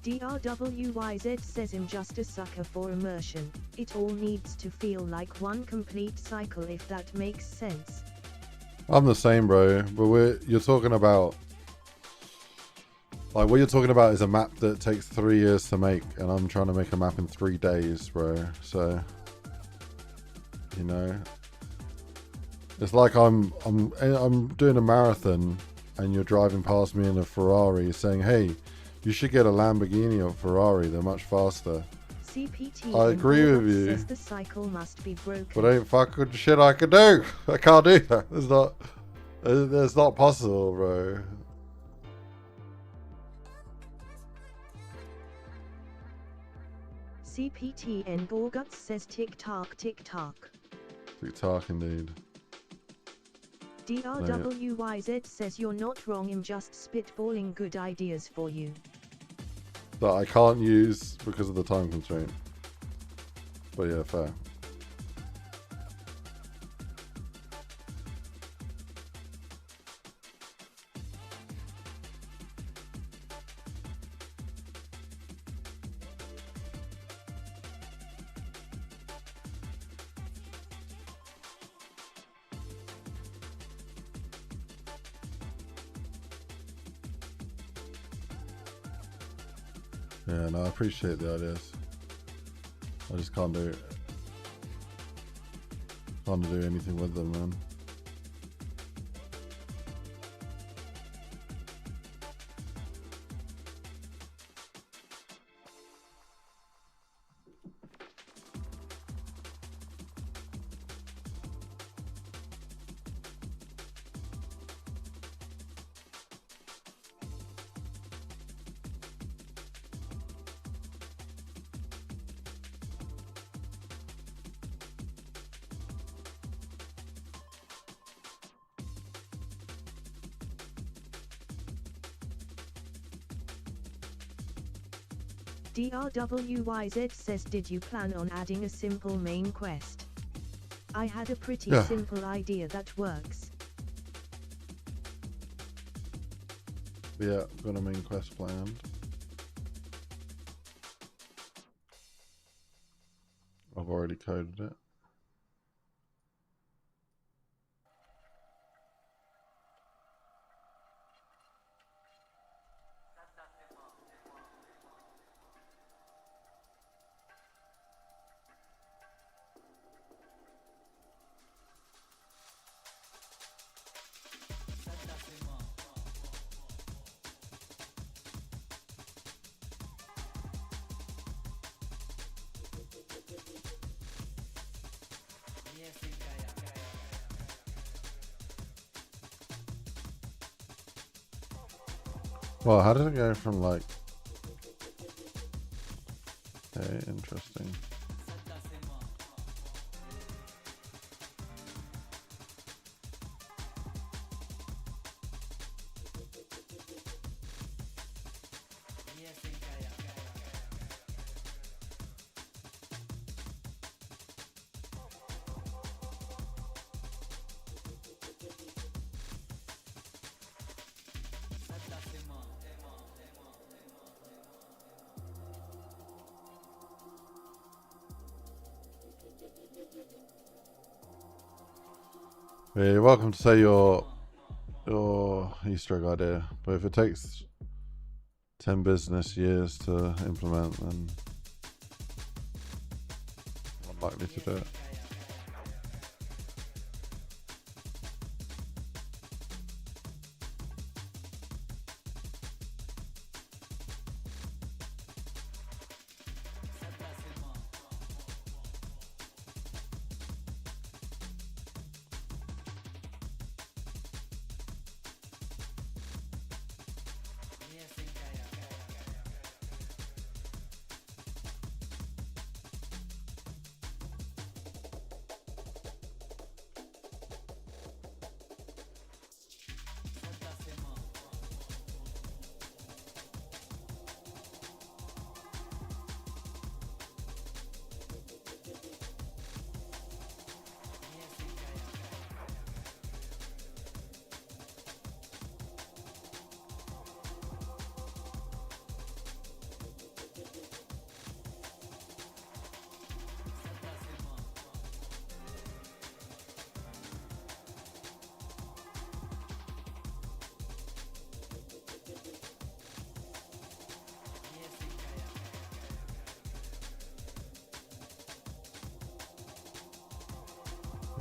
DRWYZ says I'm just a sucker for immersion. It all needs to feel like one complete cycle, if that makes sense. I'm the same, bro. But you're talking about, like, what you're talking about is a map that takes 3 years to make, and I'm trying to make a map in 3 days, bro. So, you know, it's like I'm doing a marathon, and you're driving past me in a Ferrari, saying, "Hey, you should get a Lamborghini or Ferrari. They're much faster." CPT I agree with you. says the cycle must be broken. But ain't fucking shit I can do. I can't do that. It's not possible, bro. CPT and Gorguts says tick tock tick tock. Tick tock indeed. DRWYZ says you're not wrong, I'm just spitballing good ideas for you. That I can't use because of the time constraint. But yeah, fair. Yeah, no, I appreciate the ideas. I just can't do anything with them, man. DRWYZ says, did you plan on adding a simple main quest? I had a pretty simple idea that works. Yeah, got a main quest planned. I've already coded it. Well, how did it go from like... Okay, interesting. Yeah, you're welcome to say your Easter egg idea, but if it takes 10 business years to implement, and I'm likely to do it.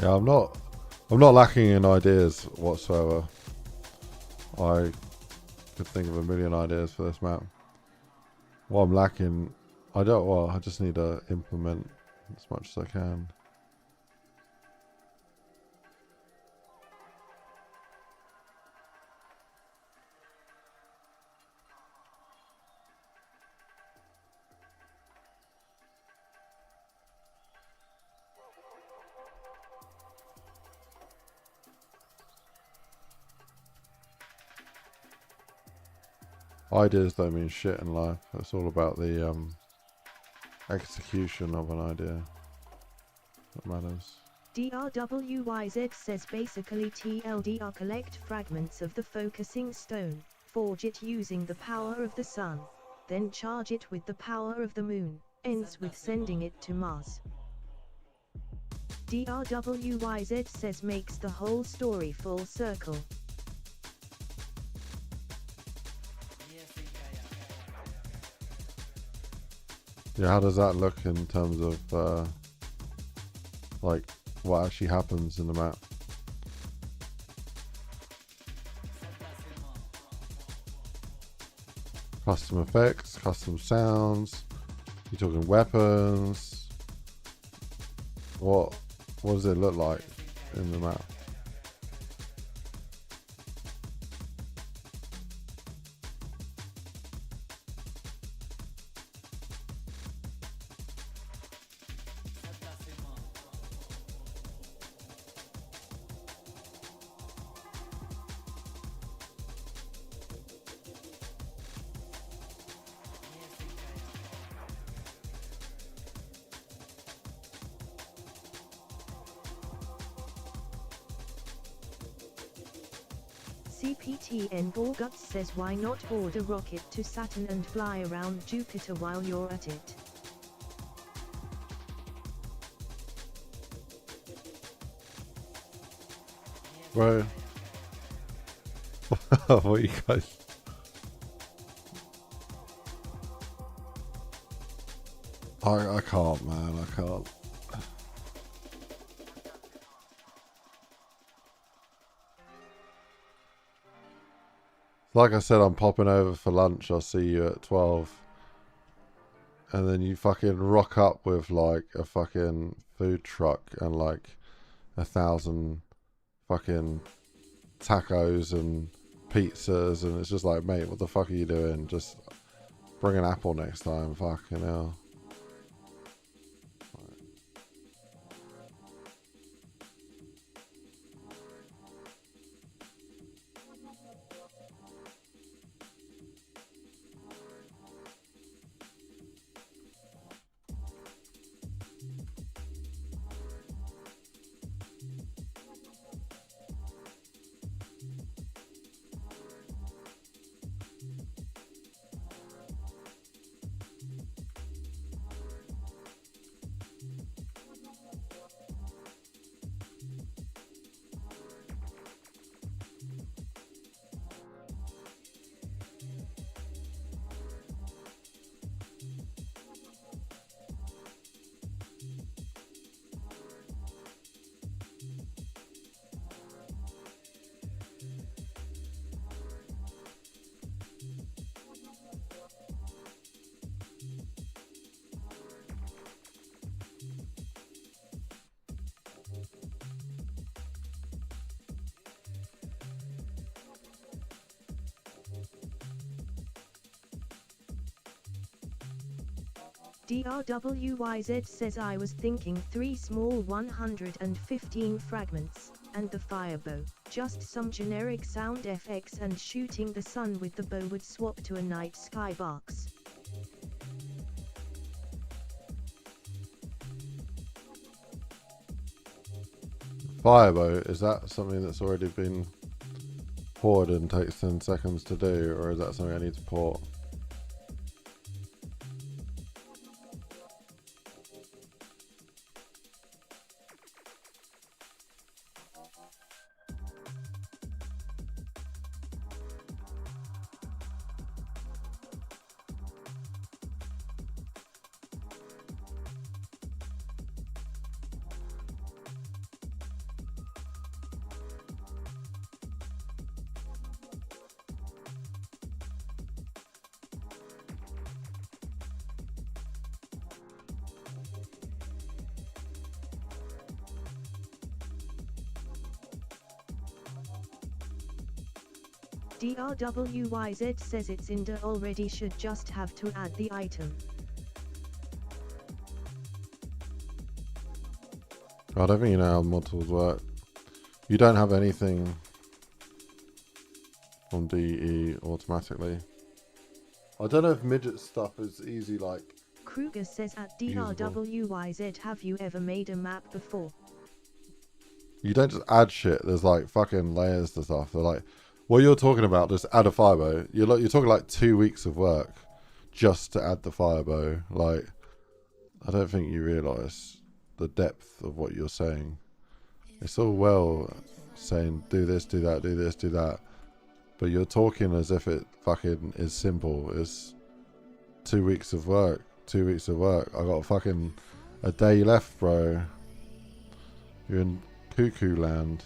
Yeah, I'm not lacking in ideas whatsoever. I could think of a million ideas for this map. What I'm lacking, I just need to implement as much as I can. Ideas don't mean shit in life. It's all about the execution of an idea that matters. DRWYZ says basically TLDR collect fragments of the focusing stone, forge it using the power of the sun, then charge it with the power of the moon, ends with sending it to Mars. DRWYZ says makes the whole story full circle. Yeah, how does that look in terms of like what actually happens in the map? Custom effects, custom sounds. You're talking weapons. What does it look like in the map? CPTN Borguts says why not board a rocket to Saturn and fly around Jupiter while you're at it. Bro. What you guys? I can't, man. I can't. Like I said, I'm popping over for lunch. I'll see you at 12. And then you fucking rock up with like a fucking food truck and like 1,000 fucking tacos and pizzas. And it's just like, mate, what the fuck are you doing? Just bring an apple next time. Fucking hell. DRWYZ says I was thinking 3 small 115 fragments, and the firebow, just some generic sound FX and shooting the sun with the bow would swap to a night sky box. Firebow, is that something that's already been ported and takes 10 seconds to do, or is that something I need to port? DRWYZ says it's in there already, should just have to add the item. I don't think you know how mod tools work. You don't have anything from DE automatically. I don't know if midget stuff is easy, like... Kruger says at DRWYZ, have you ever made a map before? You don't just add shit. There's like fucking layers to stuff. They're like, what you're talking about, just add a firebow. You're talking like 2 weeks of work just to add the firebow. Like, I don't think you realise the depth of what you're saying. It's all well saying do this, do that, do this, do that, but you're talking as if it fucking is simple. It's 2 weeks of work. 2 weeks of work. I got fucking a day left, bro. You're in cuckoo land.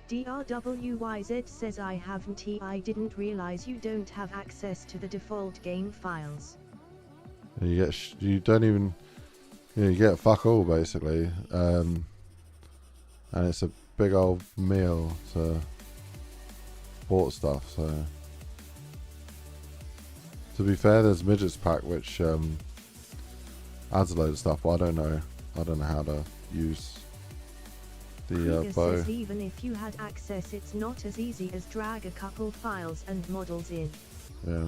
DRWYZ says I haven't. I didn't realize you don't have access to the default game files. You don't even, you get fuck all basically, and it's a big old meal to port stuff. So to be fair, there's midgets pack which adds a load of stuff, but I don't know how to use the bow. Says even if you had access, it's not as easy as drag a couple files and models in. Yeah.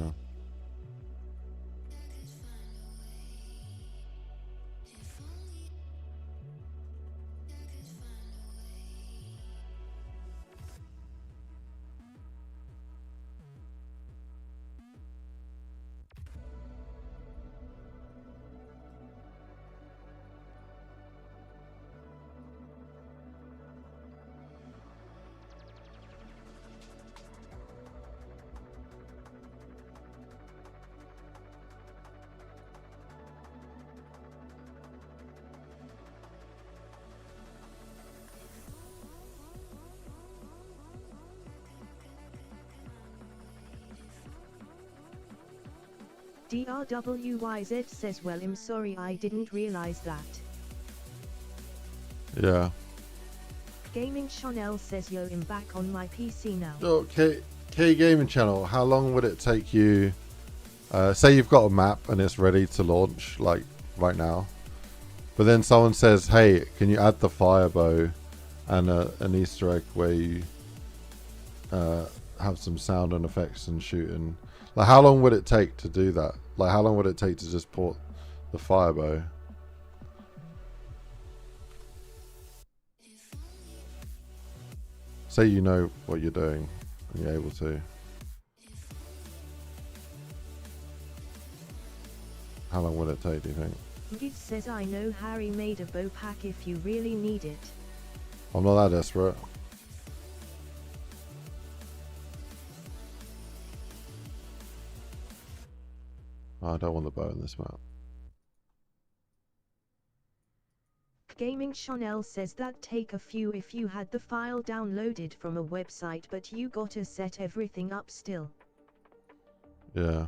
DRWYZ says, well, I'm sorry, I didn't realize that. Yeah. Gaming Chanel says, yo, I'm back on my PC now. Okay, K Gaming Channel, how long would it take you, say you've got a map and it's ready to launch, like right now, but then someone says, hey, can you add the firebow and an Easter egg where you have some sound and effects and shooting? Like, how long would it take to do that? Like, how long would it take to just port the firebow? Say you know what you're doing and you're able to. How long would it take, do you think? Giv says, I know Harry made a bow pack if you really need it. I'm not that desperate. I don't want the bow in this map. Gaming Chanel says that take a few if you had the file downloaded from a website, but you gotta set everything up still. Yeah.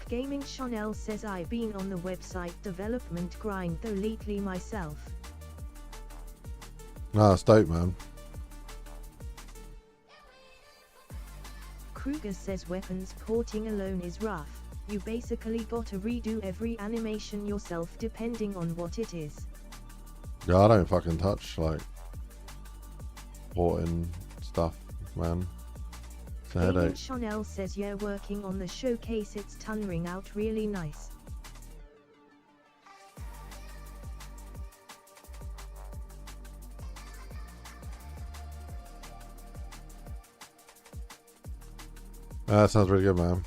Gaming Chanel says I've been on the website development grind though lately myself. Ah, it's dope, man. Kruger says weapons porting alone is rough. You basically gotta redo every animation yourself depending on what it is. Yeah, I don't fucking touch like porting stuff, man. It's a Gaming headache. Chanel says yeah, working on the showcase, it's turning out really nice. That sounds really good, man.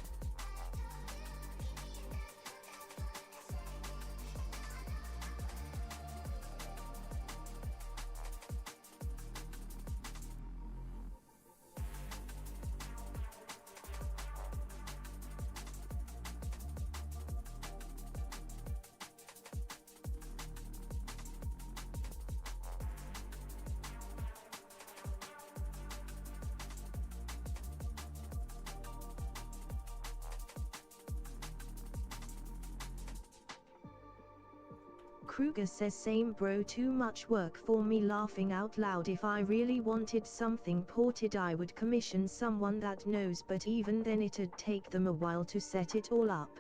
Kruger says same bro, too much work for me, laughing out loud. If I really wanted something ported I would commission someone that knows, but even then it'd take them a while to set it all up.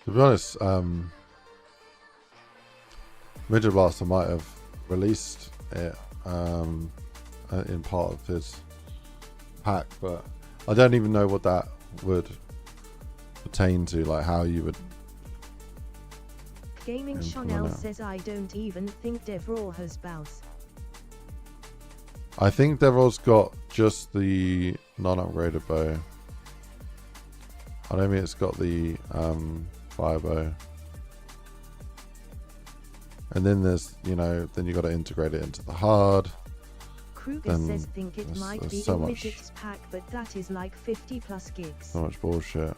To be honest, Midget Blaster might have released it in part of his pack, but I don't even know what that would pertain to, like how you would. Gaming Chanel says I don't even think Devror has bows. I think Devil's got just the non-upgraded bow. I don't think it's got the fire bow. And then there's, you know, then you got to integrate it into the hard. Kruger says think it might be so in much, Midget's pack, but that is like 50 plus gigs. so much bullshit.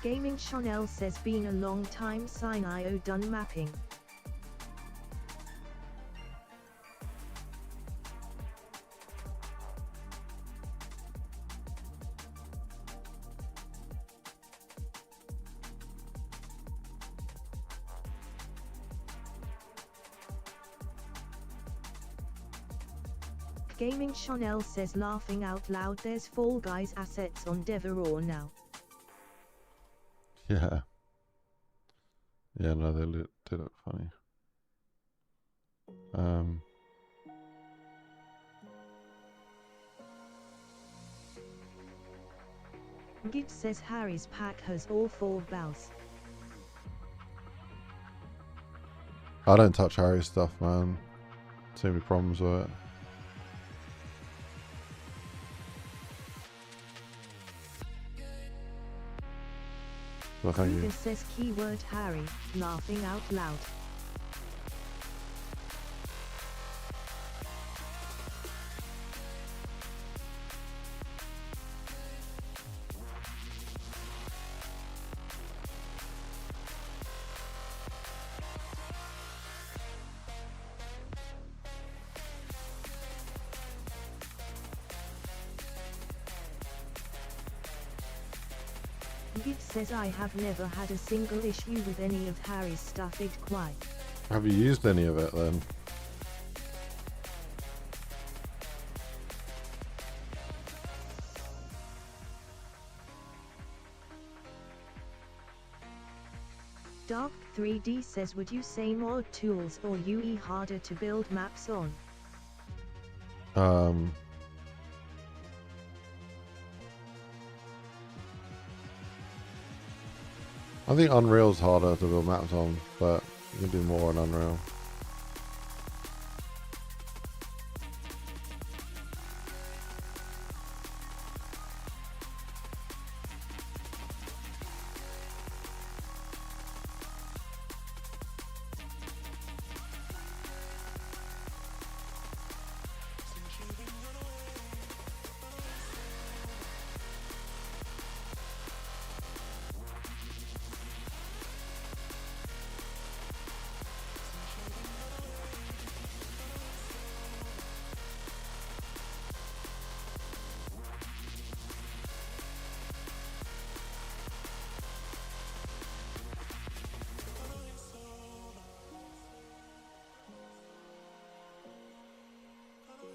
Gaming Chanel says been a long time since I done mapping. Gaming Chanel says laughing out loud, there's Fall Guys assets on Devror now. Yeah. Yeah, no, they did look funny. Git says Harry's pack has all 4 bows. I don't touch Harry's stuff, man. Too many problems with it. Well, thank you. Kruger says keyword Harry, laughing out loud. Git says I have never had a single issue with any of Harry's stuff. It quite. Have you used any of it then? Dark 3D says would you say more tools or UE harder to build maps on? I think Unreal's harder to build maps on, but you can do more on Unreal.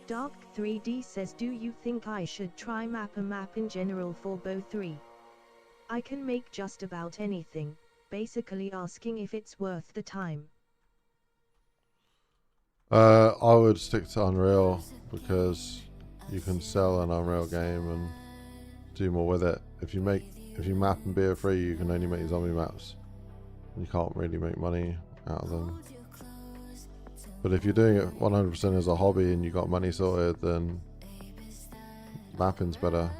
Dark 3D says, do you think I should try map a map in general for Bo 3? I can make just about anything, basically asking if it's worth the time. I would stick to Unreal because you can sell an Unreal game and do more with it. If you map in BO3, you can only make zombie maps. You can't really make money out of them. But if you're doing it 100% as a hobby and you got money sorted, then mapping's better.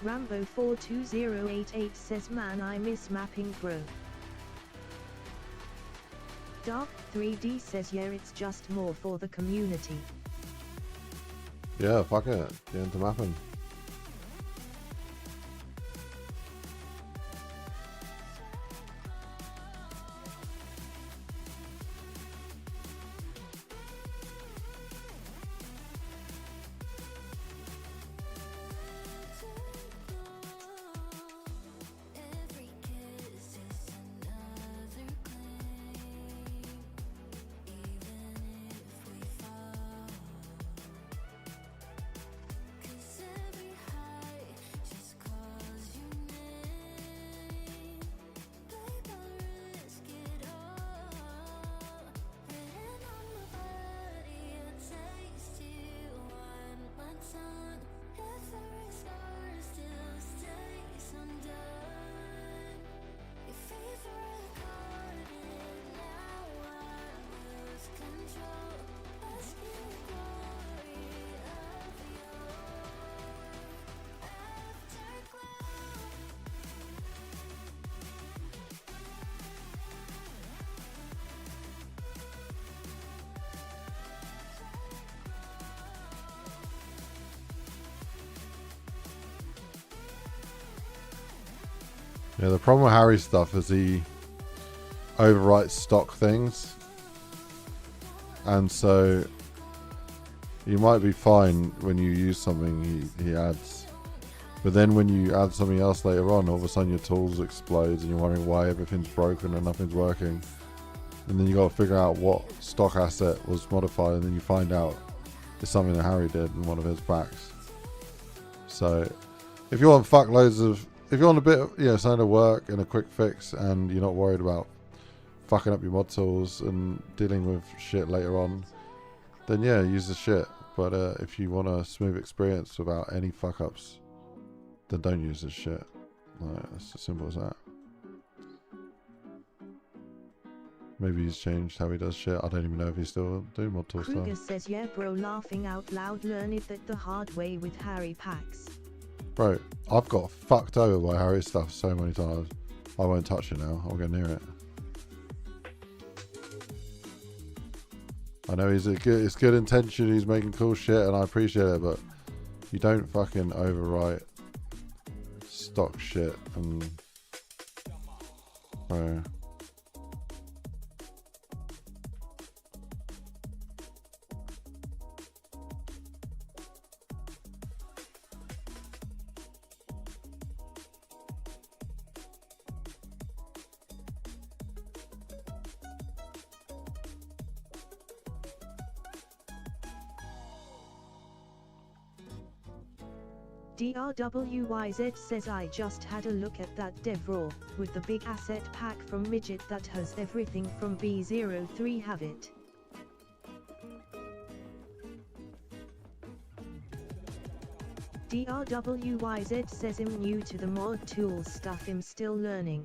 Rambo42088 says, man, I miss mapping, bro. Dark 3D says, yeah, it's just more for the community. Yeah, fuck it. Get into mapping. Yeah, the problem with Harry's stuff is he overwrites stock things. And so you might be fine when you use something he adds. But then when you add something else later on, all of a sudden your tools explodes and you're wondering why everything's broken and nothing's working. And then you got to figure out what stock asset was modified, and then you find out it's something that Harry did in one of his packs. So if you want if you want a bit of, something to work and a quick fix, and you're not worried about fucking up your mod tools and dealing with shit later on, then yeah, use the shit. But if you want a smooth experience without any fuck ups, then don't use this shit. Like, it's as simple as that. Maybe he's changed how he does shit. I don't even know if he's still doing mod tool Kruger stuff. says, yeah, bro, laughing out loud, learn it the hard way with Harry packs. Bro, I've got fucked over by Harry's stuff so many times. I won't touch it now. I'll go near it. I know it's good intention. He's making cool shit, and I appreciate it. But you don't fucking overwrite stock shit and. Bro. DRWYZ says, I just had a look at that dev raw, with the big asset pack from Midget that has everything from B03 have it. DRWYZ says, I'm new to the mod tools stuff, I'm still learning.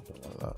Something like that.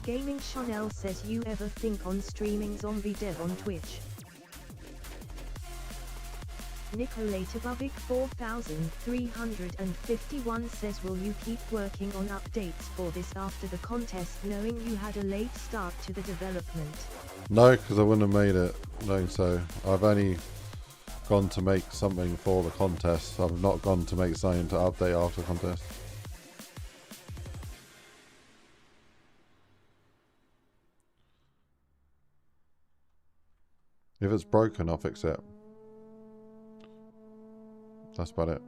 Gaming Chanel says, you ever think on streaming zombie dev on Twitch? Nicolatabovic 4351 says, will you keep working on updates for this after the contest, knowing you had a late start to the development? No, because I wouldn't have made it knowing so. I've only gone to make something for the contest. I've not gone to make something to update after the contest. If it's broken, I'll fix it. That's about it.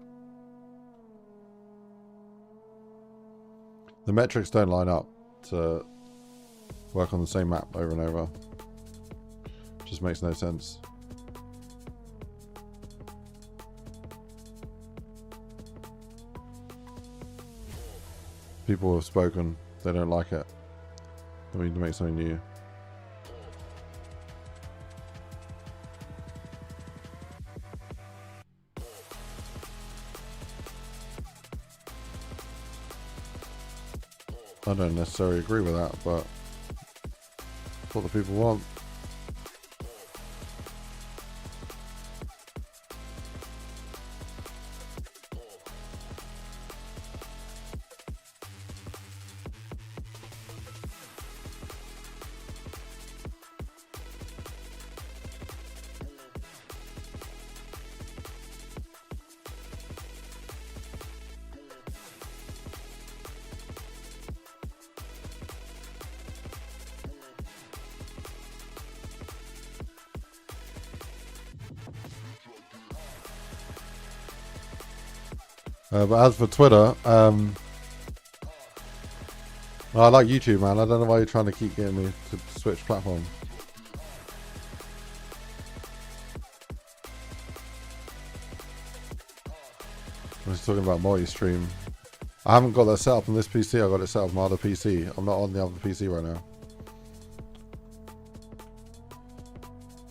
The metrics don't line up to work on the same map over and over. Just makes no sense. People have spoken, they don't like it. We need to make something new. I don't necessarily agree with that, but it's what the people want. But as for Twitter, I like YouTube, man. I don't know why you're trying to keep getting me to switch platform. I was talking about multi-stream. I haven't got that set up on this PC. I got it set up on my other PC. I'm not on the other PC right now.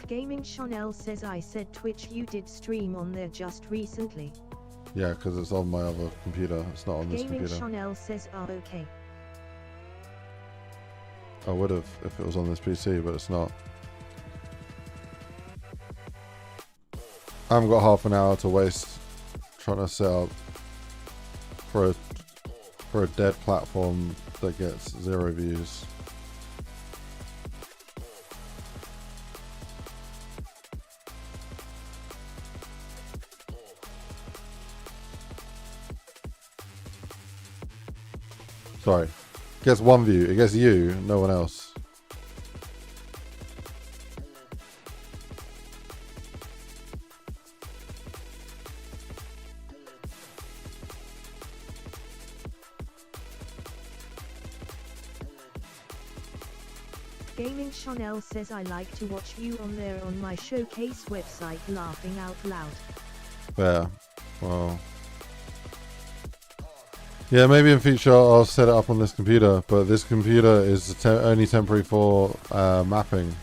Gaming Chanel says, I said Twitch, you did stream on there just recently. Yeah, because it's on my other computer. It's not on this Gaming computer. Chanel says, oh, okay. I would have if it was on this PC, but it's not. I haven't got half an hour to waste trying to set up for a dead platform that gets 0 views. Sorry. It gets 1 view. It gets you, no one else. Gaming Chanel says I like to watch you on there on my showcase website laughing out loud. Yeah. Well. Yeah, maybe in future I'll set it up on this computer, but this computer is only temporary for mapping.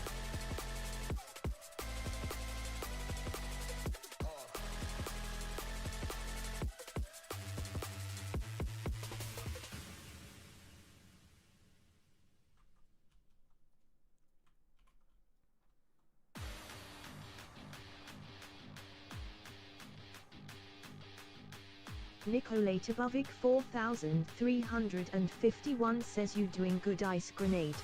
Nicolatobovic 4351 says you doing good IceGrenade.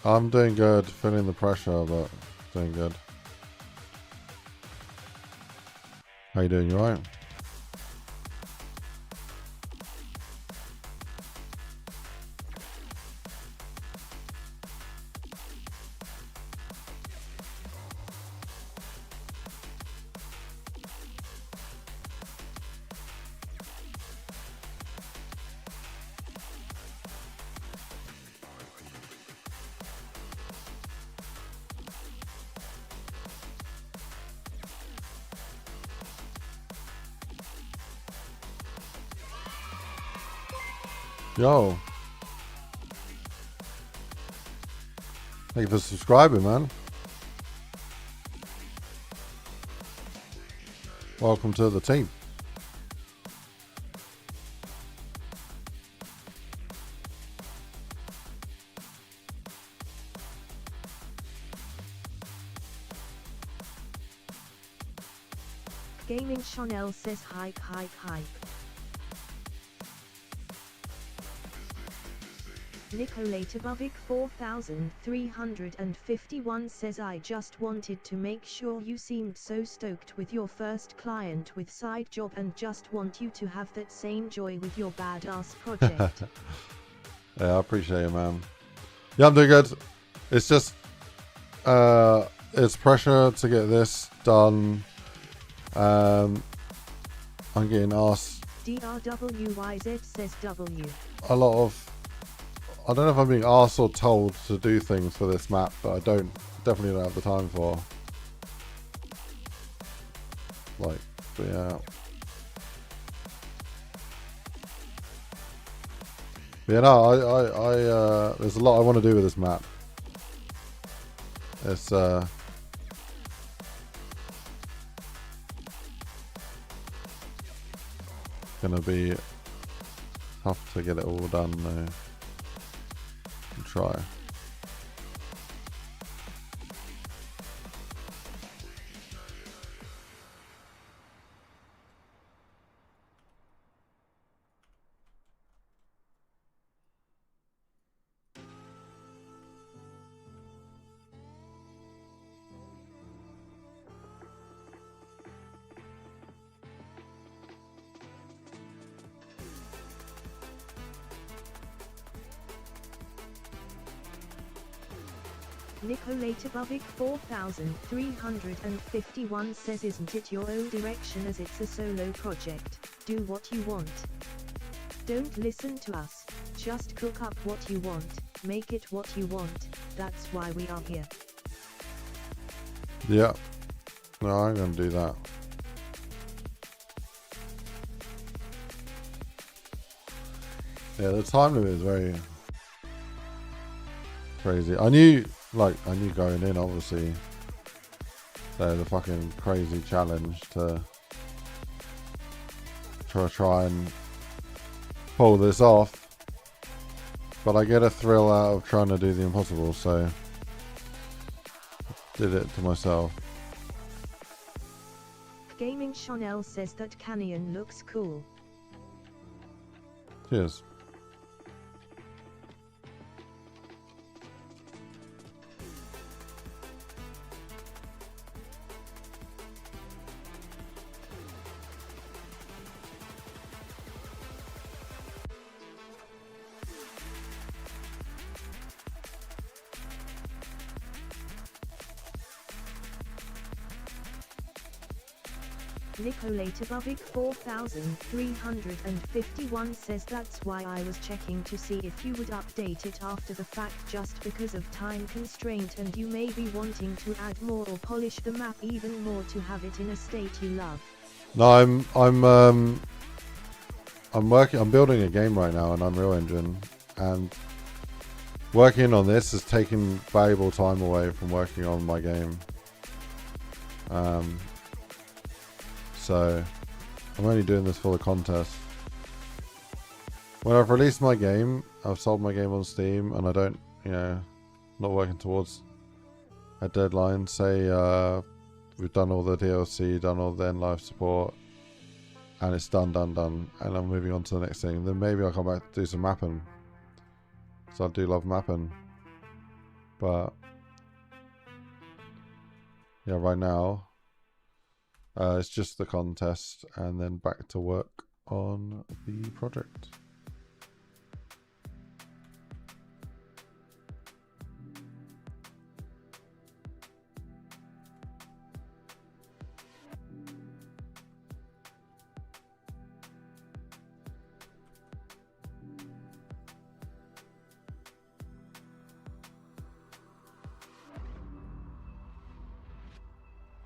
I'm doing good, feeling the pressure, but doing good. How you doing? You alright? Yo. Thank you for subscribing, man. Welcome to the team. Gaming Chanel says hype hype hype. Nicolatobovic 4351 says I just wanted to make sure you seemed so stoked with your first client with side job and just want you to have that same joy with your badass project. Yeah, I appreciate it, man. Yeah, I'm doing good. It's just it's pressure to get this done. I'm getting asked DRWYZ says W. a lot of, I don't know if I'm being asked or told to do things for this map, but I definitely don't have the time for. Like, but yeah. But yeah, no, there's a lot I want to do with this map. It's gonna be tough to get it all done though. Try. Nicolatobovic 4351 says isn't it your own direction as it's a solo project, do what you want. Don't listen to us, just cook up what you want, make it what you want, that's why we are here. Yeah. No, I'm gonna do that. Yeah, the time limit is very crazy. I knew going in, obviously, there's a fucking crazy challenge to try and pull this off. But I get a thrill out of trying to do the impossible, so did it to myself. Gaming Chanel says that Canyon looks cool. Cheers. Nicolatobovic 4351 says that's why I was checking to see if you would update it after the fact just because of time constraint and you may be wanting to add more or polish the map even more to have it in a state you love. No, I'm building a game right now on Unreal Engine, and working on this has taken valuable time away from working on my game. So I'm only doing this for the contest. When I've released my game, I've sold my game on Steam, and I don't, not working towards a deadline. Say we've done all the DLC, done all the end life support, and it's done, and I'm moving on to the next thing. Then maybe I'll come back to do some mapping. So I do love mapping, but yeah, right now. It's just the contest and then back to work on the project.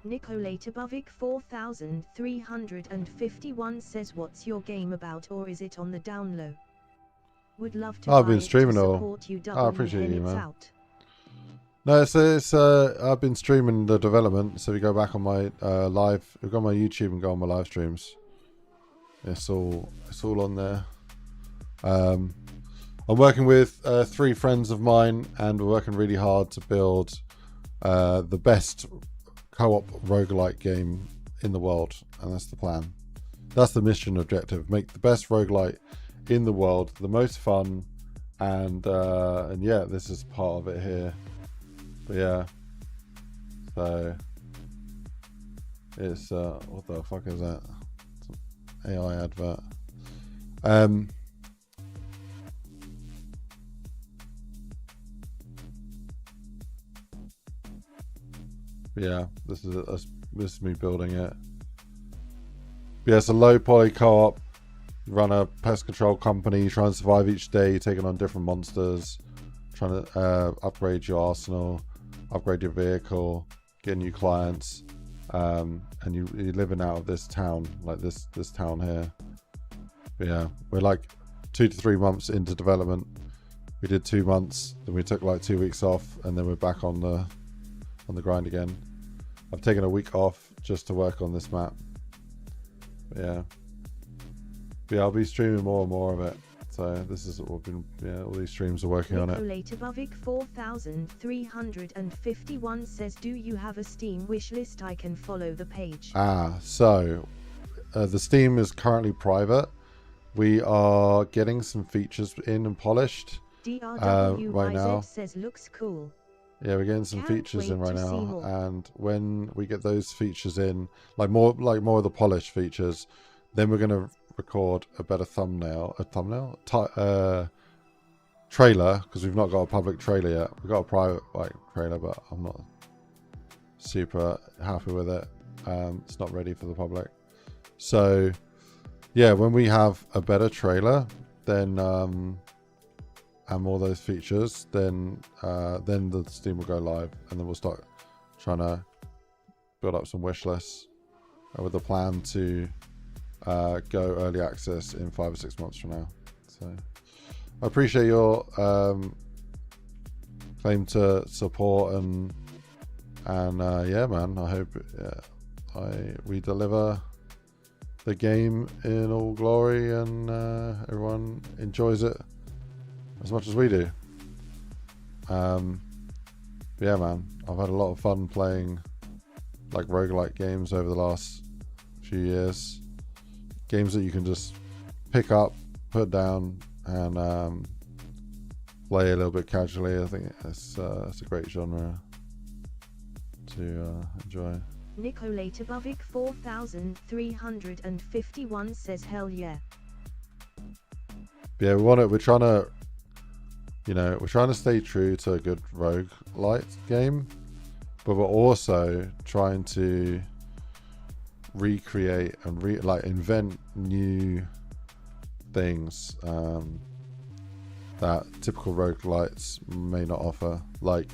Nicolatobovic 4351 says what's your game about, or is it on the down low? Would love to I've buy been it streaming to all. support you I appreciate when you, it's man. out. No, it's I've been streaming the development, so we go back on my live. We've got my YouTube and go on my live streams. It's all on there. I'm working with 3 friends of mine, and we're working really hard to build the best co-op roguelike game in the world, and that's the plan. That's the mission objective: make the best roguelike in the world, the most fun, and yeah, this is part of it here. But yeah, so it's what the fuck is that? It's an AI advert. Yeah, this is me building it. Yeah, it's a low poly co-op. You run a pest control company, you try and survive each day, taking on different monsters, trying to upgrade your arsenal, upgrade your vehicle, get new clients, and you're living out of this town, like this town here. But yeah, we're like 2 to 3 months into development. We did 2 months, then we took like 2 weeks off, and then we're back on the grind again. I've taken a week off just to work on this map. But yeah, I'll be streaming more and more of it. So this is what we've been. Yeah, all these streams are working on it. Nicolatobovic 4351 says, "Do you have a Steam wish list? I can follow the page." So the Steam is currently private. We are getting some features in and polished right now. Says looks cool. Yeah, we're getting some Can't features in wait right to see now, more. and when we get those features in, like more of the polished features, then we're gonna record a better trailer, because we've not got a public trailer yet. We've got a private trailer, but I'm not super happy with it. It's not ready for the public. So yeah, when we have a better trailer, then and more of those features, then the Steam will go live, and then we'll start trying to build up some wish lists with a plan to go early access in 5 or 6 months from now. So I appreciate your claim to support, and yeah, man, I hope we deliver the game in all glory, and everyone enjoys it as much as we do. yeah, man, I've had a lot of fun playing like roguelike games over the last few years. Games that you can just pick up, put down, and play a little bit casually. I think it's a great genre to enjoy. Nicolatabovic 4351 says hell yeah. Yeah, we're trying to, you know, we're trying to stay true to a good roguelite game, but we're also trying to recreate and invent new things that typical roguelites may not offer, like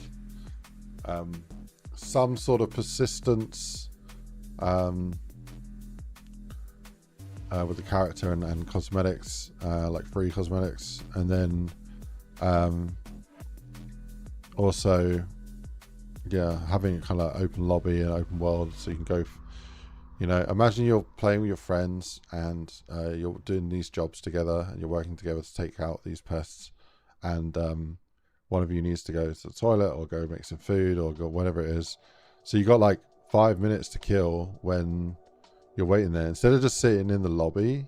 some sort of persistence with the character and cosmetics, like free cosmetics, and then also, yeah, having kind of open lobby and open world, so you can go, you know, imagine you're playing with your friends and you're doing these jobs together and you're working together to take out these pests, and one of you needs to go to the toilet or go make some food or go whatever it is. So you got like 5 minutes to kill when you're waiting there. Instead of just sitting in the lobby,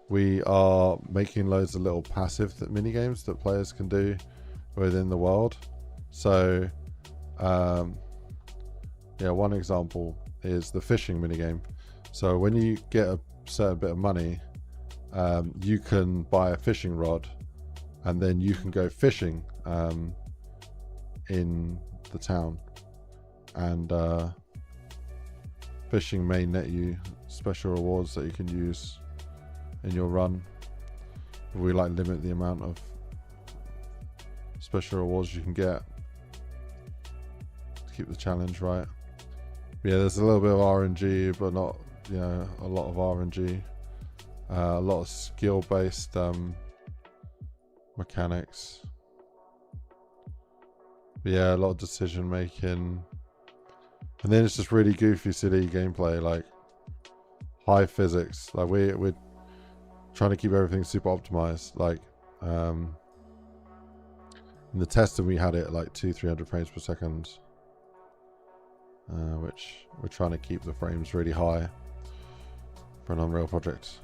we are making loads of little passive mini games that players can do within the world. So yeah, one example is the fishing minigame. So when you get a certain bit of money, you can buy a fishing rod, and then you can go fishing in the town, and fishing may net you special rewards that you can use in your run. We like limit the amount of special rewards you can get to keep the challenge right. Yeah, there's a little bit of RNG, but not, you know, a lot of RNG. A lot of skill-based mechanics. But yeah, a lot of decision making, and then it's just really goofy, silly gameplay, like high physics. Like we're trying to keep everything super optimized. Like in the testing, we had it at like 200-300 frames per second, which we're trying to keep the frames really high for an Unreal project.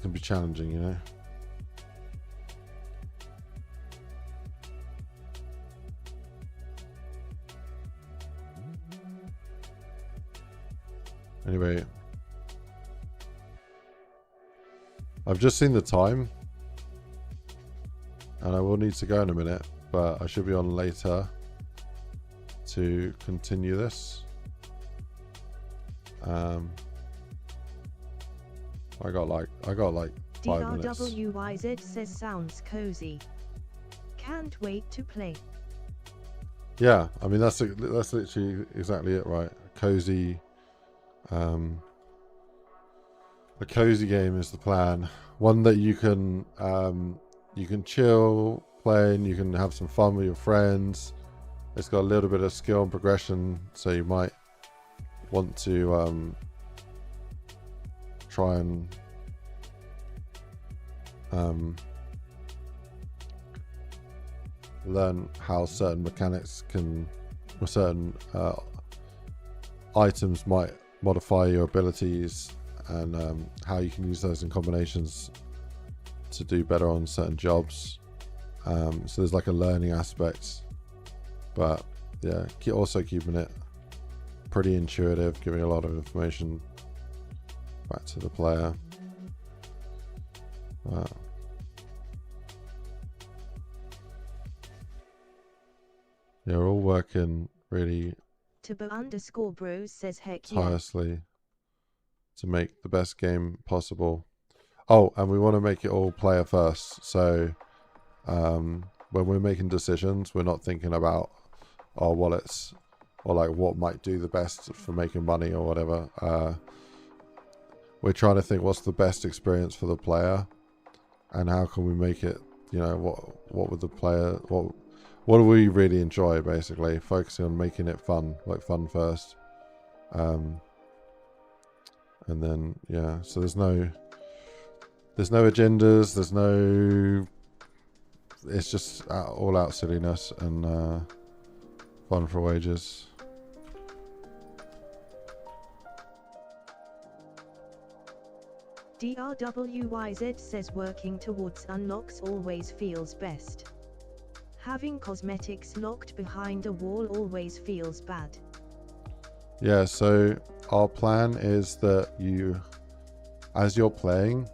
Can be challenging, you know. Anyway, I've just seen the time, and I will need to go in a minute, but I should be on later to continue this. I got like 5 minutes. DRWYZ says sounds cozy. Can't wait to play. Yeah, I mean that's literally exactly it, right? Cozy. A cozy game is the plan. One that you can chill, play, and you can have some fun with your friends. It's got a little bit of skill and progression, so you might want to try and learn how certain mechanics or certain items might modify your abilities, and how you can use those in combinations to do better on certain jobs. So there's like a learning aspect, but yeah, also keeping it pretty intuitive, giving a lot of information back to the player. Yeah, we're all working really Turbo_bros says heck yeah. tirelessly to make the best game possible. Oh, and we want to make it all player first. So when we're making decisions, we're not thinking about our wallets or like what might do the best for making money or whatever. We're trying to think what's the best experience for the player, and how can we make it, you know, what would the player, what do we really enjoy, basically focusing on making it fun, like fun first. And then yeah, so there's no agendas, there's no it's just all out silliness and fun for wages. DRWYZ says working towards unlocks always feels best. Having cosmetics locked behind a wall always feels bad. Yeah, so our plan is that you, as you're playing,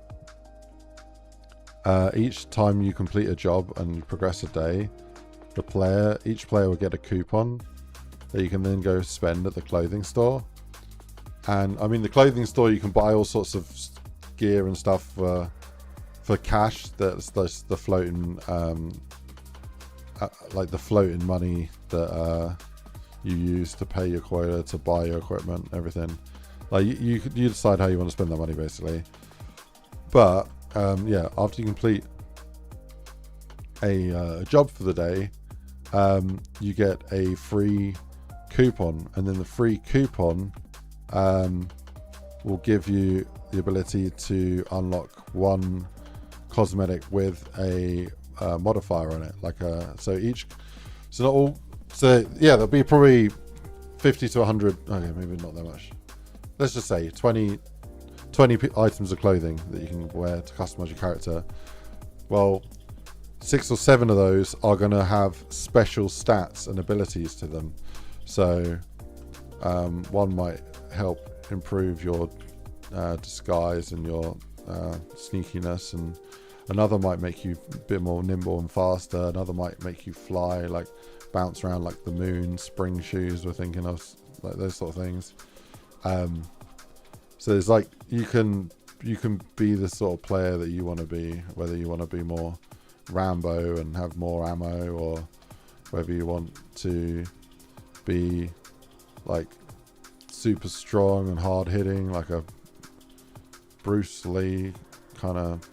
each time you complete a job and you progress a day, each player will get a coupon that you can then go spend at the clothing store. And I mean, the clothing store, you can buy all sorts of gear and stuff for cash. That's the floating like the floating money that you use to pay your quota, to buy your equipment, everything. Like you decide how you want to spend that money, basically. But yeah, after you complete a job for the day, you get a free coupon, and then the free coupon will give you the ability to unlock one cosmetic with a modifier on it, like so yeah, there'll be probably 50 to 100, okay, maybe not that much, let's just say 20 items of clothing that you can wear to customize your character. Well, 6 or 7 of those are going to have special stats and abilities to them. So one might help improve your disguise and your sneakiness, and another might make you a bit more nimble and faster. Another might make you fly, like bounce around like the moon. Spring shoes, we're thinking of, like those sort of things. So there's like, you can be the sort of player that you want to be, whether you want to be more Rambo and have more ammo, or whether you want to be like super strong and hard hitting, like a Bruce Lee kind of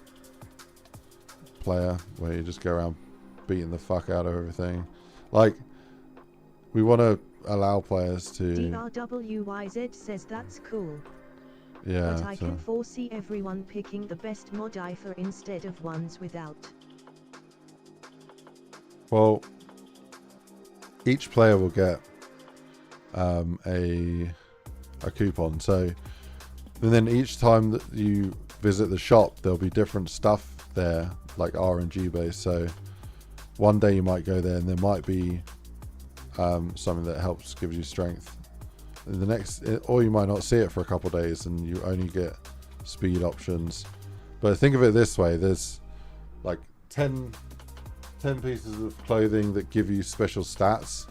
player where you just go around beating the fuck out of everything. Like, we want to allow players to... DRWYZ says that's cool. Yeah, but I can foresee everyone picking the best modifier instead of ones without. Well, each player will get a coupon. So, and then each time that you visit the shop, there'll be different stuff there, like RNG based. So one day you might go there and there might be something that helps, gives you strength. And the next, or you might not see it for a couple of days and you only get speed options. But think of it this way, there's like 10 pieces of clothing that give you special stats,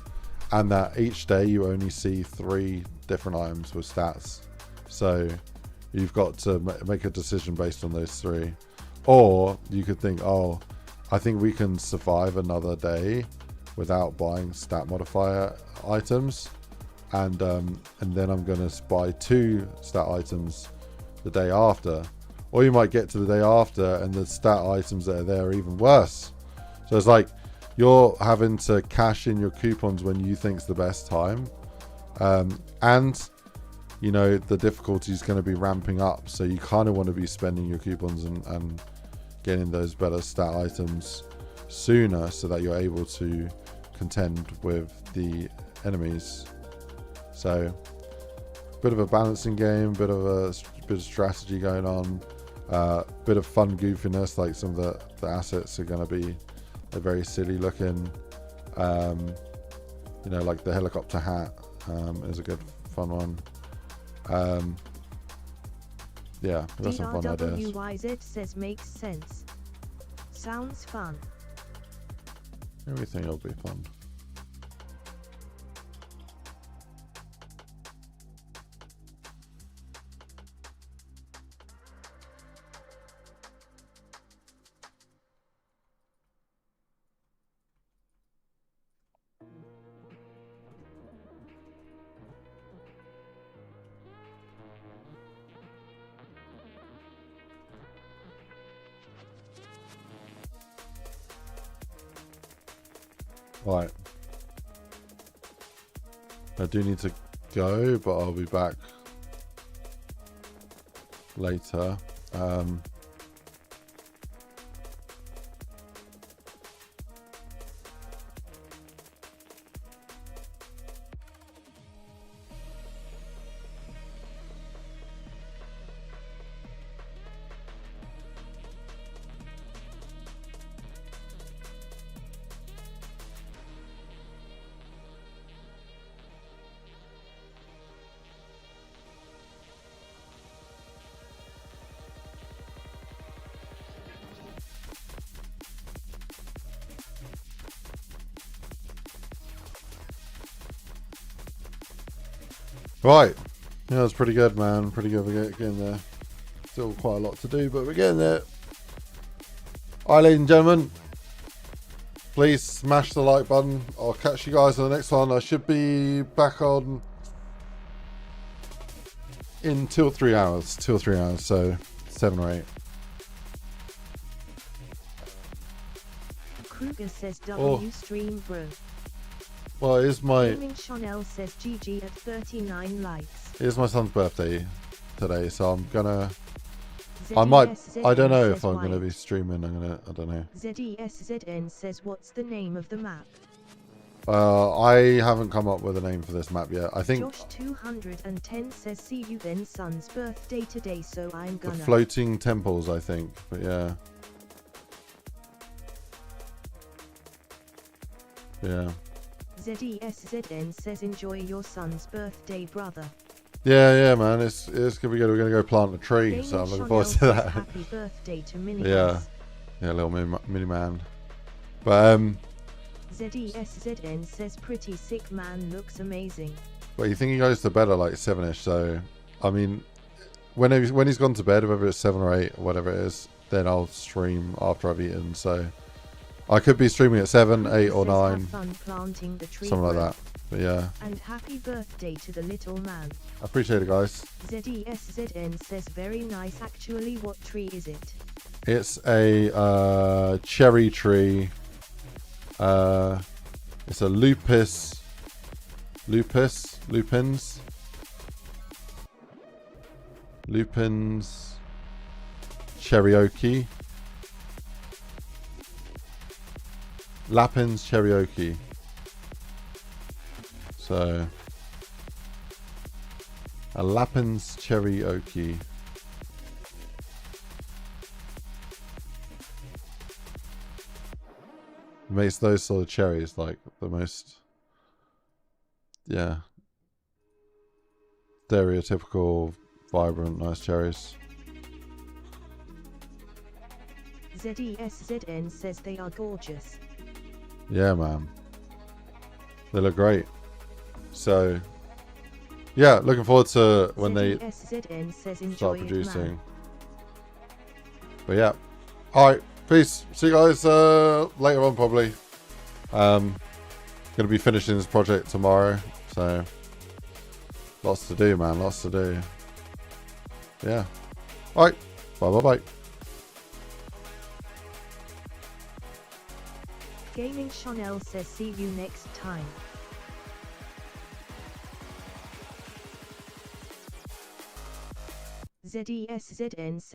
and that each day you only see 3 different items with stats. So you've got to make a decision based on those 3. Or you could think, oh, I think we can survive another day without buying stat modifier items, and then I'm going to buy 2 stat items the day after. Or you might get to the day after and the stat items that are there are even worse. So it's like you're having to cash in your coupons when you think's the best time, and you know the difficulty is going to be ramping up. So you kind of want to be spending your coupons and getting those better stat items sooner, so that you're able to contend with the enemies. So bit of a balancing game, bit of strategy going on, bit of fun goofiness. Like some of the assets are going to be very silly looking. You know, like the helicopter hat is a good fun one. Yeah, we've got some fun ideas. DRWYZ says makes sense. Sounds fun. Everything will be fun. Right. I do need to go, but I'll be back later. Right. Yeah, that's pretty good, man. Pretty good. We're getting there. Still quite a lot to do, but we're getting there. Alright, ladies and gentlemen. Please smash the like button. I'll catch you guys on the next one. I should be back on in 2 or 3 hours. 2 or 3 hours, so 7 or 8. Kruger says Oh. W stream bro. Well, it is my Gaming Chanel says GG at 39 likes. son's birthday today, so I'm gonna. I don't know if I'm gonna be streaming. I don't know. ZESZN says what's the name of the map? I haven't come up with a name for this map yet. I think Josh 210 says see you then, son's birthday today, so I'm the gonna. floating temples, I think, but yeah. Yeah. ZESZN says enjoy your son's birthday, brother. Yeah, man. It's gonna be good. We're gonna go plant a tree, Gaming so I'm looking Chanel forward to says that. happy birthday to Mini. Yeah, little mini man. But ZESZN says pretty sick, man, looks amazing. But you think he goes to bed at like 7ish? So I mean, when he's gone to bed, whether it's 7 or 8 or whatever it is, then I'll stream after I've eaten. So I could be streaming at 7, 8, or 9, have fun planting the tree, something like bro. that. But yeah, And happy birthday to the little man. I appreciate it, guys. ZESZN says very nice. Actually, what tree is it? It's a cherry tree. It's a lupins, cherokee, lapins cherokee. So a lapins cherokee. Makes those sort of cherries like the most, yeah, stereotypical, vibrant, nice cherries. ZESZN says they are gorgeous. Yeah, man. They look great. So, yeah, looking forward to when they ZESZN says enjoy start it, man. producing. But yeah. Alright, peace. See you guys later on probably. Gonna be finishing this project tomorrow. So, lots to do, man. Lots to do. Yeah. Alright. Bye. Gaming Chanel says see you next time. ZESZN